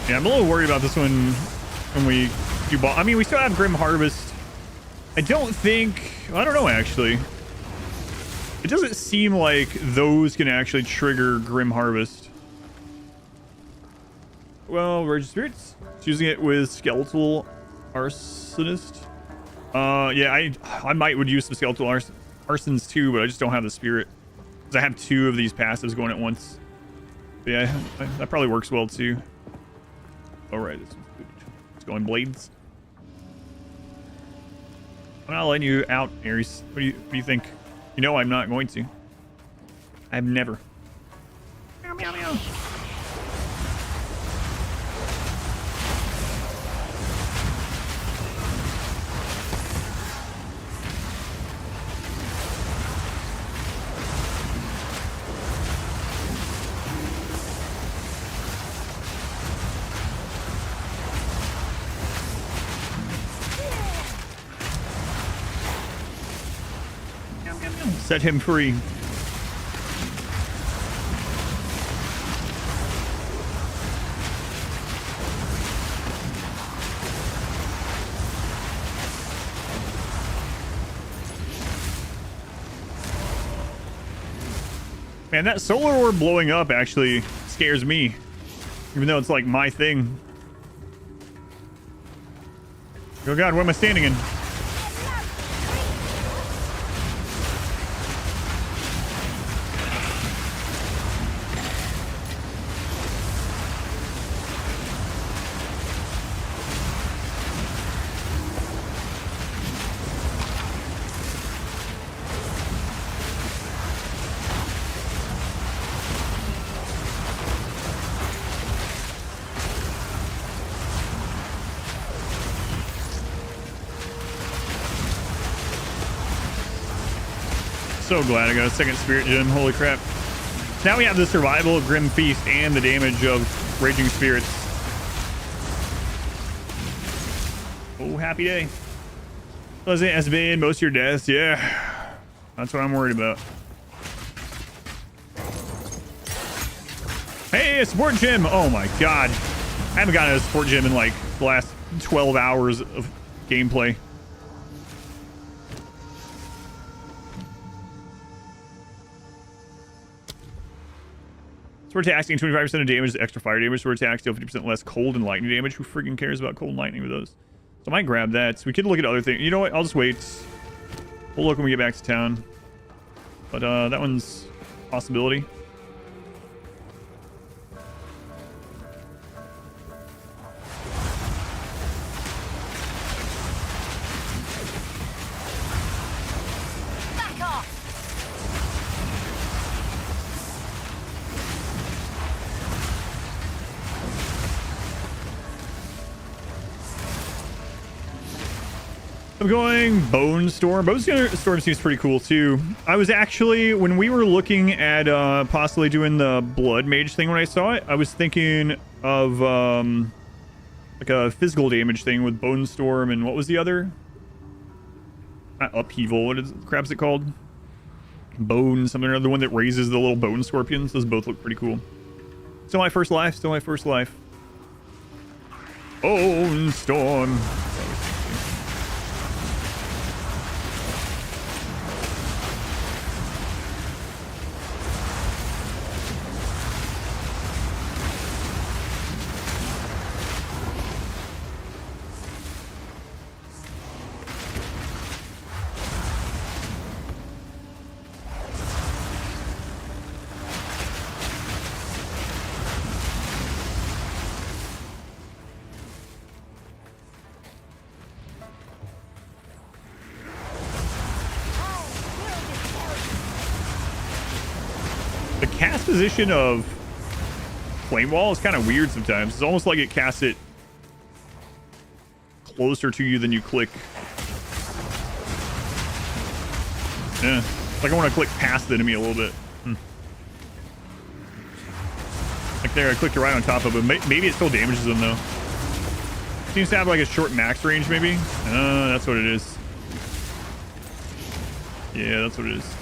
Yeah, I'm a little worried about this one when we do ball. I mean, we still have Grim Harvest. I don't know actually. It doesn't seem like those can actually trigger Grim Harvest. Well, Rage of Spirits. It's using it with Skeletal Arsonist. Yeah, I would use some Skeletal Arsons too, but I just don't have the spirit. Because I have 2 of these passives going at once. But yeah, that probably works well too. Alright, this one's good. Let's go on Blades. I'm not letting you out, Ares. What do you think? You know I'm not going to. I've never. Meow, meow, meow. Set him free. Man, that solar orb blowing up actually scares me. Even though it's like my thing. Oh god, what am I standing in? So glad I got a second spirit gem. Holy crap. Now we have the survival of Grim Feast and the damage of Raging Spirits. Oh, happy day. Pleasant has been most of your deaths. Yeah, that's what I'm worried about. Hey, a support gem. Oh my god. I haven't gotten a support gem in like the last 12 hours of gameplay. Sword attacks taking 25% of damage, extra fire damage. Sword attacks deal 50% less cold and lightning damage. Who freaking cares about cold and lightning with those? So I might grab that. We could look at other things. You know what? I'll just wait. We'll look when we get back to town. But that one's a possibility. Back off! I'm going Bone Storm. Bone Storm seems pretty cool too. I was actually, when we were looking at possibly doing the Blood Mage thing when I saw it, I was thinking of like a physical damage thing with Bone Storm and what was the other? Not Upheaval. What is crap's it called? Bone something or other. The one that raises the little bone scorpions. Those both look pretty cool. Still my first life. Still my first life. Bone Storm. The cast position of Flame Wall is kind of weird sometimes. It's almost like it casts it closer to you than you click. Yeah, like I want to click past the enemy a little bit. Like there, I clicked right on top of it. Maybe it still damages them though. Seems to have like a short max range maybe. That's what it is. Yeah, that's what it is.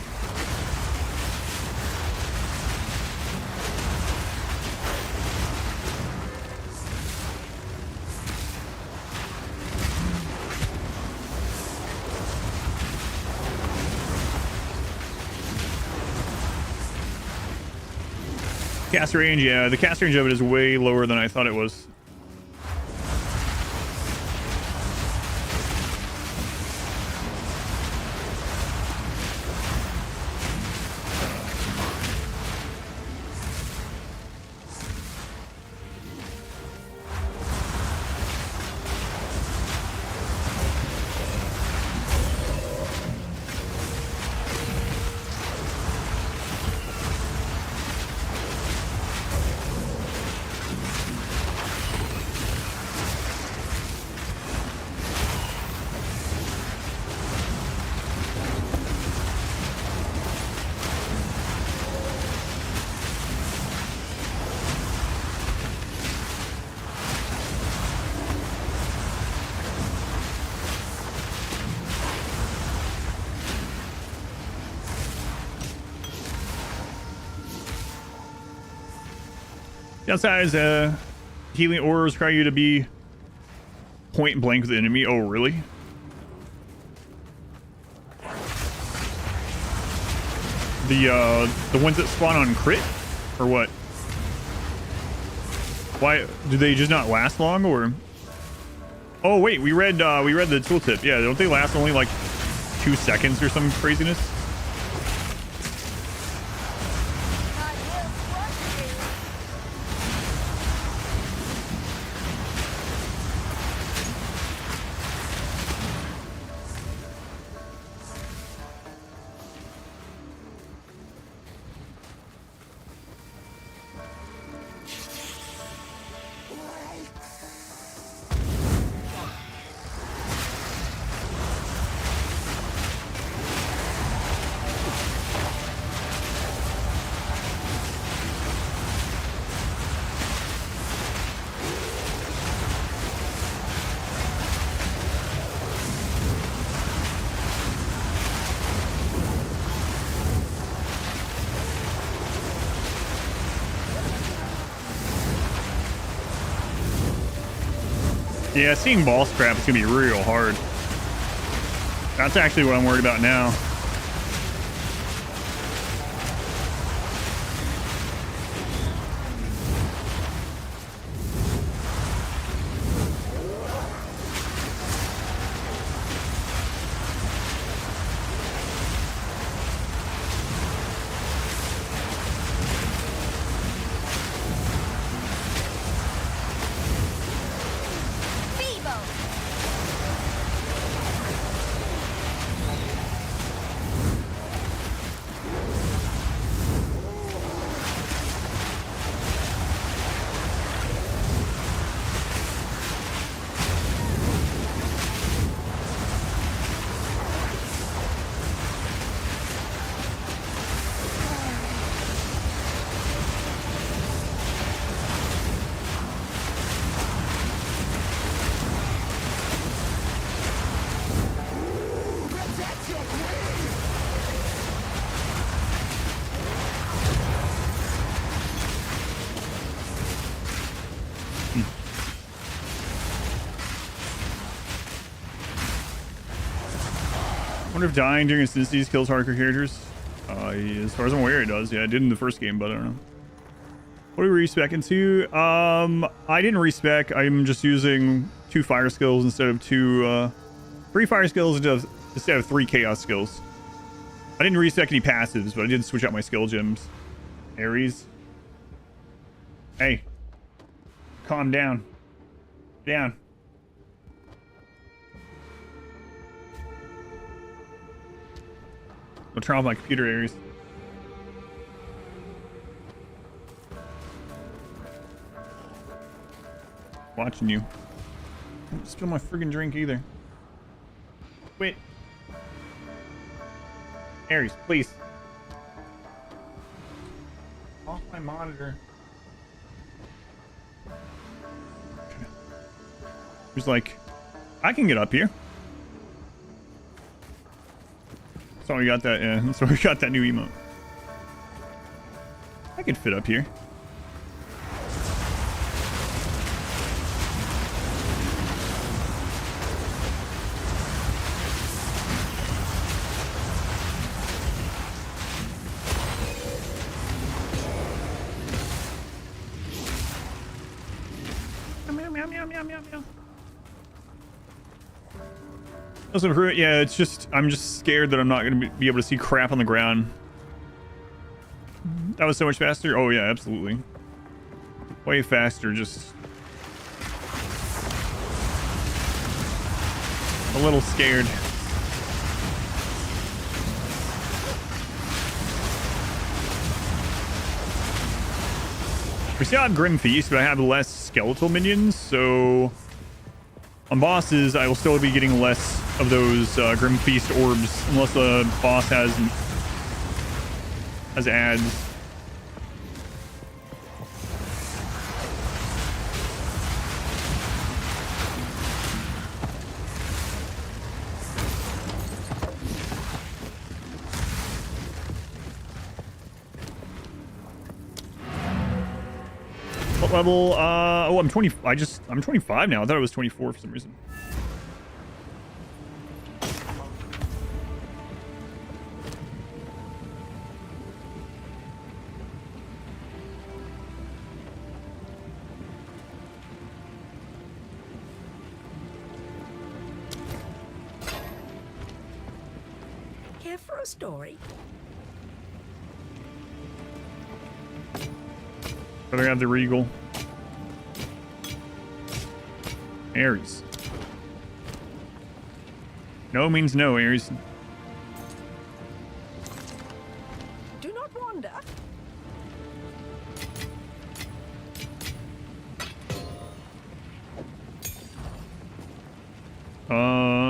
Cast range, yeah, the cast range of it is way lower than I thought it was. Downside is healing auras require you to be point blank with the enemy. Oh, really? The ones that spawn on crit, or what? Why do they just not last long, or? Oh wait, we read the tooltip. Yeah, don't they last only like 2 seconds or some craziness? Yeah, seeing boss crap is gonna be real hard. That's actually what I'm worried about now. Wonder if dying during instances kills hardcore characters. As far as I'm aware, it does. Yeah, it did in the first game, but I don't know. What are we respecing to? I didn't respec. I'm just using 2 fire skills instead of 3 fire skills instead of 3 chaos skills. I didn't respec any passives, but I did switch out my skill gems. Ares. Hey. Calm down. Down. I'll turn off my computer, Ares. Watching you. Don't spill my friggin' drink either. Wait. Ares, please. Off my monitor. Okay. He's like, I can get up here. So we got that, yeah. So we got that new emote. I could fit up here. Meow, meow, meow, meow, meow, meow. Doesn't hurt. Yeah, it's just I'm just scared that I'm not gonna be able to see crap on the ground. That was so much faster. Oh yeah, absolutely. Way faster. Just a little scared. We still have Grim Feast, but I have less skeletal minions, so on bosses, I will still be getting less of those Grim Feast orbs, unless the boss has ads. What level? Oh, I'm 20. I'm 25 now. I thought it was 24 for some reason. here for a story? But I got the Regal. Ares. No means no, Ares. Do not wander.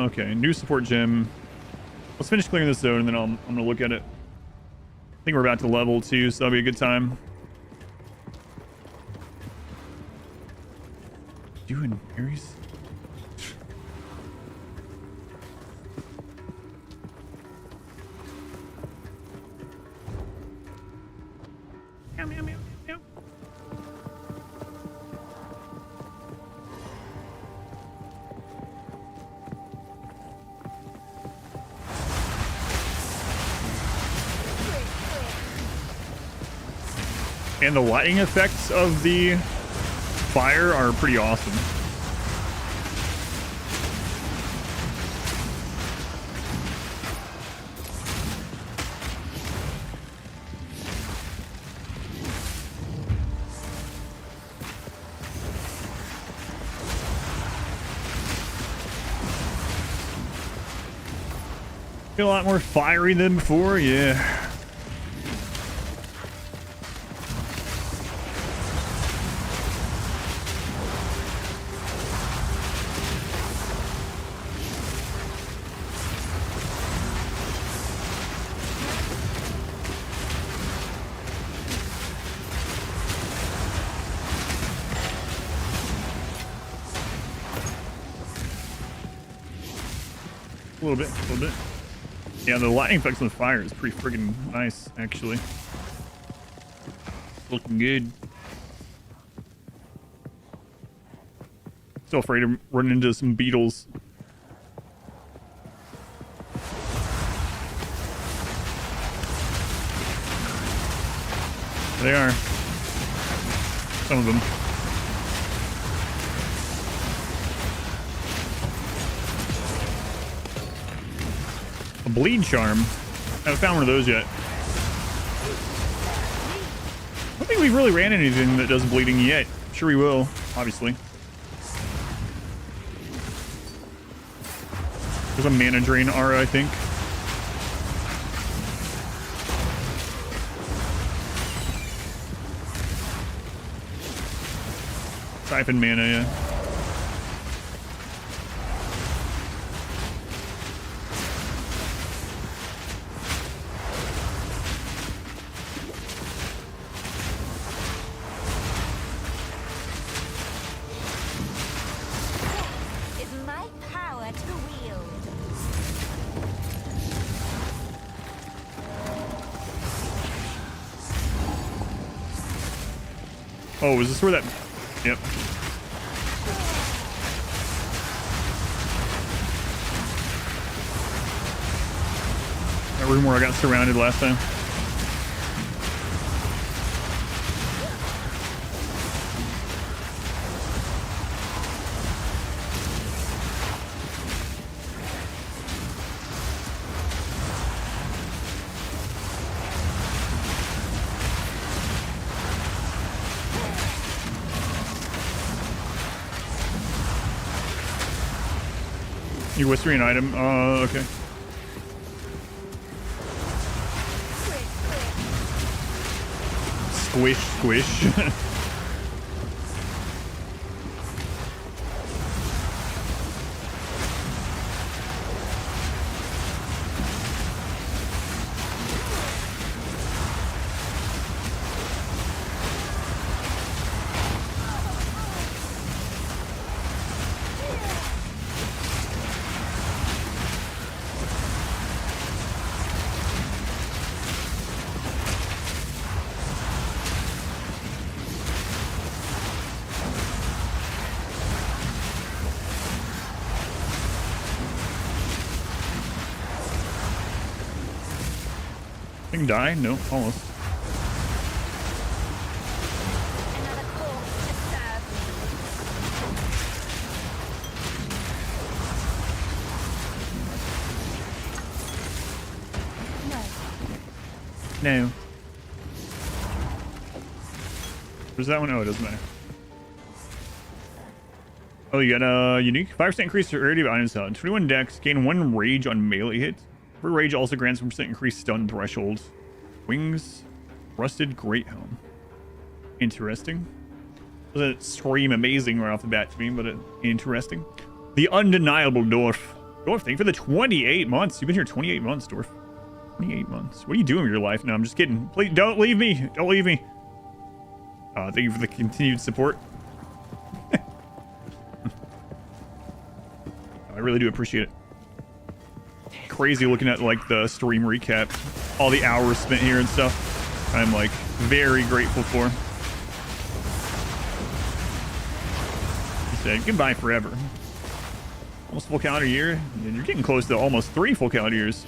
Okay. New support gem. Let's finish clearing this zone and then I'm gonna look at it. I think we're about to level 2, so that'll be a good time. Doing Ares? Meow, meow, meow, meow. And the lighting effects of the fire are pretty awesome. Feel a lot more fiery than before, yeah. A little bit. Yeah, the lightning effects on the fire is pretty friggin' nice, actually. Looking good. Still afraid to run into some beetles. They are. Some of them. A bleed charm. I haven't found one of those yet. I don't think we've really ran anything that does bleeding yet. Sure we will, obviously. There's a mana drain aura, I think. Siphon mana, yeah. Oh, is this where that... Yep. That room where I got surrounded last time. You whispering an item? Okay. Squish, squish. Thing die? No, almost. Another corpse to serve me. No. Where's that one? Oh, it doesn't matter. Oh, you got a unique 5% increase to rarity of items. 21 dex. Gain 1 rage on melee hit. For rage also grants 1% increased stun threshold. Wings. Rusted great helm. Interesting. Doesn't scream amazing right off the bat to me, but interesting. The undeniable Dwarf. Dwarf, thank you for the 28 months. You've been here 28 months, Dwarf. 28 months. What are you doing with your life? No, I'm just kidding. Please don't leave me. Don't leave me. Thank you for the continued support. I really do appreciate it. Crazy looking at like the stream recap, all the hours spent here and stuff. I'm like very grateful for. He said goodbye forever. Almost full calendar year. And you're getting close to almost 3 full calendar years.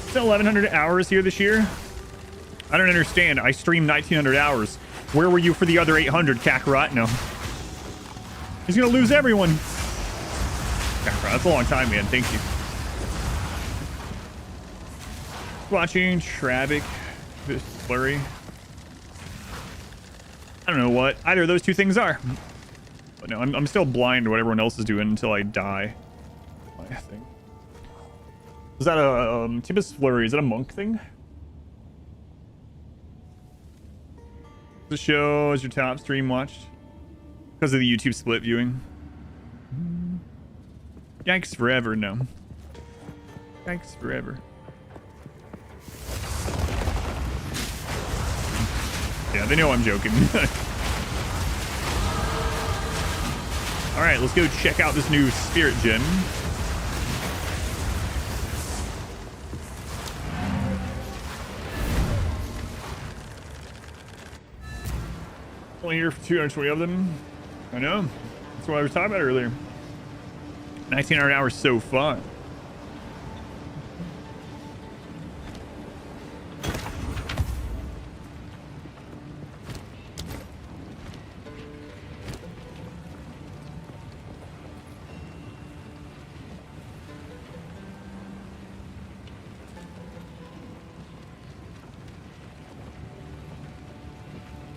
Still 1,100 hours here this year. I don't understand. I streamed 1,900 hours. Where were you for the other 800, Kakarot? No. He's gonna lose everyone. Kakarot, that's a long time, man. Thank you. Watching Travic, this Flurry. I don't know what either of those two things are. But no, I'm still blind to what everyone else is doing until I die. I think. Is that a Tibbus Flurry? Is that a monk thing? The show is your top stream watched because of the YouTube split viewing. Yikes forever, no. Yikes forever. Yeah, they know I'm joking. All right, let's go check out this new spirit gem. Only here for 220 of them. I know. That's what I was talking about earlier. 1,900 hours so far.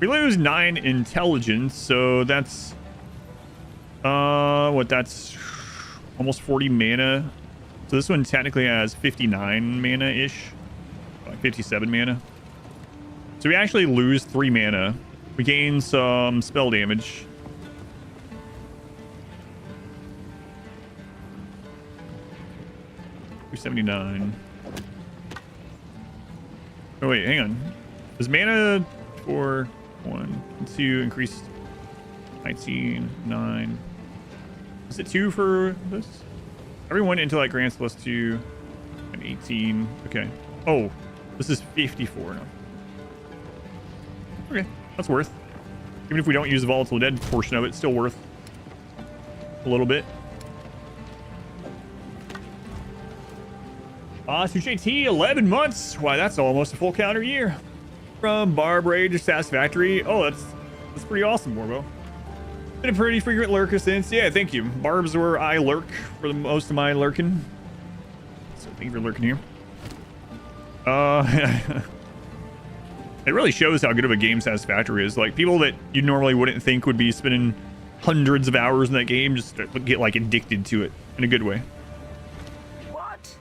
We lose 9 intelligence, so that's that's almost 40 mana. So this one technically has 59 mana ish, like 57 mana. So we actually lose 3 mana. We gain some spell damage. $279. Oh wait, hang on. Is mana for 1 and 2 increased 19, 9. Is it 2 for this? Everyone intellect grants plus 2 and 18. Okay. Oh, this is 54 now. Okay, that's worth. Even if we don't use the volatile dead portion of it, it's still worth a little bit. Sujet 11 months. Why, that's almost a full calendar year. From Barb Rage Satisfactory. Oh, that's pretty awesome, Morbo. Been a pretty frequent lurker since. Yeah, thank you. Barb's where I lurk for the most of my lurking. So thank you for lurking here. It really shows how good of a game Satisfactory is. Like, people that you normally wouldn't think would be spending hundreds of hours in that game just get like addicted to it in a good way. What?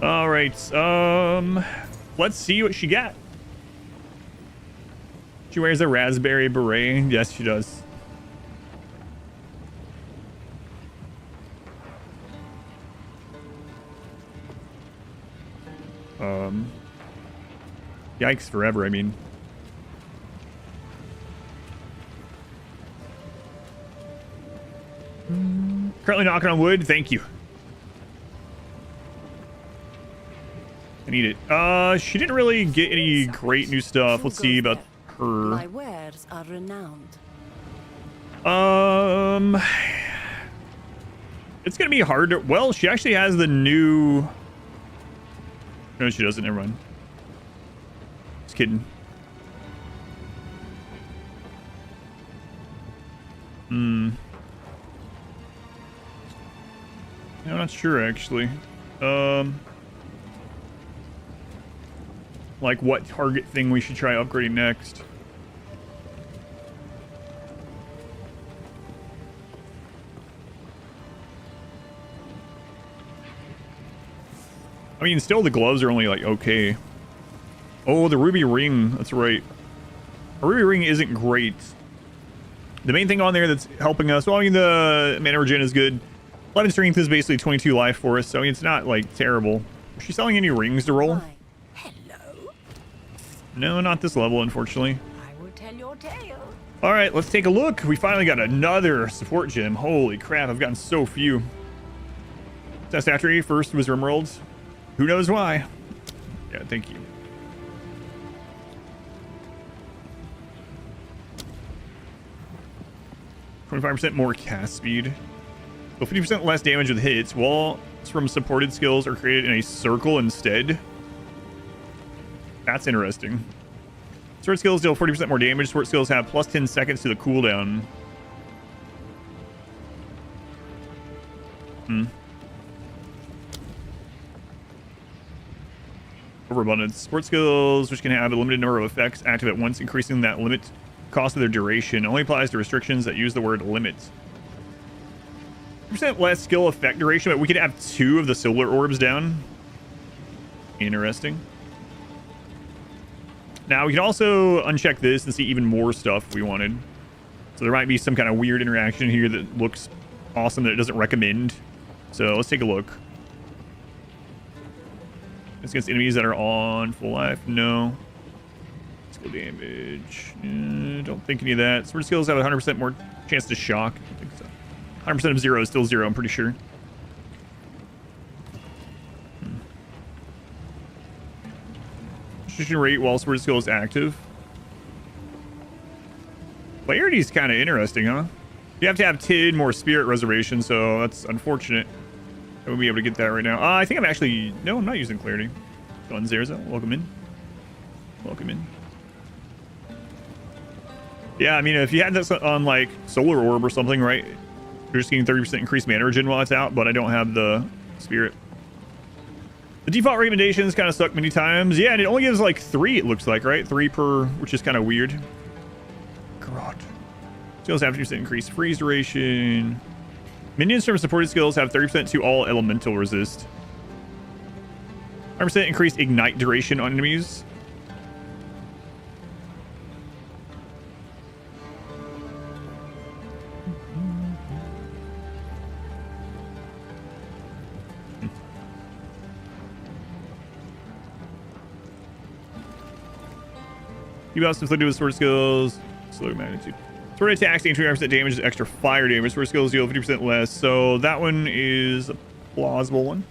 All right. Let's see what she got. She wears a raspberry beret. Yes, she does. Yikes forever, I mean. Currently knocking on wood. Thank you. I need it. She didn't really get any great new stuff. Let's see about her. My wares are renowned. It's gonna be hard to. Well, she actually has the new. No, she doesn't. Never mind. Just kidding. I'm not sure actually. Like what target thing we should try upgrading next. I mean, still the gloves are only like okay. Oh, the ruby ring. That's right. A ruby ring isn't great. The main thing on there that's helping us, well, I mean, the mana regen is good. 11 strength is basically 22 life for us, so I mean, it's not like terrible. Is she selling any rings to roll? Why, hello. No, not this level, unfortunately. I will tell your tale. All right, let's take a look. We finally got another support gem. Holy crap, I've gotten so few. Test after first was Rimworlds. Who knows why? Yeah, thank you. %, more cast speed. So 50% less damage with hits. Walls from supported skills are created in a circle instead. That's interesting. Sword skills deal 40% more damage. Sword skills have plus 10 seconds to the cooldown. Overabundance. Sport skills, which can have a limited number of effects, active at once, increasing that limit cost of their duration. Only applies to restrictions that use the word limit. % less skill effect duration, but we could have 2 of the solar orbs down. Interesting. Now we can also uncheck this and see even more stuff we wanted. So there might be some kind of weird interaction here that looks awesome that it doesn't recommend. So let's take a look. It's against enemies that are on full life. No. Skill damage. Don't think any of that. Sword skills have 100% more chance to shock. I don't think so. 100% of 0 is still 0, I'm pretty sure. Precision rate while sword skill is active. Clarity is kind of interesting, huh? You have to have 10 more spirit reservation, so that's unfortunate. I won't be able to get that right now. I think I'm actually... No, I'm not using clarity. Go on, Zerza. Welcome in. Welcome in. Yeah, I mean, if you had this on, like, Solar Orb or something, right? You're just getting 30% increased mana regen while it's out, but I don't have the spirit. The default recommendations kind of suck many times. Yeah, and it only gives, like, 3, it looks like, right? 3 per... Which is kind of weird. God. Skills have 50% increased freeze duration. Minions from supported skills have 30% to all elemental resist. 100% increased ignite duration on enemies. You also inflicted with sword skills. Slow magnitude. Sword attacks gain 25% damage is extra fire damage. Sword skills deal 50% less. So that one is a plausible one.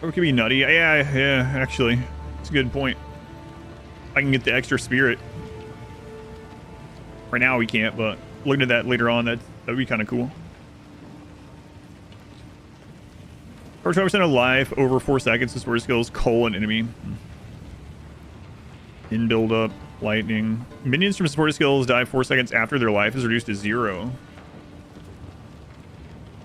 Or it could be nutty. Yeah, actually. It's a good point. I can get the extra spirit. Right now we can't, but looking at that later on, that'd be kind of cool. For 20% of life over 4 seconds to sword skills, colon enemy. In build up, lightning. Minions from supported skills die 4 seconds after their life is reduced to 0.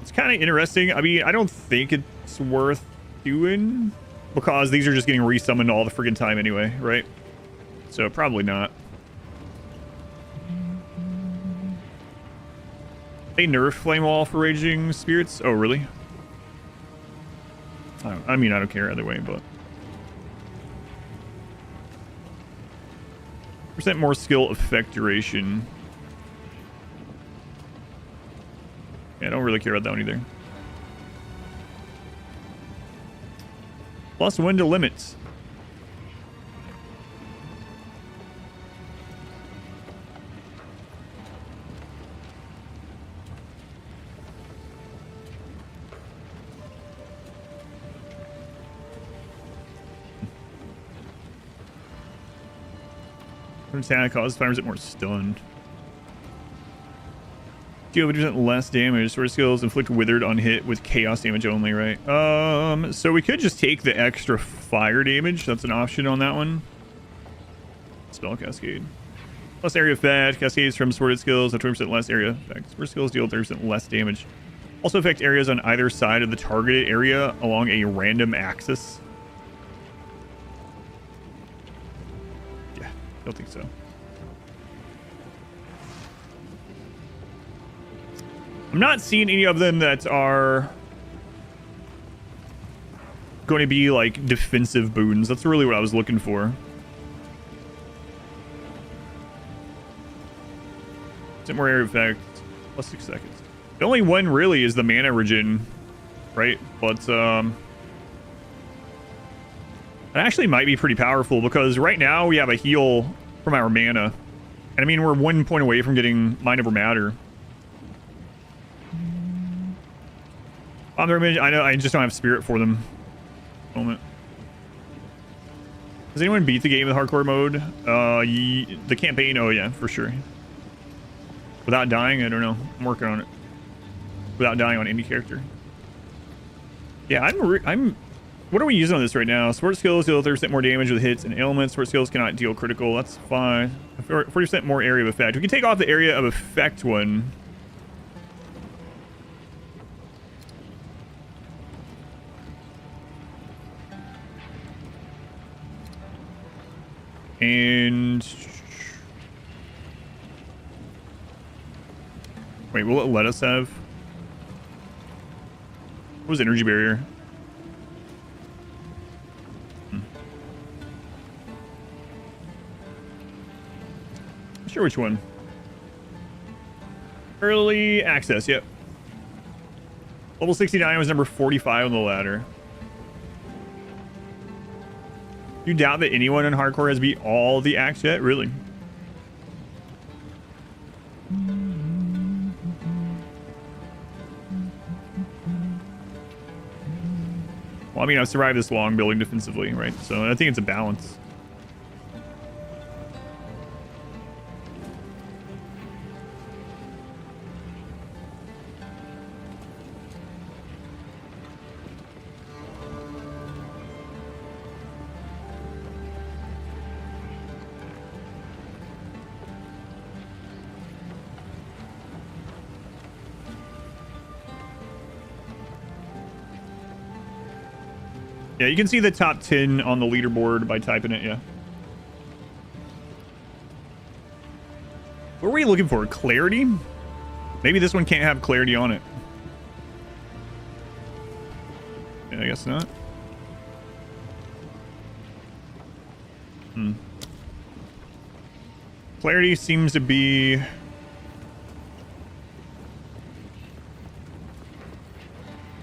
It's kind of interesting. I mean, I don't think it's worth doing because these are just getting resummoned all the friggin' time anyway, right? So probably not. They nerfed Flame Wall for raging spirits. Oh, really? I mean, I don't care either way, but. % more skill effect duration. Yeah, I don't really care about that one either. Plus window limits. Attack causes 5% more stun. Deal 50% less damage. Sword skills inflict withered on hit with chaos damage only, right? So we could just take the extra fire damage. That's an option on that one. Spell cascade. Plus area effect. Cascades from sworded skills have 20% less area effect. Sword skills deal 30% less damage. Also affect areas on either side of the targeted area along a random axis. Yeah, don't think so. I'm not seeing any of them that are going to be like defensive boons. That's really what I was looking for. More area effect, plus 6 seconds. The only one really is the mana regen, right? But it actually might be pretty powerful because right now we have a heal from our mana. And I mean, we're 1 point away from getting Mind Over Matter. I know I just don't have spirit for them. Moment. Does anyone beat the game with hardcore mode? The campaign? Oh yeah, for sure. Without dying? I don't know. I'm working on it. Without dying on any character. Yeah, I'm... What are we using on this right now? Sword skills deal 30% more damage with hits and ailments. Sword skills cannot deal critical. That's fine. 40% more area of effect. We can take off the area of effect one. And... Wait, will it let us have... What was energy barrier? Not sure which one. Early access, yep. Level 69 was number 45 on the ladder. You doubt that anyone in hardcore has beat all the acts yet? Really? Well, I mean, I've survived this long building defensively, right? So I think it's a balance. Yeah, you can see the top 10 on the leaderboard by typing it, yeah. What were we looking for? Clarity? Maybe this one can't have clarity on it. Yeah, I guess not. Clarity seems to be...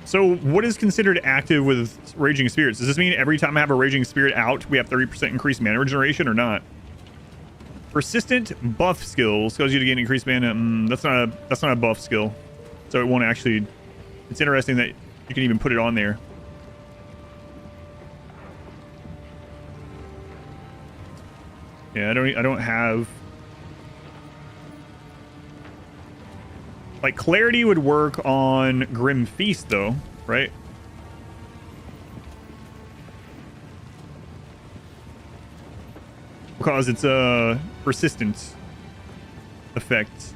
So what is considered active with Raging Spirits? Does this mean every time I have a Raging Spirit out, we have 30% increased mana regeneration or not? Persistent buff skills cause you to gain increased mana. That's not a buff skill. So it won't actually... It's interesting that you can even put it on there. Yeah, I don't have... Like, Clarity would work on Grim Feast, though, right? Because it's a persistent effect.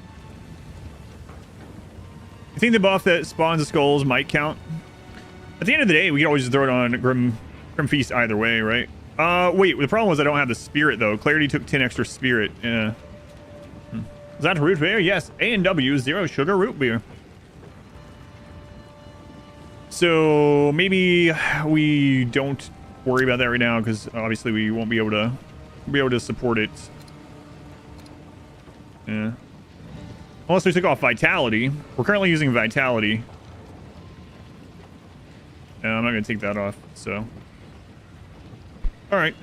I think the buff that spawns the skulls might count. At the end of the day, we can always just throw it on Grim Feast either way, right? Wait, the problem was I don't have the spirit, though. Clarity took 10 extra spirit. Yeah. Is that root beer? Yes. A&W, 0 sugar root beer. So maybe we don't worry about that right now because obviously we won't be able to support it. Yeah. Unless we took off Vitality. We're currently using Vitality. And I'm not going to take that off, so. Alright.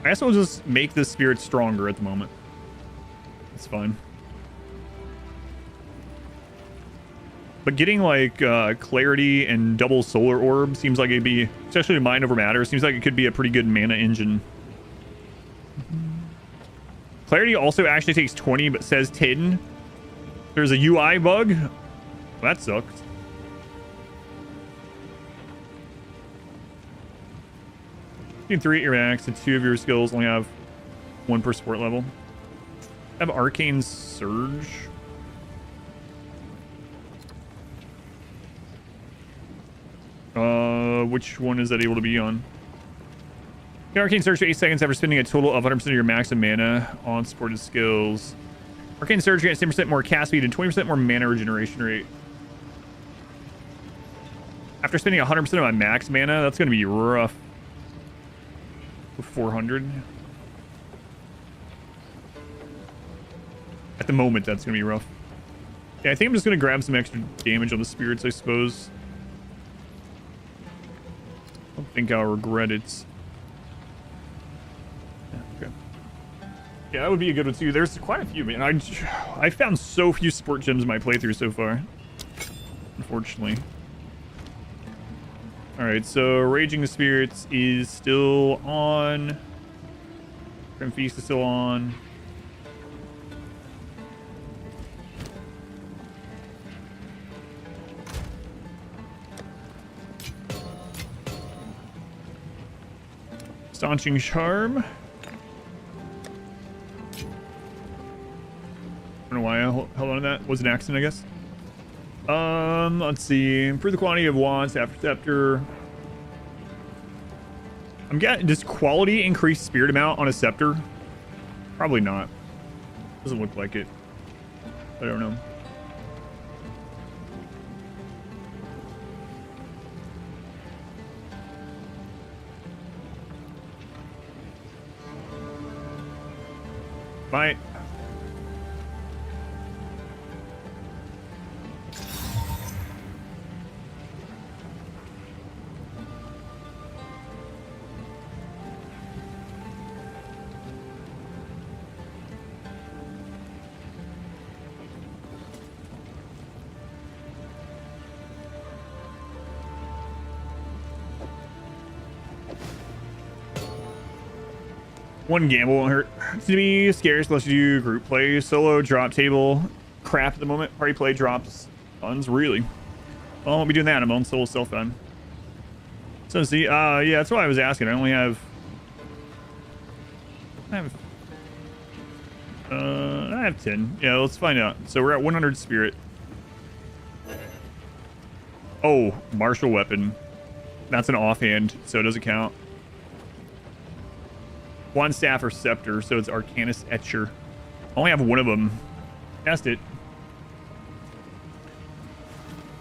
I guess we'll just make this spirit stronger at the moment. It's fine. But getting like clarity and double solar orb seems like it'd be, especially mind over matter, seems like it could be a pretty good mana engine. Clarity also actually takes 20 but says 10. There's a UI bug. Well, that sucks. You can 3 at your max and 2 of your skills only have 1 per support level. I have Arcane Surge. Which one is that able to be on? The Arcane Surge for 8 seconds after spending a total of 100% of your max and mana on supported skills. Arcane Surge grants 10% more cast speed and 20% more mana regeneration rate. After spending 100% of my max mana, that's going to be rough. 400. At the moment, that's going to be rough. Yeah, I think I'm just going to grab some extra damage on the spirits, I suppose. I don't think I'll regret it. Yeah, okay. Yeah, that would be a good one too. There's quite a few, man. I found so few sport gems in my playthrough so far. Unfortunately. Alright, so Raging the Spirits is still on. Grim Feast is still on. Staunching Charm. I don't know why I held on to that. Was an accident, I guess. Let's see. Improve the quantity of wands after scepter. I'm getting, does quality increase spirit amount on a scepter? Probably not. Doesn't look like it. I don't know. Might. One gamble won't hurt. To be scarce unless you do group play. Solo drop table crap at the moment. Party play drops tons, really. Well, I won't be doing that. I'm on solo self then. So see, yeah, that's why I was asking. I only have I have 10. Yeah, let's find out. So we're at 100 spirit. Oh, martial weapon. That's an offhand, so it doesn't count. One staff or scepter, so it's Arcanus Etcher. I only have one of them. Cast it.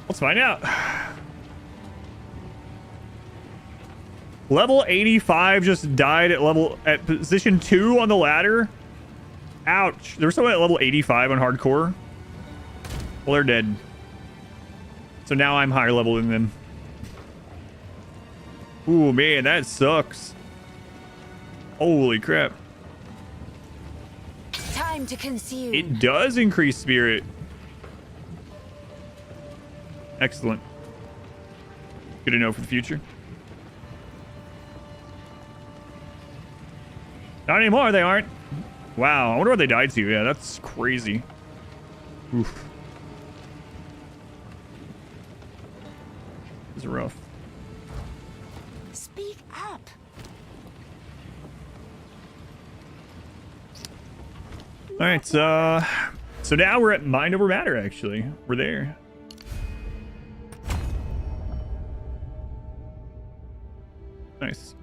Let's find out. Level 85 just died at position 2 on the ladder. Ouch. There was someone at level 85 on hardcore. Well, they're dead. So now I'm higher level than them. Ooh, man, that sucks. Holy crap. Time to consume. It does increase spirit. Excellent. Good to know for the future. Not anymore, they aren't. Wow, I wonder what they died to. Yeah, that's crazy. Oof. This is rough. Speak up. All right, so now we're at mind over matter. Actually, we're there. Nice.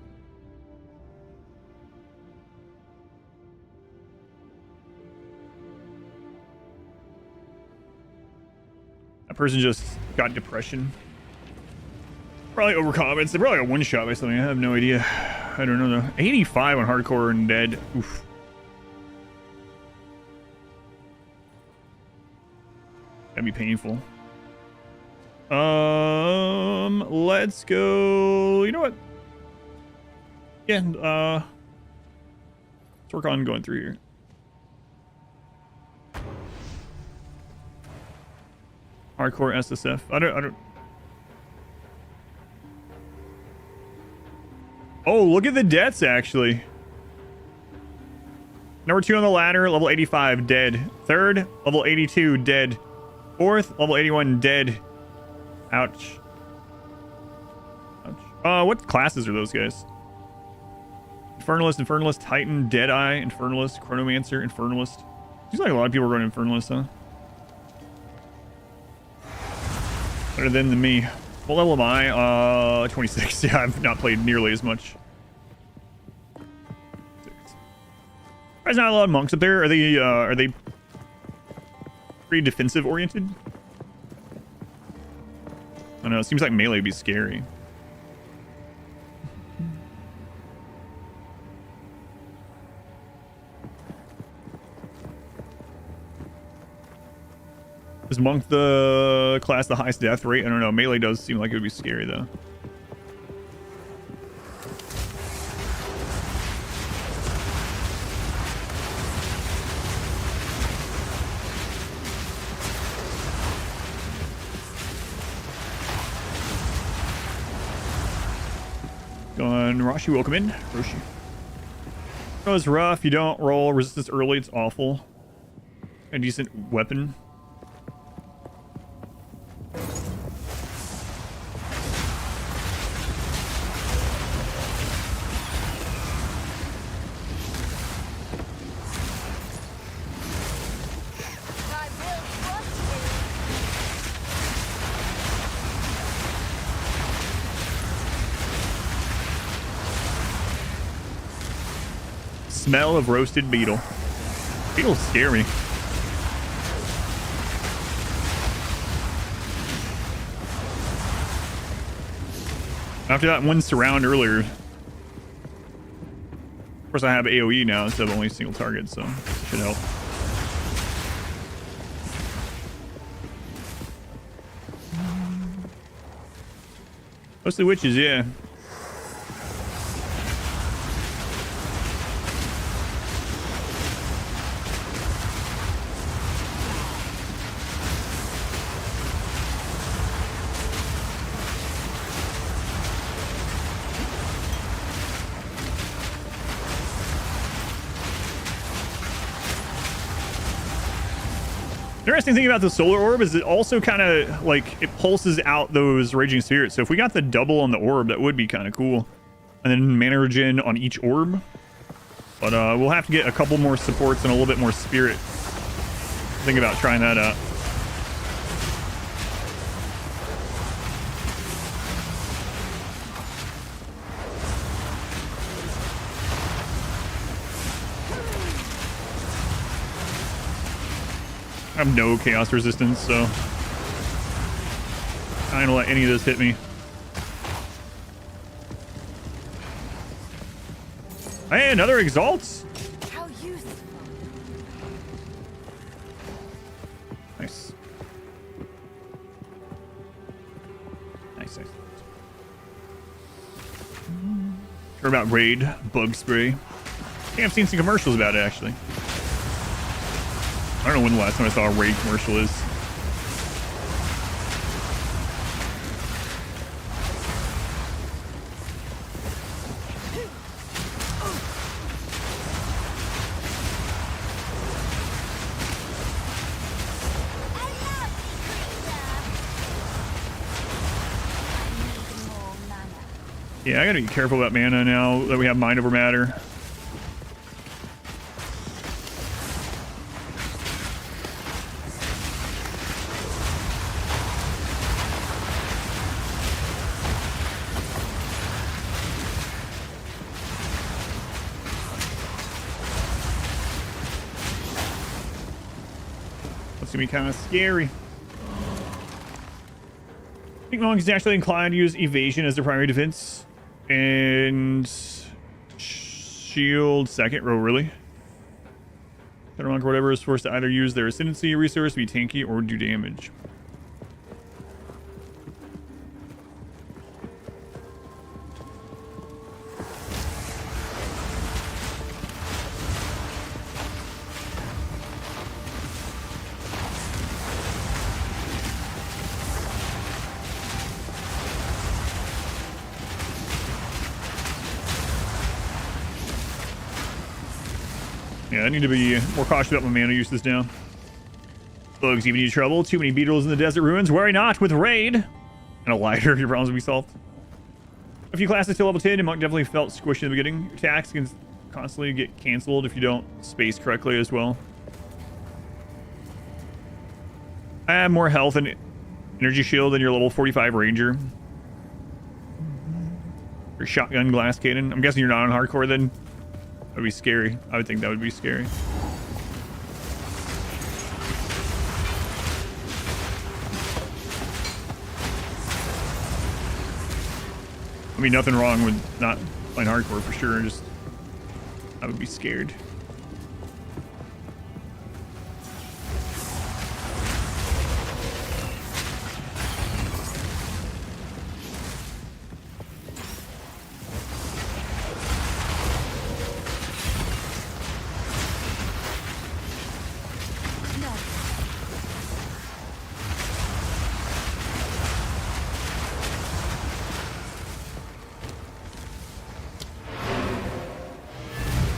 That person just got depression. Probably overconfidence. They probably got one shot by something. I have no idea. I don't know though. 85 on hardcore and dead. Oof. That'd be painful. Let's go. You know what? Yeah, let's work on going through here. Hardcore SSF. I don't. Oh, look at the deaths, actually. Number 2 on the ladder, level 85, dead. 3rd, level 82, dead. 4th, level 81, dead. Ouch. Ouch. What classes are those guys? Infernalist, Titan, Deadeye, Infernalist, Chronomancer, Infernalist. Seems like a lot of people run Infernalist, huh? Better than me. What level am I? 26. Yeah, I've not played nearly as much. There's not a lot of monks up there. Are they pretty defensive oriented? I don't know. It seems like melee would be scary. Is monk the class the highest death rate? I don't know. Melee does seem like it would be scary though. Going Rashi, welcome in. Roshi. It was rough. You don't roll resistance early. It's awful. A decent weapon. Smell of roasted beetle. Beetles scare me. After that one surround earlier. Of course, I have AoE now instead of only single target, so it should help. Mostly witches, yeah. Interesting thing about the solar orb is it also kind of like it pulses out those raging spirits. So if we got the double on the orb, that would be kind of cool. And then mana regen on each orb. But we'll have to get a couple more supports and a little bit more spirit. Think about trying that out. I have no chaos resistance, so I don't let any of this hit me. Hey, another exalts. How useful. Nice. Nice. Heard about raid bug spray. Yeah, I've seen some commercials about it actually. I don't know when the last time I saw a raid commercial is. Yeah, I gotta be careful about mana now that we have mind over matter. That's gonna be kind of scary. I think monks is actually inclined to use evasion as their primary defense and shield second row, really. Shadow monk or whatever is forced to either use their ascendancy resource to be tanky or do damage. Yeah, I need to be more cautious about my mana uses now. Bugs giving you trouble. Too many beetles in the desert ruins. Worry not with raid. And a lighter, your problems will be solved. A few classes till level 10, and Monk definitely felt squished in the beginning. Your attacks can constantly get canceled if you don't space correctly as well. I have more health and energy shield than your level 45 ranger. Your shotgun glass cannon. I'm guessing you're not on hardcore then. That would be scary. I would think that would be scary. I mean, nothing wrong with not playing hardcore for sure. Just, I would be scared.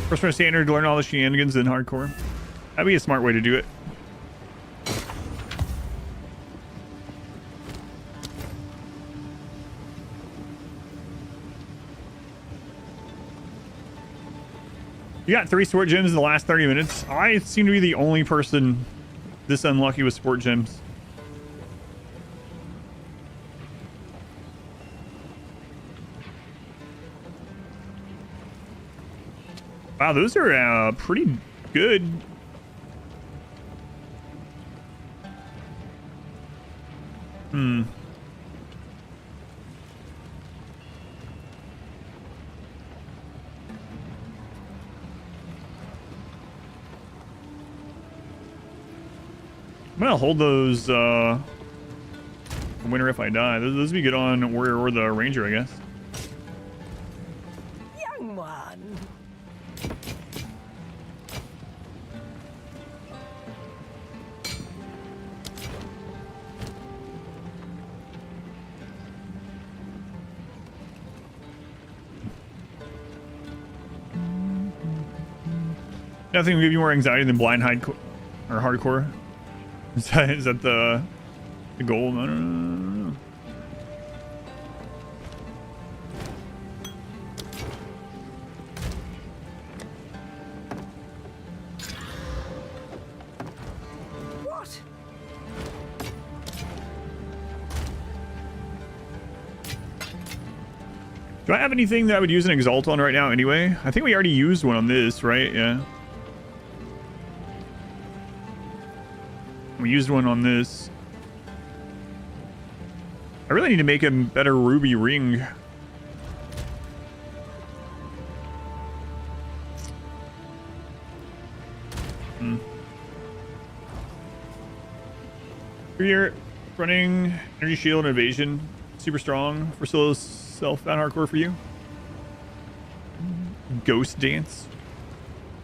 First one standard to learn all the shenanigans in hardcore. That'd be a smart way to do it. You got 3 sport gems in the last 30 minutes. I seem to be the only person this unlucky with sport gems. Wow, those are pretty good. Hmm. I'm gonna hold those winter if I die. Those would be good on warrior or the ranger, I guess. Young one. Nothing will give you more anxiety than blind hide or hardcore. Is that the goal? No, no, no, no, no. What? Do I have anything that I would use an exalt on right now anyway? I think we already used one on this, right? Yeah. We used one on this. I really need to make a better ruby ring. Here, running energy shield and evasion. Super strong for solo self-bound hardcore for you. Ghost dance.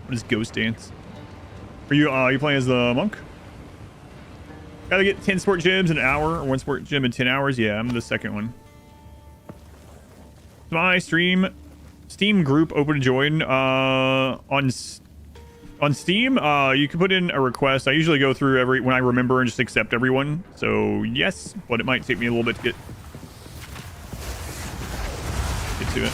What is ghost dance? Are you playing as the monk? Gotta get 10 sport gems in an hour, or 1 sport gem in 10 hours. Yeah, I'm the second one. My Steam group open to join on Steam. You can put in a request. I usually go through when I remember and just accept everyone. So yes, but it might take me a little bit to get to it.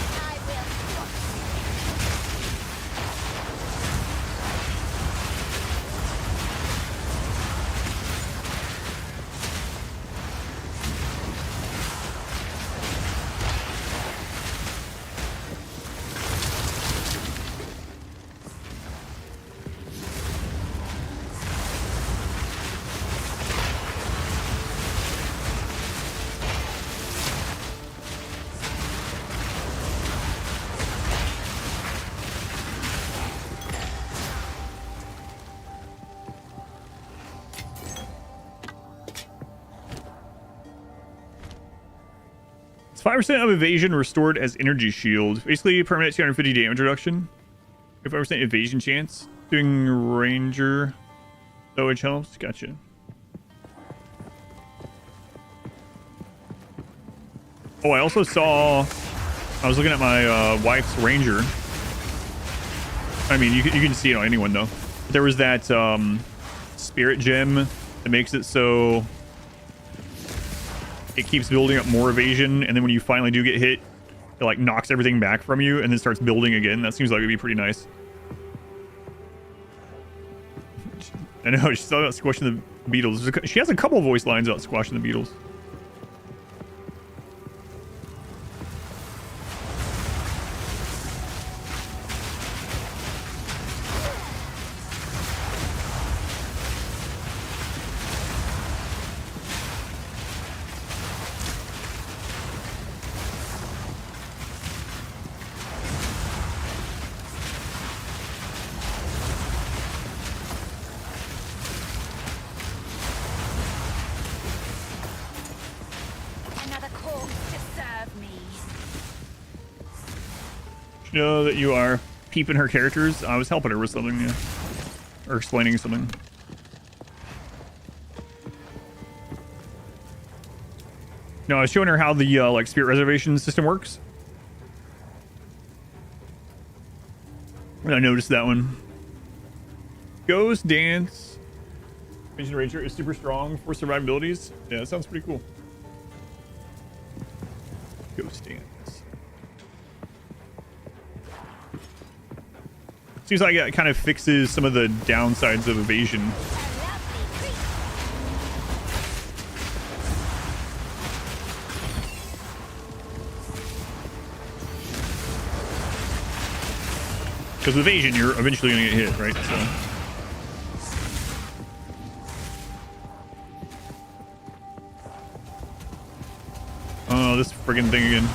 It's 5% of evasion restored as energy shield. Basically, permanent 250 damage reduction. 5% evasion chance. Doing ranger. So which helps. Gotcha. Oh, I also saw. I was looking at my wife's ranger. I mean, you can see it on anyone though. There was that spirit gem that makes it so it keeps building up more evasion, and then when you finally do get hit, it like knocks everything back from you and then starts building again. That seems like it'd be pretty nice. I know, she's talking about squashing the beetles. She has a couple voice lines about squashing the beetles. Another corpse to serve me. You know that you are peeping her characters. I was helping her with something, yeah. Or explaining something. No, I was showing her how the like spirit reservation system works. And I noticed that one. Ghost Dance. Vision Ranger is super strong for survivabilities. Yeah, that sounds pretty cool. Ghost Dance. Seems like it kind of fixes some of the downsides of evasion. Because with evasion, you're eventually going to get hit, right? So. Oh, this friggin' thing again.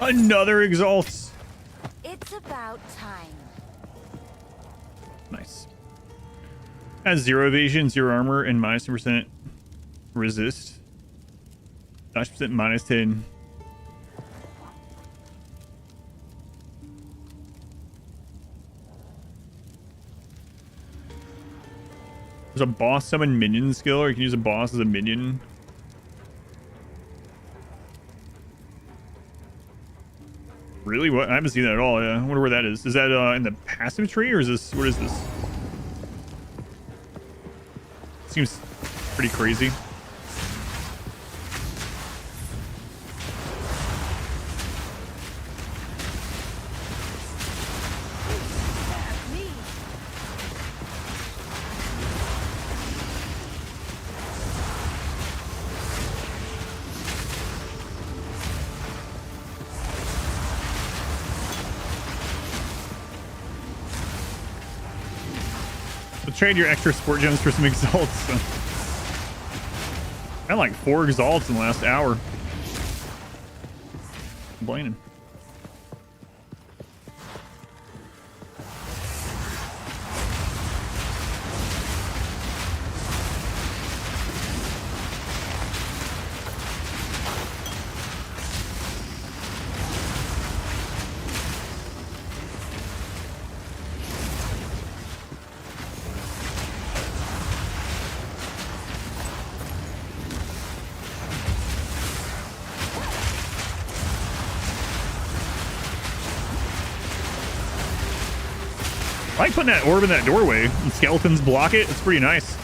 Another exalt. It's about time. Nice. Has 0 evasion, 0 armor, and minus 10% resist. 90% minus 10. There's a boss summon minion skill, or you can use a boss as a minion. Really? What? I haven't seen that at all. Yeah. I wonder where that is. Is that in the passive tree, or is this? What is this? Seems pretty crazy. Trade your extra sport gems for some exalts. So. I had like 4 exalts in the last hour. Complaining. I like putting that orb in that doorway and skeletons block it. It's pretty nice.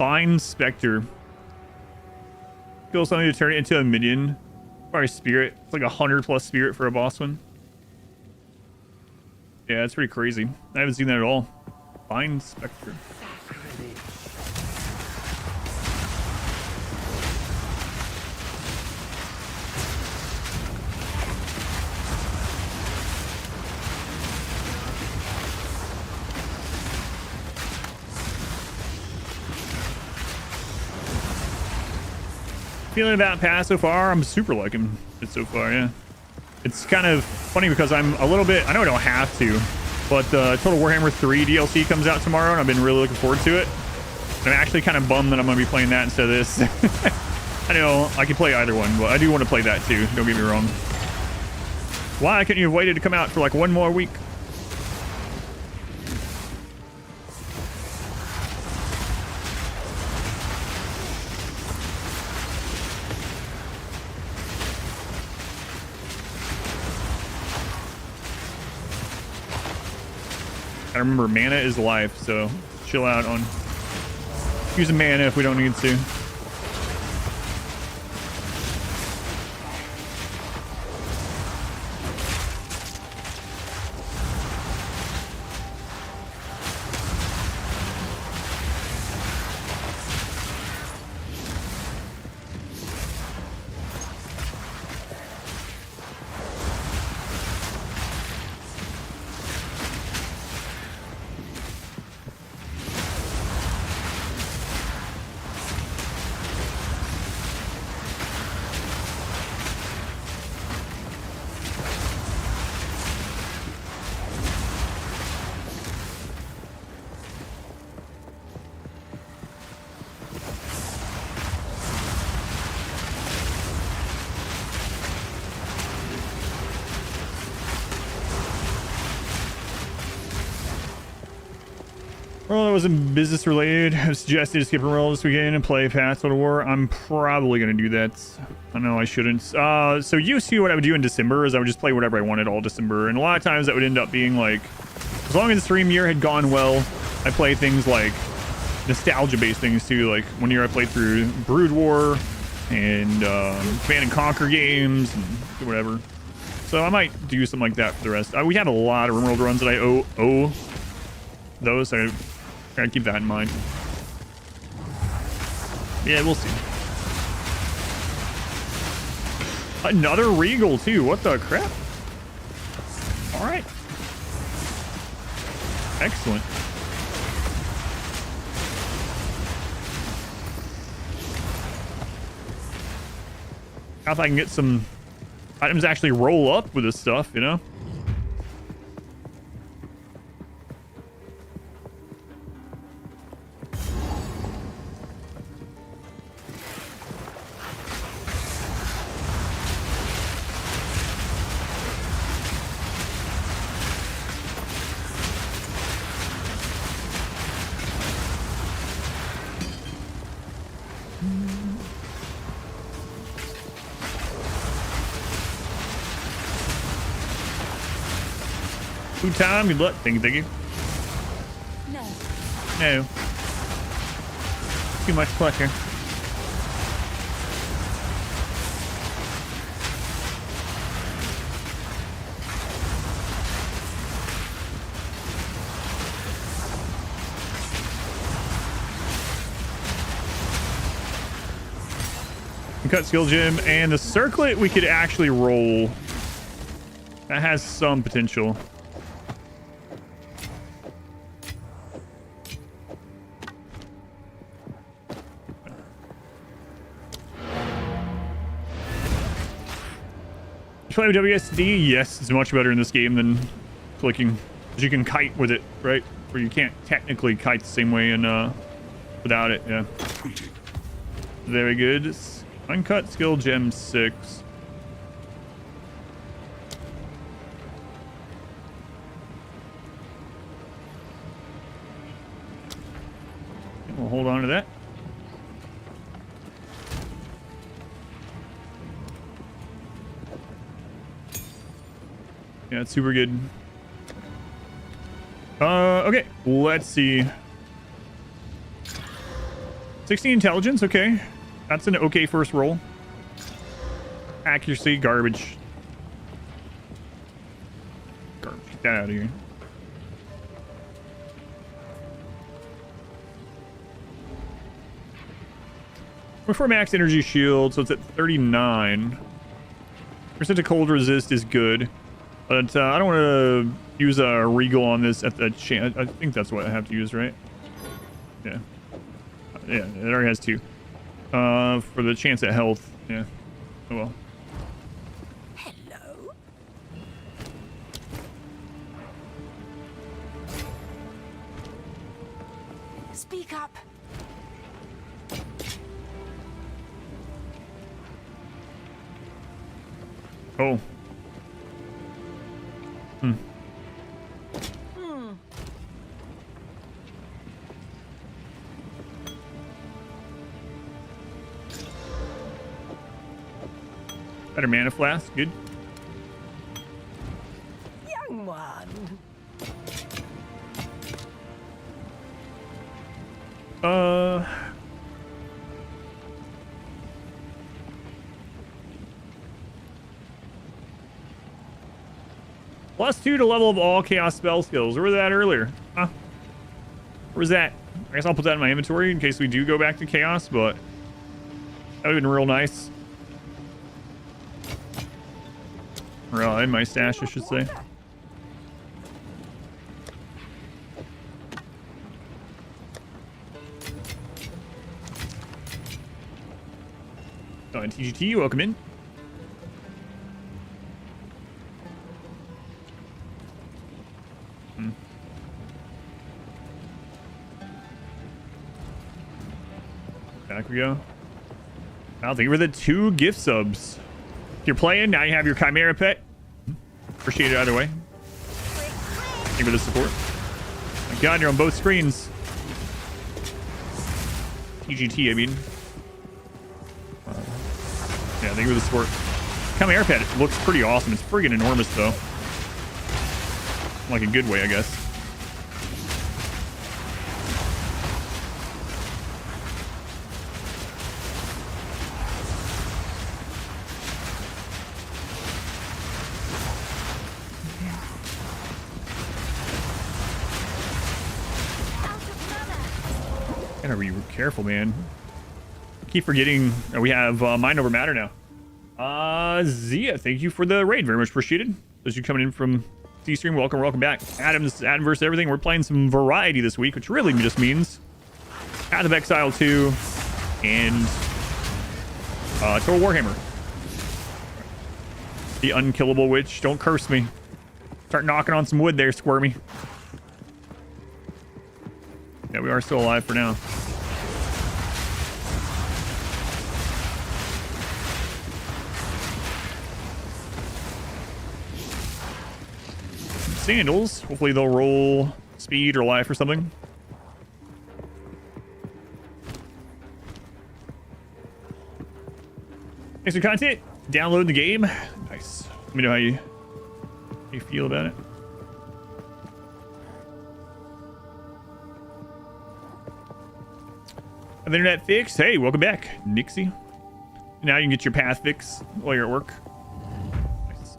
Fine Spectre. Kill something to turn it into a minion. Probably spirit. It's like 100+ spirit for a boss one. Yeah, that's pretty crazy. I haven't seen that at all. Fine Spectre. Feeling about Path so far, I'm super liking it so far, yeah. It's kind of funny because I'm a little bit, I know I don't have to, but Total Warhammer 3 DLC comes out tomorrow, and I've been really looking forward to it. And I'm actually kind of bummed that I'm going to be playing that instead of this. I know I can play either one, but I do want to play that too, don't get me wrong. Why couldn't you have waited to come out for like one more week? I remember mana is life, so chill out on using mana if we don't need to. Well, that wasn't business related. I suggested to skip a roll this weekend and play Path Total War. I'm probably going to do that. I know I shouldn't. So used to what I would do in December is I would just play whatever I wanted all December. And a lot of times that would end up being like, as long as the stream year had gone well, I play things like nostalgia-based things too. Like one year I played through Brood War and Command and Conquer games and whatever. So I might do something like that for the rest. We have a lot of RimWorld runs that I owe those. So I gotta keep that in mind. Yeah, we'll see. Another Regal too. What the crap? All right. Excellent. How if I can get some items to actually roll up with this stuff, you know? Food time, good luck. Thank you. No. No. Too much clutter. Cut skill gem and the circlet we could actually roll. That has some potential. Play with WSD? Yes, it's much better in this game than clicking, because you can kite with it, right? Where you can't technically kite the same way and without it. Yeah. Very good. Uncut skill gem 6. We'll hold on to that. Yeah, it's super good. Okay, let's see. 16 intelligence, okay. That's an okay first roll. Accuracy, garbage. Garbage. Get that out of here. Before max energy shield, so it's at 39. Percent to cold resist is good. But I don't want to use a regal on this at the chance. I think that's what I have to use, right? Yeah. Yeah, it already has 2. For the chance at health. Yeah. Oh well. Hello. Speak up. Oh. Hmm. Better mana flask, good. Young one. +2 to level of all chaos spell skills. Where was that earlier? Huh? Where was that? I guess I'll put that in my inventory in case we do go back to chaos, but that would have been real nice. Or in my stash, I should say. Oh, and TGT, welcome in. Back we go. I'll thank you for the 2 gift subs. If you're playing, now you have your Chimera pet. Appreciate it either way. Thank you for the support. My God, you're on both screens. TGT, I mean. Yeah, thank you for the support. Chimera pet looks pretty awesome. It's friggin' enormous, though. Like a good way, I guess. Gotta be careful, man. Keep forgetting we have mind over matter now. Zia, thank you for the raid. Very much appreciated. Those of you coming in from C-Stream, welcome back. Adam's Adverse Everything. We're playing some variety this week, which really just means Path of Exile 2 and Total Warhammer. The unkillable witch. Don't curse me. Start knocking on some wood there, Squirmy. Yeah, we are still alive for now. Sandals. Hopefully they'll roll speed or life or something. Thanks for content. Download the game. Nice. Let me know how you feel about it. Have the internet fixed. Hey, welcome back, Nixie. Now you can get your path fix while you're at work. Nice.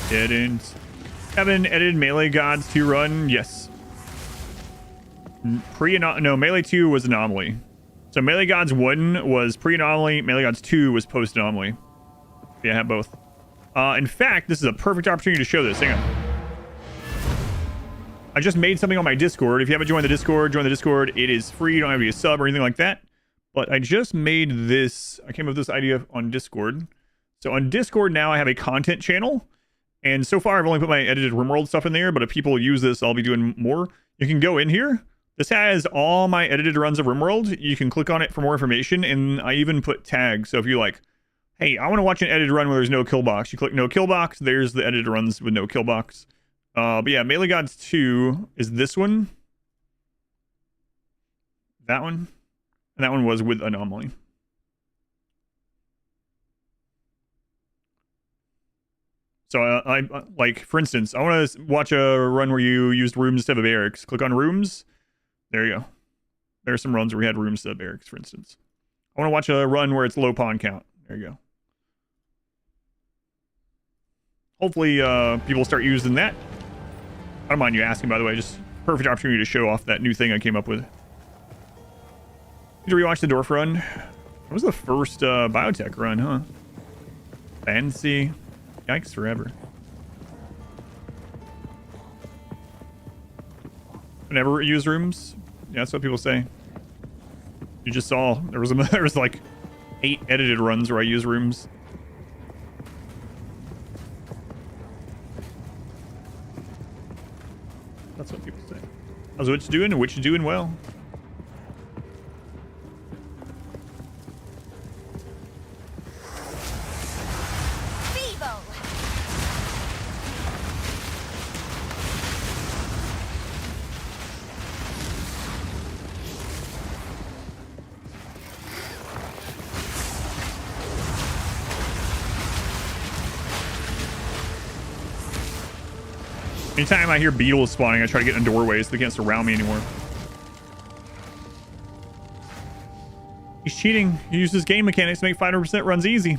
Didn't. Haven't edited Melee Gods 2 run? Yes. No, Melee 2 was Anomaly. So Melee Gods 1 was pre-Anomaly, Melee Gods 2 was post-Anomaly. Yeah, I have both. In fact, this is a perfect opportunity to show this. Hang on. I just made something on my Discord. If you haven't joined the Discord, join the Discord. It is free. You don't have to be a sub or anything like that. But I just made this. I came up with this idea on Discord. So on Discord now I have a content channel. And so far I've only put my edited RimWorld stuff in there. But if people use this, I'll be doing more. You can go in here. This has all my edited runs of RimWorld. You can click on it for more information. And I even put tags. So if you like, hey, I want to watch an edited run where there's no kill box. You click no kill box. There's the edited runs with no kill box. But yeah, Melee Gods 2 is this one. That one. And that one was with Anomaly. So I like, for instance, I want to watch a run where you used rooms instead of barracks. Click on rooms. There you go. There are some runs where we had rooms instead of barracks, for instance. I want to watch a run where it's low pawn count. There you go. Hopefully people start using that. I don't mind you asking, by the way. Just perfect opportunity to show off that new thing I came up with. Need to rewatch the Dwarf run. That was the first biotech run, huh? Fancy. Yikes forever. Never use rooms. Yeah, that's what people say. You just saw there was like 8 edited runs where I use rooms. That's what people say. How's Witch doing? And Witch doing well. Anytime I hear beetles spawning, I try to get in doorways so they can't surround me anymore. He's cheating. He uses game mechanics to make 500% runs easy.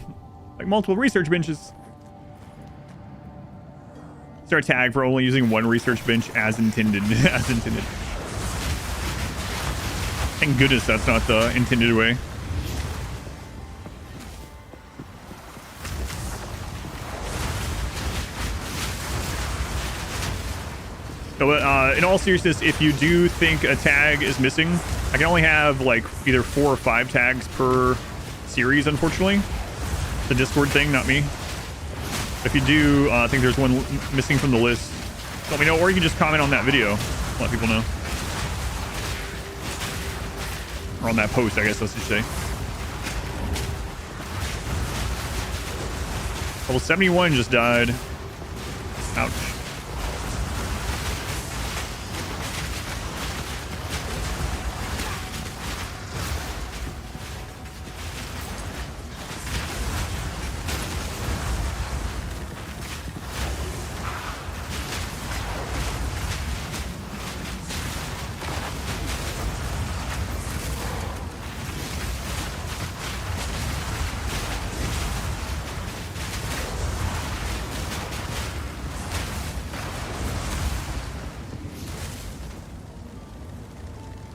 Like multiple research benches. Is there a tag for only using one research bench as intended? As intended. Thank goodness that's not the intended way. So, in all seriousness, if you do think a tag is missing, I can only have like either 4 or 5 tags per series, unfortunately. The Discord thing, not me. If you do think there's one missing from the list, let me know, or you can just comment on that video. Let people know. Or on that post, I guess I should say. Level 71 just died. Ouch.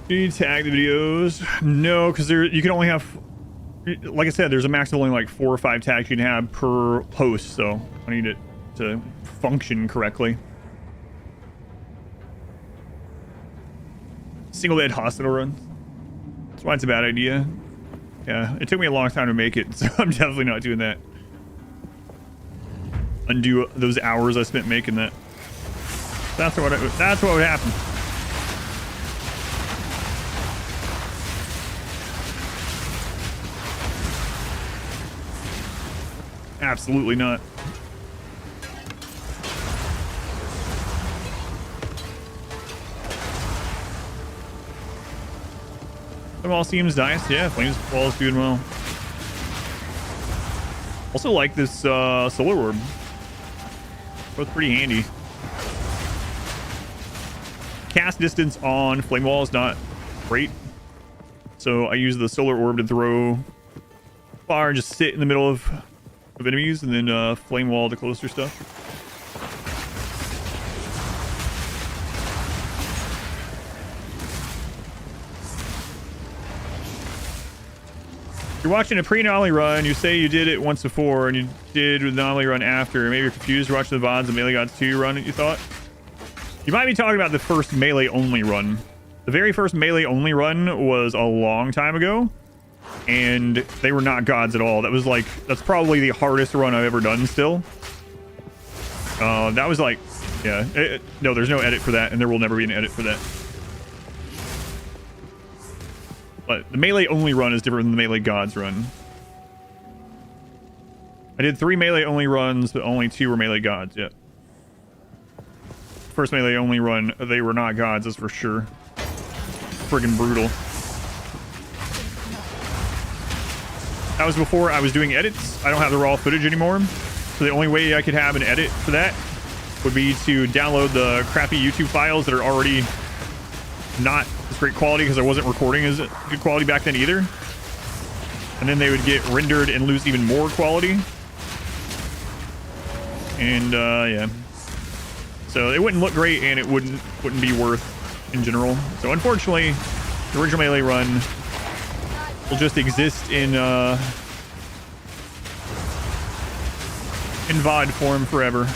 Do you tag the videos? No, because you can only have, like I said, there's a max of only like 4 or 5 tags you can have per post, so I need it to function correctly. Single bed hospital run. That's why it's a bad idea. Yeah, it took me a long time to make it, so I'm definitely not doing that. Undo those hours I spent making that. That's what would happen. Absolutely not. It all seems nice. Yeah, Flames Ball is doing well. Also like this solar orb. Both pretty handy. Cast distance on Flame Wall is not great. So I use the solar orb to throw far and just sit in the middle of enemies, and then flame wall the closer stuff. You're watching a pre-anomaly run, you say you did it once before, and you did an anomaly run after. Maybe you're confused, you're watching the VODs and Melee Gods 2 run that you thought. You might be talking about the first melee only run. The very first melee only run was a long time ago, and they were not gods at all. That's probably the hardest run I've ever done still. That was like, yeah, no, there's no edit for that, and there will never be an edit for that. But the melee only run is different than the melee gods run. I did 3 melee only runs, but only 2 were melee gods. Yeah. First melee only run, they were not gods, that's for sure. Friggin' brutal. That was before I was doing edits. I don't have the raw footage anymore. So the only way I could have an edit for that would be to download the crappy YouTube files that are already not as great quality because I wasn't recording as good quality back then either. And then they would get rendered and lose even more quality. And yeah. So it wouldn't look great and it wouldn't be worth in general. So unfortunately, the original melee run will just exist in VOD form forever.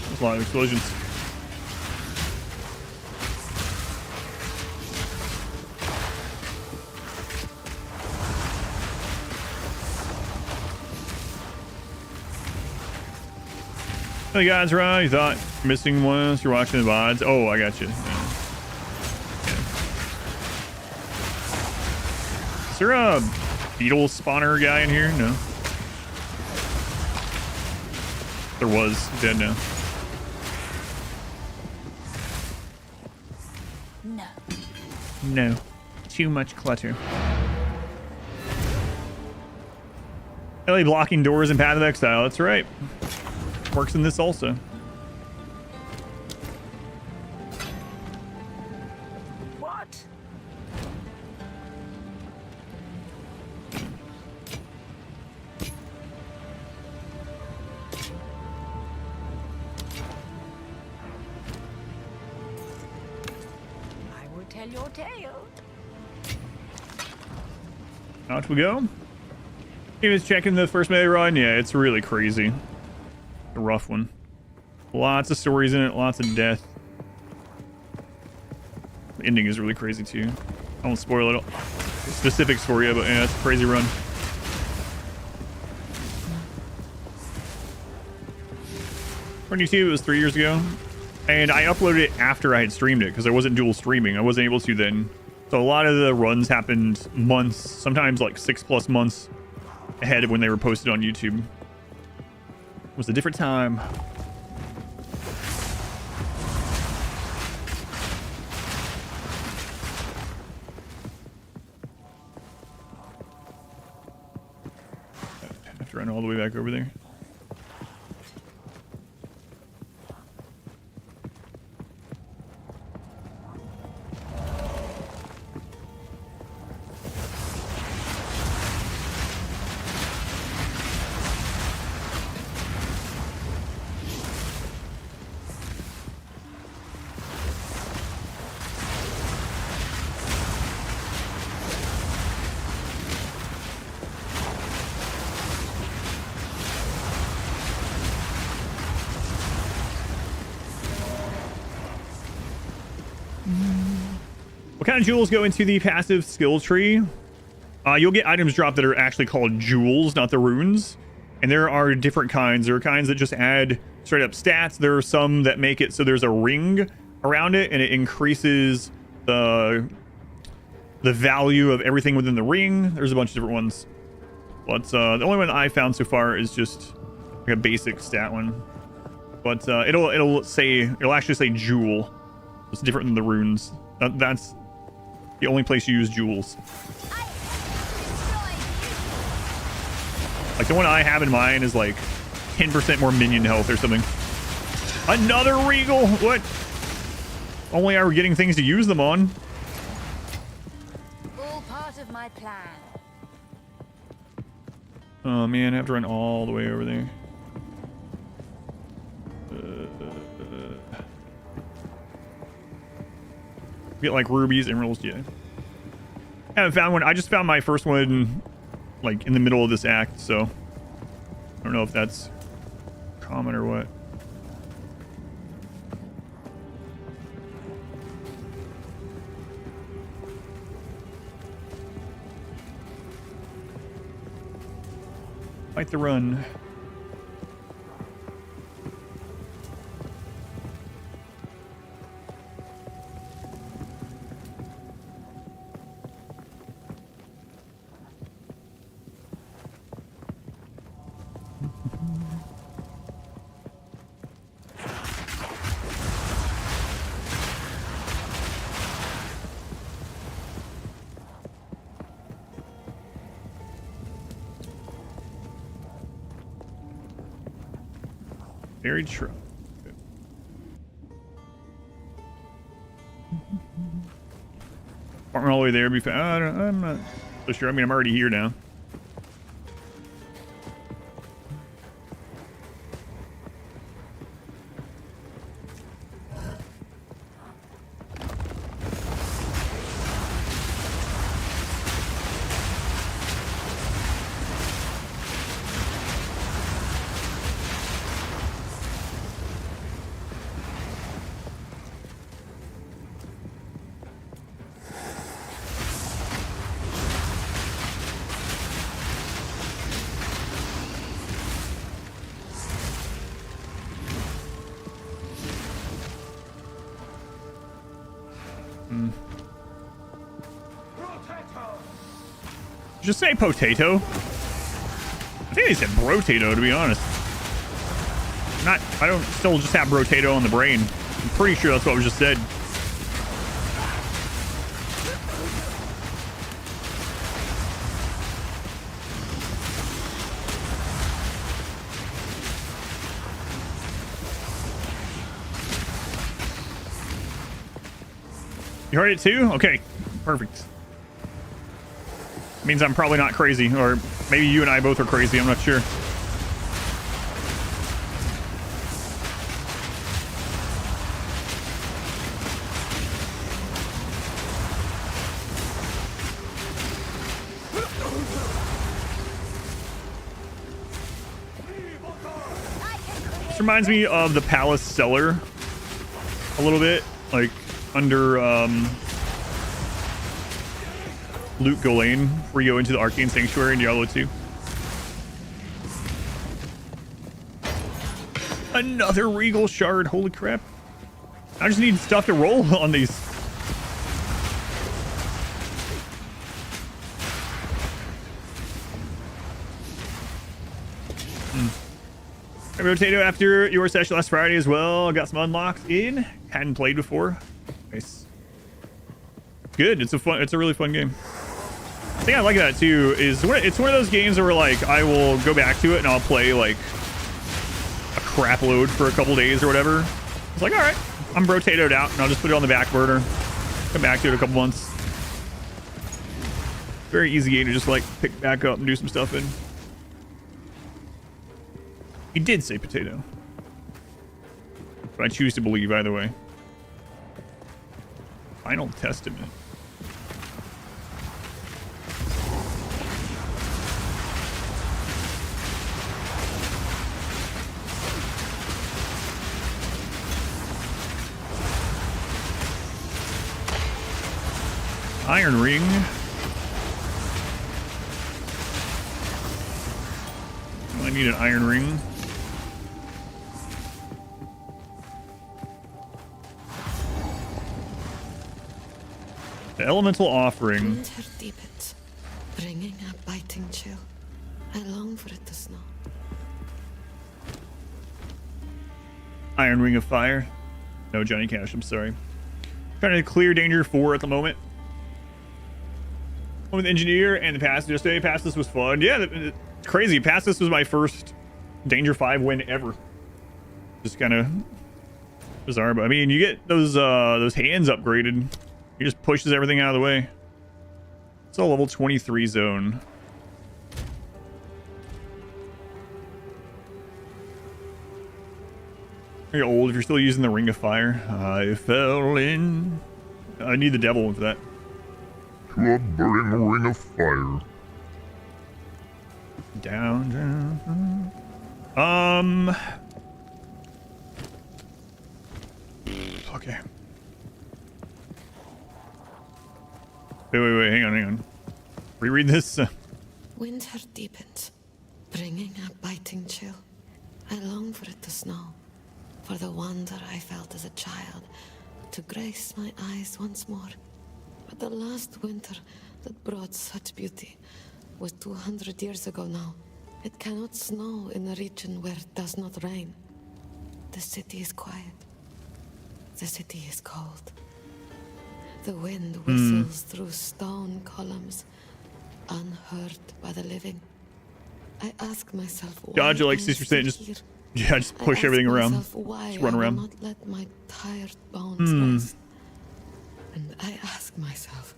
There's a lot of explosions. Hey guys, right? You thought missing ones? You're watching the VODs. Oh, I got you. Yeah. Is there a beetle spawner guy in here? No. There was. He's dead now. No. No. Too much clutter. LA blocking doors in Path of Exile. That's right. Works in this also. What? I will tell your tale. Out we go. He was checking the first melee run. Yeah, it's really crazy. A rough one. Lots of stories in it, lots of death. The ending is really crazy too. I won't spoil it all. Specific story, but yeah, it's a crazy run. On YouTube, it was 3 years ago, and I uploaded it after I had streamed it because I wasn't dual streaming. I wasn't able to then. So a lot of the runs happened months, sometimes like 6+ months ahead of when they were posted on YouTube. It was a different time. I have to run all the way back over there. What kind of jewels go into the passive skill tree? You'll get items dropped that are actually called jewels, not the runes. And there are different kinds. There are kinds that just add straight up stats. There are some that make it so there's a ring around it and it increases the value of everything within the ring. There's a bunch of different ones. But the only one I found so far is just like a basic stat one. But it'll actually say jewel. It's different than the runes. That's the only place you use jewels. Like the one I have in mind is like 10% more minion health or something. Another regal? What? Only I were getting things to use them on. All part of my plan. Oh man, I have to run all the way over there. Get like rubies, emeralds, yeah. I haven't found one. I just found my first one like in the middle of this act, so I don't know if that's common or what. Fight the run. Very true. Apartment all the way there. I'm not so sure. I mean, I'm already here now. Just say potato. I think they said brotato, to be honest. I don't still just have brotato on the brain. I'm pretty sure that's what was just said. You heard it too? Okay, perfect. Means I'm probably not crazy, or maybe you and I both are crazy. I'm not sure. This reminds me of the Palace Cellar a little bit, like under Luke Golain, where you go into the Arcane Sanctuary in Diablo 2. Another Regal Shard. Holy crap. I just need stuff to roll on these. I Rotato after your session last Friday as well. Got some unlocks in. Hadn't played before. Nice. Good. It's a really fun game. I think I like that too. It's one of those games where like I will go back to it and I'll play like a crap load for a couple days or whatever. It's like, all right, I'm rotatoed out and I'll just put it on the back burner. Come back to it a couple months. Very easy game to just like pick back up and do some stuff in. He did say potato, but I choose to believe either way. Final Testament. Iron Ring. I need an Iron Ring. The Elemental Offering. Winter deepens, bringing a biting chill. I long for it to snow. Iron Ring of Fire. No Johnny Cash, I'm sorry. Trying to clear Danger 4 at the moment. With Engineer and the Pass yesterday. Pass was fun. Yeah, it's crazy. Pass was my first Danger 5 win ever. Just kind of bizarre, but I mean, you get those hands upgraded. He just pushes everything out of the way. It's a level 23 zone. You're old if you're still using the Ring of Fire. I fell in. I need the devil one for that. To a burning ring of fire. Down. Okay. Wait. Hang on. Reread this. Winter deepens, bringing a biting chill. I long for it to snow, for the wonder I felt as a child, to grace my eyes once more. But the last winter that brought such beauty was 200 years ago now. It cannot snow in a region where it does not rain. The city is quiet. The city is cold. The wind whistles through stone columns, unheard by the living. I ask myself why Dodge it like I am 60%. still Just here. just push I ask everything around. myself why Just run I will around. not let my tired bones rest. And I ask myself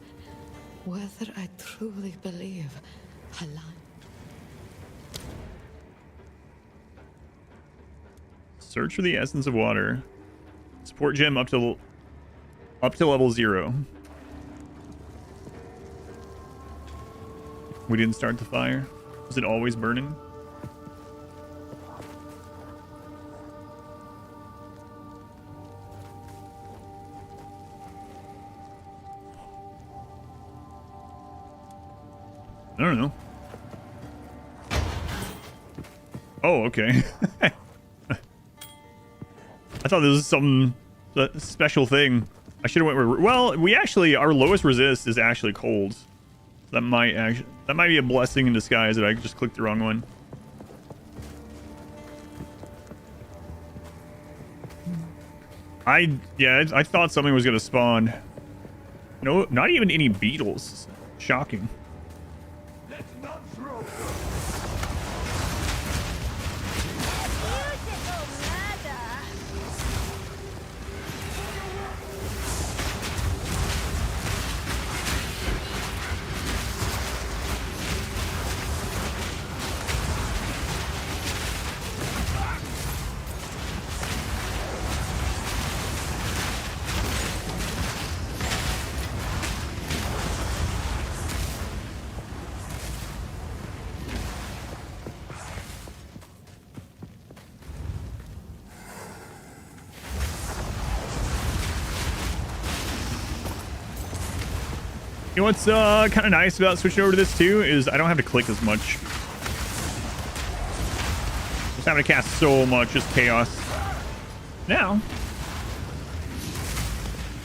whether I truly believe I lied. Search for the essence of water. Support gem up to level 0. We didn't start the fire. Was it always burning? I don't know. Oh, okay. I thought this was some special thing. I should have went. Well, we actually, our lowest resist is actually cold. That might be a blessing in disguise that I just clicked the wrong one. I thought something was gonna spawn. No, not even any beetles. Shocking. You know what's kind of nice about switching over to this too is I don't have to click as much. Just having to cast so much, just chaos. Now,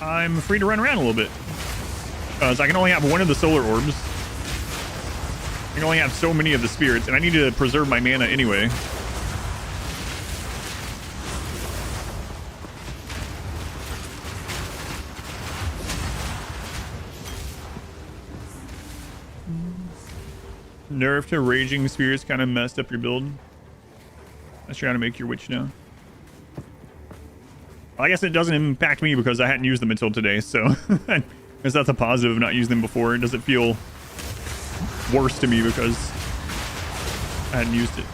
I'm free to run around a little bit. Because I can only have one of the solar orbs. I can only have so many of the spirits, and I need to preserve my mana anyway. Nerf to raging spirits kind of messed up your build. Let's try to make your witch now. I guess it doesn't impact me because I hadn't used them until today, so I guess that's a positive of not using them before. It doesn't feel worse to me because I hadn't used it.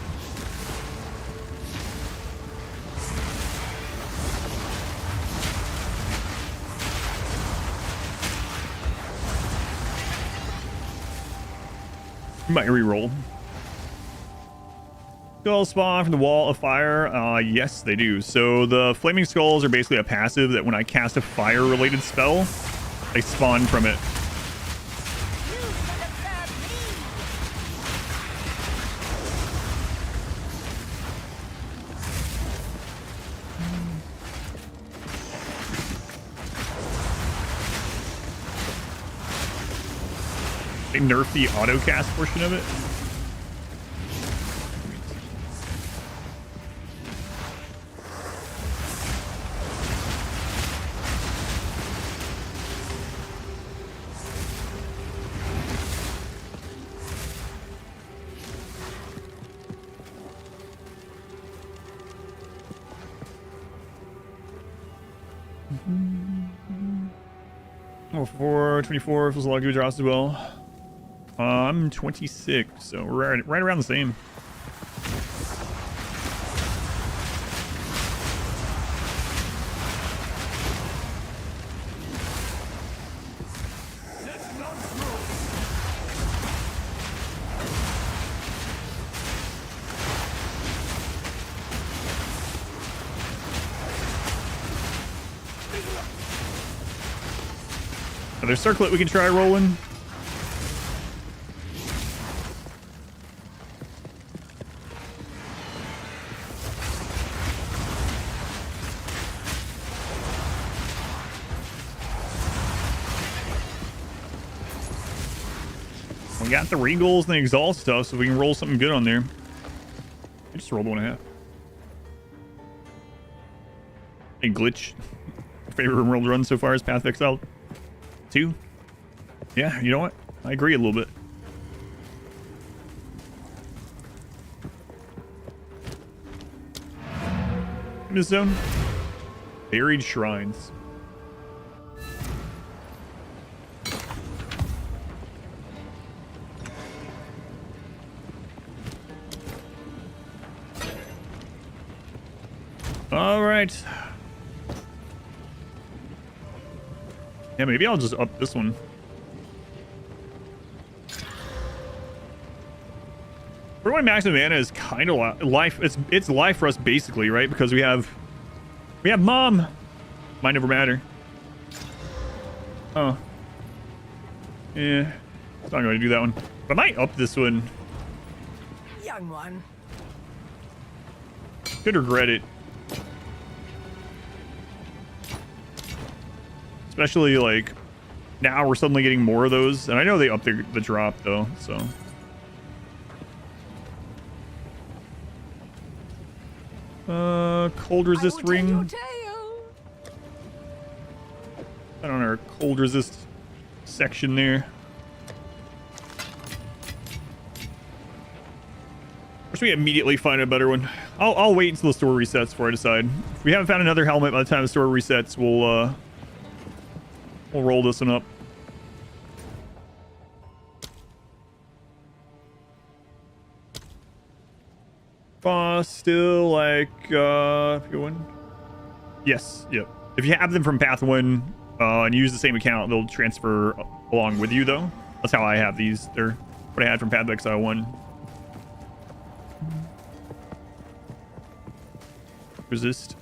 Might re-roll. Skull spawn from the wall of fire. Yes, they do. So the flaming skulls are basically a passive that when I cast a fire-related spell, they spawn from it. They nerfed the auto cast portion of it. Oh, 424 feels a lot of good drops as well. I'm 26, so we're right around the same. Another circlet we can try rolling. We got the regals and the exalt stuff, so we can roll something good on there. I just rolled 1.5. A glitch. Favorite world run so far is Path of Exile 2. Yeah, you know what? I agree a little bit. In this zone. Buried shrines. All right. Yeah, maybe I'll just up this one. Everyone maximum mana is kind of life. It's life for us basically, right? Because we have mom. Might never matter. Oh. Yeah. It's not going to do that one. But I might up this one. Young one. Could regret it. Especially like now we're suddenly getting more of those, and I know they upped the drop though, so. Cold resist ring. Put on our cold resist section there. Or should we immediately find a better one? I'll wait until the store resets before I decide. If we haven't found another helmet by the time the store resets, we'll roll this one up. Still like good one. Yes, yep. If you have them from Path 1 and use the same account, they'll transfer along with you though. That's how I have these. They're what I had from Path of Exile 1. Resist.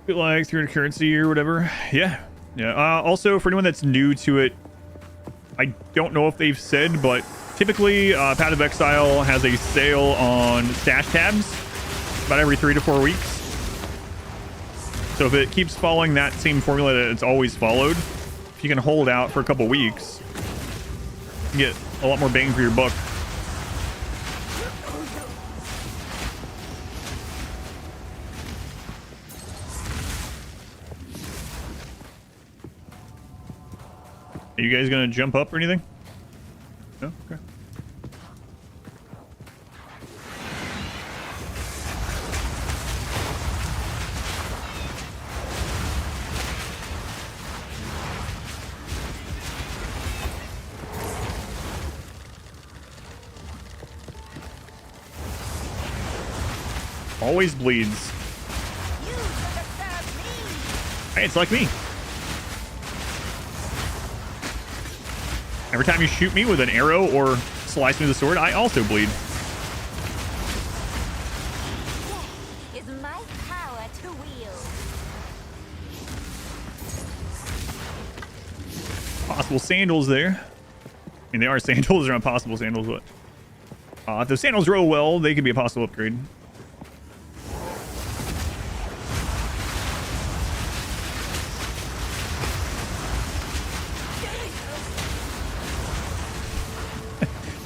Like 300 currency or whatever. Yeah. Also, for anyone that's new to it, I don't know if they've said, but typically Path of Exile has a sale on stash tabs about every 3 to 4 weeks. So if it keeps following that same formula that it's always followed, if you can hold out for a couple weeks, you can get a lot more bang for your buck. Are you guys gonna jump up or anything? No? Okay. Always bleeds. Hey, it's like me. Every time you shoot me with an arrow or slice me with a sword, I also bleed. Is my power to wield. Possible sandals there. I mean, they are sandals, they're not possible sandals, but if the sandals roll well, they could be a possible upgrade.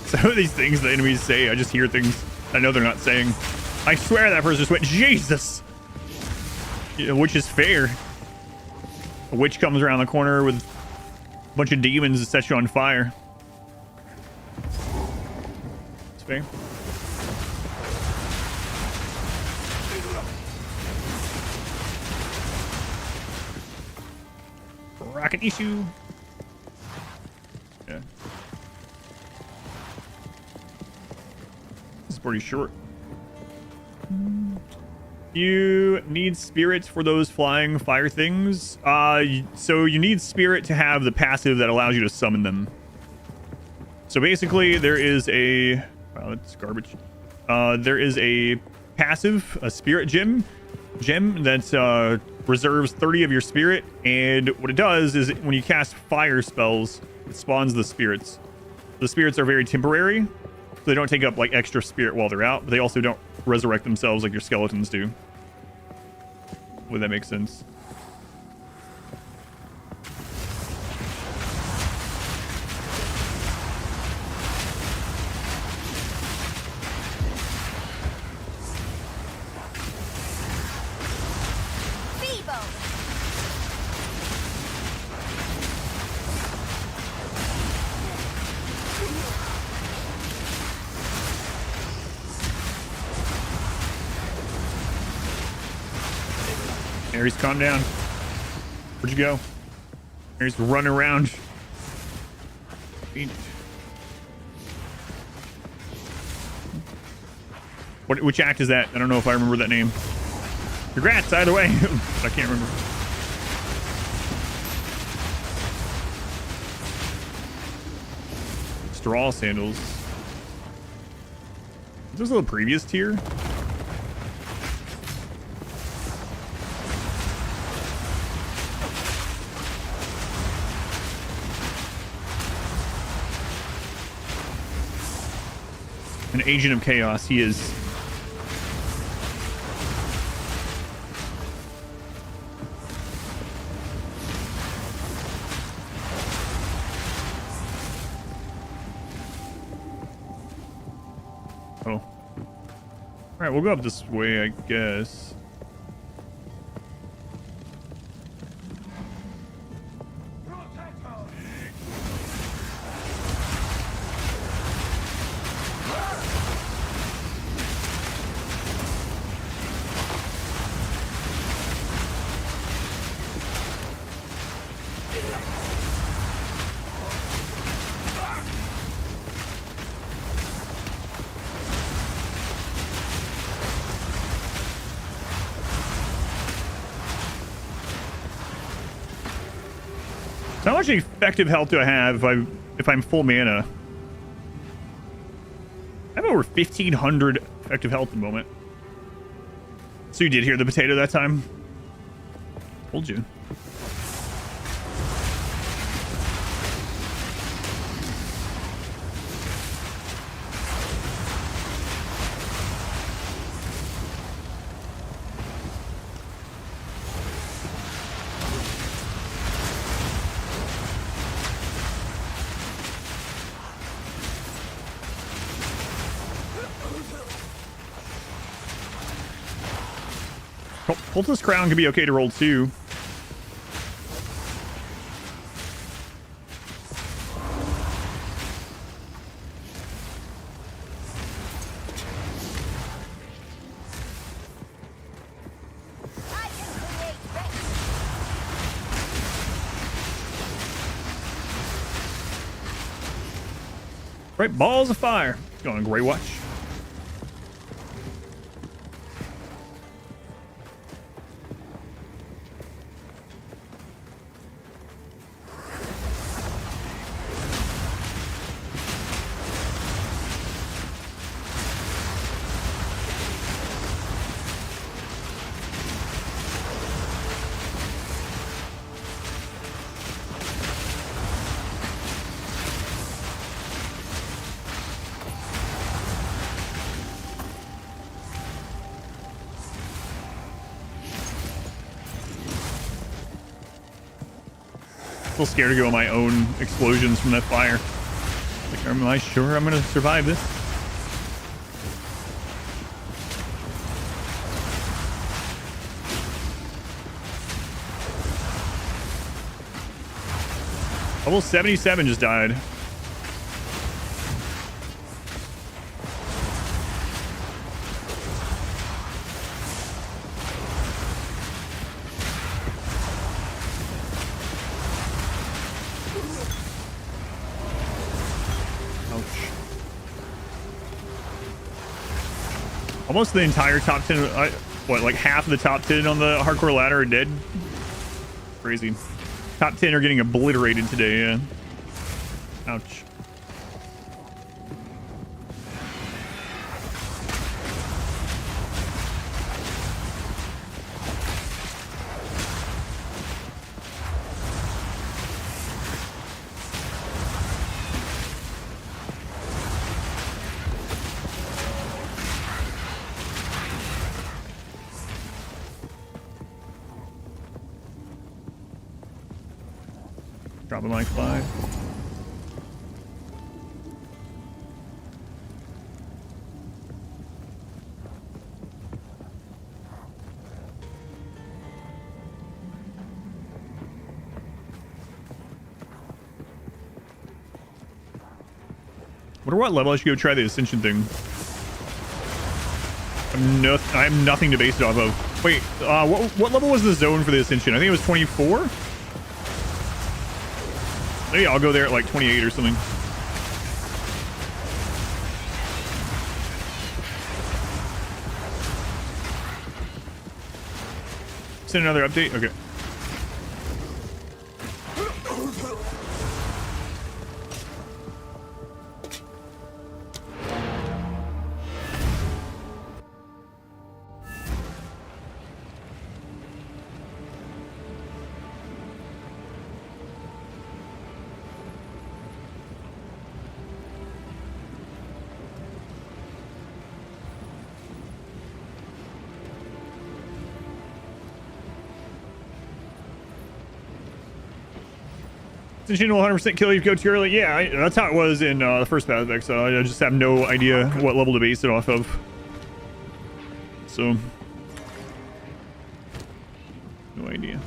Some of these things the enemies say, I just hear things I know they're not saying. I swear that person just went, Jesus! Yeah, which is fair. A witch comes around the corner with a bunch of demons that set you on fire. It's fair. Rocket issue. Yeah. This is pretty short. You need spirit for those flying fire things. So you need spirit to have the passive that allows you to summon them. So basically, there is a... Wow, that's garbage. There is a passive, a spirit gem that reserves 30 of your spirit, and what it does is when you cast fire spells, it spawns the spirits. The spirits are very temporary, so they don't take up like extra spirit while they're out, but they also don't resurrect themselves like your skeletons do. Would that make sense? Ares, calm down. Where'd you go? Ares, run around. Which act is that? I don't know if I remember that name. Congrats, either way. I can't remember. Straw sandals. Is this a previous tier? An agent of chaos, he is. Oh. All right, we'll go up this way, I guess. How much effective health do I have if I'm full mana? I have over 1,500 effective health at the moment. So you did hear the potato that time? Told you. Cultist Crown could be okay to roll too. Right, balls of fire. Going Grey Watch. Still scared to go on my own explosions from that fire. Like, am I sure I'm gonna survive this? Level 77 just died. Almost the entire top 10. what, like half of the top 10 on the hardcore ladder are dead? Crazy. Top 10 are getting obliterated today, yeah. Ouch. Drop him like 5. Wonder what level I should go try the ascension thing. I have nothing to base it off of. Wait, what level was the zone for the ascension? I think it was 24? Maybe I'll go there at like 28 or something. Send another update? Okay. Ascension will 100% kill you if you go too early. Yeah, that's how it was in the first Path of Exile. I just have no idea what level to base it off of. So, no idea.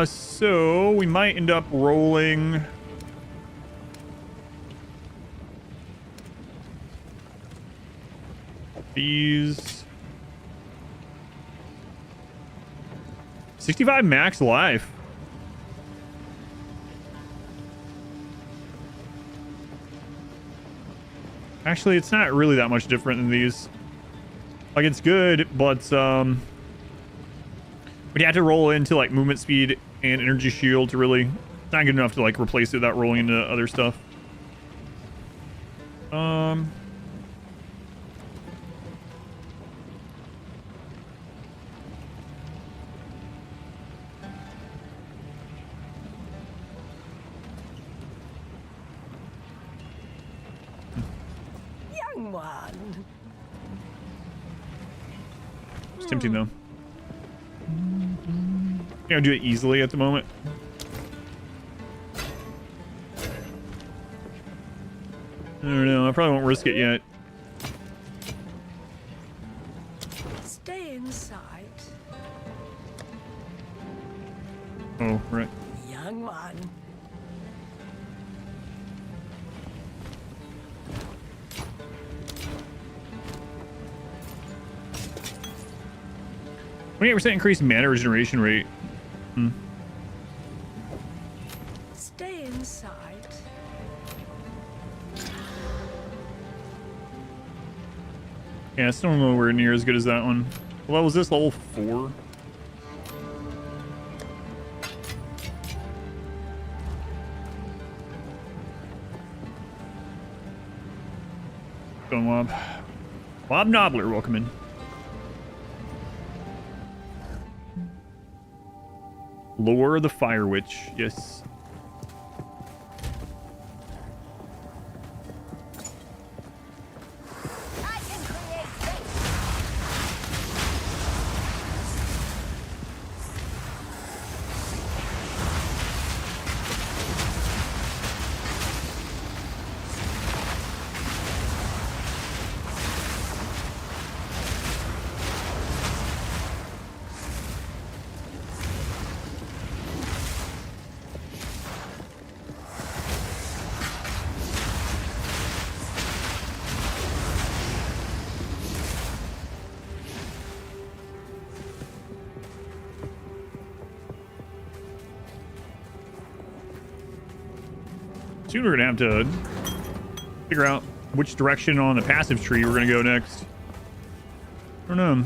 So we might end up rolling. These 65 max life. Actually, it's not really that much different than these. Like, it's good, but you have to roll into like movement speed and energy shield to really. It's not good enough to like replace it without rolling into other stuff. Young one. It's tempting though. You know, do it easily at the moment. I don't know. I probably won't risk it yet. Stay inside. Oh, right. Young one. %28 increased mana regeneration rate. Stay inside. Yeah, it's still nowhere near as good as that one. What level is this? Level 4? Going Wob. Wob Nobbler, welcome in. Lure the Fire Witch, yes. Soon we're gonna have to figure out which direction on the passive tree we're gonna go next. don't know.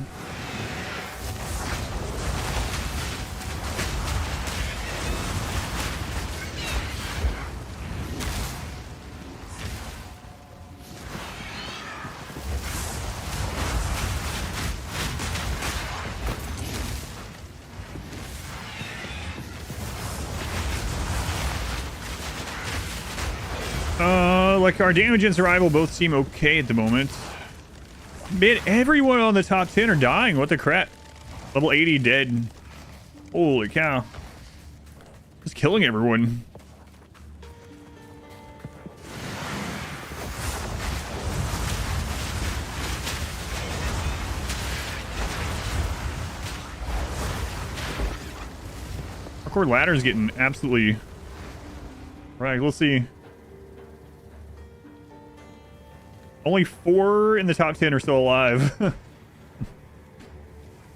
Like our damage and survival both seem okay at the moment. Man, everyone on the top 10 are dying. What the crap? Level 80 dead. Holy cow. Just killing everyone. Hardcore ladder's getting absolutely... Right, let's see. Only 4 in the top 10 are still alive.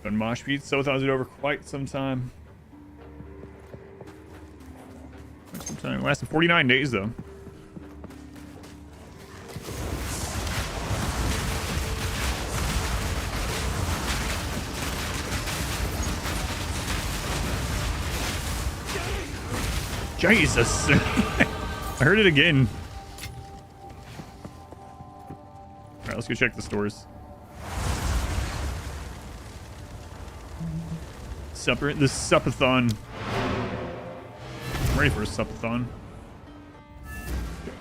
Done mosh pits, so thought it over quite some time. It lasted 49 days though. Jesus. I heard it again. Alright, let's go check the stores. Supper, the supathon. I'm ready for a supathon.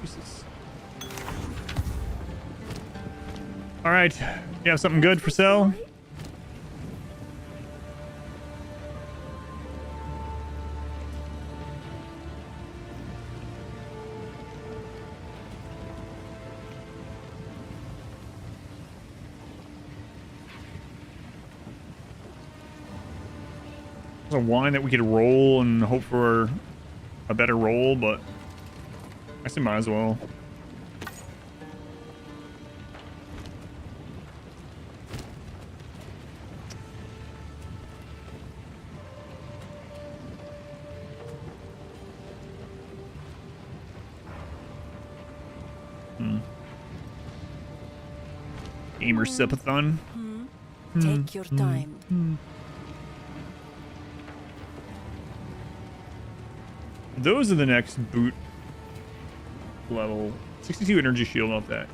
Jesus. Alright, you have something good for sale? There's a wine that we could roll and hope for a better roll, but I guess we might as well. Gamer Sipathon. Take your time. Those are the next boot level. 62 energy shield, not that.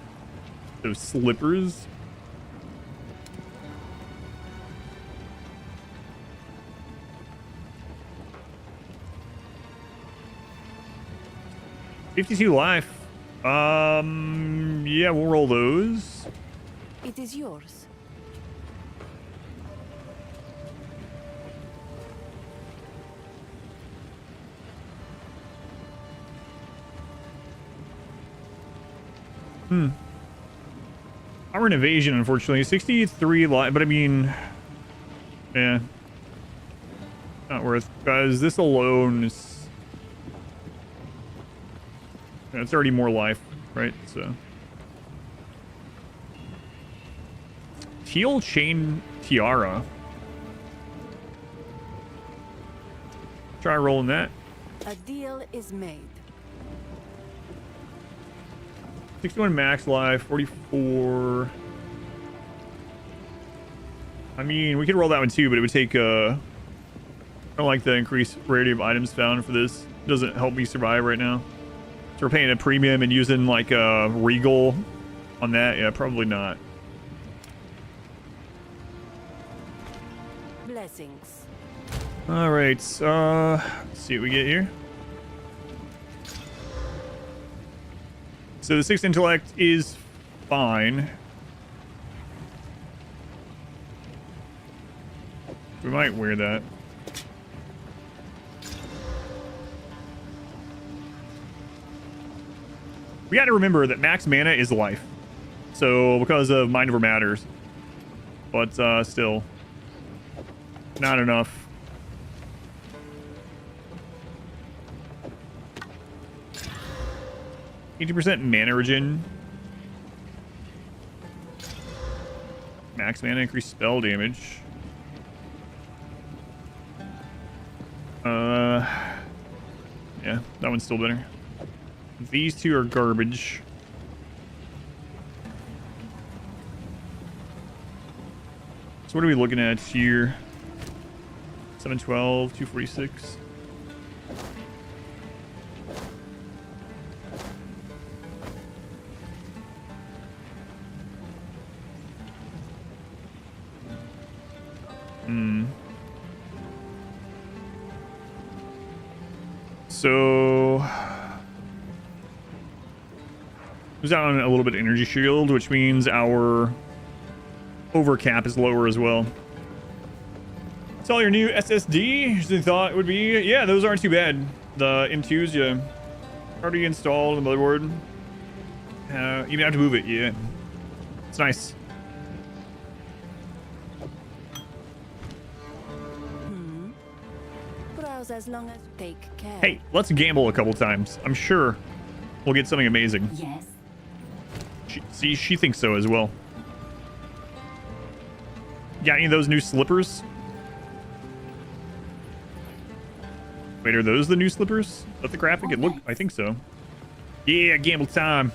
Those slippers. $52 life. Yeah, we'll roll those. It is yours. Power and evasion, unfortunately. 63 life, but I mean, yeah. Not worth, because this alone is... Yeah, it's already more life, right? So... Teal Chain Tiara. Try rolling that. A deal is made. 61 max life, 44. I mean, we could roll that one too, but it would take, I don't like the increased rarity of items found for this. It doesn't help me survive right now. So we're paying a premium and using like a Regal on that. Yeah, probably not. Blessings. All right, let's see what we get here. So the 6th intellect is fine. We might wear that. We got to remember that max mana is life. So because of Mind Over Matters. But still. Not enough. %, mana regen. Max mana, increased spell damage. Yeah, that one's still better. These two are garbage. So what are we looking at here? 712, 246. So who's out on a little bit of energy shield, which means our overcap is lower as well. It's all your new SSD. Usually thought it would be. Yeah, those aren't too bad. The M2s, yeah, already installed on the motherboard. You even have to move it. Yeah, it's nice. As long as take care. Hey, let's gamble a couple times. I'm sure we'll get something amazing. Yes. She thinks so as well. Got any of those new slippers? Wait, are those the new slippers? Is that the graphic? It looked, I think so. Yeah, gamble time.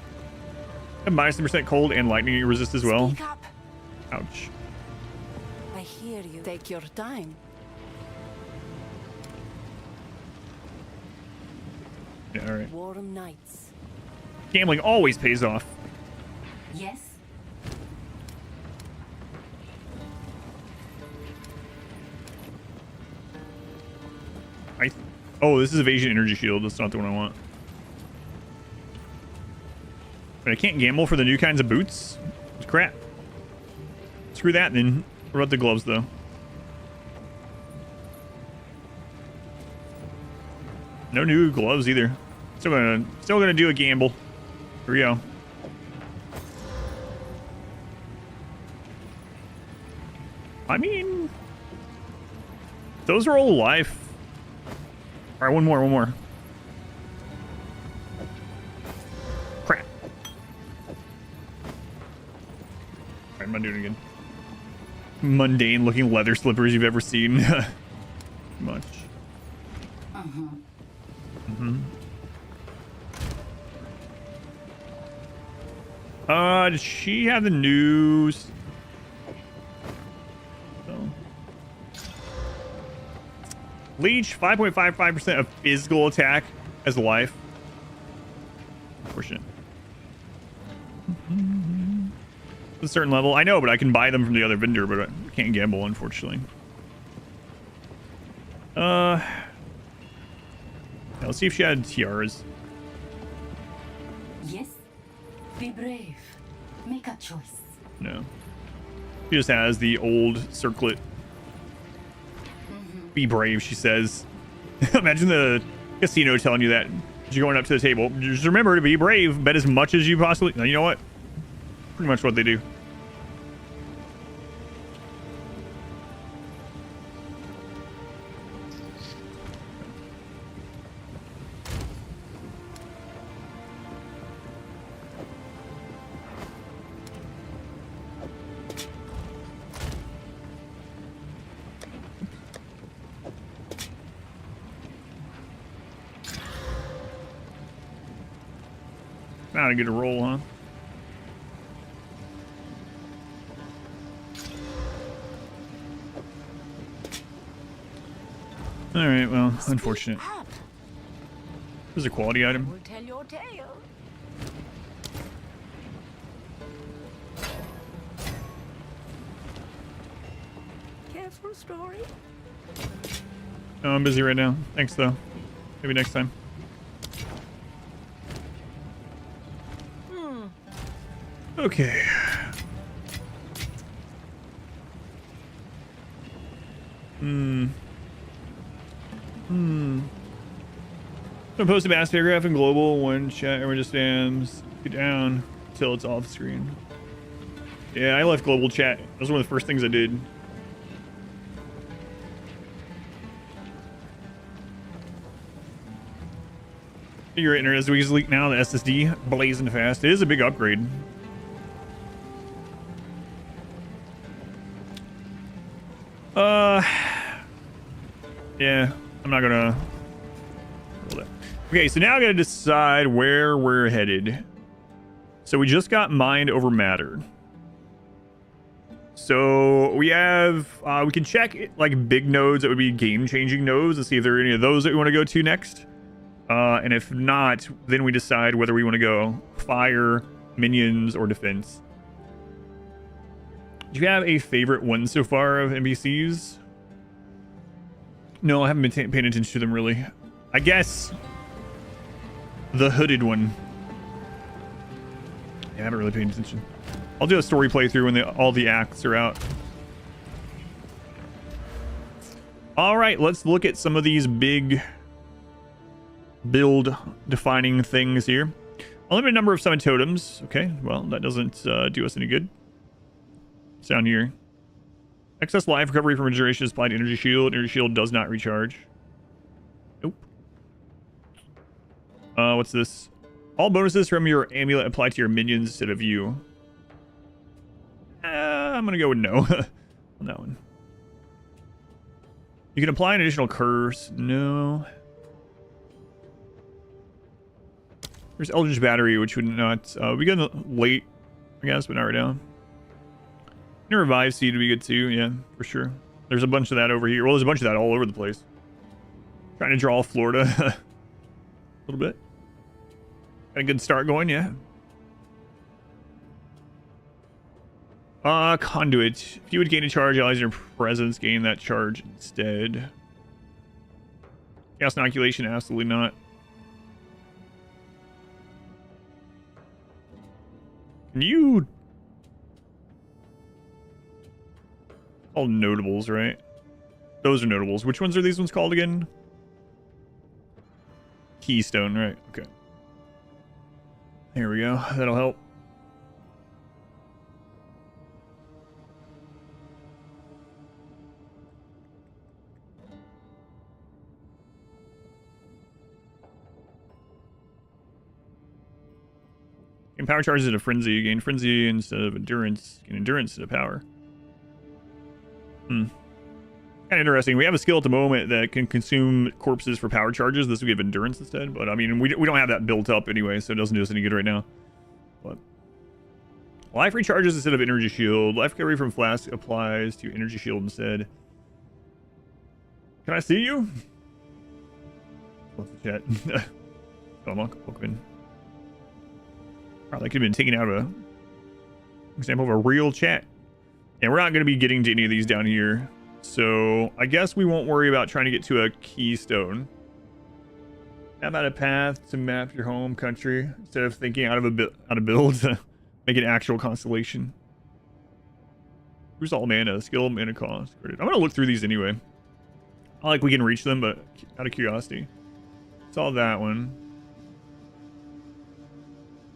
Minus 10% cold and lightning resist as well. Speak up. Ouch. I hear you. Take your time. Yeah, all right. Warm nights. Gambling always pays off. Yes. Oh, this is evasion energy shield. That's not the one I want. But I can't gamble for the new kinds of boots. It's crap. Screw that then. What about the gloves though? No new gloves either. Still gonna do a gamble. Here we go. I mean, those are all life. All right, one more. Crap. All right, I'm not doing it again. Mundane looking leather slippers you've ever seen. Much. Does she have the news? Oh. Leech, 5.55% of physical attack as life. Unfortunate. A certain level. I know, but I can buy them from the other vendor, but I can't gamble, unfortunately. Let's see if she had tiaras. Yes. Be brave. Make a choice. No. She just has the old circlet. Be brave, she says. Imagine the casino telling you that as you're going up to the table. Just remember to be brave. Bet as much as you possibly... You know what? Pretty much what they do. Not a good roll, huh? All right, well, unfortunate. This is a quality item. We'll tell your tale. Careful story. Oh, I'm busy right now. Thanks, though. Maybe next time. Okay. So post a mass paragraph in global one chat. Everyone just stands down until it's off screen. Yeah, I left global chat. That was one of the first things I did. Your internet is weak leak now. The SSD blazing fast. It is a big upgrade. Yeah, I'm not gonna. Okay, so now I gotta decide where we're headed. So we just got mind over matter. So we have, we can check like big nodes that would be game-changing nodes and see if there are any of those that we want to go to next. And if not, then we decide whether we want to go fire, minions, or defense. Do you have a favorite one so far of NPCs? No, I haven't been paying attention to them really. I guess the hooded one. Yeah, I haven't really paid attention. I'll do a story playthrough when all the acts are out. All right, let's look at some of these big build defining things here. Unlimited number of summon totems. Okay, well, that doesn't do us any good. It's down here. Excess life recovery from regeneration is applied to energy shield. Energy shield does not recharge. Nope. What's this? All bonuses from your amulet apply to your minions instead of you. I'm gonna go with no on that one. You can apply an additional curse. No. There's Eldritch Battery, which would not... we get late, I guess, but not right now. And Revive Seed would be good too, yeah, for sure. There's a bunch of that over here. Well, there's a bunch of that all over the place. Trying to draw Florida a little bit. Got a good start going, yeah. Conduit. If you would gain a charge, allies in your presence gain that charge instead. Chaos Inoculation, absolutely not. Can you... All notables, right? Those are notables. Which ones are these ones called again? Keystone, right? Okay. Here we go. That'll help. And power charges into frenzy. You gain frenzy instead of endurance. Gain endurance instead of power. Kind of interesting. We have a skill at the moment that can consume corpses for power charges. This will give endurance instead. But I mean, we don't have that built up anyway, so it doesn't do us any good right now. But life recharges instead of energy shield. Life recovery from flask applies to energy shield instead. Can I see you? What's the chat? Welcome in. Probably could have been taken out of a example of a real chat. And we're not going to be getting to any of these down here. So I guess we won't worry about trying to get to a keystone. How about a path to map your home country instead of thinking out of build to make an actual constellation? Who's all mana? Skill, mana cost. I'm going to look through these anyway. Not like we can reach them, but out of curiosity. Saw that one.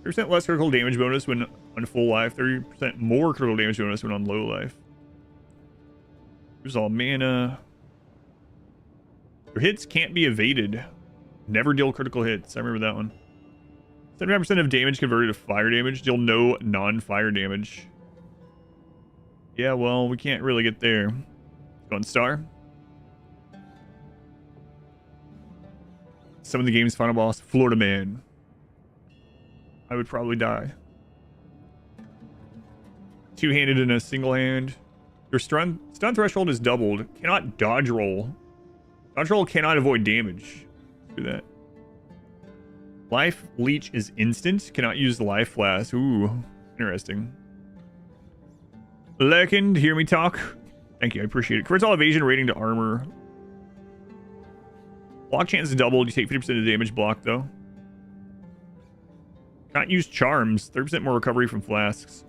30% less critical damage bonus when on full life. 30% more critical damage bonus when on low life. Here's all mana. Your hits can't be evaded. Never deal critical hits. I remember that one. 75% of damage converted to fire damage. Deal no non-fire damage. Yeah, well, we can't really get there. Going star. Some of the game's final boss, Florida Man. I would probably die. Two-handed in a single hand. Your stun threshold is doubled. Cannot dodge roll. Dodge roll cannot avoid damage. Do that. Life leech is instant. Cannot use life flask. Ooh, interesting. Legend, hear me talk. Thank you, I appreciate it. Converts all evasion rating to armor. Block chance is doubled. You take 50% of the damage blocked though. Can't use charms. 30% more recovery from flasks.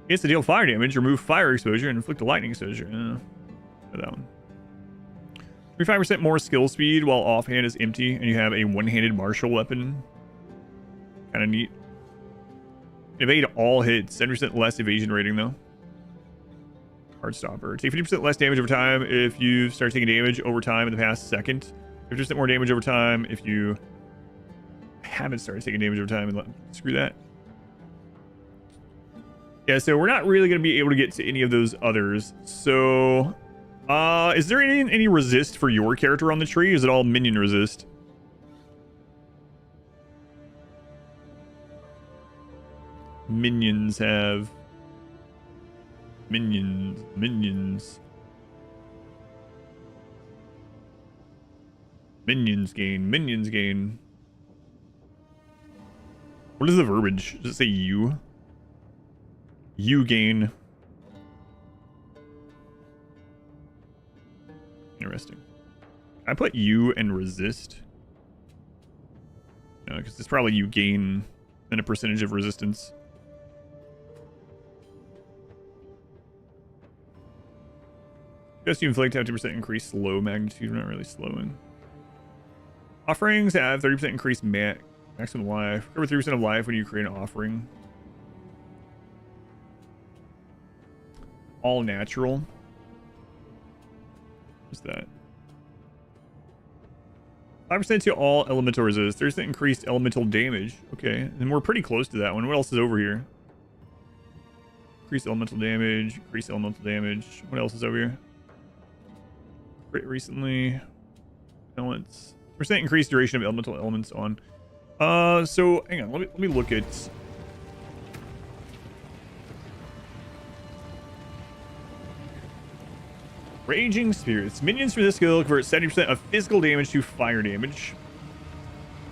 Gets to deal fire damage, remove fire exposure, and inflict a lightning exposure. That one. 35% more skill speed while offhand is empty, and you have a one-handed martial weapon. Kind of neat. Evade all hits. 70% less evasion rating though. Heartstopper. Take 50% less damage over time if you start taking damage over time in the past second. 50% more damage over time if you haven't started taking damage over time. And screw that. Yeah, so we're not really going to be able to get to any of those others. So, is there any resist for your character on the tree? Is it all minion resist? Minions have Minions. Minions. Minions gain. Minions gain. What is the verbiage? Does it say you? You gain. Interesting. I put you and resist. No, because it's probably you gain and a percentage of resistance. Just you inflict have 2% increase slow magnitude. We're not really slowing. Offerings have 30% increased maximum life. Over 3% of life when you create an offering. All natural. What's that? 5% to all elemental resist. 30% increased elemental damage. Okay, and we're pretty close to that one. What else is over here? Increased elemental damage. Increased elemental damage. What else is over here? Recently. Elements. Percent increased duration of elemental elements on. So hang on. Let me look at. Raging Spirits. Minions for this skill convert 70% of physical damage to fire damage.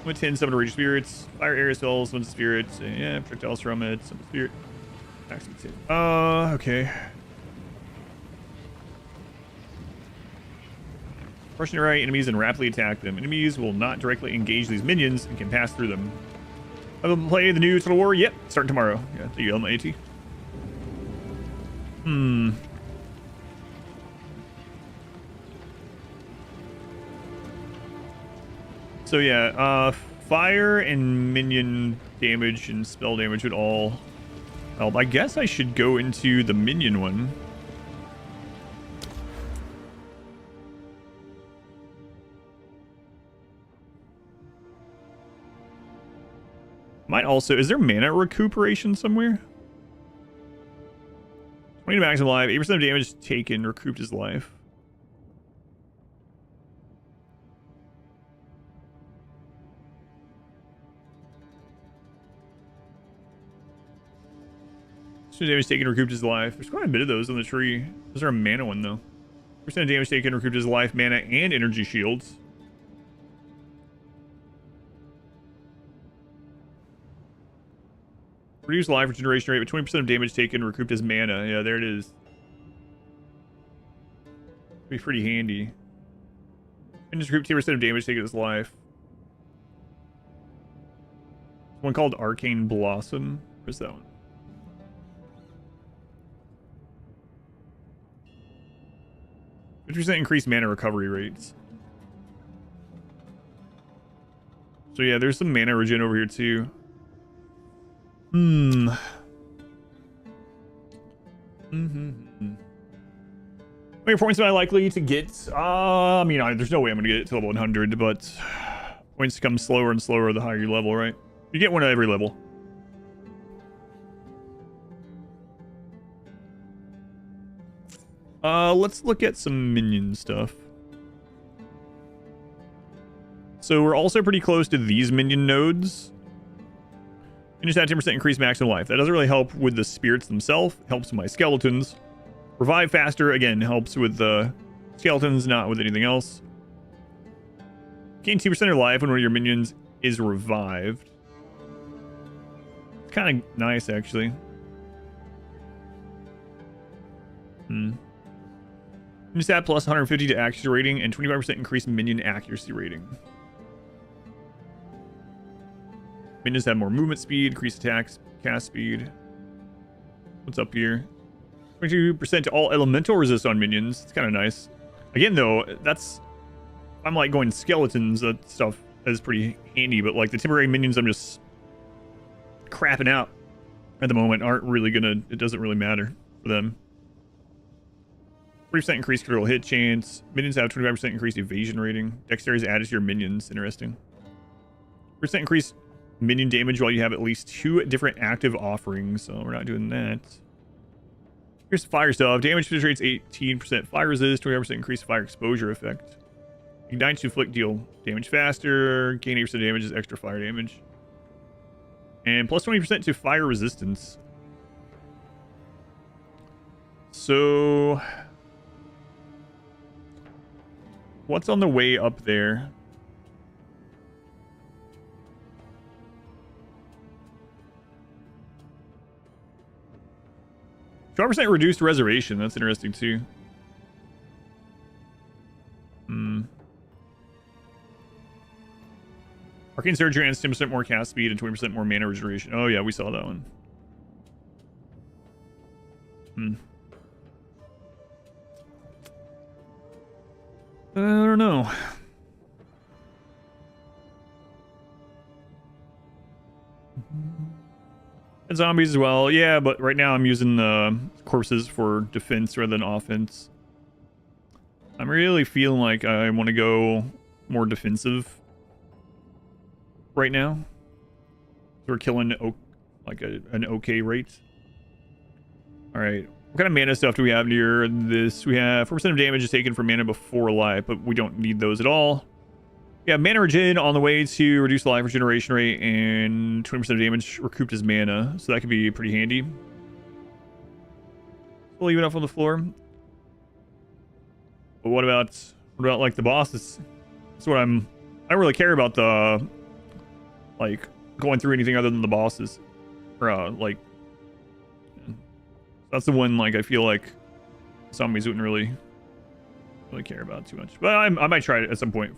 With 10 summon Raging Spirits. Fire area spells, summon spirits. Yeah, projectiles from it. Summon spirit. Okay. Rush to right enemies and rapidly attack them. Enemies will not directly engage these minions and can pass through them. I will play the new Total War. Yep, starting tomorrow. Yeah, thank you, LMAT. So yeah, fire and minion damage and spell damage would all help. I guess I should go into the minion one. Might also, is there mana recuperation somewhere? 20 to maximum life, 8% of damage taken, recouped his life. Damage taken, recouped his life. There's quite a bit of those on the tree. Those are a mana one though. Percent of damage taken, recouped his life, mana, and energy shields. Reduce life regeneration rate with 20% of damage taken, recouped his mana. Yeah, there it is. Be pretty handy. And just recruit 10% of damage taken his life. One called Arcane Blossom. Where's that one? %% increased mana recovery rates. So yeah, there's some mana regen over here too. How many points am I likely to get? I mean, there's no way I'm gonna get it to level 100, but points come slower and slower the higher you level, right? You get one at every level. Let's look at some minion stuff. So we're also pretty close to these minion nodes. And just had 10% increased maximum life. That doesn't really help with the spirits themselves. It helps my skeletons. Revive faster, again, helps with the skeletons, not with anything else. Gain 2% of life when one of your minions is revived. It's kind of nice, actually. Just add plus 150 to accuracy rating and 25% increased minion accuracy rating. Minions have more movement speed, increased attacks, cast speed. What's up here? 22% to all elemental resist on minions. It's kind of nice. Again, though, that's... I'm like going skeletons, that stuff is pretty handy, but like the temporary minions I'm just crapping out at the moment aren't really gonna... It doesn't really matter for them. 30% increased critical hit chance. Minions have 25% increased evasion rating. Dexterity is added to your minions. Interesting. 30% increased minion damage while you have at least 2 different active offerings, so we're not doing that. Here's the fire stuff. Damage penetrates 18% fire resist, 25% increased fire exposure effect. Ignite to inflict deal damage faster. Gain 8% damage is extra fire damage. And plus 20% to fire resistance. So what's on the way up there? 12% reduced reservation. That's interesting too. Arcane Surge grants 10% more cast speed and 20% more mana regeneration. Oh yeah, we saw that one. I don't know. And zombies as well. Yeah, but right now I'm using corpses for defense rather than offense. I'm really feeling like I want to go more defensive right now. We're killing like an okay rate. All right. What kind of mana stuff do we have near this? We have 4% of damage is taken from mana before life, but we don't need those at all. Yeah, mana regen on the way to reduce the life regeneration rate and 20% of damage recouped as mana. So that could be pretty handy. We'll leave it up on the floor. But what about like the bosses? That's what I don't really care about the like going through anything other than the bosses. Or like that's the one like I feel like zombies wouldn't really care about too much. But I might try it at some point.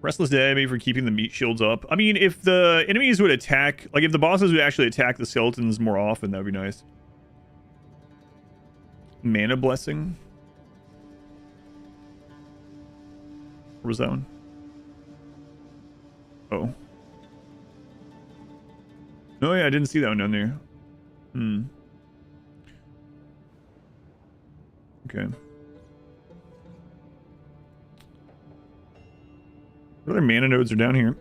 Restless Dead, maybe for keeping the meat shields up. I mean, if the enemies would attack, like if the bosses would actually attack the skeletons more often, that would be nice. Mana Blessing. Where was that one? Oh. Oh yeah, I didn't see that one down there. Okay. What other mana nodes are down here?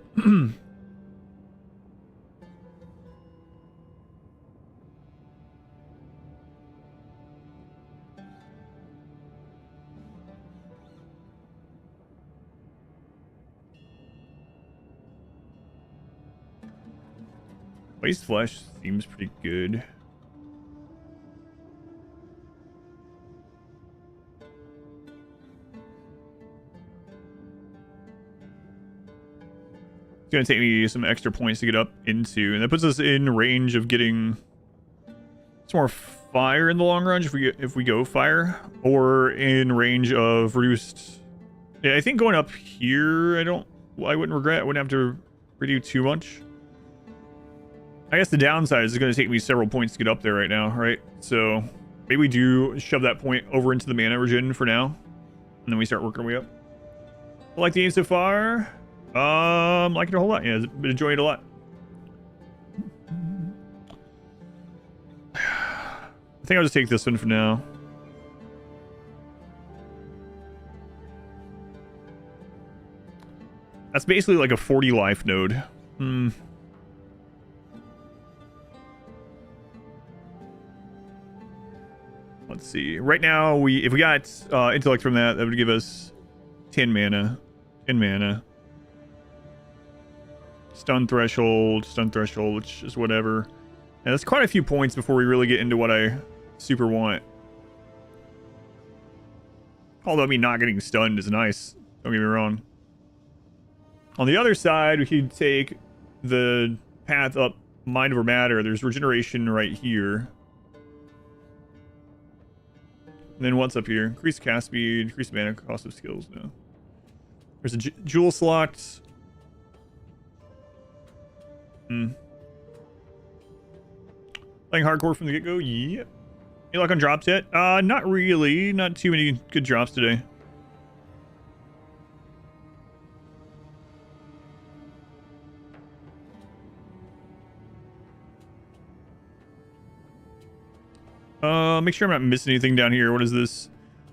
Waste Flesh seems pretty good. It's gonna take me some extra points to get up into, and that puts us in range of getting some more fire in the long run if we go fire, or in range of reduced. Yeah, I think going up here, I wouldn't regret. I wouldn't have to redo too much. I guess the downside is it's going to take me several points to get up there right now, right? So maybe we do shove that point over into the mana regen for now, and then we start working our way up. I like the game so far. Like it a whole lot. Yeah, been enjoying it a lot. I think I'll just take this one for now. That's basically like a 40 life node. Let's see. Right now, if we got intellect from that would give us 10 mana. 10 mana. Stun threshold, which is whatever. And that's quite a few points before we really get into what I super want. Although, I mean, not getting stunned is nice. Don't get me wrong. On the other side, we could take the path up Mind Over Matter. There's regeneration right here. And then what's up here? Increase cast speed, increase mana cost of skills. No. There's a jewel slot. Playing hardcore from the get-go? Yep. Any luck on drops yet? Not really. Not too many good drops today. Make sure I'm not missing anything down here. What is this?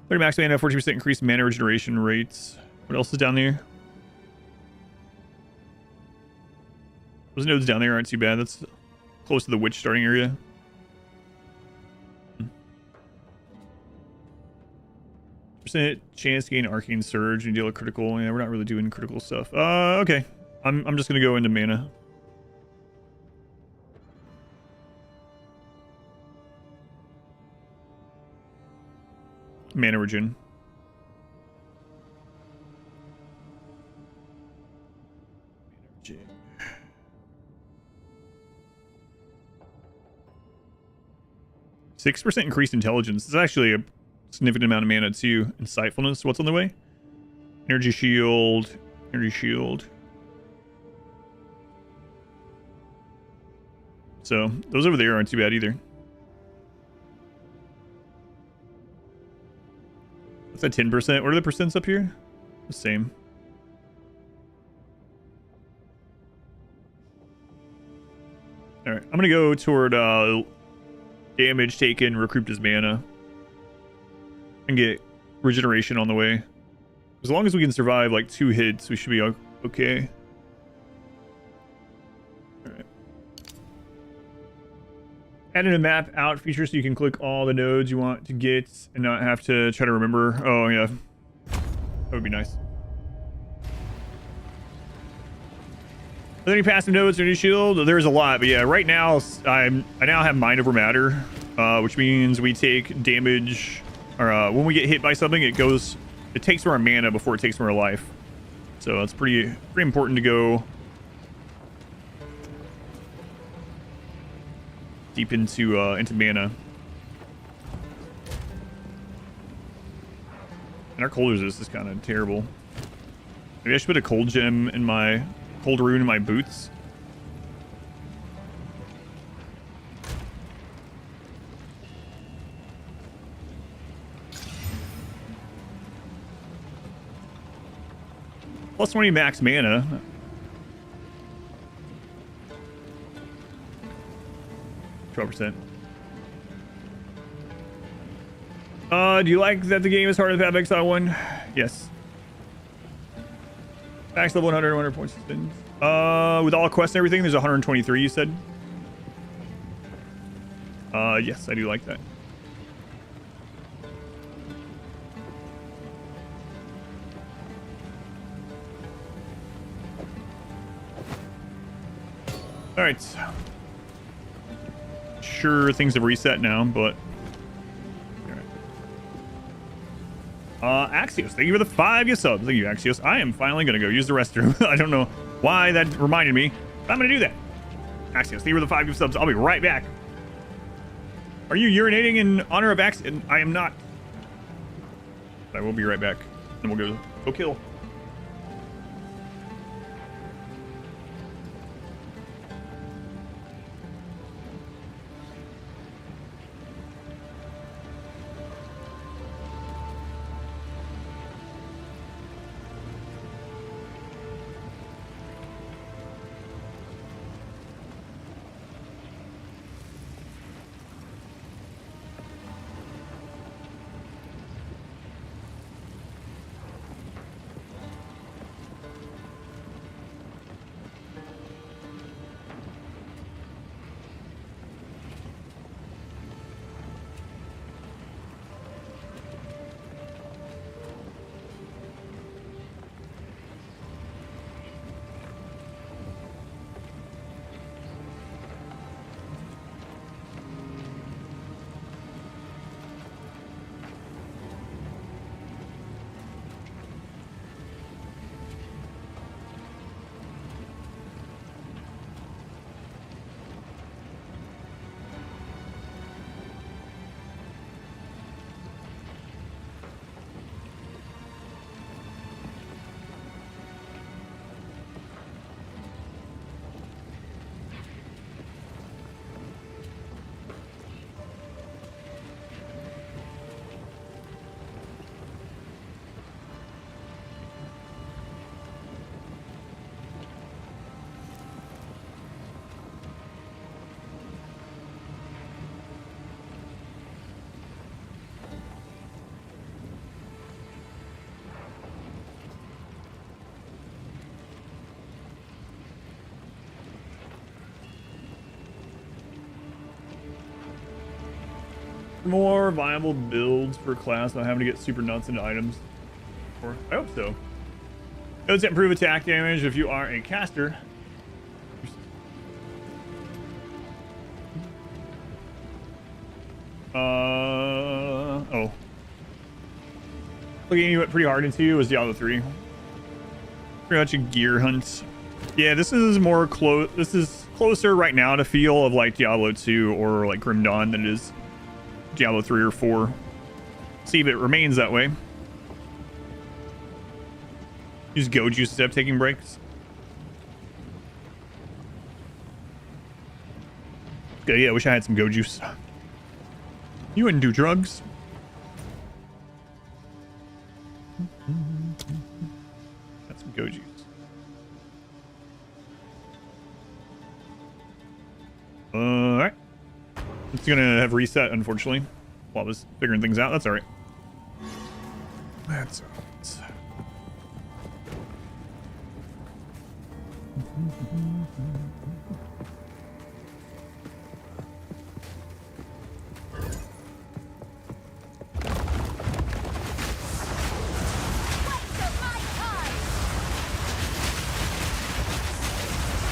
30 max mana, 40% increased mana regeneration rates. What else is down there? Those nodes down there aren't too bad. That's close to the witch starting area. Percent chance to gain arcane surge and deal a critical. Yeah, we're not really doing critical stuff. Okay. I'm just gonna go into mana. mana regen. Mana regen. 6% increased intelligence. This is actually a significant amount of mana too. Insightfulness. What's on the way? Energy shield. Energy shield. So those over there aren't too bad either. What's that 10%? What are the percents up here? The same. All right, I'm gonna go toward damage taken, recruit his mana, and get regeneration on the way. As long as we can survive like 2 hits, we should be okay. All right. Added a map out feature so you can click all the nodes you want to get and not have to try to remember. Oh yeah, that would be nice. Are there any passive nodes or new shield? There's a lot, but yeah, right now I now have mind over matter, which means we take damage, or when we get hit by something, it takes from our mana before it takes from our life. So it's pretty important to go deep into mana. And our cold resist is kind of terrible. Maybe I should put a cold gem in my cold rune in my boots. Plus 20 max mana. %. Do you like that the game is harder than Path of Exile 1? Yes. Max level 100 points spins. With all quests and everything, there's 123, you said? Yes, I do like that. All right. Sure, things have reset now, but Axios, thank you for the 5 subs. Thank you, Axios. I am finally gonna go use the restroom. I don't know why that reminded me, but I'm gonna do that. Axios, thank you for the 5 subs. I'll be right back. Are you urinating in honor of Axios? I am not. I will be right back. And we'll go kill. More viable builds per class, not having to get super nuts into items. Or I hope so. Nodes that improve attack damage if you are a caster. Oh. Looking you went pretty hard into was Diablo 3. Pretty much a gear hunt. Yeah, this is more close. This is closer right now to feel of like Diablo 2 or like Grim Dawn than it is Diablo 3 or 4. See if it remains that way. Use Go Juice instead of taking breaks. Okay, yeah, I wish I had some Go Juice. You wouldn't do drugs. Got some Go Juice. Alright. It's gonna have reset, unfortunately, while I was figuring things out. That's alright. That's alright.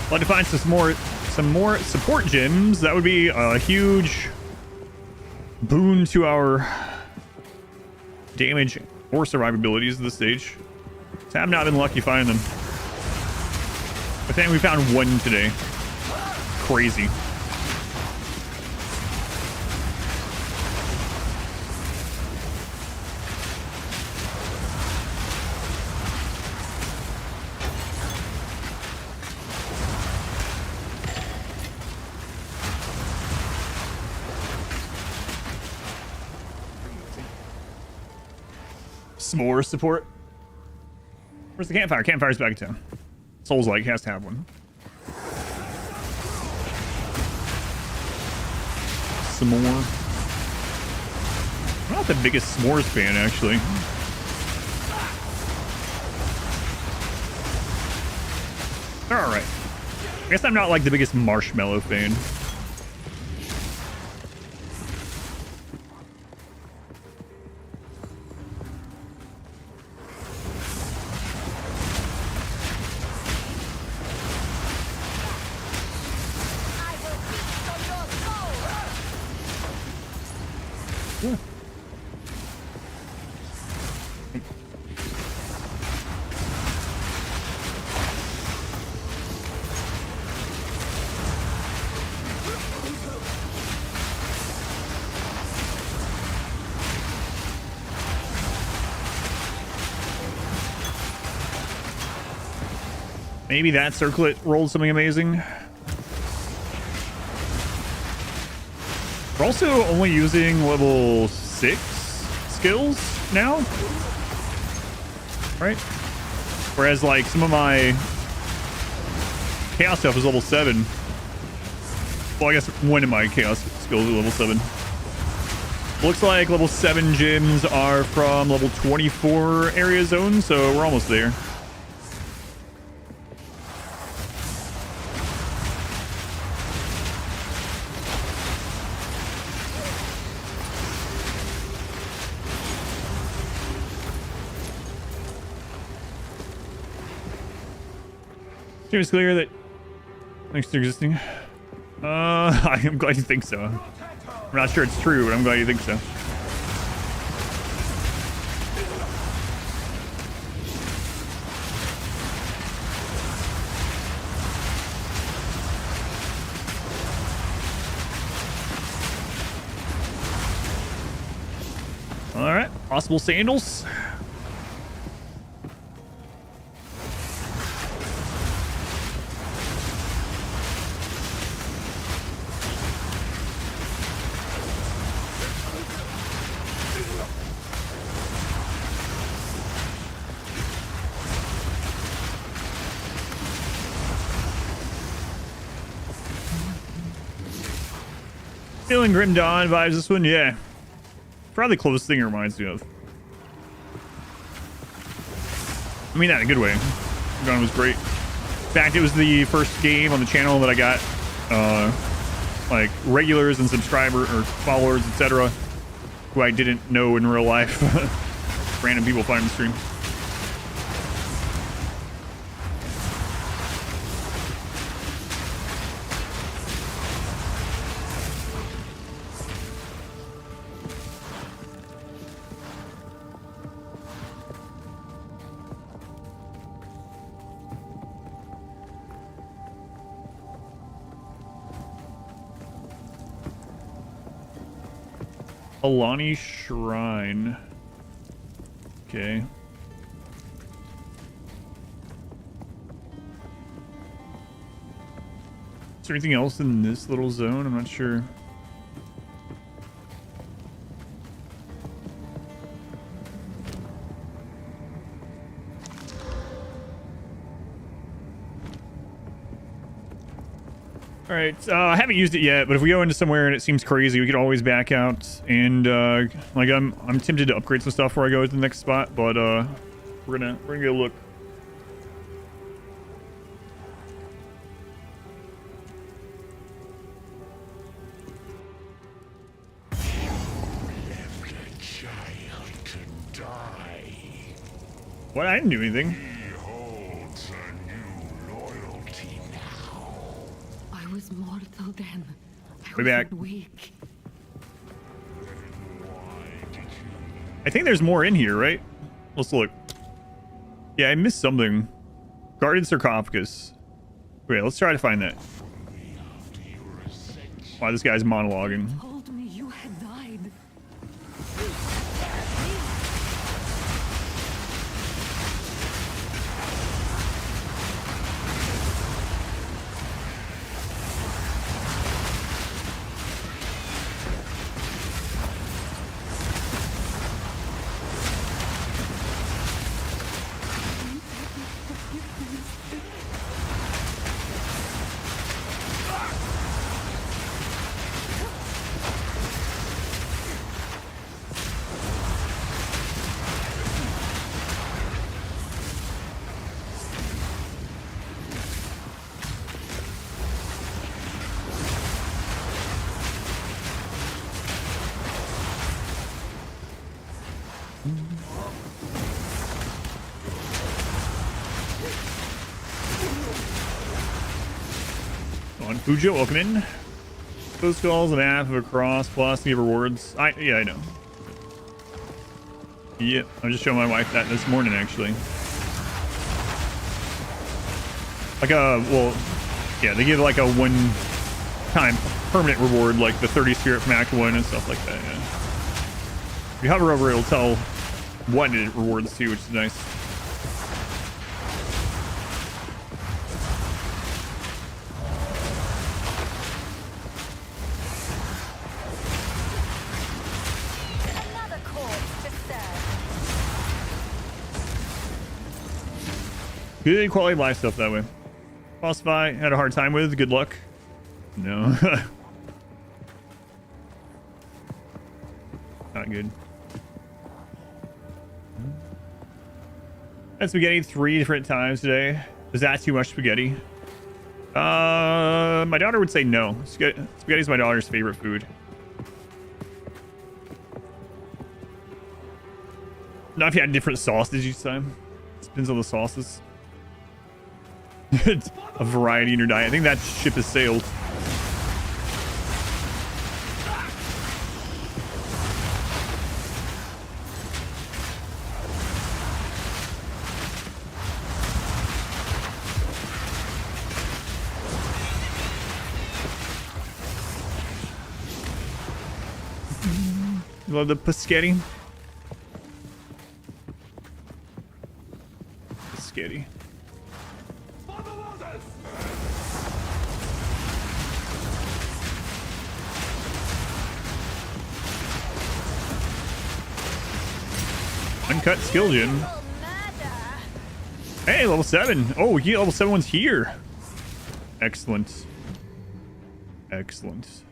I'd like to find some more support gems. That would be a huge boon to our damage or survivabilities at this stage. So I've not been lucky finding them. I think we found one today. Crazy. S'more support. Where's the campfire? Campfire's back in town. Souls like has to have one. S'more. I'm not the biggest s'mores fan, actually. They're alright. I guess I'm not like the biggest marshmallow fan. Maybe that circlet rolled something amazing. We're also only using level 6 skills now, right? Whereas like some of my chaos stuff is level 7. Well, I guess one of my chaos skills is level 7. Looks like level 7 gyms are from level 24 area zone, so we're almost there. It's clear that thanks to existing. I am glad you think so. I'm not sure it's true, but I'm glad you think so. All right, possible sandals. Feeling Grim Dawn vibes this one, yeah. Probably the closest thing it reminds me of. I mean that in a good way. Dawn was great. In fact, it was the first game on the channel that I got like regulars and subscribers or followers, etc., who I didn't know in real life. Random people finding the stream. Alani Shrine. Okay. Is there anything else in this little zone? I'm not sure. All right, I haven't used it yet, but if we go into somewhere and it seems crazy, we could always back out. And like I'm tempted to upgrade some stuff before I go to the next spot, but we're gonna go look. Left a child to die. What? I didn't do anything. He holds a new loyalty now. I was mortal then. I Way back. weak. I think there's more in here, right? Let's look. Yeah, I missed something. Guarded sarcophagus. Wait, let's try to find that. Wow, this guy's monologuing. Told me you had died. On Fujo, welcome in. Those skulls and half of a cross plus the rewards. Yeah, I know. Yep, I was just showing my wife that this morning actually. Like well, yeah, they give like a one-time permanent reward, like the 30 spirit from Act 1 and stuff like that. Yeah. If you hover over it, it'll tell what it rewards too, which is nice. Another corpse to serve. Good quality life stuff that way. Boss fight, had a hard time with. Good luck. No. Not good. Had spaghetti 3 different times today. Is that too much spaghetti? My daughter would say no. Spaghetti's my daughter's favorite food. Not if you had different sauces each time. Depends on the sauces. A variety in your diet. I think that ship has sailed. You love the Paschetti? Paschetti. Uncut skill gem. Oh, murder. Hey, level 7. Oh, level 7 one's here. Excellent. Excellent.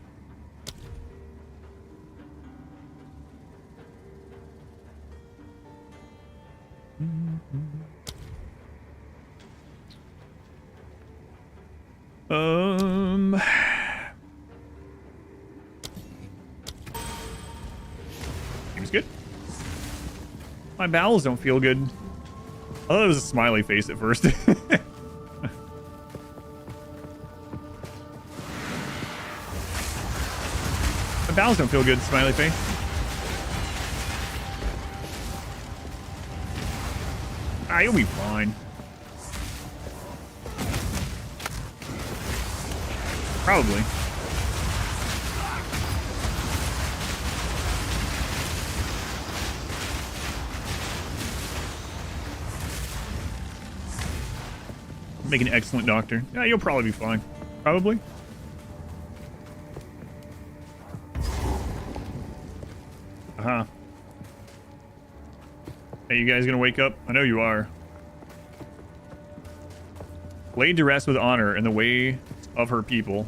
Seems good. My bowels don't feel good. I thought it was a smiley face at first. My bowels don't feel good, smiley face. Ah, you'll be fine. Probably. Make an excellent doctor. Yeah, you'll probably be fine. Probably. Uh-huh. Hey, you guys gonna wake up? I know you are. Laid to rest with honor in the way of her people.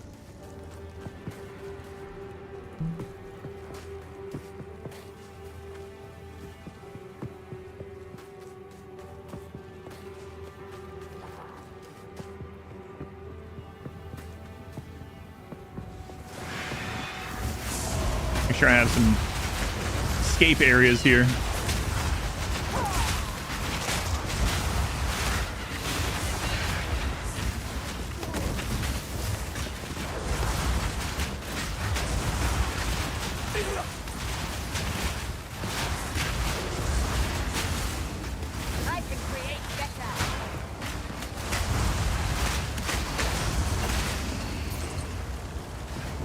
Make sure I have some escape areas here. I can create better.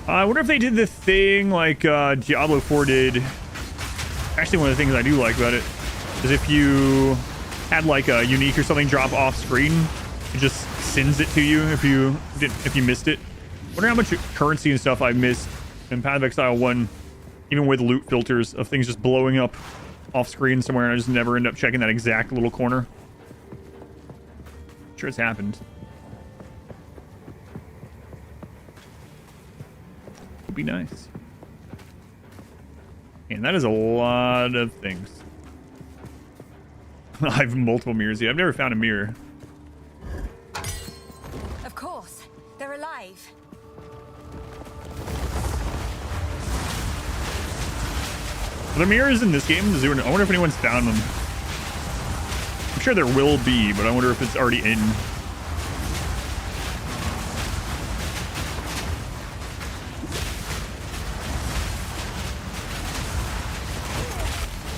I wonder if they did the thing like Diablo 4 did. Actually, one of the things I do like about it is if you had like a unique or something drop off screen, it just sends it to you if you missed it. Wonder how much currency and stuff I missed in Path of Exile 1, even with loot filters of things just blowing up off screen somewhere, and I just never end up checking that exact little corner. I'm sure it's happened. Would be nice. And that is a lot of things. I have multiple mirrors here. I've never found a mirror. Of course, they're alive. Are there mirrors in this game? I wonder if anyone's found them. I'm sure there will be, but I wonder if it's already in.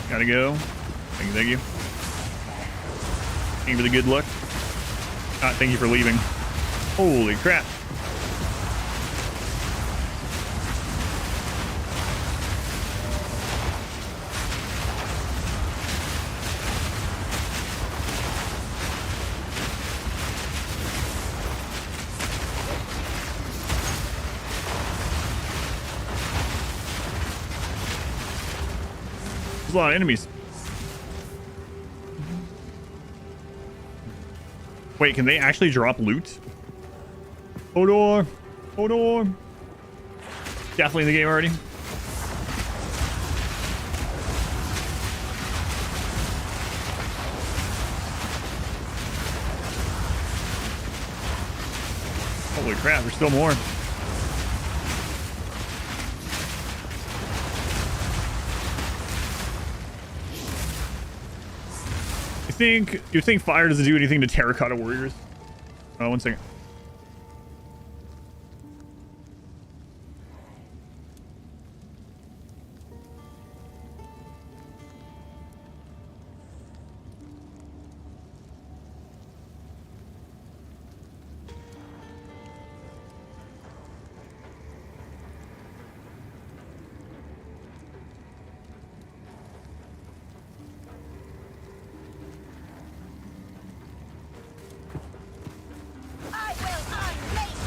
Gotta go. Thank you. Thank you for the good luck. Thank you for leaving. Holy crap. There's a lot of enemies. Wait, can they actually drop loot? Hodor! Hodor! Definitely in the game already. Holy crap, there's still more. You think fire doesn't do anything to terracotta warriors? Oh, 1 second. I will unleash you.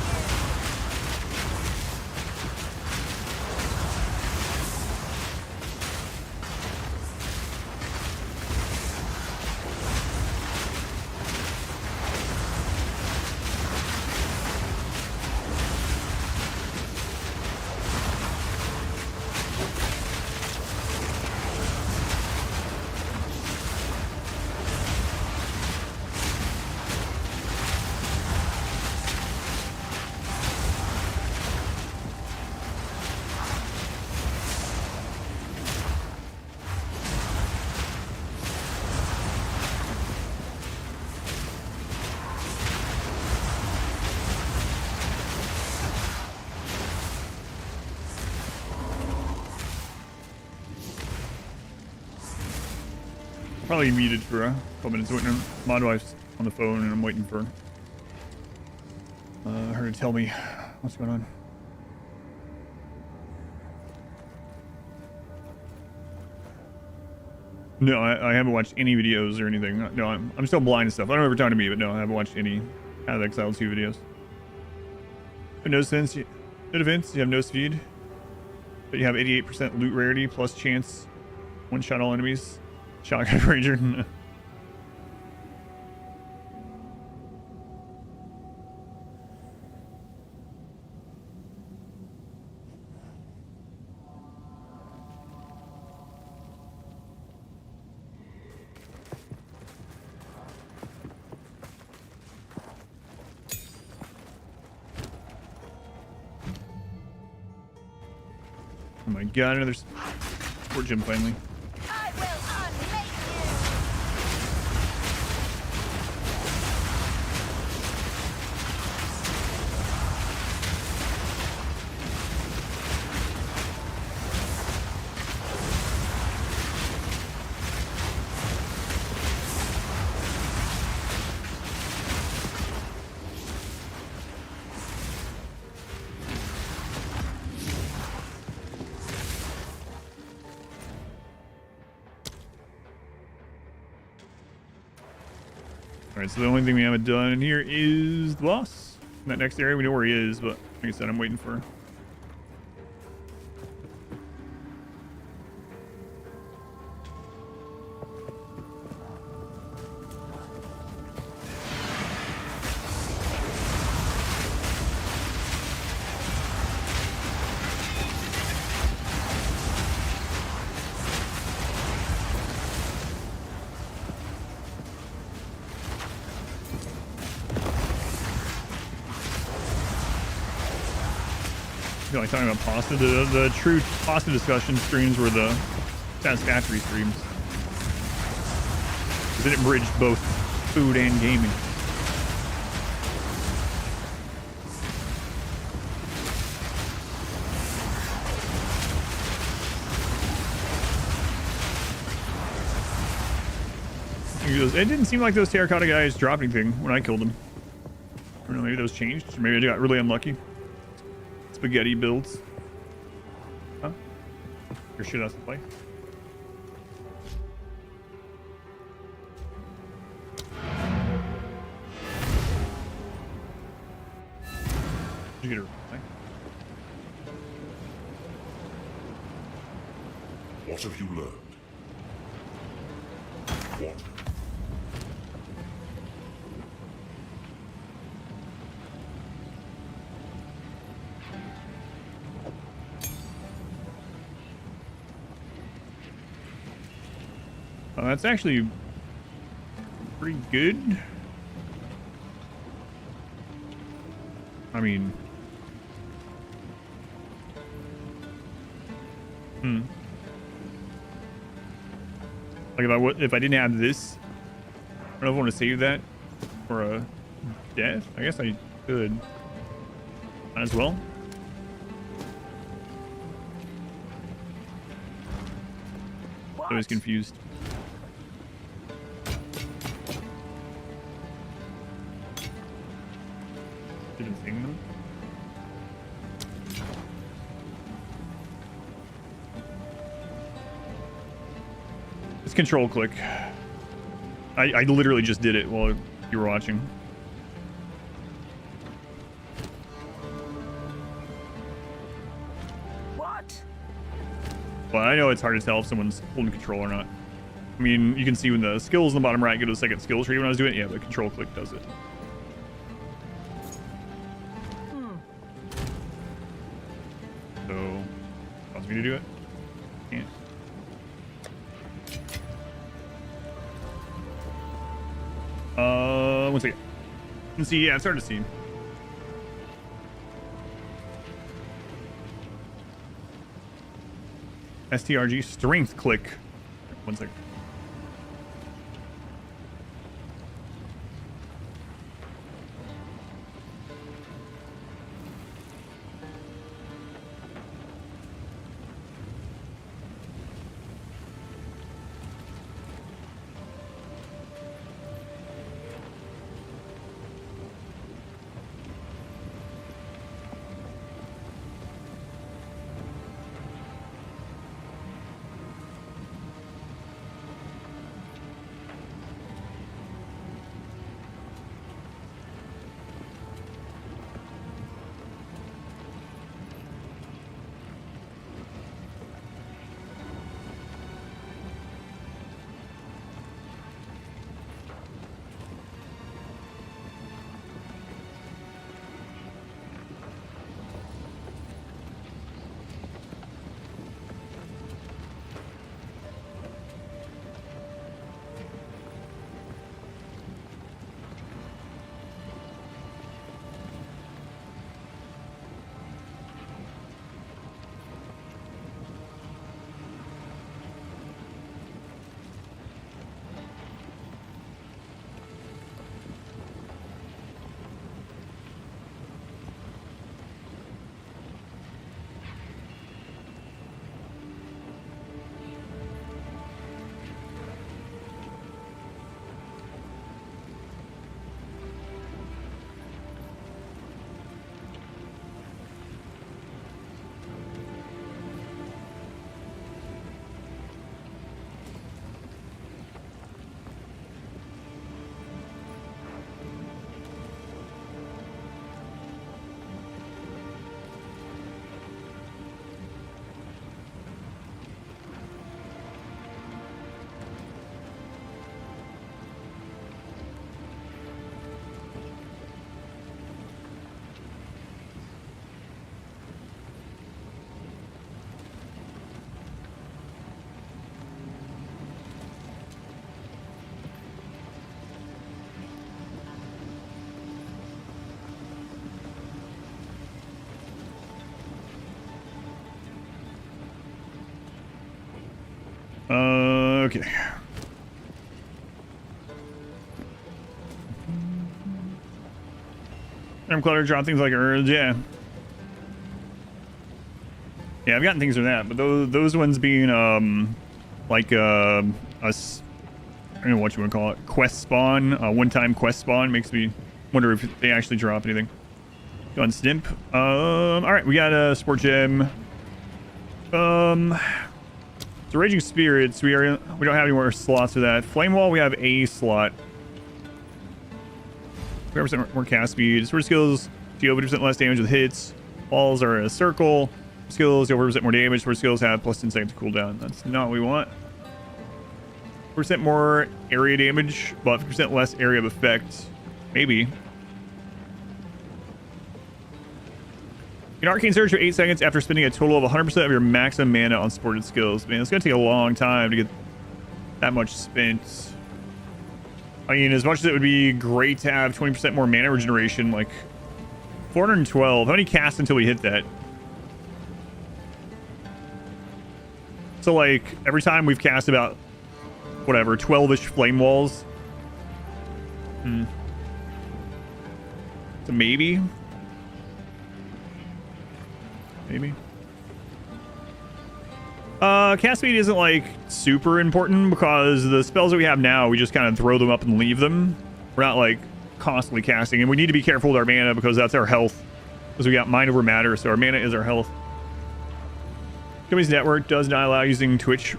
Probably muted for a couple minutes. Waiting. My wife's on the phone and I'm waiting for her to tell me what's going on. No, I haven't watched any videos or anything. No, I'm still blind and stuff. I don't know if you're talking to me, but no, I haven't watched any Path of Exile 2 videos. No sense. No defense. You have no speed, but you have 88% loot rarity plus chance one shot all enemies. Shotgun ranger. Oh my god, another sport gym finally. I will unmake Alright, so the only thing we haven't done in here is the boss. In that next area, we know where he is, but like I said, I'm waiting for. I feel like talking about pasta. The true pasta discussion streams were the satisfactory streams. Because it bridged both food and gaming. It didn't seem like those terracotta guys dropped anything when I killed them. I don't know, maybe those changed. Or maybe I got really unlucky. Spaghetti builds. Huh? Your shit has to play. Did you get a reply? What have you learned? What? That's actually pretty good. I mean, like if I didn't have this, I don't know if I want to save that for a death. I guess I could. Might as well. I was confused. Didn't thing them. It's control click. I literally just did it while you were watching. What? But I know it's hard to tell if someone's holding control or not. I mean, you can see when the skills in the bottom right go to the second skill tree when I was doing it. Yeah, the control click does it. So, wants me to do it? Can't. One second. Let's see. Yeah, I'm starting to see. STRG strength click. One second. Okay. I'm clutter, drop things like herbs, yeah. Yeah, I've gotten things from that, but those ones being like I don't know what you want to call it, quest spawn, one-time quest spawn, makes me wonder if they actually drop anything. Go on Stimp. All right, we got a sport gem. So Raging Spirits, we don't have any more slots for that. Flame Wall, we have a slot. 30% more cast speed. Sword skills deal 50% less damage with hits. Walls are a circle. Skills deal 40% more damage. Sword skills have plus 10 seconds to cooldown. That's not what we want. 40% more area damage, but 50% less area of effect. Maybe. An Arcane Surge for 8 seconds after spending a total of 100% of your maximum mana on supported skills. Man, it's going to take a long time to get that much spent. I mean, as much as it would be great to have 20% more mana regeneration, like 412. How many casts until we hit that? So, like, every time we've cast about, whatever, 12-ish Flame Walls. So maybe? Maybe. Cast speed isn't like super important because the spells that we have now, we just kind of throw them up and leave them. We're not like constantly casting, and we need to be careful with our mana because that's our health. Because we got mind over matter, so our mana is our health. Company's network does not allow using Twitch. Yeah,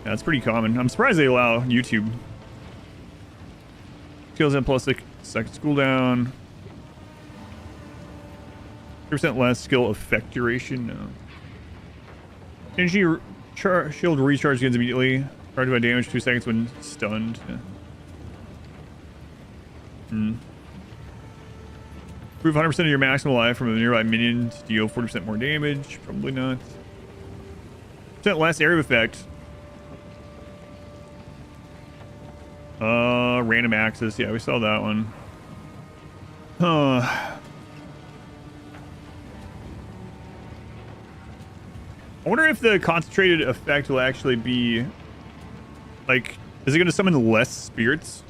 that's pretty common. I'm surprised they allow YouTube. Skills in plus 6 seconds cooldown. 3% less skill effect duration. No. Energy shield recharge begins immediately. Charged by damage 2 seconds when stunned. Yeah. Improve 100% of your maximum life from a nearby minion to deal 40% more damage. Probably not. % less area of effect. Random access. Yeah, we saw that one. I wonder if the concentrated effect will actually be like, is it going to summon less spirits?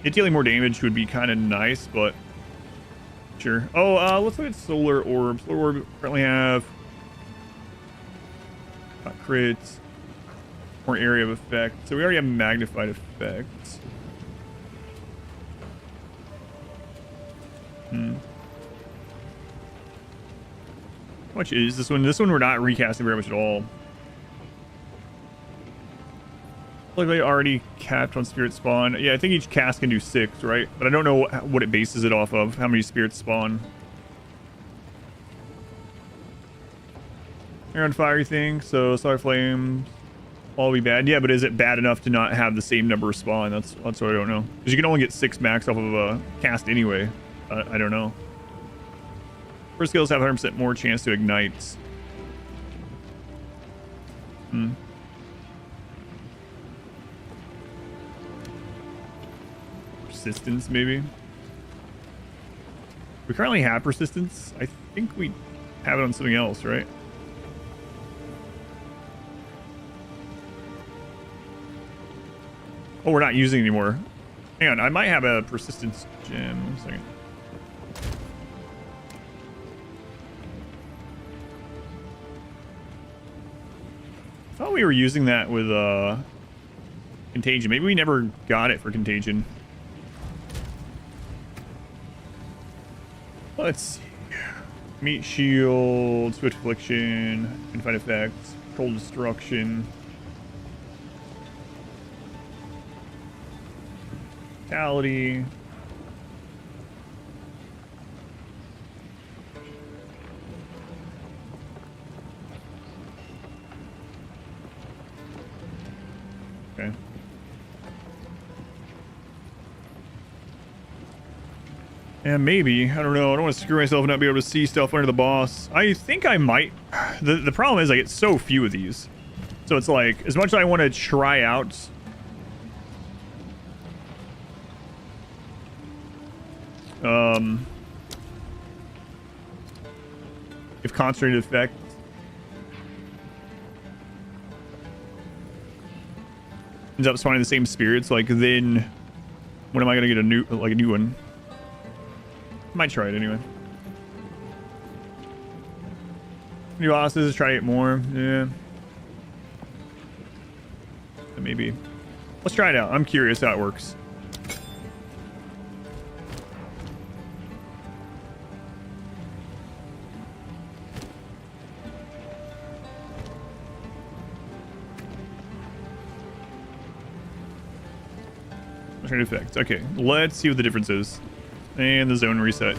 It dealing more damage would be kind of nice, but sure. Oh, let's look at solar orbs. Solar orb currently have crits, more area of effect. So we already have magnified effects. How much is this one? This one we're not recasting very much at all. Like they already capped on spirit spawn. Yeah, I think each cast can do 6, right? But I don't know what it bases it off of. How many spirits spawn? They're on fiery thing, so solar flames all be bad. Yeah, but is it bad enough to not have the same number of spawn? That's what I don't know. Because you can only get 6 max off of a cast anyway. I don't know. First skills have 100% more chance to ignite. Persistence, maybe. We currently have persistence. I think we have it on something else, right? Oh, we're not using it anymore. Hang on, I might have a persistence gem. 1 second. I thought we were using that with contagion. Maybe we never got it for contagion. Let's see. Meat shield, swift affliction, confine effects, cold destruction, fatality. Okay. And maybe, I don't know, I don't want to screw myself and not be able to see stuff under the boss. I think I might. The problem is I get so few of these. So it's like, as much as I want to try out if concentrated effect. ends up spawning the same spirits, like then when am I gonna get a new one? Might try it anyway. New bosses, try it more. Yeah. Maybe. Let's try it out. I'm curious how it works. Alternate effects. Okay, let's see what the difference is. And the zone reset.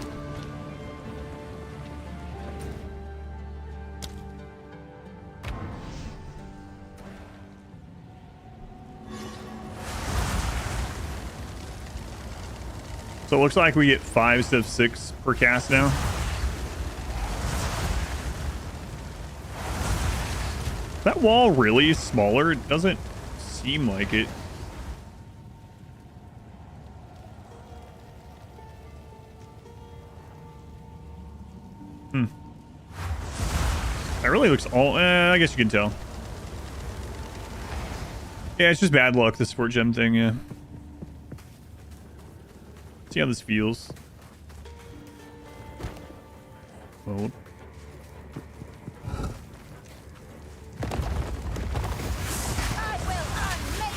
So it looks like we get 5 instead of 6 per cast now. Is that wall really smaller? It doesn't seem like it. That really looks all... I guess you can tell. Yeah, it's just bad luck, the support gem thing, yeah. See how this feels. Hold. I will unmake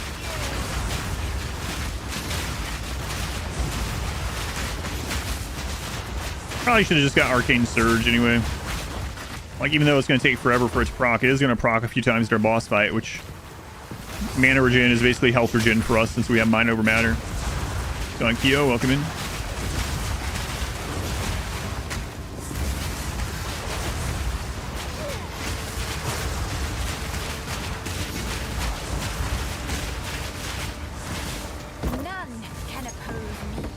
Probably should have just got Arcane Surge anyway. Like, even though it's going to take forever for it to proc, it is going to proc a few times during boss fight, which mana regen is basically health regen for us since we have Mind Over Matter. So on Kyo, welcome in. None can oppose me.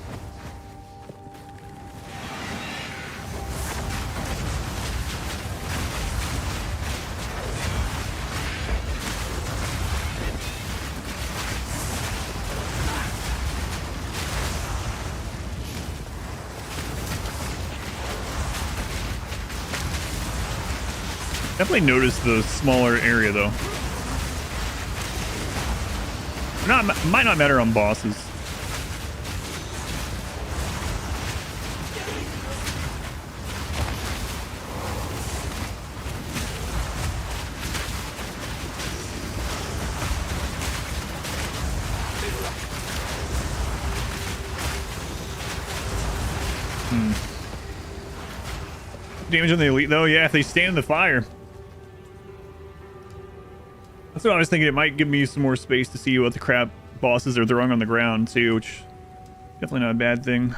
Definitely noticed the smaller area though. Might not matter on bosses. Damage on the elite though, yeah, if they stand in the fire. That's what I was thinking. It might give me some more space to see what the crap bosses are throwing on the ground too, which definitely not a bad thing.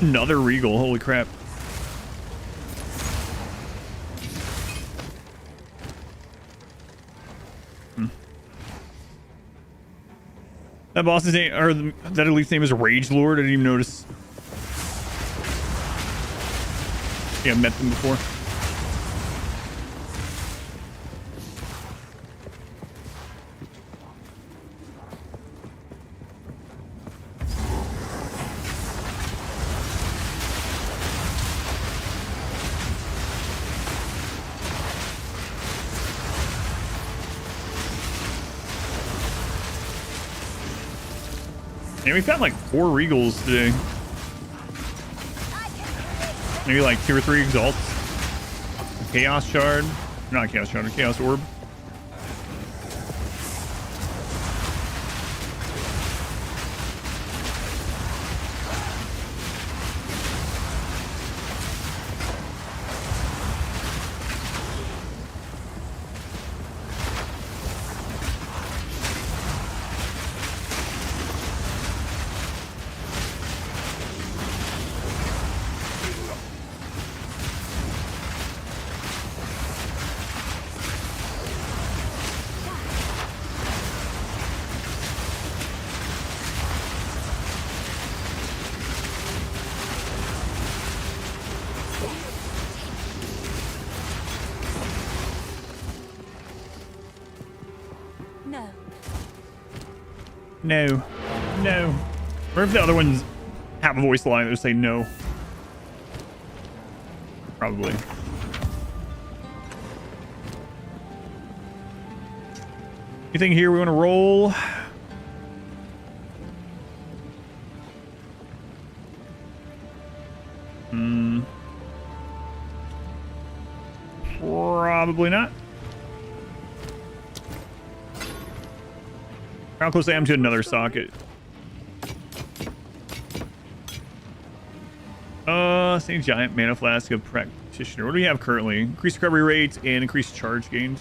Another Regal, holy crap. That boss's name, or that elite's name is Rage Lord. I didn't even notice. Yeah, I've met them before. Yeah, we found like 4 Regals today. Maybe like 2 or 3 Exalts. A Chaos Shard. Not a Chaos Shard, a Chaos Orb. No. No. Or if the other ones have a voice line that say no. Probably. Anything here we want to roll? Probably not. How close I am to another socket? Same giant mana flask of practitioner. What do we have currently? Increased recovery rate and increased charge gains.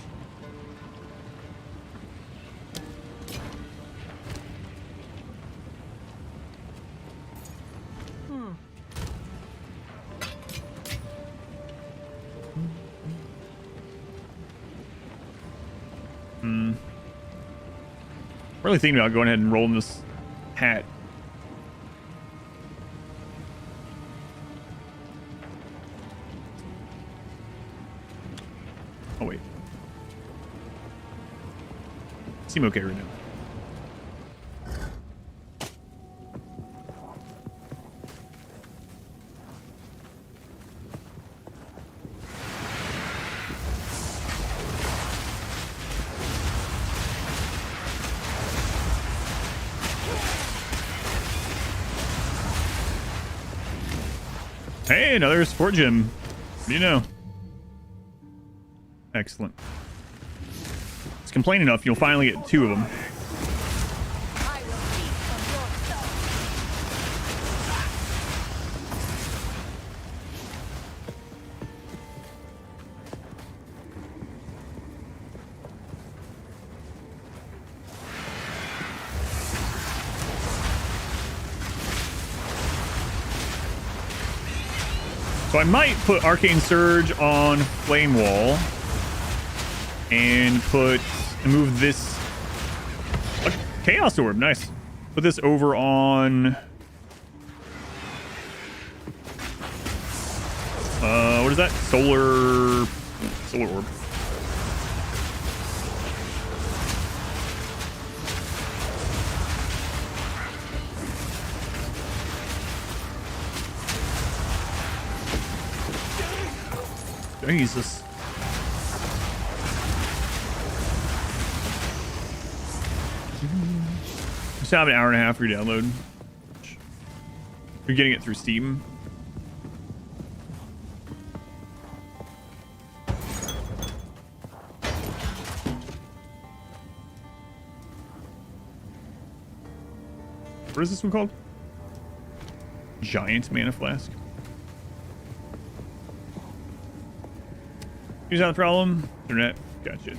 Really thinking about going ahead and rolling this hat. Oh wait. Seem okay right now. Hey, another sport gym. What do you know? Excellent. It's complain enough, you'll finally get 2 of them. So I might put Arcane Surge on Flame Wall and move this Chaos Orb. Nice. Put this over on what is that? Solar Orb. Jesus. Just have an hour and a half for your download. You're getting it through Steam. What is this one called? Giant Mana Flask. Here's not the problem. Internet. Gotcha.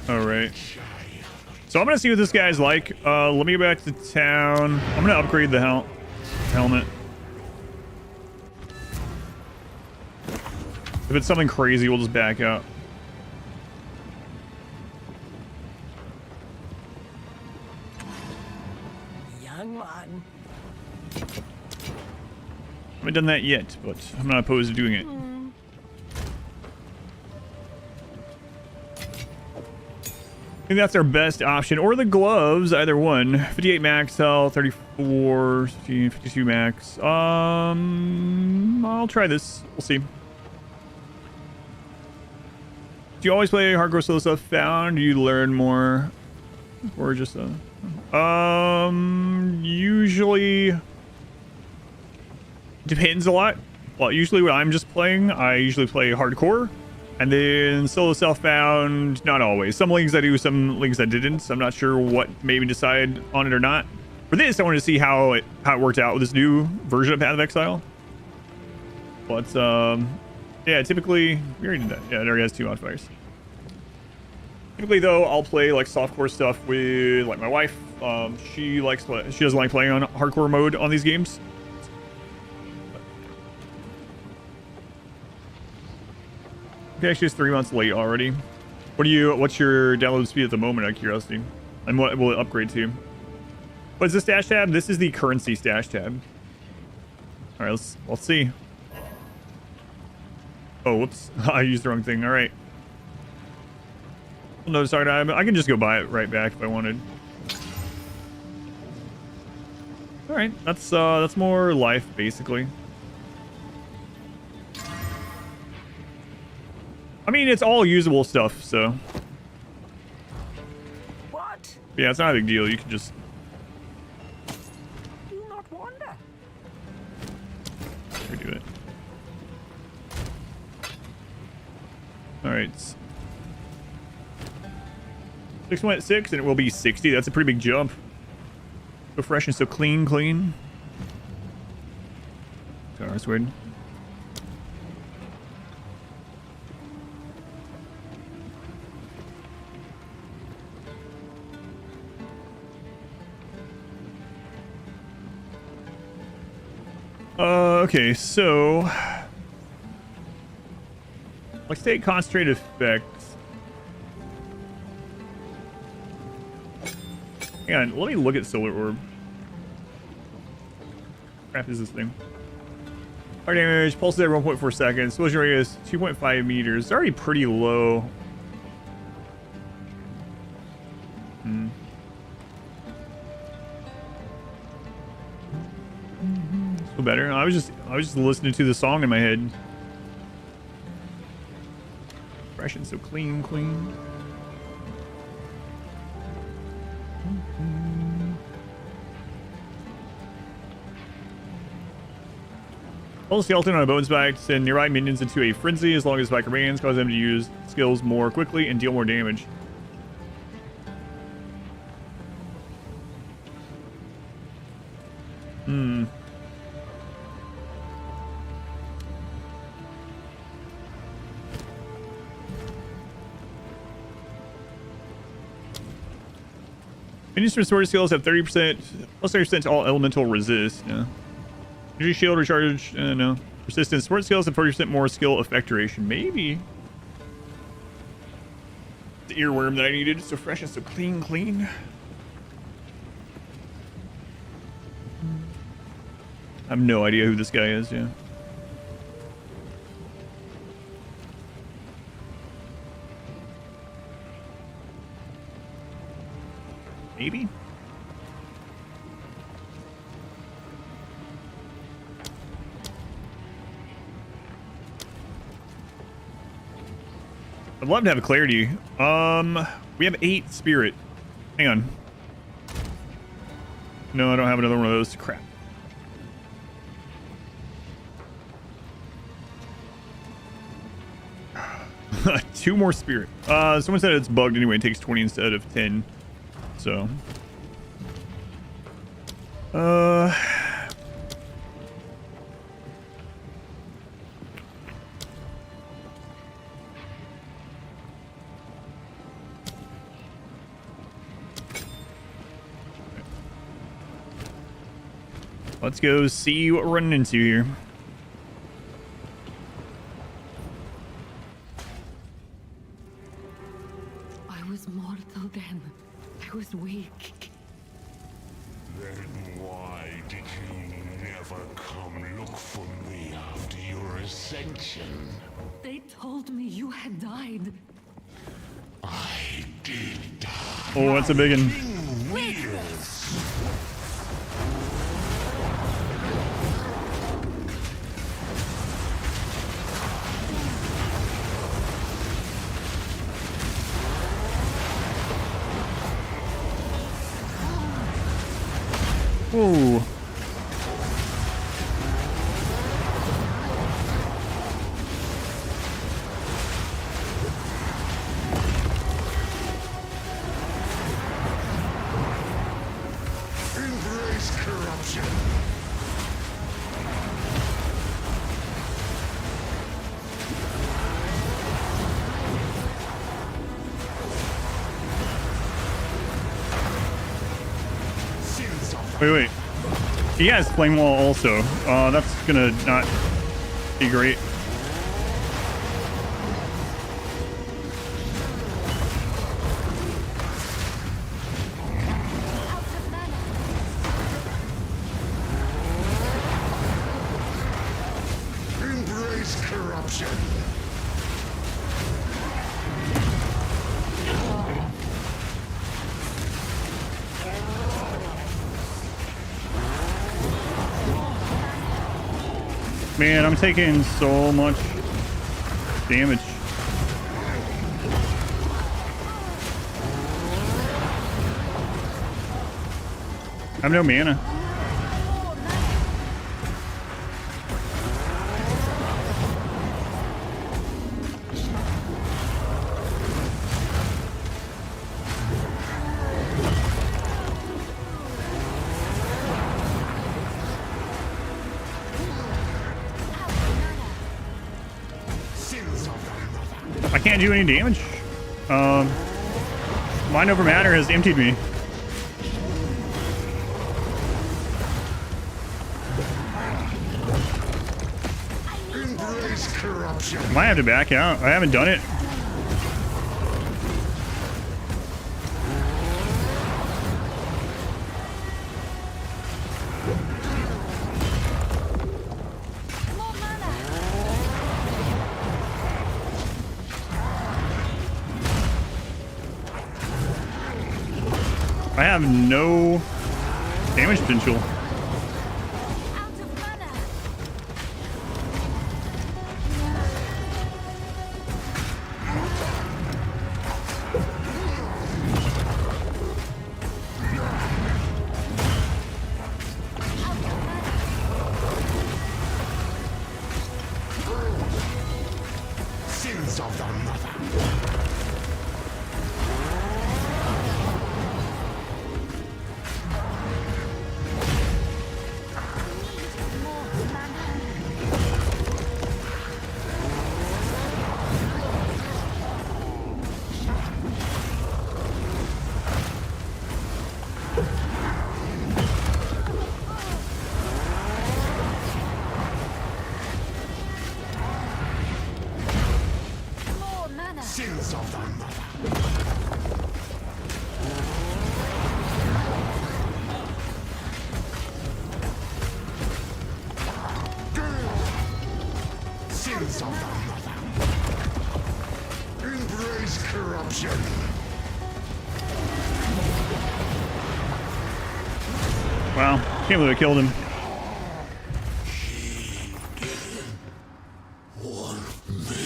All right. So I'm gonna see what this guy's like. Let me go back to town. I'm gonna upgrade the helmet. If it's something crazy, we'll just back out. I haven't done that yet, but I'm not opposed to doing it. I think that's our best option. Or the gloves, either one. 58 max health, 34, 15, 52 max. I'll try this. We'll see. Do you always play hardcore solo stuff found? Do you learn more? Or just usually depends a lot. Well, usually when I'm just playing, I usually play hardcore, and then solo self-found, not always. Some leagues I do, some leagues I didn't. I'm not sure what made me decide on it or not. For this, I wanted to see how it worked out with this new version of Path of Exile. But yeah, typically we already did that. Yeah, it already has 2 modifiers. Typically though, I'll play like softcore stuff with like my wife. She doesn't like playing on hardcore mode on these games. Okay, actually it's 3 months late already. What's your download speed at the moment, out of curiosity? And what will it upgrade to? What is the stash tab? This is the currency stash tab. All right, let's see. Oh, whoops. I used the wrong thing. All right. No, sorry. I can just go buy it right back if I wanted. All right. That's more life, basically. I mean, it's all usable stuff, so. What? Yeah, it's not a big deal. You can just. Do not wonder. Do it. All right. 6.6 and it will be 60. That's a pretty big jump. So fresh and so clean. Sorry, that's weird. Okay, so let's take concentrate effects. Hang on, let me look at solar orb. Crap is this thing? Fire damage, pulse at 1.4 seconds, explosion radius 2.5 meters. It's already pretty low. Better. I was just listening to the song in my head. Fresh and so clean. Pull skeleton on a bone spike to send nearby minions into a frenzy as long as spike remains, cause them to use skills more quickly and deal more damage. Minions from sword skills have 30% plus 30% to all elemental resist. Yeah. Energy shield recharge. No. Resistance. Sword skills have 40% more skill effect duration. Maybe. The earworm that I needed. So fresh and so clean. I have no idea who this guy is. Yeah. Maybe. I'd love to have clarity. We have 8 spirit. Hang on. No, I don't have another one of those. Crap. Two more spirit. Someone said it's bugged anyway. It takes 20 instead of 10. So, let's go see what we're running into here. I was mortal then. I was weak. Then why did you never come look for me after your ascension? They told me you had died. I did die. Oh, that's a big one. Ooh. Embrace corruption. Wait. He has flame wall also. That's gonna not be great. Embrace corruption. Man, I'm taking so much damage. I have no mana. I can't do any damage. Mind over matter has emptied me. Might have to back out. I haven't done it. I have no damage potential. Sins of the mother. Sins of the mother. Sins of the mother. Embrace corruption. Wow, can't believe I killed him.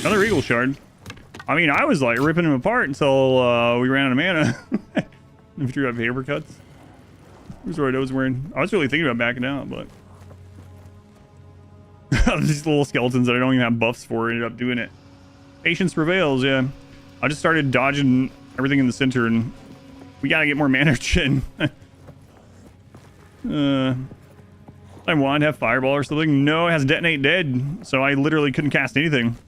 Another Eagle Shard. I mean, I was like ripping him apart until we ran out of mana. If you have paper cuts. Here's what I was wearing. I was really thinking about backing out, but these little skeletons that I don't even have buffs for ended up doing it. Patience prevails, yeah. I just started dodging everything in the center, and we gotta get more mana chin. I want to have Fireball or something. No, it has Detonate Dead, so I literally couldn't cast anything.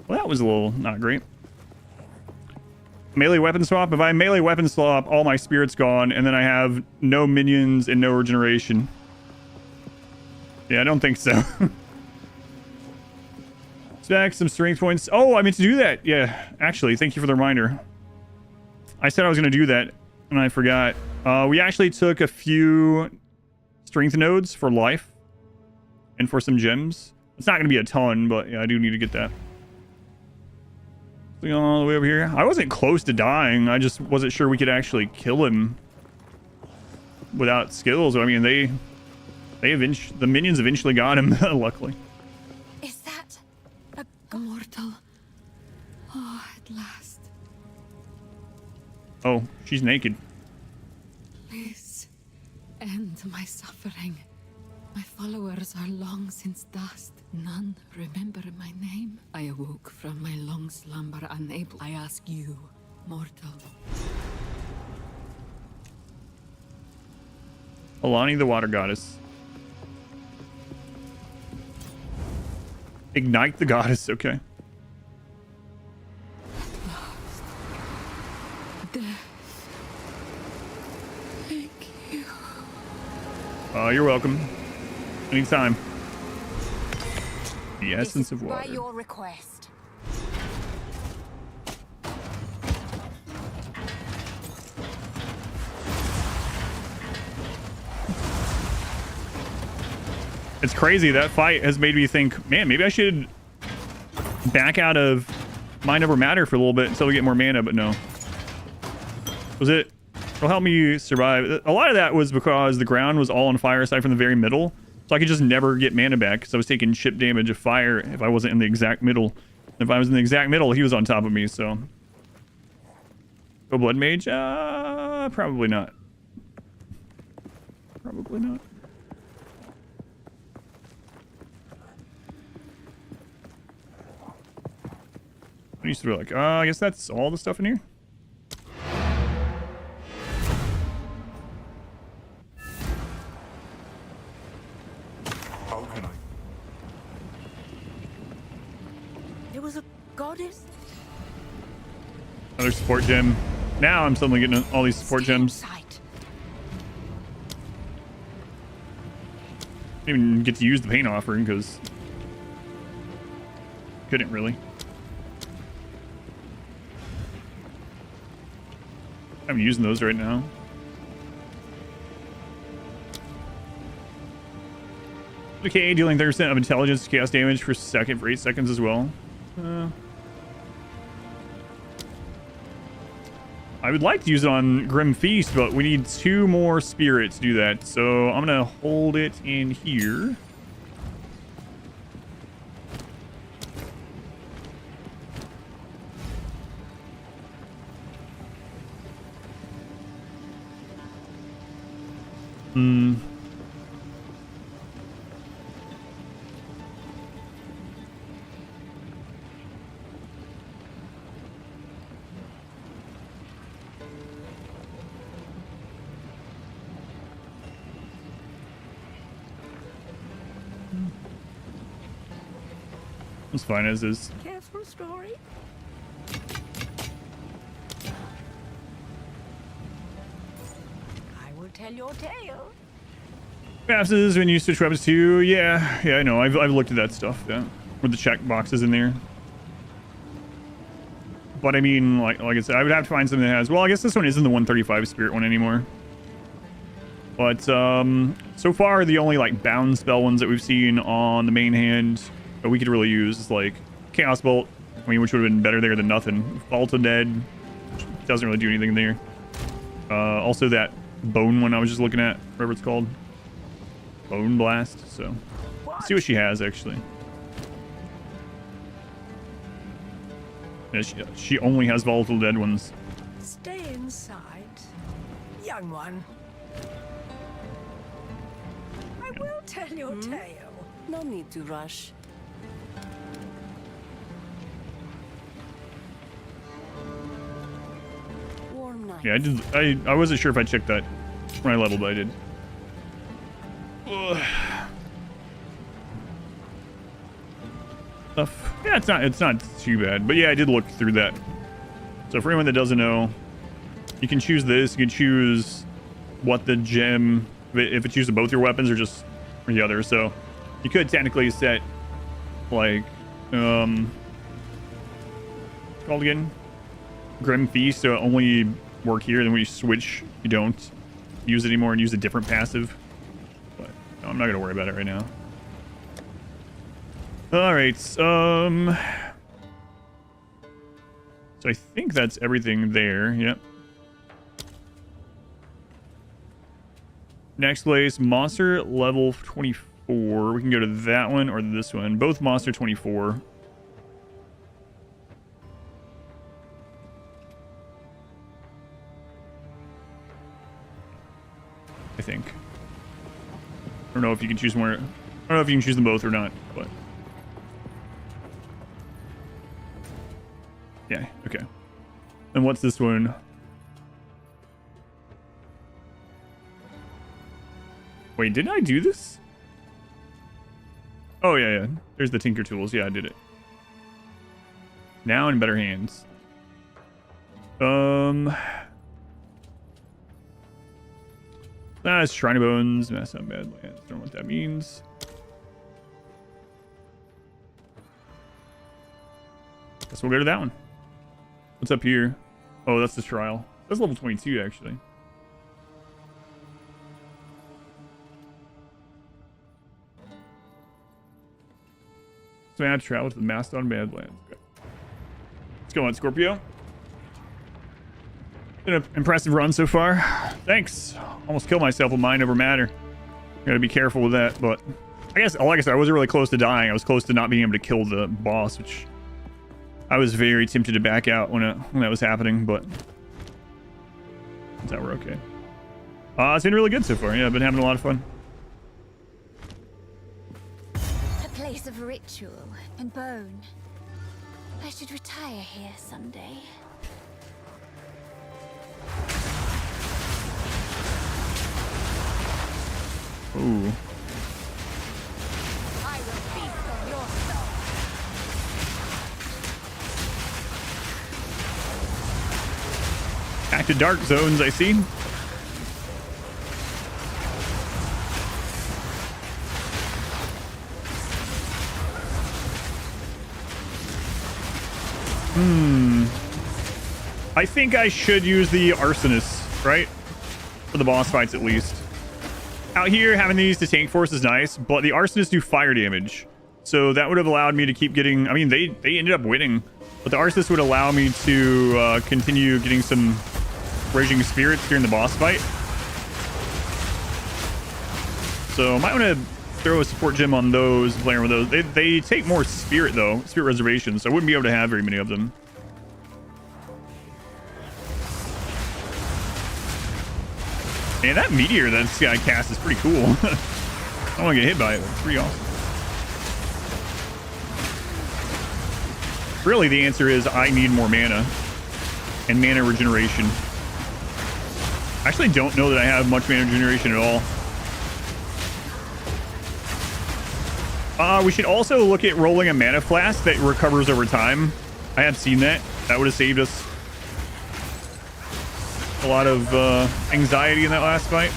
Well, that was a little not great. Melee weapon swap. If I melee weapon swap, all my spirit's gone, and then I have no minions and no regeneration. Yeah, I don't think so. Stack some strength points. Oh, I meant to do that. Yeah, actually, thank you for the reminder. I said I was going to do that, and I forgot. We actually took a few strength nodes for life and for some gems. It's not going to be a ton, but yeah, I do need to get that. All the way over here. I wasn't close to dying. I just wasn't sure we could actually kill him without skills. I mean, the minions eventually got him, luckily. Is that a mortal? Oh, at last. Oh, she's naked. Please, end my suffering. My followers are long since dust. None remember my name. I awoke from my long slumber unable. I ask you, mortal. Alani the water goddess. Ignite the goddess, okay. Death. Thank you. You're welcome. Anytime. The essence of water. By your request. It's crazy. That fight has made me think, man, maybe I should back out of Mind Over Matter for a little bit until we get more mana, but no. Was it It'll help me survive. A lot of that was because the ground was all on fire aside from the very middle. So I could just never get mana back because I was taking chip damage of fire if I wasn't in the exact middle. If I was in the exact middle, he was on top of me, so. Go Blood Mage? Probably not. Probably not. I used to be like, I guess that's all the stuff in here. How can I? There was a goddess. Another support gem. Now I'm suddenly getting all these support gems. Sight. Didn't even get to use the paint offering because couldn't really. I'm using those right now. Okay, dealing 30% of intelligence chaos damage per second for 8 seconds as well. I would like to use it on Grim Feast, but we need 2 more spirits to do that. So I'm going to hold it in here. It's fine as is. Careful story. I will tell your tale. Passes when you switch weapons too. Yeah, I know. I've looked at that stuff. Yeah, with the check boxes in there. But I mean, like I said, I would have to find something that has. Well, I guess this one isn't the 135 spirit one anymore. But so far the only like bound spell ones that we've seen on the main hand that we could really use is like Chaos Bolt. I mean, which would have been better there than nothing. Vault of Dead doesn't really do anything there. Also that bone one I was just looking at, whatever it's called. Bone Blast. So let's see what she has actually. Yeah, she only has volatile dead ones. Stay inside, young one. I will tell your tale. No need to rush. Warm night. Yeah, I wasn't sure if I checked that when I leveled, but I did. Ugh. Stuff. Yeah, it's not too bad, but yeah, I did look through that. So for anyone that doesn't know, you can choose this. You can choose what the gem, if it's used to both your weapons or just the other. So you could technically set like what's it called again? Grim Feast, so only work here. Then when you switch, you don't use it anymore and use a different passive. But no, I'm not gonna worry about it right now. All right. So I think that's everything there. Yep. Next place, monster level 24. We can go to that one or this one. Both monster 24. I think. I don't know if you can choose more. I don't know if you can choose them both or not, but. Yeah, okay. And what's this one? Wait, didn't I do this? Oh, yeah. There's the Tinker Tools. Yeah, I did it. Now in better hands. That's Shrine of Bones. That's not bad. I don't know what that means. Guess we'll go to that one. What's up here? Oh, that's the trial. That's level 22, actually. Smash travel to the Mastodon Badlands. Okay. Let's go on, Scorpio. Been an impressive run so far. Thanks. Almost killed myself with mind over matter. Gotta be careful with that, but I guess, like I said, I wasn't really close to dying. I was close to not being able to kill the boss, which I was very tempted to back out when that was happening, but that we're okay. It's been really good so far. Yeah, I've been having a lot of fun. A place of ritual and bone. I should retire here someday. Ooh. I will feast on your soul. Back to dark zones, I see. I think I should use the arsonist, right? For the boss fights, at least. Out here, having these to tank force is nice, but the arsonists do fire damage. So that would have allowed me to keep getting... I mean, they ended up winning. But the arsonist would allow me to continue getting some raging spirits during the boss fight. So I might want to throw a support gem on those, playing with those. They take more spirit, though. Spirit reservations, so I wouldn't be able to have very many of them. Man, that meteor that this guy cast is pretty cool. I don't want to get hit by it, but it's pretty awesome. Really, the answer is I need more mana and mana regeneration. I actually don't know that I have much mana regeneration at all. We should also look at rolling a mana flask that recovers over time. I have seen that. That would have saved us a lot of anxiety in that last fight.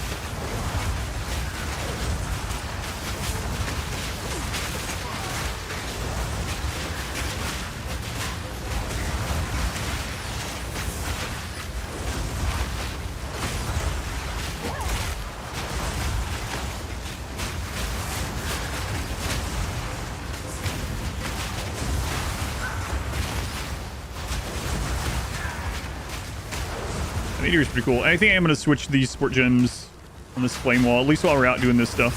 Meteor's pretty cool. I think I'm going to switch these sport gems on this flame wall, at least while we're out doing this stuff.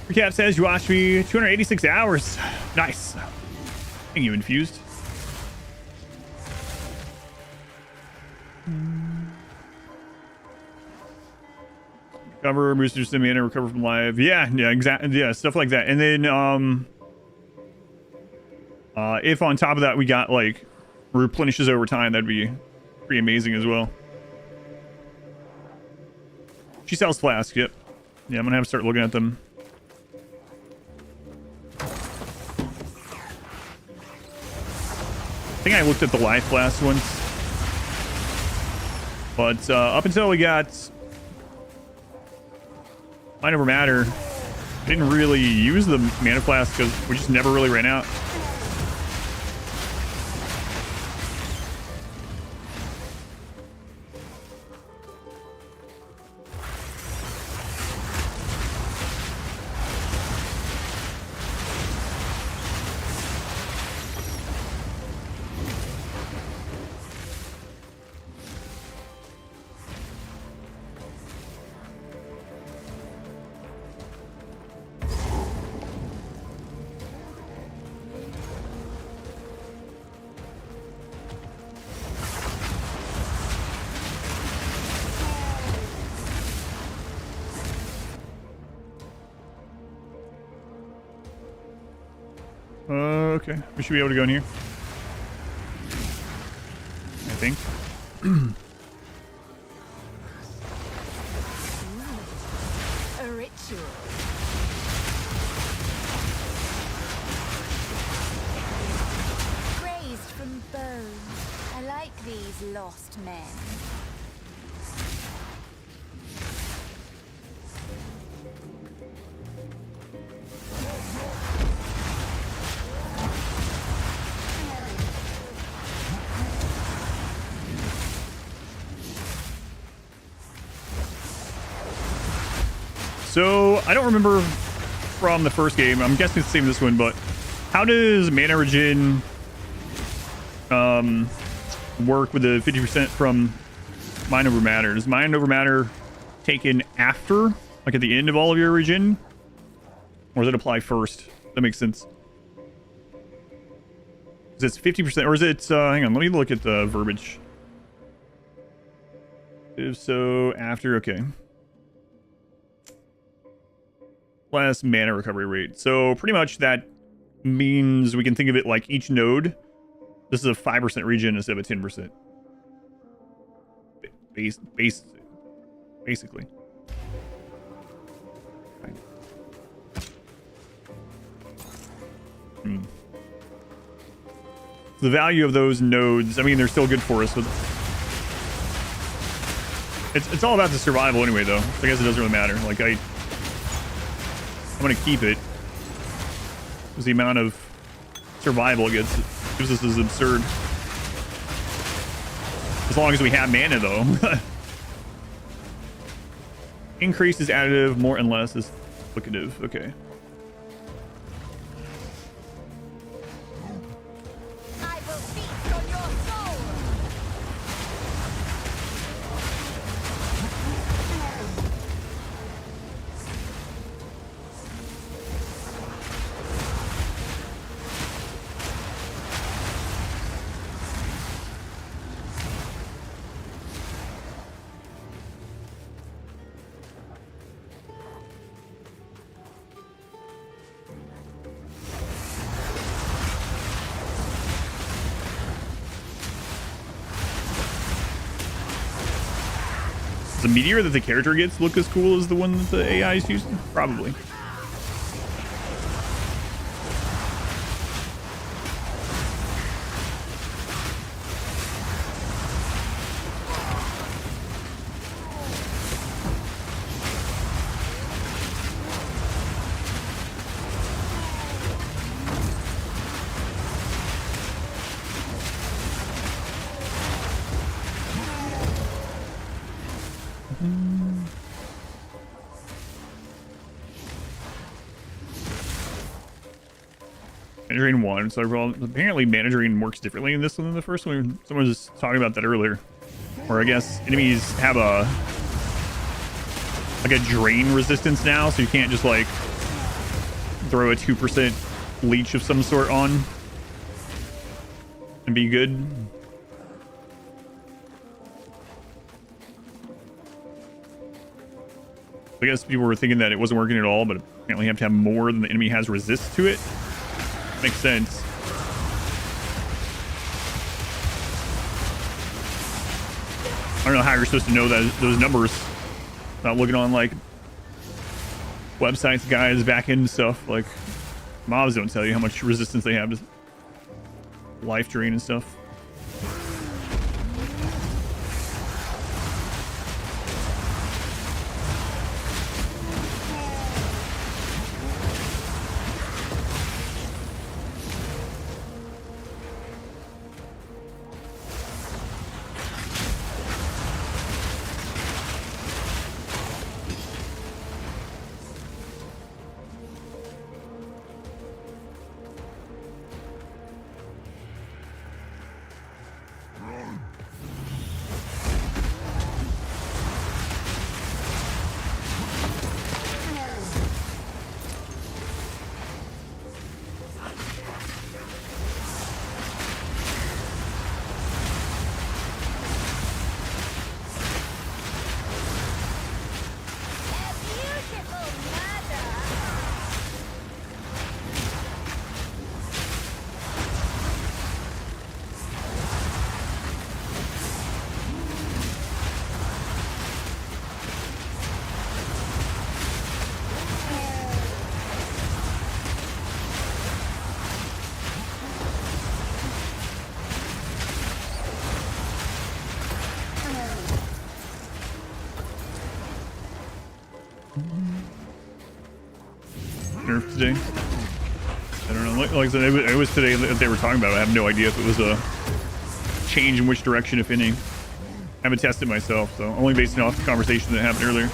Recap says you watched me 286 hours. Nice. Thank you, Infused. Recover, booster stamina, recover from live. Yeah, exactly. Yeah, stuff like that. And then if on top of that we got like replenishes over time, that'd be pretty amazing as well. She sells flasks. Yep. Yeah, I'm gonna have to start looking at them. I think I looked at the life flask once, but up until we got Mind Over Matter, I didn't really use the mana flask because we just never really ran out. Okay, we should be able to go in here, I think. A ritual. Raised from bone. I like these lost men. So I don't remember from the first game. I'm guessing it's the same as this one, but how does mana regen work with the 50% from mind over matter? Does mind over matter taken after, like at the end of all of your regen, or does it apply first? That makes sense. Is it 50%, or is it? Hang on, let me look at the verbiage. If so, after, okay. Less mana recovery rate. So pretty much that means we can think of it like each node. This is a 5% regen instead of a 10%. Basically. The value of those nodes, I mean, they're still good for us, but it's all about the survival anyway, though. So I guess it doesn't really matter. Like, I'm gonna keep it because the amount of survival it gives us is absurd. As long as we have mana, though. Increase is additive, more and less is duplicative. Okay. I will feast on your soul. Does the meteor that the character gets look as cool as the one that the AI is using? Probably. Mana Drain 1. So apparently Mana Drain works differently in this one than the first one. Someone was talking about that earlier. Where I guess enemies have a drain resistance now, so you can't just like throw a 2% leech of some sort on and be good. I guess people were thinking that it wasn't working at all, but apparently you have to have more than the enemy has resist to it. Makes sense. I don't know how you're supposed to know that those numbers. Not looking on like websites, guys, back end stuff. Like mobs don't tell you how much resistance they have to life drain and stuff. Nerf today. I don't know. Like I said, it was today that they were talking about it. I have no idea if it was a change in which direction, if any. I haven't tested myself, so only based off the conversation that happened earlier.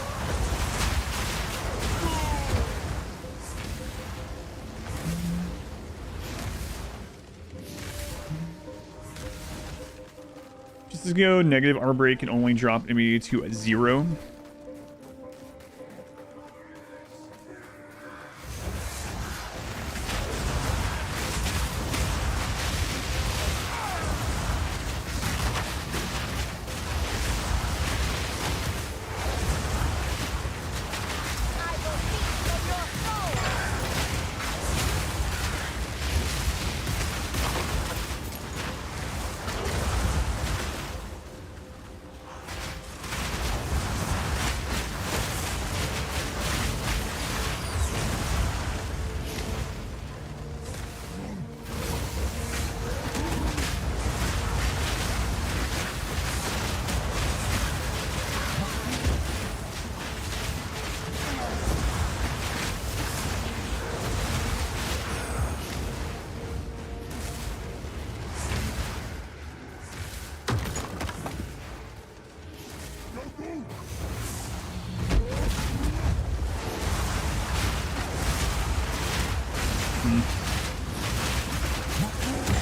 Let's go negative armor break can only drop enemy to 0.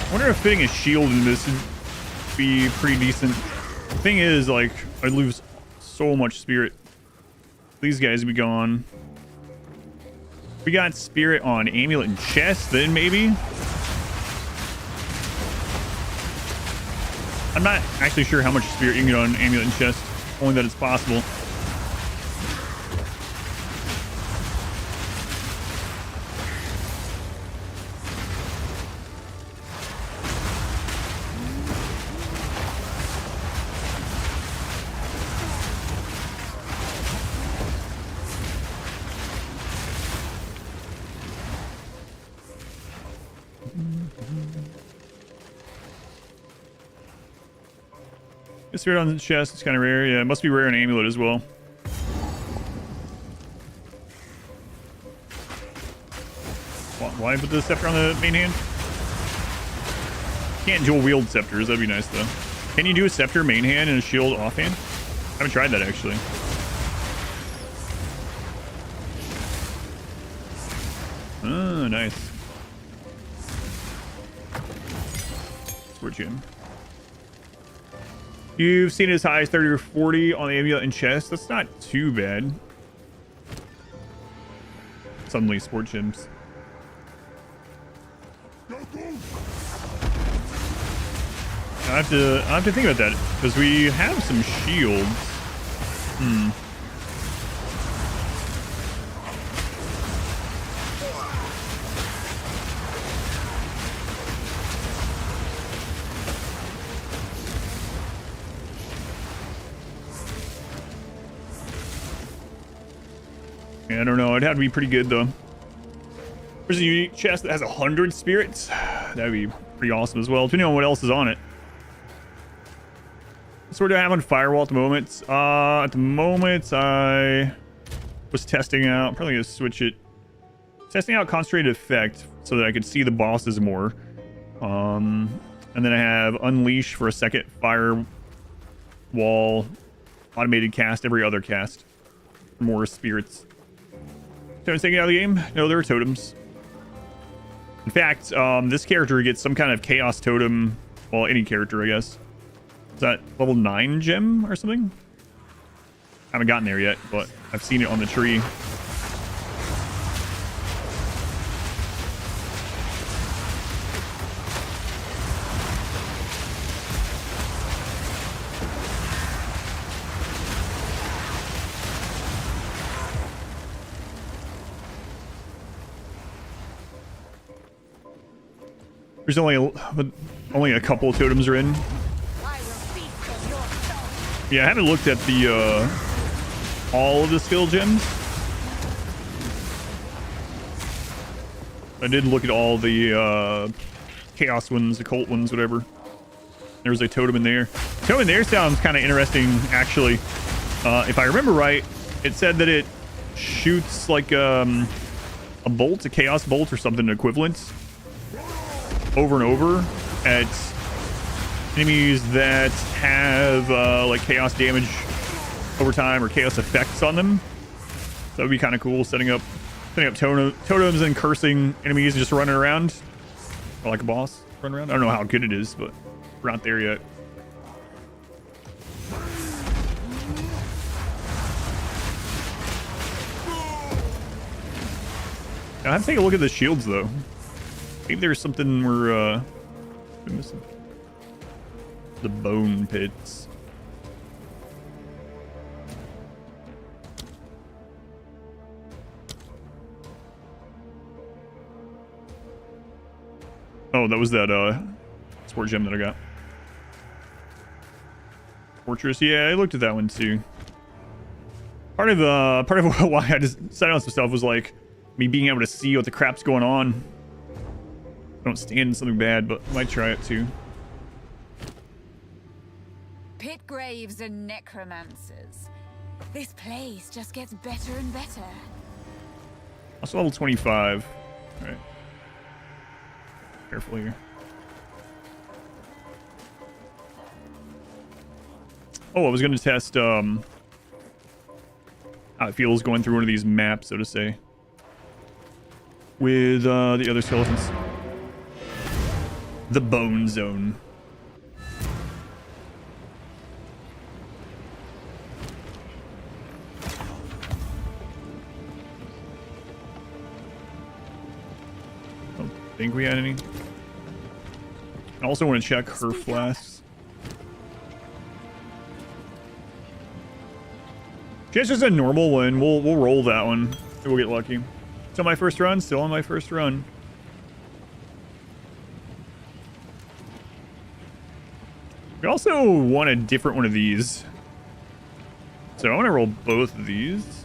I wonder if fitting a shield in this would be pretty decent. The thing is, like, I lose so much spirit. These guys would be gone. If we got spirit on amulet and chest, then maybe. I'm not actually sure how much spirit you can get on amulet and chest, only that it's possible. Spirit on the chest is kind of rare. Yeah, it must be rare in amulet as well. Why put the scepter on the main hand? Can't dual wield scepters. That'd be nice though. Can you do a scepter main hand and a shield offhand? I haven't tried that actually. Oh, nice. Sword gem. You've seen it as high as 30 or 40 on the amulet and chest. That's not too bad. Suddenly, sport gems. I have to think about that because we have some shields. I don't know. It'd have to be pretty good though. There's a unique chest that has 100 spirits. That'd be pretty awesome as well, depending on what else is on it. So what do I have on firewall at the moment? At the moment, I was testing out. Probably gonna switch it. Testing out concentrated effect so that I could see the bosses more. And then I have unleash for a second firewall automated cast every other cast for more spirits. Totems taken out of the game? No, there are totems. In fact, this character gets some kind of chaos totem. Well, any character, I guess. Is that level 9 gem or something? I haven't gotten there yet, but I've seen it on the tree. There's only a couple of totems are in. Yeah, I haven't looked at the all of the skill gems. I did look at all the chaos ones, occult ones, whatever. There's a totem in there. Totem in there sounds kind of interesting, actually. If I remember right, it said that it shoots like a bolt, a chaos bolt or something equivalent, over and over at enemies that have like chaos damage over time or chaos effects on them. So that would be kind of cool, setting up totems and cursing enemies just running around, or like a boss running around. I don't know how good it is, but we're not there yet. I have to take a look at the shields though. Maybe there's something we're missing. The bone pits. Oh, that was that sport gem that I got. Fortress, yeah, I looked at that one too. Part of why I just decided on some stuff was like me being able to see what the crap's going on. I don't stand in something bad, but I might try it too. Pit graves and necromancers. This place just gets better and better. Also level 25. All right. Careful here. Oh, I was going to test how it feels going through one of these maps, so to say, with the other skeletons. The Bone Zone. Don't think we had any. I also want to check her flasks. It's just a normal one. We'll roll that one. Maybe we'll get lucky. Still my first run. Still on my first run. We also want a different one of these. So I want to roll both of these.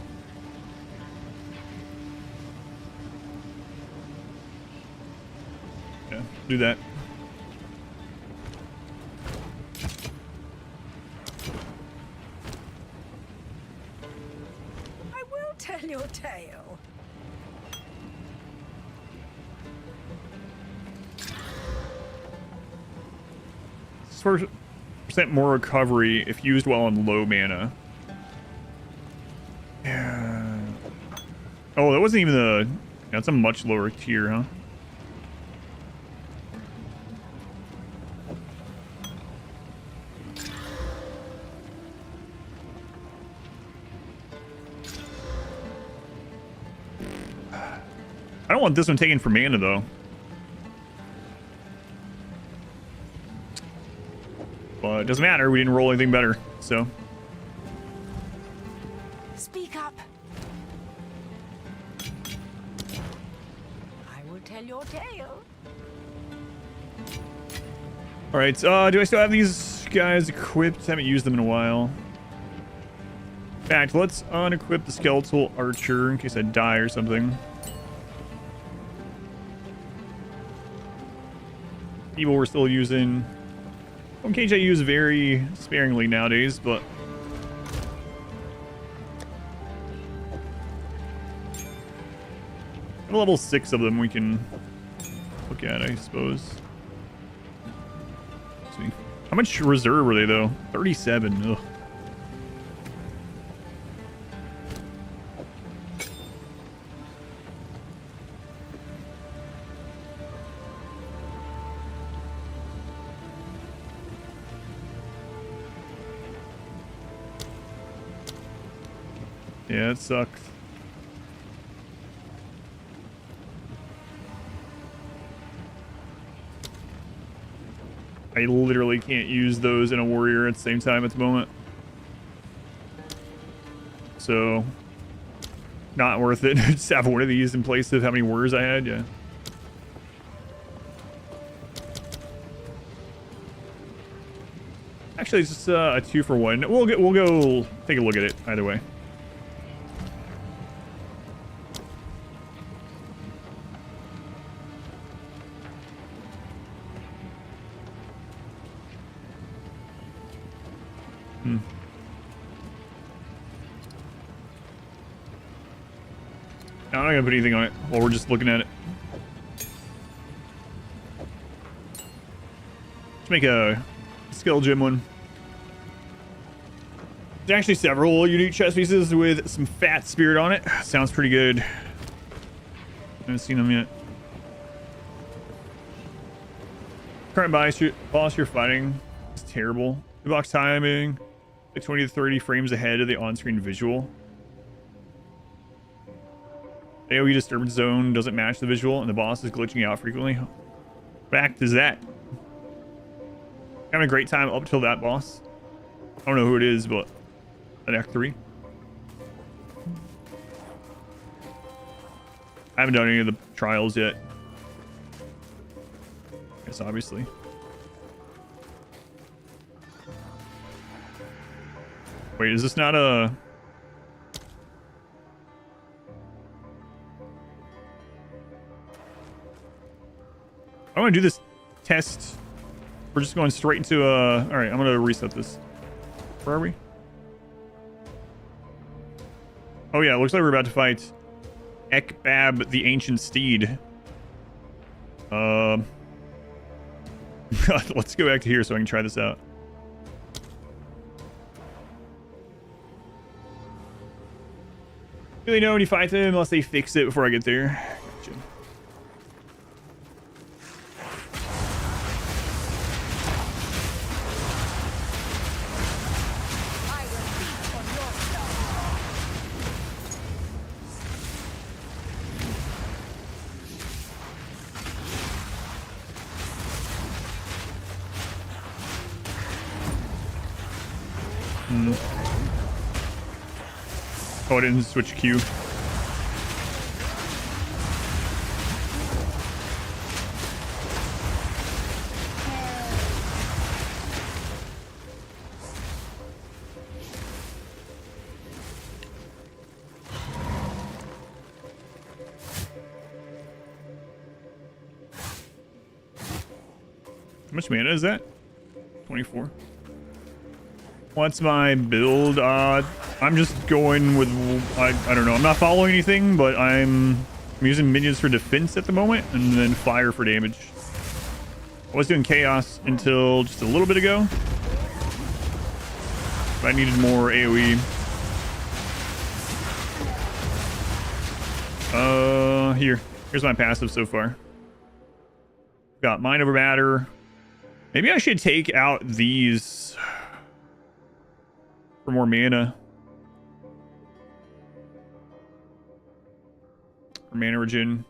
Yeah, do that. Tell your tale. Percent more recovery if used while on low mana. Yeah. Oh, that wasn't even the. That's a much lower tier, huh? I don't want this one taken for mana, though. But it doesn't matter. We didn't roll anything better, so. Speak up. I will tell your tale. All right. Do I still have these guys equipped? Haven't used them in a while. In fact, let's unequip the skeletal archer in case I die or something. Evil we're still using. One cage I use very sparingly nowadays, but level 6 of them we can look at, I suppose. Let's see. How much reserve were they though? 37. Ugh. Yeah, it sucks. I literally can't use those in a warrior at the same time at the moment. So, not worth it. Just have one of these in place of how many warriors I had, yeah. Actually, it's just a 2-for-1. We'll go take a look at it either way. I'm not gonna put anything on it while we're just looking at it. Let's make a skill gem one. There's actually several unique chest pieces with some fat spirit on it. Sounds pretty good. Haven't seen them yet. Current boss you're fighting is terrible. Box timing, like 20 to 30 frames ahead of the on-screen visual. AoE disturbance zone doesn't match the visual, and the boss is glitching out frequently. What act is that? Having a great time up till that boss. I don't know who it is, but at Act 3. I haven't done any of the trials yet. Yes, obviously. Wait, is this not a... I want to do this test. We're just going straight into a... Alright, I'm going to reset this. Where are we? Oh yeah, it looks like we're about to fight Ekbab the Ancient Steed. Let's go back to here so I can try this out. Really know when you fight them unless they fix it before I get there. Gotcha. Oh, I didn't switch Q. How much mana is that? 24. What's my build? I'm just going with... I don't know. I'm not following anything, but I'm using minions for defense at the moment, and then fire for damage. I was doing chaos until just a little bit ago. But I needed more AoE. Here's my passive so far. Got Mind Over Matter. Maybe I should take out these for more mana. For mana regen.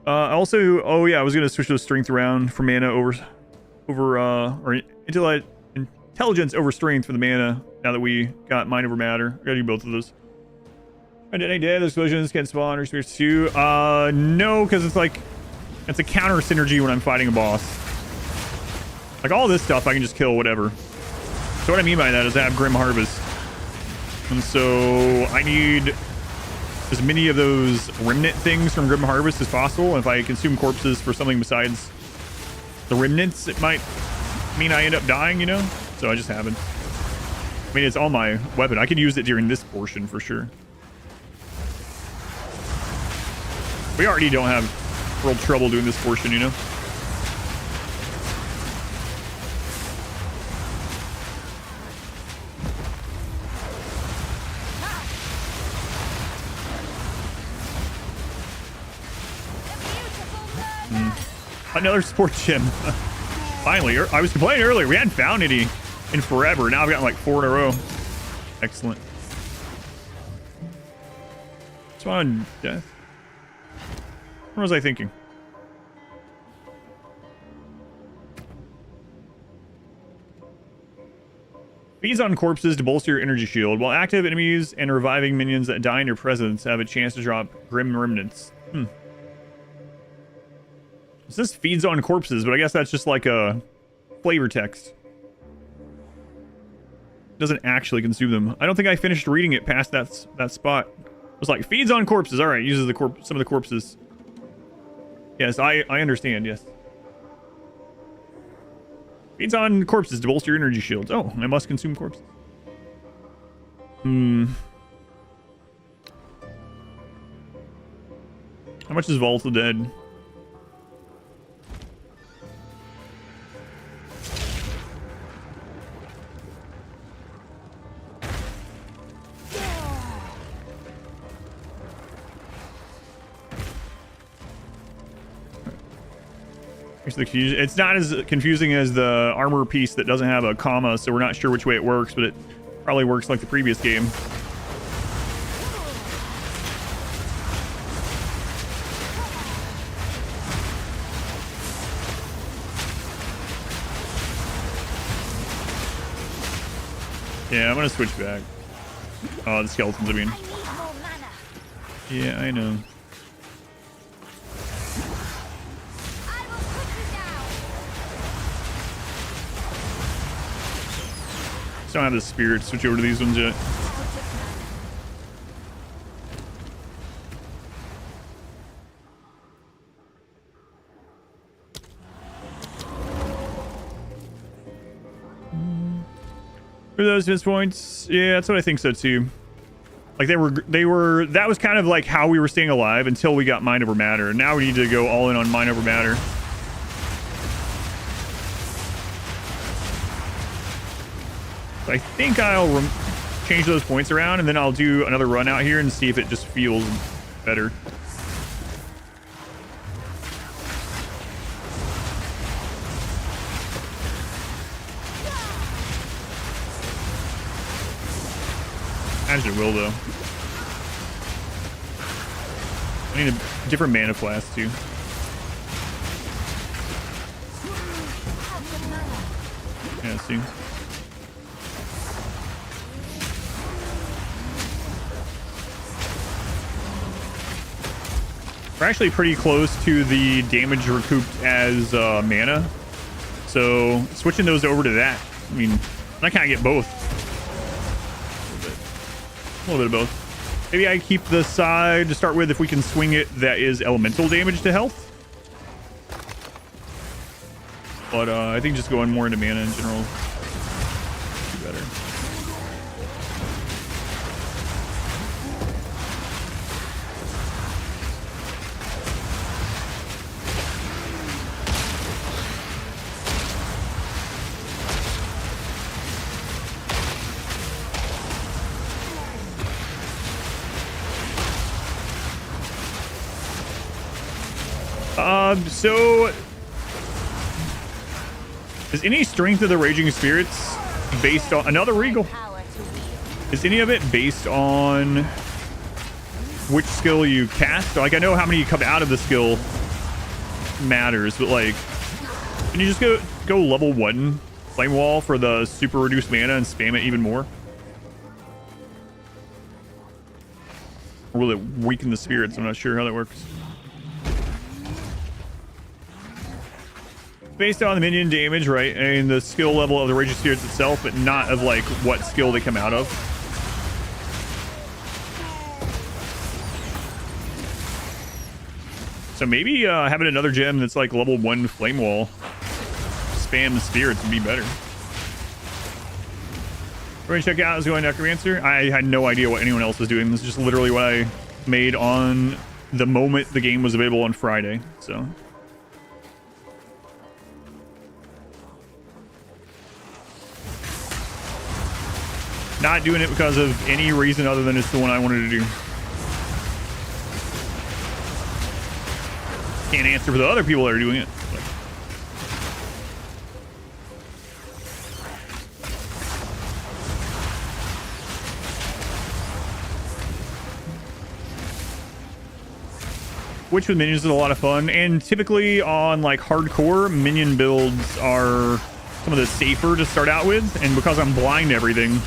Also, oh yeah, I was gonna switch those strength around for mana or intelligence over strength for the mana. Now that we got Mind Over Matter, I gotta do both of those. Did I dead? Those collisions can spawn or spirits too? No, because it's like it's a counter synergy when I'm fighting a boss. Like all this stuff, I can just kill whatever. So what I mean by that is I have Grim Harvest, and so I need as many of those remnant things from Grim Harvest as possible. And if I consume corpses for something besides the remnants, it might mean I end up dying, you know? So I just haven't. I mean, it's on my weapon. I could use it during this portion for sure. We already don't have real trouble doing this portion, you know? Another sports gym. Finally. I was complaining earlier. We hadn't found any in forever. Now I've gotten like 4 in a row. Excellent. What's on death? What was I thinking? Feeds on corpses to bolster your energy shield. While active, enemies and reviving minions that die in your presence have a chance to drop Grim Remnants. It says feeds on corpses, but I guess that's just like a flavor text. Doesn't actually consume them. I don't think I finished reading it past that spot. It was like feeds on corpses. All right, uses the some of the corpses. Yes, I understand. Yes. Feeds on corpses to bolster your energy shields. Oh, I must consume corpses. How much is Vault of Dead? It's not as confusing as the armor piece that doesn't have a comma, so we're not sure which way it works, but it probably works like the previous game. Yeah, I'm gonna switch back. Oh, the skeletons, I mean. I need more mana. Yeah, I know. I will put you down. Just don't have the spirit to switch over to these ones yet. For those hit points, yeah, that's what I think so too. Like they were. That was kind of like how we were staying alive until we got mind over matter. Now we need to go all in on mind over matter. So I think I'll change those points around, and then I'll do another run out here and see if it just feels better. Imagine it will, though. I need a different mana flask, too. Yeah, see. We're actually pretty close to the damage recouped as mana. So, switching those over to that. I mean, I kind of get both. A little bit of both. Maybe I keep the side to start with if we can swing it that is elemental damage to health. But I think just going more into mana in general would be better. So is any strength of the Raging Spirits based on another Regal? Is any of it based on which skill you cast? Like, I know how many come out of the skill matters, but like, can you just go level 1 Flame Wall for the super reduced mana and spam it even more? Or will it weaken the spirits? I'm not sure how that works. Based on the minion damage, right, and the skill level of the Raging Spirits itself, but not of like what skill they come out of. So maybe having another gem that's like level 1 Flame Wall, spam the spirits would be better. We're gonna check out Is Going Necromancer. I had no idea what anyone else was doing. This is just literally what I made on the moment the game was available on Friday. So. Not doing it because of any reason other than it's the one I wanted to do. Can't answer for the other people that are doing it. But. Which with minions is a lot of fun, and typically on like hardcore, minion builds are some of the safer to start out with, and because I'm blind to everything,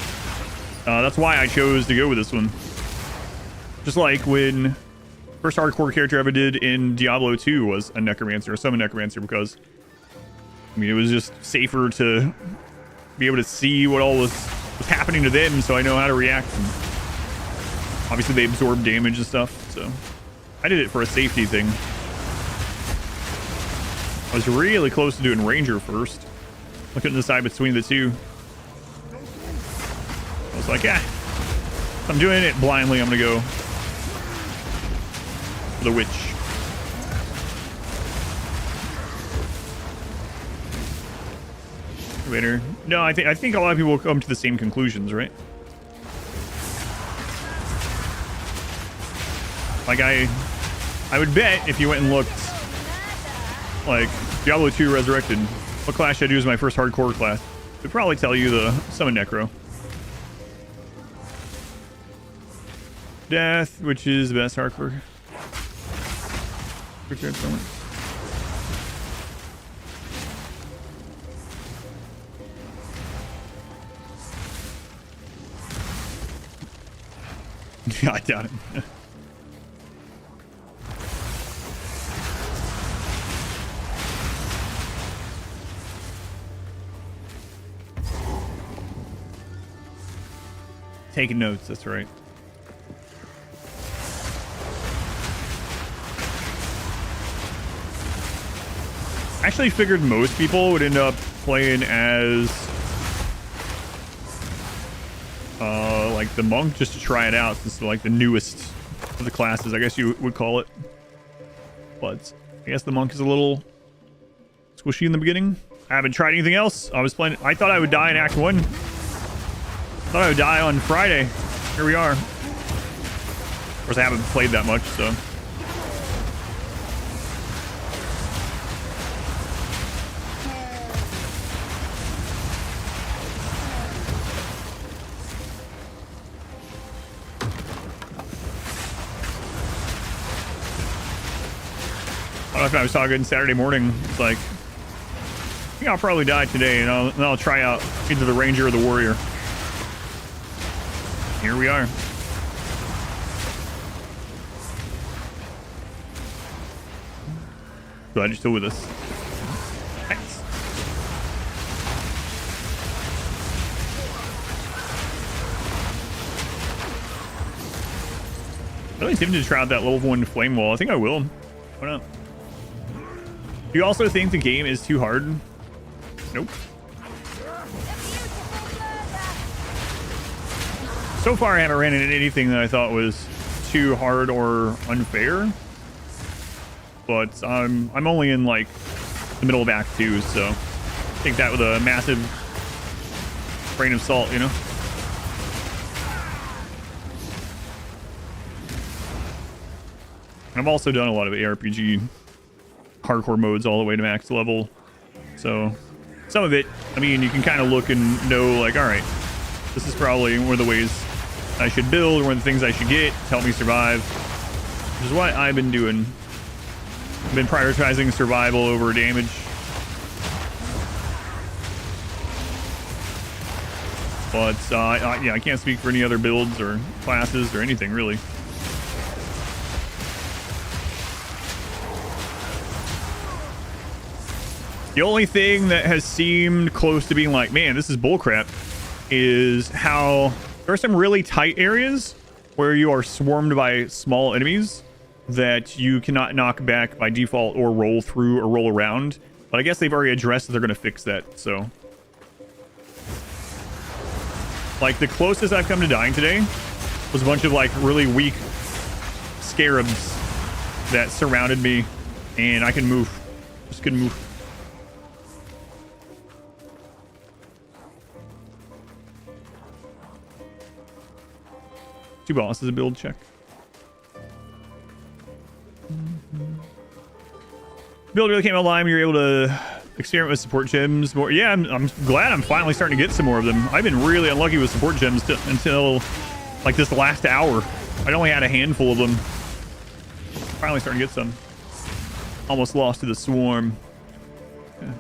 that's why I chose to go with this one. Just like when first hardcore character I ever did in Diablo 2 was a Necromancer, a Summon Necromancer, because I mean it was just safer to be able to see what all was happening to them, so I know how to react. And obviously they absorb damage and stuff, so I did it for a safety thing. I was really close to doing Ranger first. I couldn't decide between the two. I was like, yeah, if I'm doing it blindly, I'm gonna go for the Witch. Later. No, I think a lot of people will come to the same conclusions, right? Like I would bet if you went and looked like Diablo 2 Resurrected, what class should I do as my first hardcore class? It would probably tell you the Summon Necro. Death, which is the best hardcore. Yeah, I doubt it. Taking notes, that's right. I actually figured most people would end up playing as like the monk, just to try it out, since it's like the newest of the classes, I guess you would call it. But I guess the monk is a little squishy in the beginning. I haven't tried anything else. I thought I would die in Act 1. Thought I would die on Friday. Here we are. Of course, I haven't played that much, so. I was talking Saturday morning. It's like, I think I'll probably die today, and I'll try out into the Ranger or the Warrior. Here we are. Glad you're still with us. Thanks. Really tempted to try out that level 1 flame wall. I think I will. Why not? Do you also think the game is too hard? Nope. So far, I haven't ran into anything that I thought was too hard or unfair. But I'm only in like the middle of Act 2, so take that with a massive grain of salt, you know. I've also done a lot of ARPG hardcore modes all the way to max level, so some of it, I mean, you can kind of look and know, like, all right, this is probably one of the ways I should build, or one of the things I should get to help me survive, which is what I've been doing. I've been prioritizing survival over damage. But yeah, I can't speak for any other builds or classes or anything really. The only thing that has seemed close to being like, man, this is bullcrap, is how there are some really tight areas where you are swarmed by small enemies that you cannot knock back by default or roll through or roll around. But I guess they've already addressed that they're going to fix that, so. Like, the closest I've come to dying today was a bunch of, like, really weak scarabs that surrounded me, and I can move. Just couldn't move. Two bosses a build check. Build really came alive. You're able to experiment with support gems more. Yeah, I'm glad I'm finally starting to get some more of them. I've been really unlucky with support gems until like this last hour. I only had a handful of them. Finally starting to get some. Almost lost to the swarm. Yeah.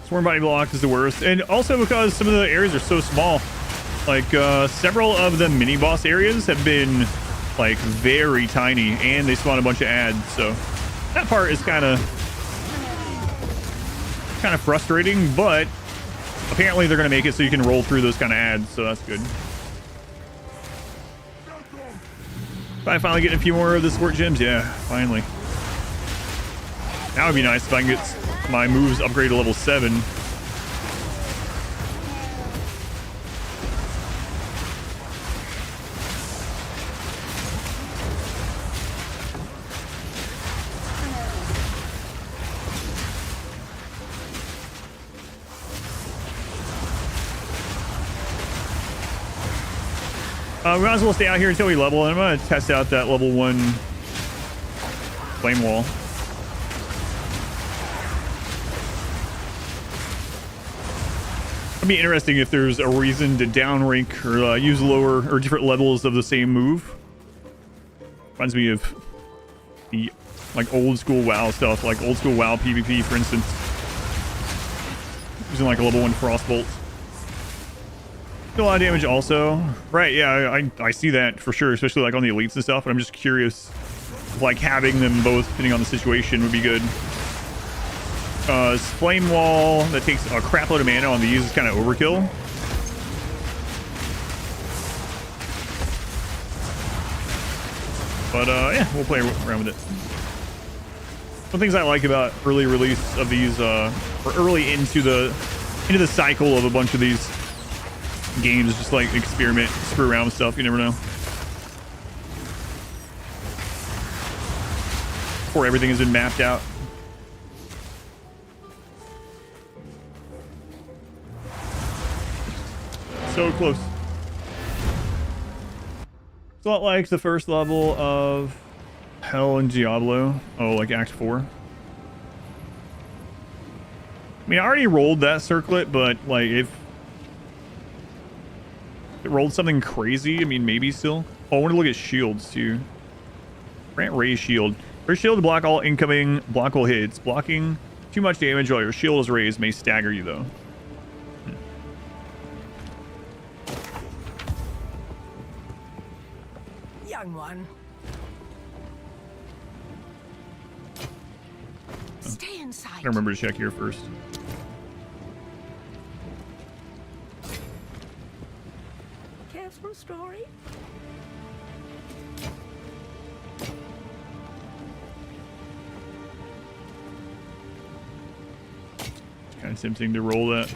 Swarm body block is the worst, and also because some of the areas are so small. Like several of the mini boss areas have been like very tiny, and they spawn a bunch of ads, so that part is kind of frustrating, but apparently they're going to make it so you can roll through those kind of ads, so that's good. I finally getting a few more of the support gems. Yeah, finally. That would be nice if I can get my moves upgrade to level 7. We might as well stay out here until we level, and I'm gonna test out that level 1 flame wall. It'd be interesting if there's a reason to down rank or use lower or different levels of the same move. Reminds me of the like old school WoW stuff, like old school WoW PvP, for instance. Using like a level 1 frostbolt. A lot of damage also. Right, yeah, I see that for sure, especially like on the elites and stuff, but I'm just curious if like having them both, depending on the situation, would be good. Flame wall that takes a crap load of mana on these is kind of overkill. But yeah, we'll play around with it. One things I like about early release of these, or early into the cycle of a bunch of these games is just like experiment, screw around with stuff. You never know. Before everything has been mapped out. So close. It's not like the first level of Hell and Diablo. Oh, like Act 4. I mean, I already rolled that circlet, but like if it rolled something crazy, I mean, maybe still. Oh, I want to look at shields too. Grant Ray Shield. Your shield to block all incoming blockable hits. Blocking too much damage while your shield is raised may stagger you though. Young one. Stay inside. I remember to check here first. Careful, story. Kind of tempting to roll that.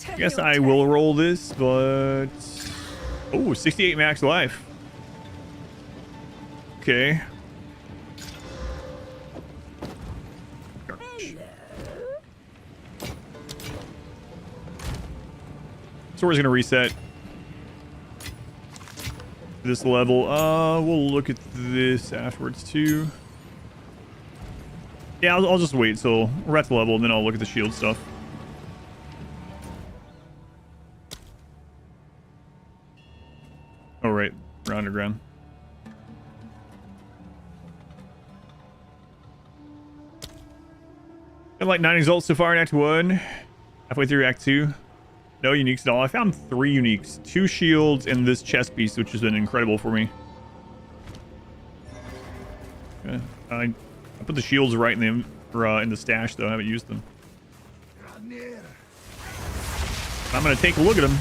I guess I will roll this, but oh, 68 max life. Okay. Sword's gonna reset this level. We'll look at this afterwards too. Yeah, I'll just wait till we're at the level, and then I'll look at the shield stuff. Oh, right. We're underground. Got like 9 exalts so far in Act 1. Halfway through Act 2. No uniques at all. I found 3 uniques. 2 shields and this chest piece, which has been incredible for me. Okay. I put the shields right in the stash, though. I haven't used them. I'm going to take a look at them.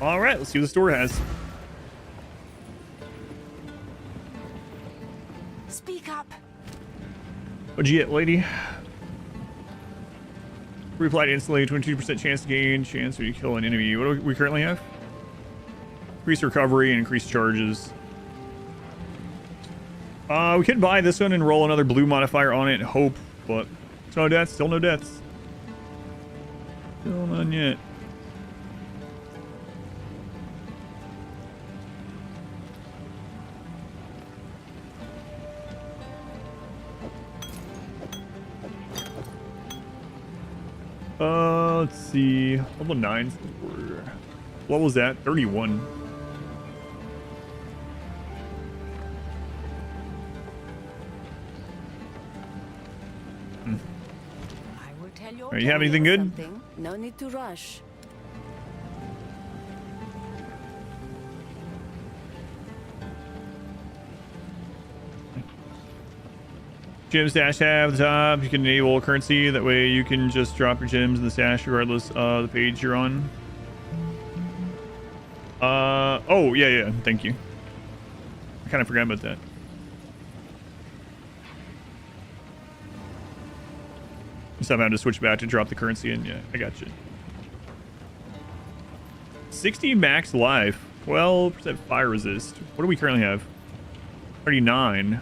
All right, let's see what the store has. Speak up. What'd you get, lady? Replied instantly, 22% chance to gain, chance when you kill an enemy. What do we currently have? Increased recovery and increased charges. We could buy this one and roll another blue modifier on it and hope, but it's no deaths, still no deaths. Still none yet. Let's see. Level 9. What was that? 31. I will tell you. You have anything good? Something. No need to rush. Gem stash tab at the top. You can enable currency. That way you can just drop your gems in the stash regardless of the page you're on. Oh, yeah. Thank you. I kind of forgot about that. Somehow to switch back to drop the currency in. Yeah, I got you. 60 max life. 12% fire resist. What do we currently have? 39.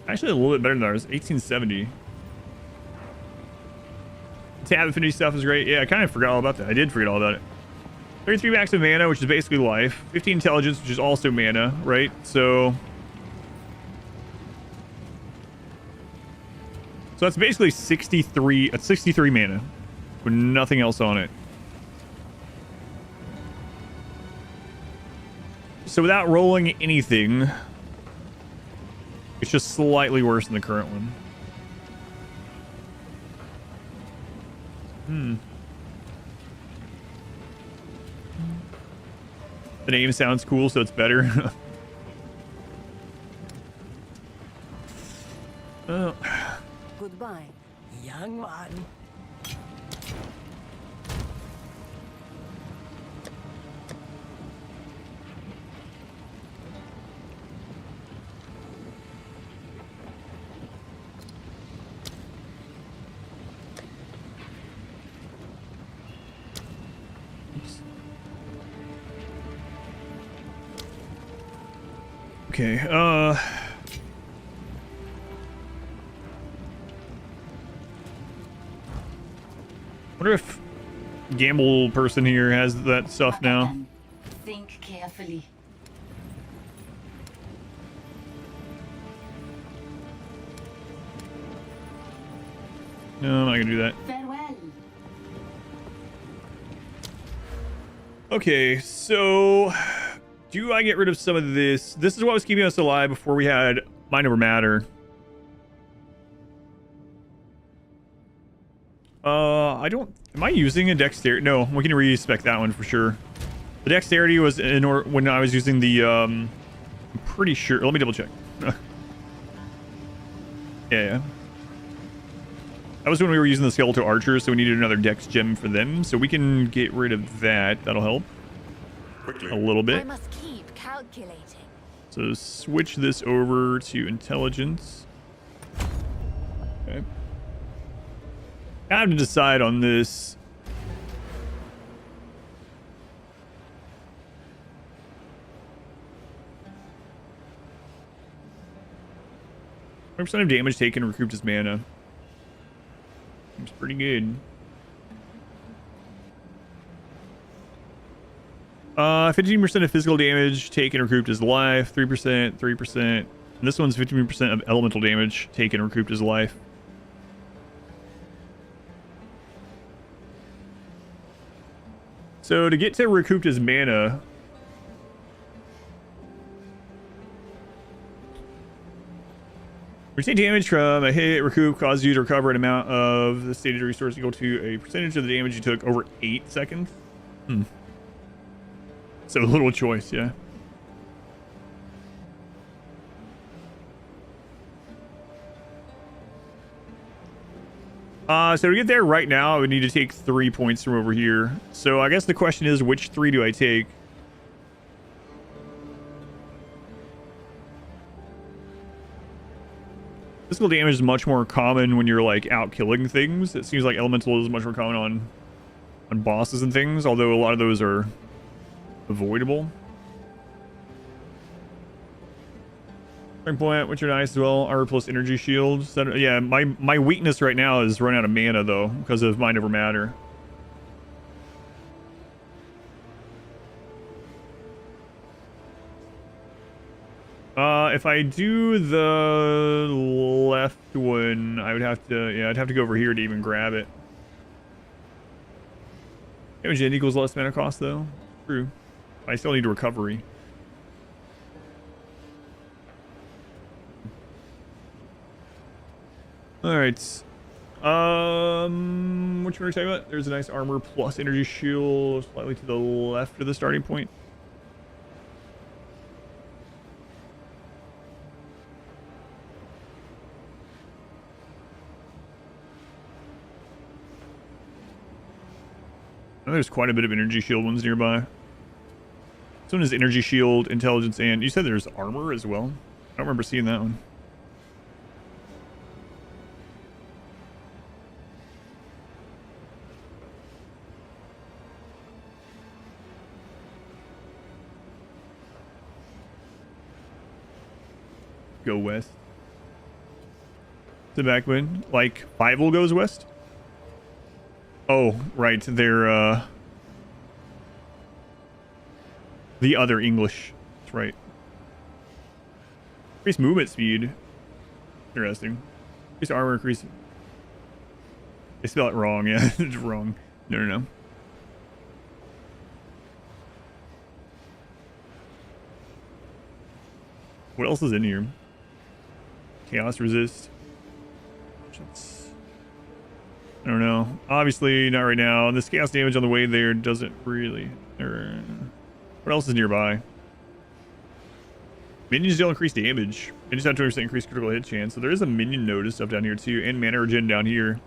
Actually, a little bit better than ours. 1870. Tab affinity stuff is great. Yeah, I kind of forgot all about that. I did forget all about it. 33 max of mana, which is basically life. 15 intelligence, which is also mana, right? So that's basically 63. That's 63 mana with nothing else on it. So without rolling anything, it's just slightly worse than the current one. The name sounds cool, so it's better. Oh. Goodbye, young one. Okay, wonder if gamble person here has that stuff now. Think carefully. No, I'm not gonna do that. Farewell. Okay, so do I get rid of some of this? This is what was keeping us alive before we had Mind Over Matter. I don't... Am I using a dexterity? No, we can respec that one for sure. The dexterity was in or when I was using the... I'm pretty sure... Let me double check. Yeah. That was when we were using the skeletal archers, so we needed another dex gem for them. So we can get rid of that. That'll help. Quickly. A little bit. I must keep calculating. So switch this over to intelligence. Okay. I have to decide on this. % of damage taken recouped as mana. Seems pretty good. 15% of physical damage taken recouped as life. 3%, 3%. And this one's 15% of elemental damage taken recouped as life. So to get to recouped as mana, we take damage from a hit. Recoup causes you to recover an amount of the stated resource equal to a percentage of the damage you took over 8 seconds. So a little choice, yeah. So to get there right now, I would need to take 3 points from over here. So I guess the question is, which 3 do I take? Physical damage is much more common when you're like out killing things. It seems like elemental is much more common on bosses and things, although a lot of those are avoidable. Strength point, which are nice as well. Armor plus energy shields. That, yeah, my weakness right now is run out of mana though because of Mind Over Matter. If I do the left one, I would have to, yeah, I'd have to go over here to even grab it. Damage in equals less mana cost though. True. I still need a recovery. All right. What you want to talk about? There's a nice armor plus energy shield slightly to the left of the starting point. know there's quite a bit of energy shield ones nearby. This one is energy shield, intelligence, and you said there's armor as well? I don't remember seeing that one. Go west. The back wind. Like, Fievel goes west? Oh, right. They're, the other English. That's right. Increase movement speed. Interesting. Increase armor, increase... They spell it wrong, yeah. It's wrong. No. What else is in here? Chaos resist. I don't know. Obviously, not right now. This chaos damage on the way there doesn't really... What else is nearby? Minions don't increase damage. Minions have 20% increased critical hit chance. So there is a minion node and stuff down here too. And mana regen down here.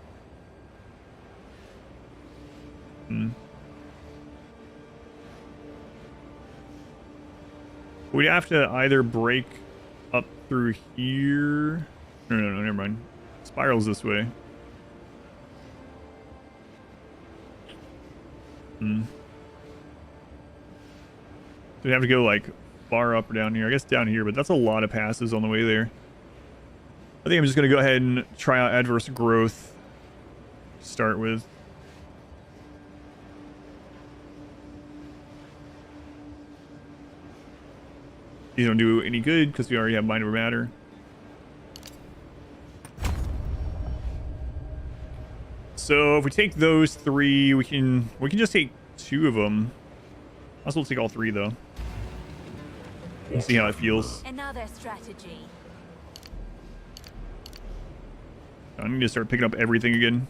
We'd have to either break up through here. No, never mind. Spirals this way. So we have to go like far up or down here. I guess down here, but that's a lot of passes on the way there. I think I'm just going to go ahead and try out adverse growth to start with. These don't do any good because we already have mind over matter. So if we take those three, we can just take 2 of them. I'll still take all 3 though. And see how it feels. Another strategy. I need to start picking up everything again.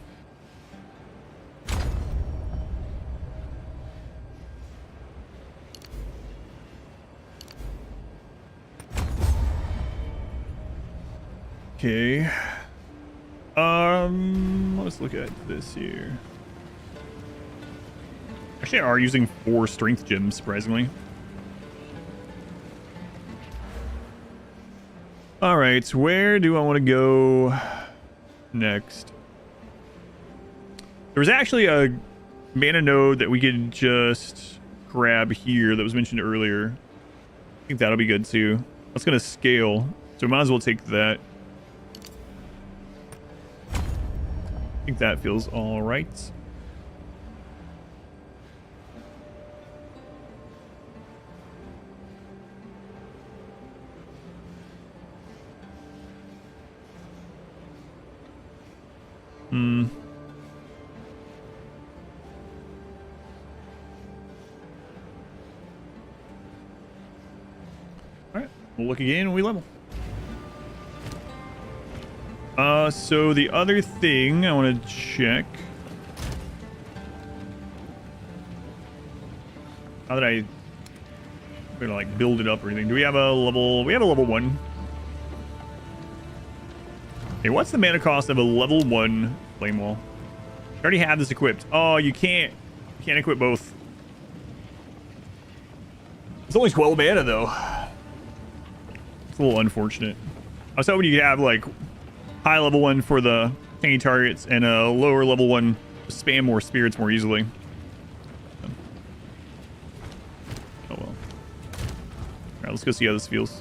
Okay. Let's look at this here. Actually, I are using 4 strength gems, surprisingly. Alright, where do I want to go next? There was actually a mana node that we could just grab here that was mentioned earlier. I think that'll be good too. That's going to scale, so we might as well take that. I think that feels all right. Alright, we'll look again when we level. So the other thing I want to check. How did I'm gonna like build it up or anything? Do we have a level? We have a level 1. Okay, what's the mana cost of a level 1 flame wall? I already have this equipped. Oh, you can't equip both. It's only 12 mana though. It's a little unfortunate. I was hoping you could have like high level 1 for the tanky targets and a lower level 1 to spam more spirits more easily. Oh well. Alright, let's go see how this feels.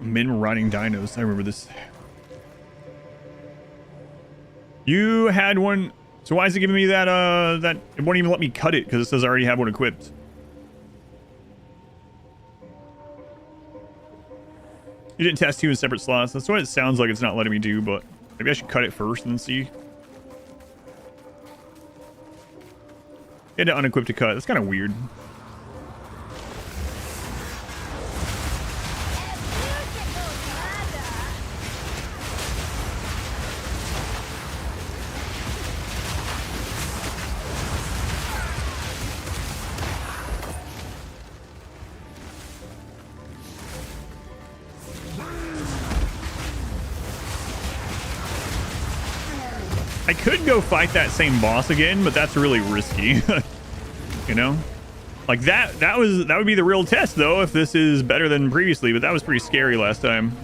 Men riding dinos. I remember this. You had one. So why is it giving me that, that it won't even let me cut it because it says I already have one equipped. You didn't test 2 in separate slots. That's what it sounds like it's not letting me do, but maybe I should cut it first and then see. You had to unequip to cut. That's kind of weird. I could go fight that same boss again, but that's really risky. You know? Like that would be the real test though, if this is better than previously, but that was pretty scary last time.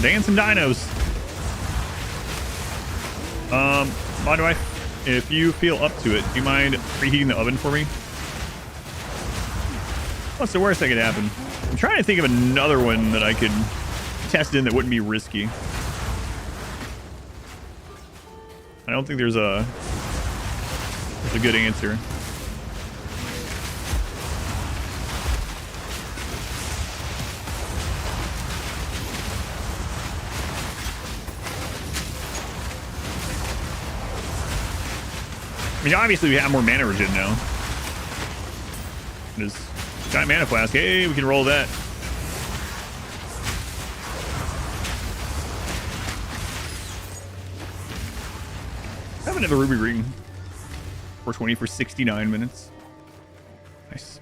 Dancing dinos. By the way, if you feel up to it, do you mind preheating the oven for me? What's the worst that could happen? I'm trying to think of another one that I could test in that wouldn't be risky. I don't think there's a good answer. I mean, obviously we have more mana regen now. This giant mana flask. Hey, we can roll that. I haven't had a ruby ring. 420 for 69 minutes. Nice.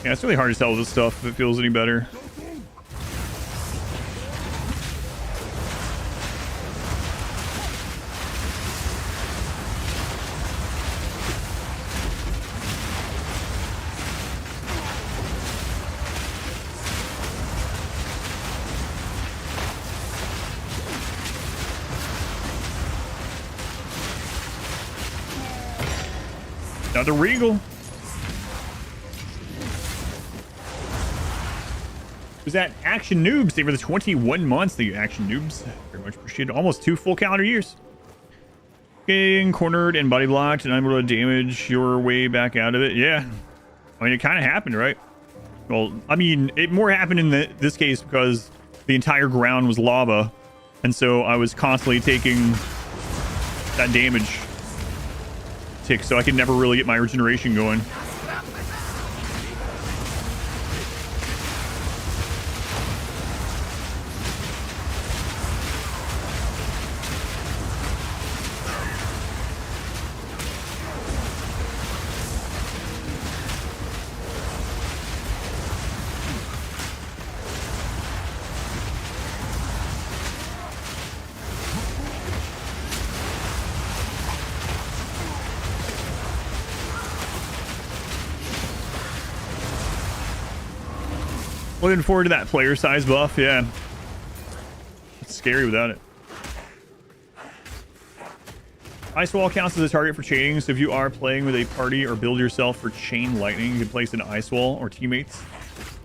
Yeah, it's really hard to tell this stuff if it feels any better. Another Regal. Was that Action Noobs? They were the 21 months. The Action Noobs. Very much appreciated. Almost 2 full calendar years. Getting cornered and body blocked and unable to damage your way back out of it. Yeah. I mean, it kind of happened, right? Well, I mean, it more happened in this case because the entire ground was lava. And so I was constantly taking that damage tick, so I could never really get my regeneration going. Looking forward to that player size buff. Yeah, it's scary without it. Ice wall counts as a target for chaining, so if you are playing with a party or build yourself for chain lightning, you can place an ice wall or teammates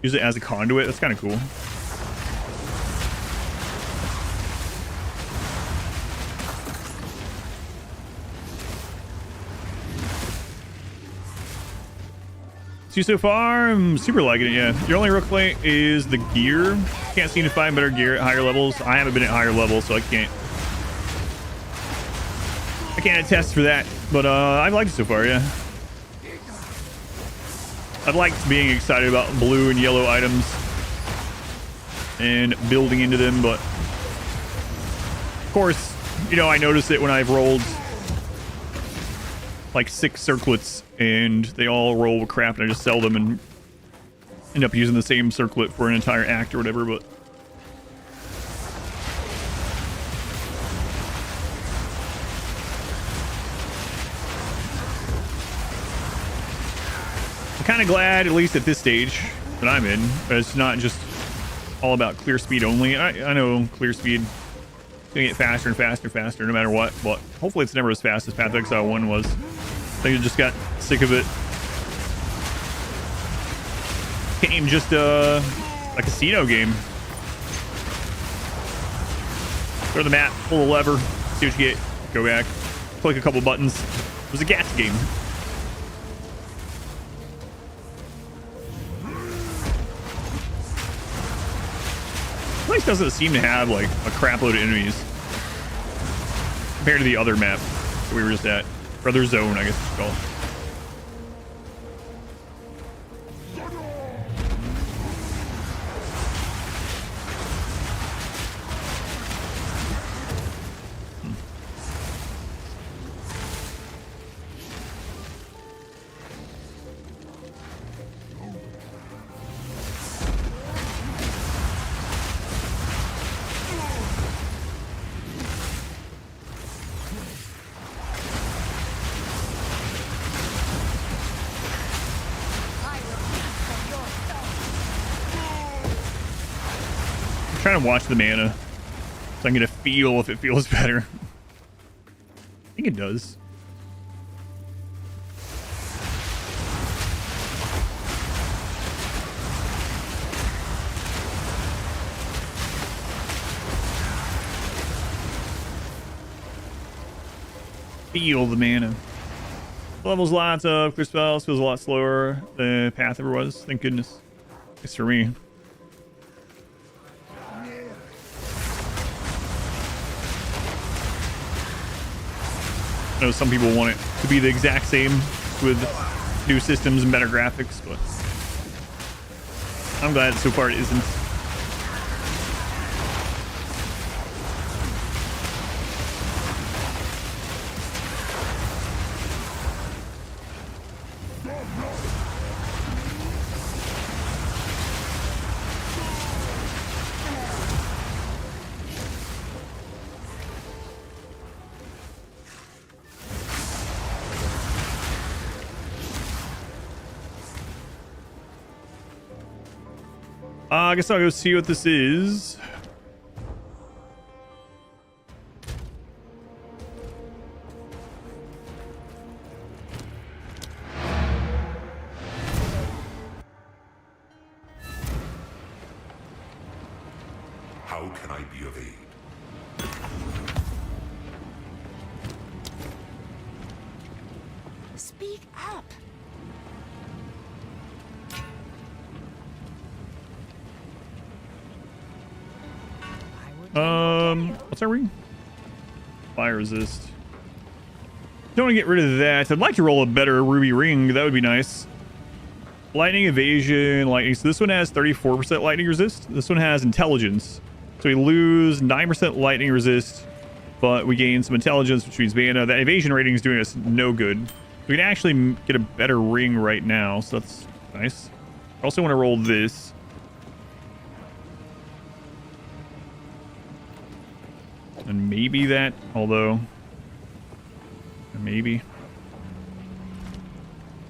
use it as a conduit. That's kind of cool. So far, I'm super liking it. Yeah, your only real complaint is the gear. Can't seem to find better gear at higher levels. I haven't been at higher levels, so I can't attest for that. But I've liked it so far. Yeah, I've liked being excited about blue and yellow items and building into them. But of course, you know, I notice it when I've rolled like 6 circlets and they all roll with crap, and I just sell them and end up using the same circlet for an entire act or whatever. But I'm kind of glad, at least at this stage that I'm in, that it's not just all about clear speed only. I know clear speed is gonna get faster and faster and faster no matter what, but hopefully it's never as fast as Path of Exile 1 was. I think I just got sick of it. Became just a casino game. Go to the map, pull the lever, see what you get, go back, click a couple buttons. It was a gas game. This place doesn't seem to have like a crap load of enemies compared to the other map that we were just at. Brother Zone, I guess it's called. trying to watch the mana, so I'm gonna feel if it feels better. I think it does. Feel the mana. Levels lots of clear spells, feels a lot slower than Path ever was. Thank goodness. At least for me. I know some people want it to be the exact same with new systems and better graphics, but I'm glad so far it isn't. I guess I'll go see what this is. How can I be of aid? Speak up. What's our ring? Fire resist. Don't want to get rid of that. I'd like to roll a better ruby ring. That would be nice. Lightning evasion, lightning. So this one has 34% lightning resist. This one has intelligence. So we lose 9% lightning resist, but we gain some intelligence, which means mana. That evasion rating is doing us no good. We can actually get a better ring right now, so that's nice. I also want to roll this. And maybe that, although maybe.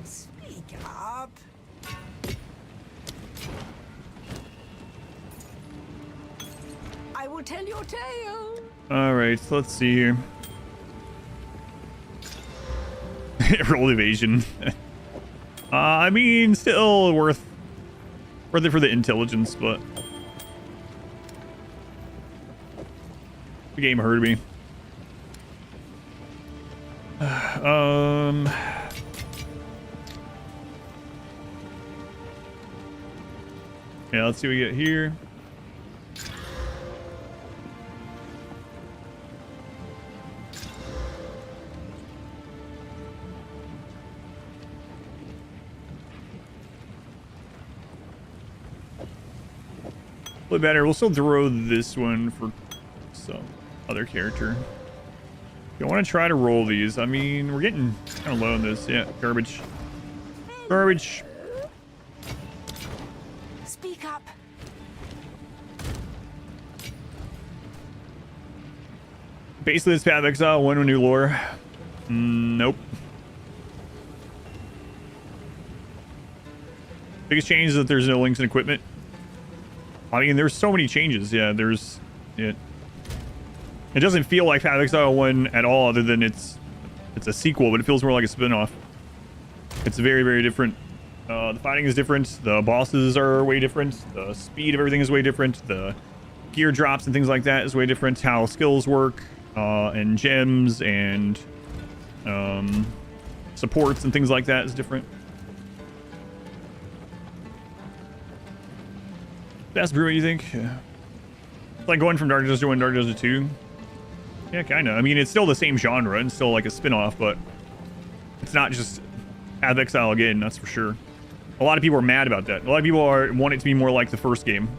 Speak up. I will tell your tale. All right, so let's see here. Roll evasion. I mean, still worth it for the intelligence, but the game hurt me. Yeah, let's see what we get here. A little better. We'll still throw this one for some other character. I want to try to roll these. I mean, we're getting kind of low on this. Yeah, garbage. Garbage. Speak up. Basically, this Path of Exile, one with new lore. Nope. Biggest change is that there's no links in equipment. I mean, there's so many changes. Yeah, there's it. It doesn't feel like Path of Exile 1 at all, other than it's a sequel, but it feels more like a spin-off. It's very, very different. The fighting is different. The bosses are way different. The speed of everything is way different. The gear drops and things like that is way different. How skills work, and gems and supports and things like that is different. That's what you think? Yeah. It's like going from Dark Desert to 1 Dark Desert 2. Yeah, kind of. I mean, it's still the same genre and still like a spin-off, but it's not just Path of Exile again, that's for sure. A lot of people are mad about that. A lot of people want it to be more like the first game,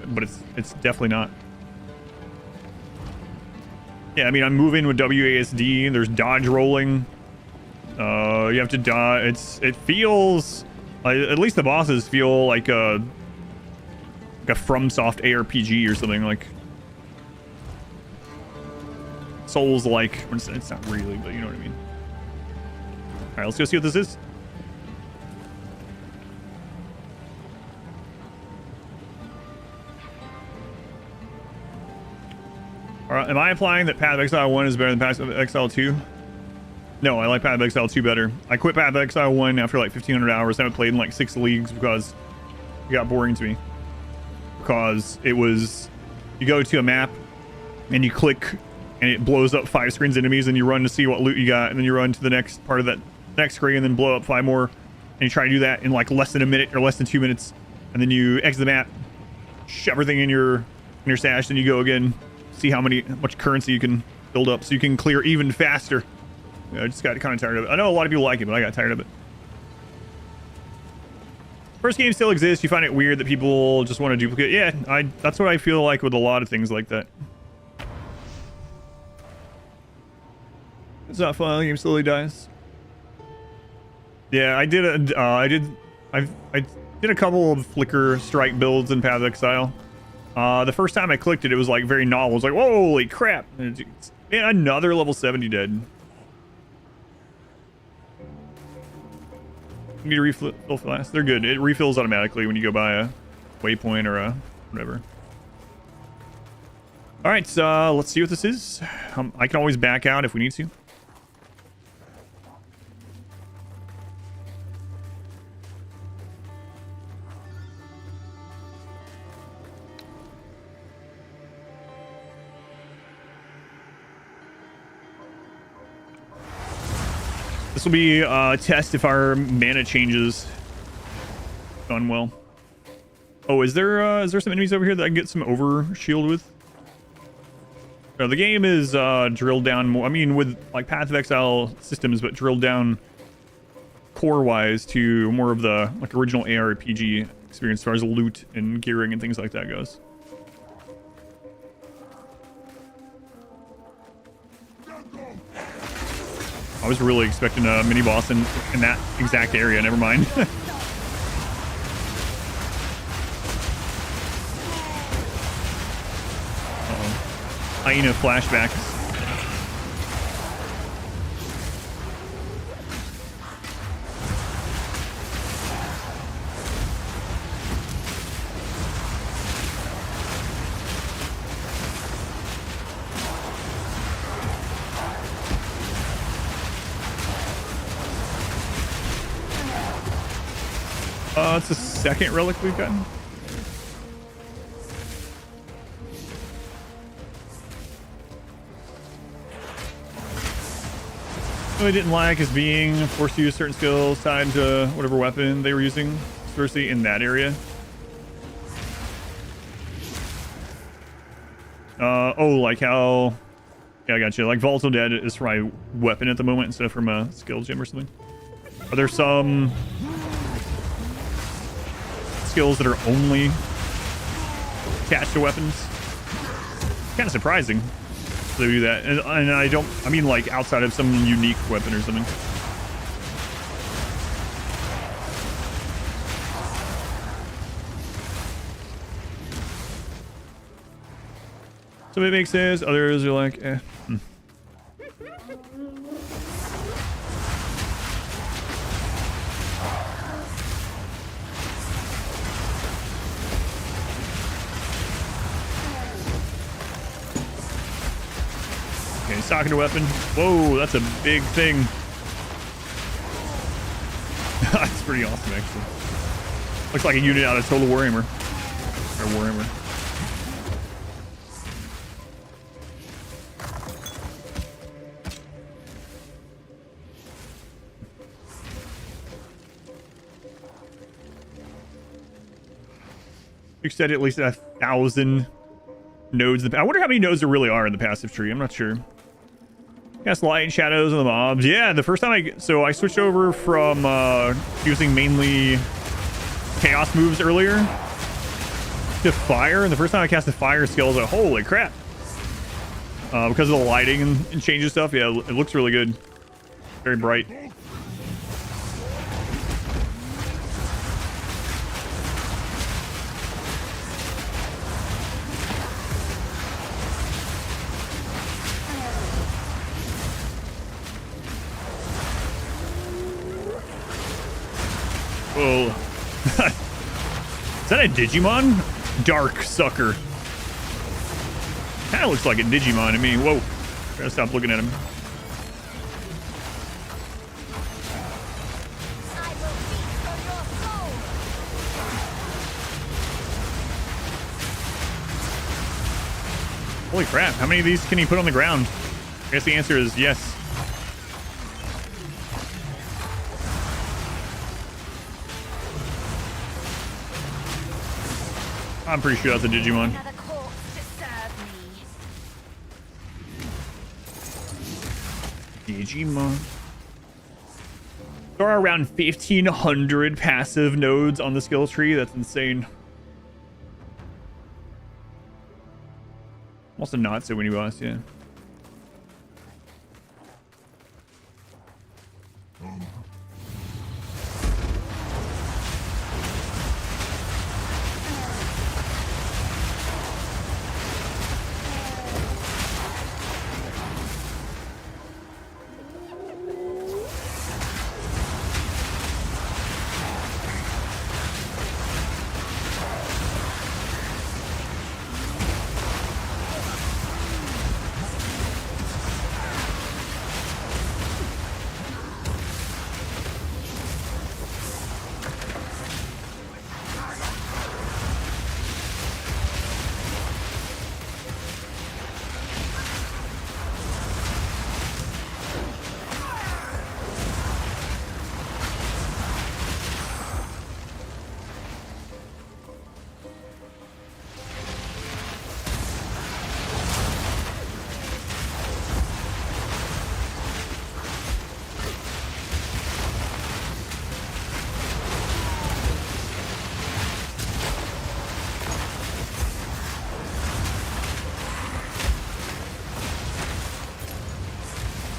but it's definitely not. Yeah, I mean, I'm moving with WASD. There's dodge rolling. You have to dodge. It feels at least the bosses feel like a FromSoft ARPG or something, like Souls-like. It's not really, but you know what I mean. All right, let's go see what this is. Am I implying that Path of Exile 1 is better than Path of Exile 2? No, I like Path of Exile 2 better. I quit Path of Exile 1 after like 1,500 hours. I haven't played in like 6 leagues because it got boring to me. Because it was, you go to a map and you click and it blows up 5 screens of enemies and you run to see what loot you got, and then you run to the next part of that next screen and then blow up 5 more, and you try to do that in like less than a minute or less than 2 minutes, and then you exit the map, shove everything in your stash, then you go again, see how much currency you can build up so you can clear even faster. I just got kind of tired of it. I know a lot of people like it, but I got tired of it. First game still exists. You find it weird that people just want to duplicate. Yeah, that's what I feel like with a lot of things like that. It's not fun. The game slowly dies. Yeah, I did a couple of Flicker Strike builds in Path of Exile. The first time I clicked it, it was like very novel. It was like, holy crap! And man, another level 70 dead. You need to refill fast. They're good. It refills automatically when you go by a waypoint or a whatever. All right, so let's see what this is. I can always back out if we need to. This will be a test if our mana changes gone well. Oh, is there some enemies over here that I can get some over shield with? No, the game is drilled down more. I mean, with like Path of Exile systems, but drilled down core-wise to more of the like original ARPG experience as far as loot and gearing and things like that goes. I was really expecting a mini boss in that exact area. Never mind. Hyena flashbacks. It's the second relic we've gotten. What I didn't like is being forced to use certain skills tied to whatever weapon they were using, especially in that area. Oh, like how... Yeah, I got you. Like Volatile Dead is for my weapon at the moment instead of from a skill gem or something. Are there some skills that are only attached to weapons? Kind of surprising they do that, and I mean like outside of some unique weapon or something. Some of it makes sense, others are like eh. Okay, socking a weapon. Whoa, that's a big thing. That's pretty awesome, actually. Looks like a unit out of Total Warhammer. Or Warhammer. You said at least 1,000 nodes. I wonder how many nodes there really are in the passive tree. I'm not sure. Cast light and shadows on the mobs. Yeah, the first time I switched over from using mainly chaos moves earlier to fire, and the first time I cast the fire skill, I was like, holy crap. Because of the lighting and changes stuff, yeah, it looks really good. Very bright. Whoa. Is that a Digimon? Dark sucker. Kind of looks like a Digimon to me. Whoa. Gotta stop looking at him. I will feast on your soul. Holy crap. How many of these can he put on the ground? I guess the answer is yes. I'm pretty sure that's a Digimon. Another corpse to serve me. Digimon. There are around 1,500 passive nodes on the skill tree. That's insane. Also not so many boss, yeah.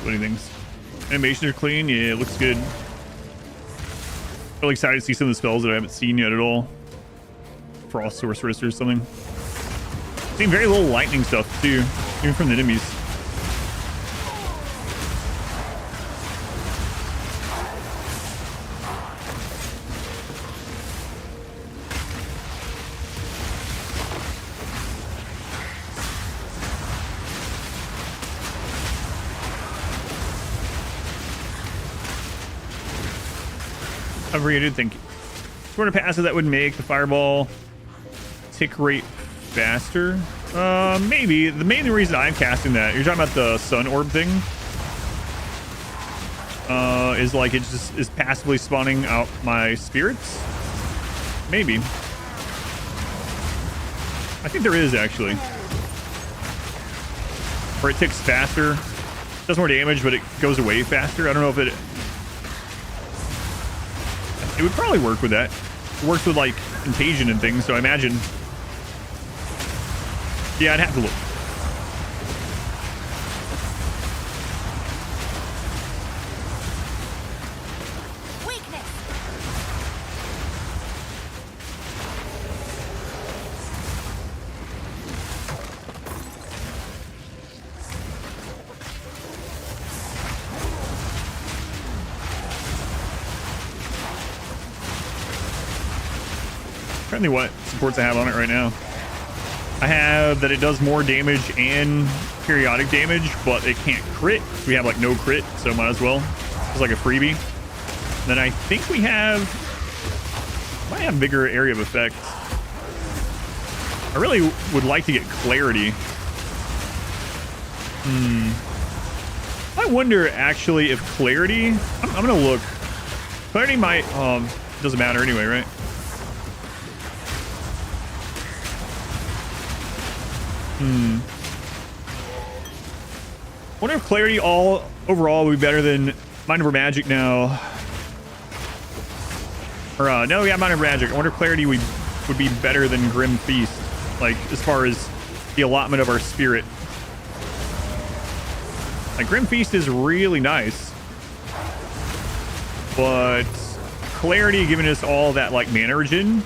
What do you think? Animations are clean. Yeah, it looks good. Really excited to see some of the spells that I haven't seen yet at all. Frost Sorceress or something. Seen very little lightning stuff too, even from the enemies. I really did think sort of passive that would make the fireball tick rate faster. Maybe. The main reason I'm casting that, you're talking about the sun orb thing, is like it just is passively spawning out my spirits. Maybe. I think there is actually. Or it ticks faster. Does more damage, but it goes away faster. I don't know if it would probably work with that. It works with like contagion and things, so I imagine. Yeah, I'd have to look. Weakness. Apparently what supports I have on it right now. I have that it does more damage and periodic damage, but it can't crit. We have like no crit, so might as well. It's like a freebie. Then I think we might have bigger area of effect. I really would like to get clarity. I wonder actually if clarity, I'm gonna look. Clarity might, doesn't matter anyway, right? I wonder if clarity overall would be better than Mind Over Magic now. Or no, yeah, Mind Over Magic. I wonder if clarity would be better than Grim Feast, like as far as the allotment of our spirit. Like Grim Feast is really nice, but clarity giving us all that like mana regen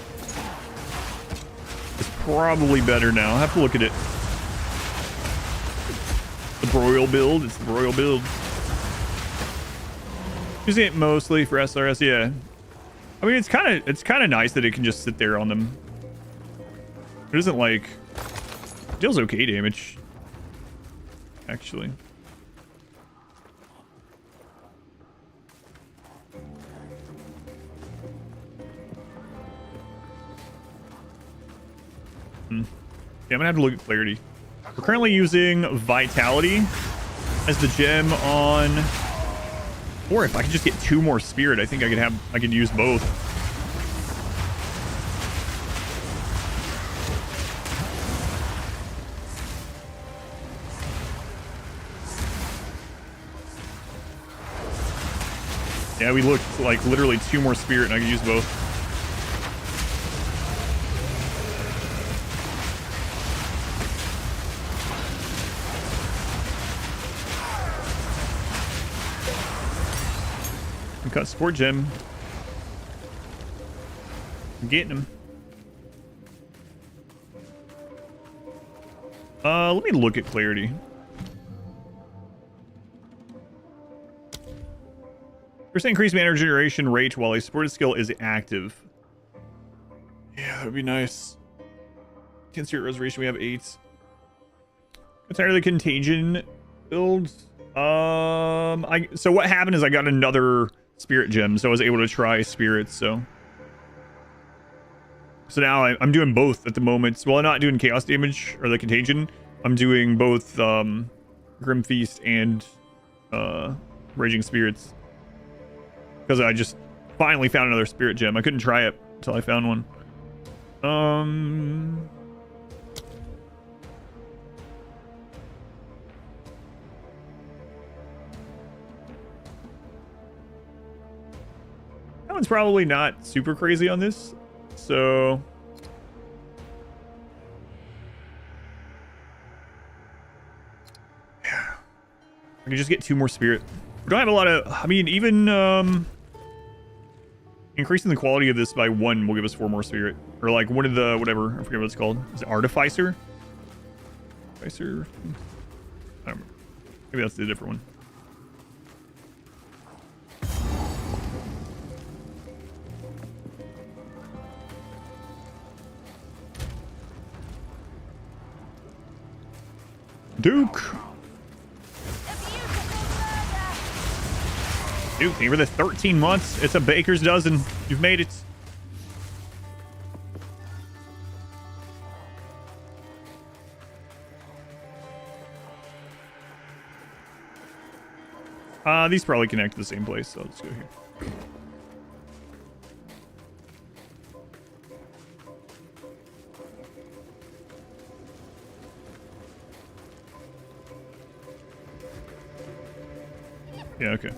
is probably better now. I'll have to look at it. The Broil build. It's the Broil build. Using it mostly for SRS, yeah. I mean, it's kind of nice that it can just sit there on them. It isn't like it deals okay damage. actually. Yeah, I'm gonna have to look at clarity. We're currently using Vitality as the gem on, or if I could just get 2 more Spirit, I think I could use both. Yeah, we looked like literally 2 more Spirit and I could use both. Got support gem. I'm getting him. Let me look at clarity. Percent increase mana regeneration rate while a supported skill is active. Yeah, that would be nice. 10 spirit restoration, we have 8. Entirely contagion builds. So what happened is I got another spirit gem, so I was able to try spirits. So now I'm doing both at the moment. Well, I'm not doing chaos damage or the contagion. I'm doing both Grim Feast and Raging Spirits because I just finally found another spirit gem. I couldn't try it until I found one. That one's probably not super crazy on this, so yeah, I can just get 2 more spirit. We don't have a lot of, I mean, even increasing the quality of this by 1 will give us 4 more spirit, or like one of the whatever, I forget what it's called. Is it Artificer? Artificer? I don't remember. Maybe that's the different one. Duke. Duke, thank you for the 13 months. It's a baker's dozen. You've made it. These probably connect to the same place, so let's go here. Yeah, okay.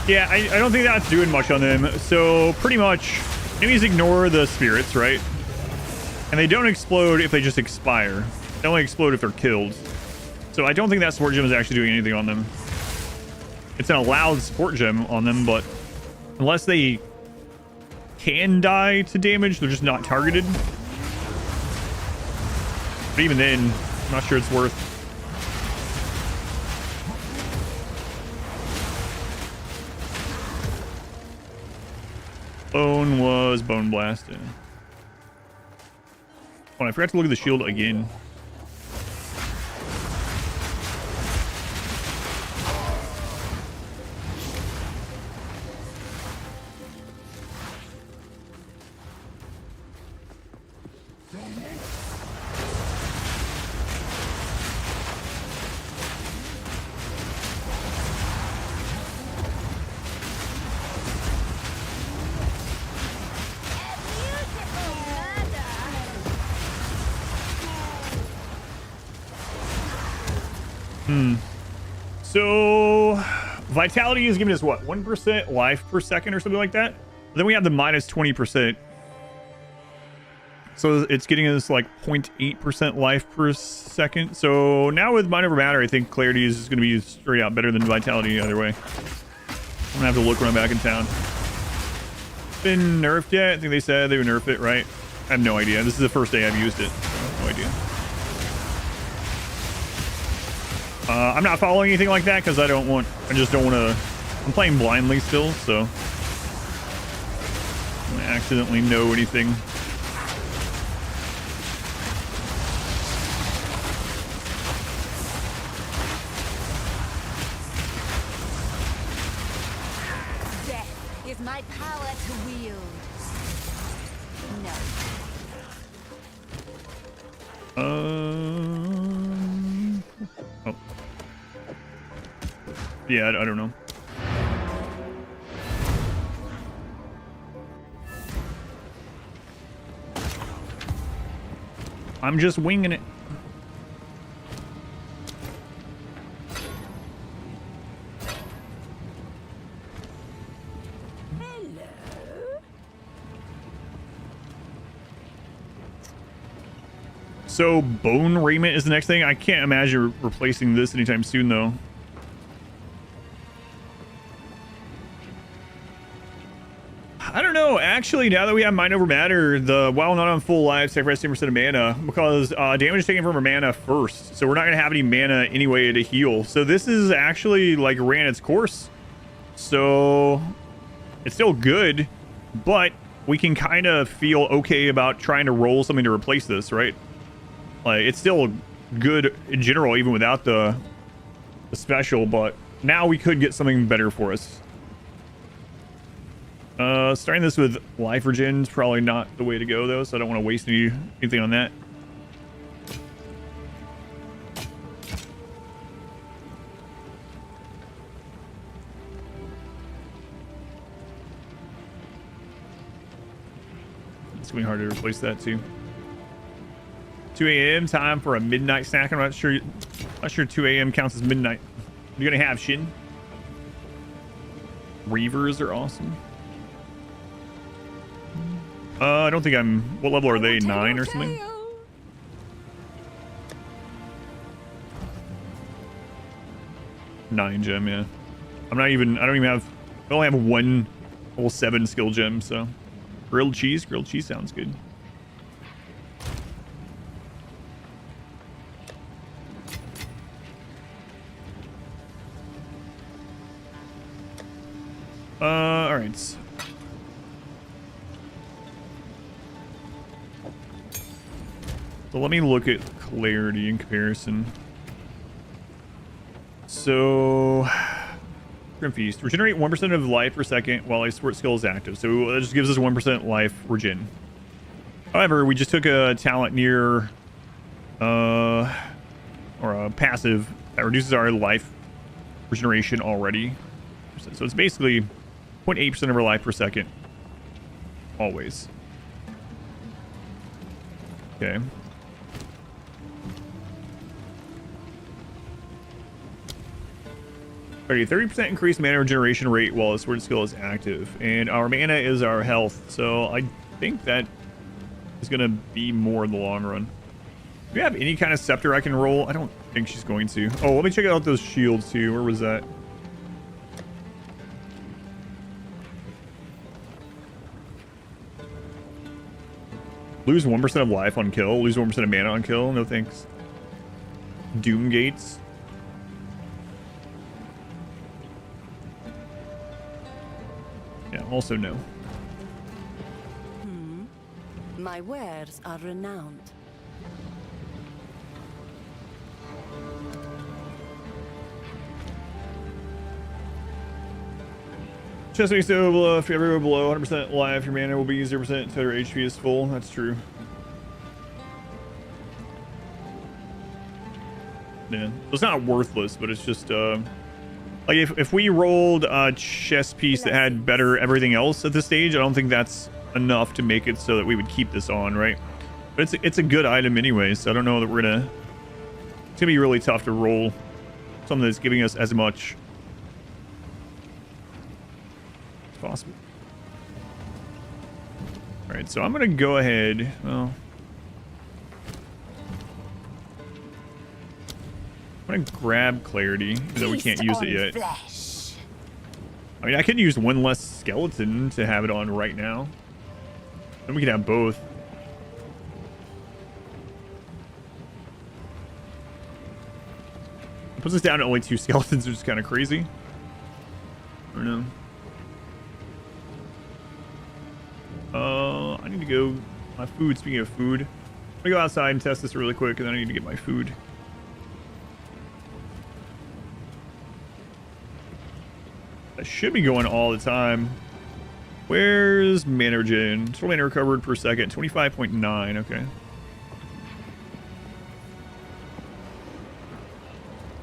Yeah, I don't think that's doing much on them. So pretty much enemies ignore the spirits, right? And they don't explode if they just expire. They only explode if they're killed. So I don't think that support gem is actually doing anything on them. It's an allowed support gem on them, but unless they can die to damage, they're just not targeted. But even then, I'm not sure it's worth. Bone was bone blasted. Oh, I forgot to look at the shield again. So vitality is giving us what, 1% life per second or something like that. Then we have the minus 20%. So it's getting us like 0.8% life per second. So now with Mind Over Matter, I think Clarity is just going to be straight out better than Vitality either way. I'm going to have to look when I'm back in town. Been nerfed yet? I think they said they would nerf it, right? I have no idea. This is the first day I've used it. So no idea. I'm not following anything like that because I just don't want to. I'm playing blindly still, so I don't accidentally know anything. Death is my power to wield. No. Oh. Yeah, I don't know. I'm just winging it. So bone raiment is the next thing. I can't imagine replacing this anytime soon, though. I don't know. Actually, now that we have Mind Over Matter, while not on full life, sacrifice 10% of mana because damage is taken from our mana first. So we're not going to have any mana anyway to heal. So this is actually like ran its course. So it's still good, but we can kind of feel okay about trying to roll something to replace this, right? Like it's still good in general, even without the special, but now we could get something better for us. Starting this with life regen is probably not the way to go though, so I don't want to waste anything on that. It's gonna be hard to replace that too. 2 a.m. time for a midnight snack. I'm not sure 2 a.m. counts as midnight. You're gonna have Shin. Reavers are awesome. I don't think what level are they? 9 or something? Nine gem, yeah. I don't even have, I only have one whole 7 skill gem, so. Grilled cheese sounds good. All right. So let me look at clarity in comparison. So, Grim Feast. Regenerate 1% of life per second while a sport skill is active. So that just gives us 1% life regen. However, we just took a talent near, or a passive that reduces our life regeneration already. So it's basically 0.8% of our life per second. Always. Okay. Alrighty, 30% increased mana regeneration rate while a sword skill is active. And our mana is our health, so I think that is going to be more in the long run. Do we have any kind of scepter I can roll? I don't think she's going to. Oh, let me check out those shields too. Where was that? Lose 1% of life on kill. Lose 1% of mana on kill. No thanks. Doom gates. Yeah, also no. My wares are renowned. Chest makes no if you're everywhere below 100% life, your mana will be 0% until your HP is full. That's true. Yeah, it's not worthless, but it's just like if we rolled a chest piece that had better everything else at this stage, I don't think that's enough to make it so that we would keep this on, right? But it's a good item anyway, so I don't know that we're gonna. It's gonna be really tough to roll something that's giving us as much. Possible. All right, so I'm gonna go ahead. Well, I'm gonna grab clarity, even though we can't use it yet. Flesh. I mean, I could use one less skeleton to have it on right now. Then we could have both. It puts us down to only 2 skeletons, which is kind of crazy. I don't know. I need to go. My food. Speaking of food, let me go outside and test this really quick, and then I need to get my food. That should be going all the time. Where's mana regen? Total mana recovered per second, 25.9. Okay.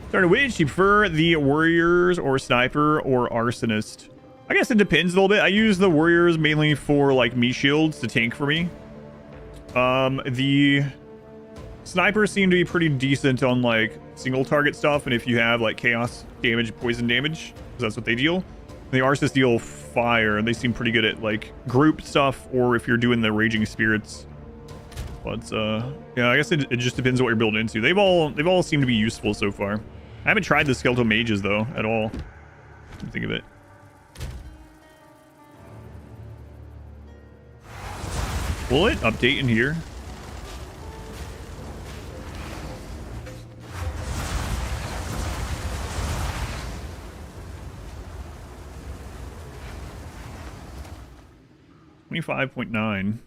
Starting which, you prefer the warriors or sniper or arsonist? I guess it depends a little bit. I use the warriors mainly for like me shields to tank for me. The snipers seem to be pretty decent on like single target stuff, and if you have like chaos damage, poison damage, because that's what they deal. The arsonists deal fire, and they seem pretty good at like group stuff, or if you're doing the raging spirits. But yeah, I guess it just depends on what you're building into. They've all seemed to be useful so far. I haven't tried the skeletal mages though at all. Think of it. Will it update in here? $25.9.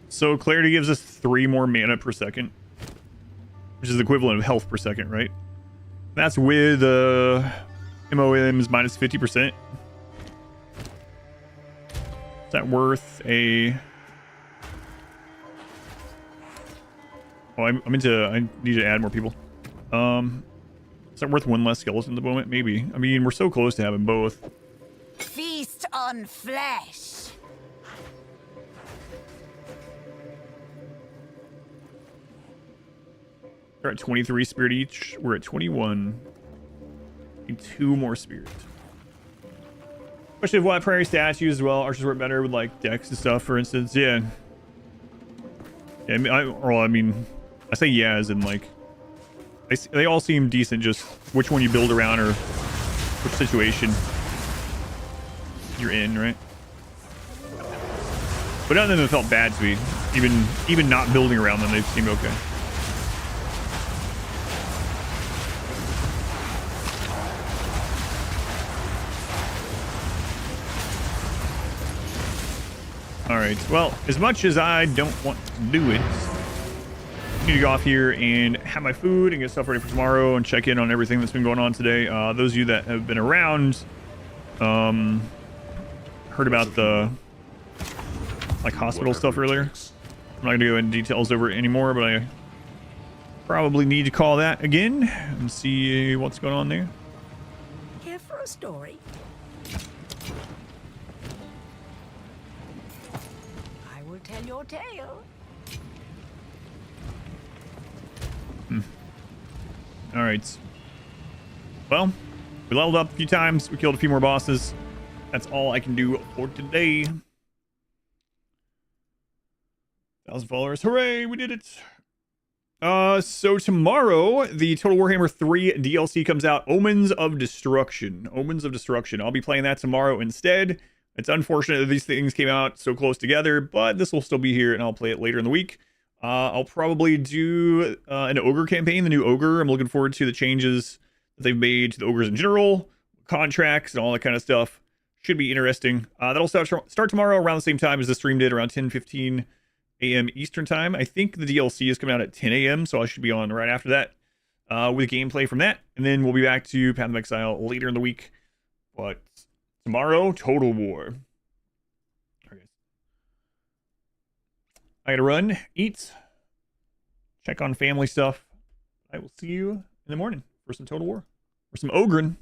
So clarity gives us 3 more mana per second, which is the equivalent of health per second, right? That's with MOMs minus 50%. Is that worth a... Oh, I need to add more people. Is that worth 1 less skeleton at the moment? Maybe. I mean, we're so close to having both. Feast on flesh. We're at 23 spirit each. We're at 21. Need 2 more spirit. Especially if we'll have primary statues as well. Archers work better with like decks and stuff, for instance. Yeah. Yeah, I mean, I say yeah as in like, they all seem decent, just which one you build around or which situation you're in, right? But none of them felt bad to me. Even not building around them, they seemed okay. Alright, well, as much as I don't want to do it, I need to go off here and have my food and get stuff ready for tomorrow and check in on everything that's been going on today. Those of you that have been around, heard about the like hospital stuff earlier. I'm not going to go into details over it anymore, but I probably need to call that again and see what's going on there. Here for a story? I will tell your tale. All right. Well, we leveled up a few times. We killed a few more bosses. That's all I can do for today. 1,000 followers. Hooray, we did it. So tomorrow, the Total Warhammer 3 DLC comes out. Omens of Destruction. Omens of Destruction. I'll be playing that tomorrow instead. It's unfortunate that these things came out so close together, but this will still be here, and I'll play it later in the week. I'll probably do an Ogre campaign, the new Ogre. I'm looking forward to the changes that they've made to the Ogres in general, contracts, and all that kind of stuff. Should be interesting. That'll start tomorrow around the same time as the stream did, around 10:15 a.m. Eastern time. I think the DLC is coming out at 10 a.m., so I should be on right after that with gameplay from that. And then we'll be back to Path of Exile later in the week. But tomorrow, Total War. Okay. I gotta run, eat, check on family stuff. I will see you in the morning for some Total War. Or some Ogren.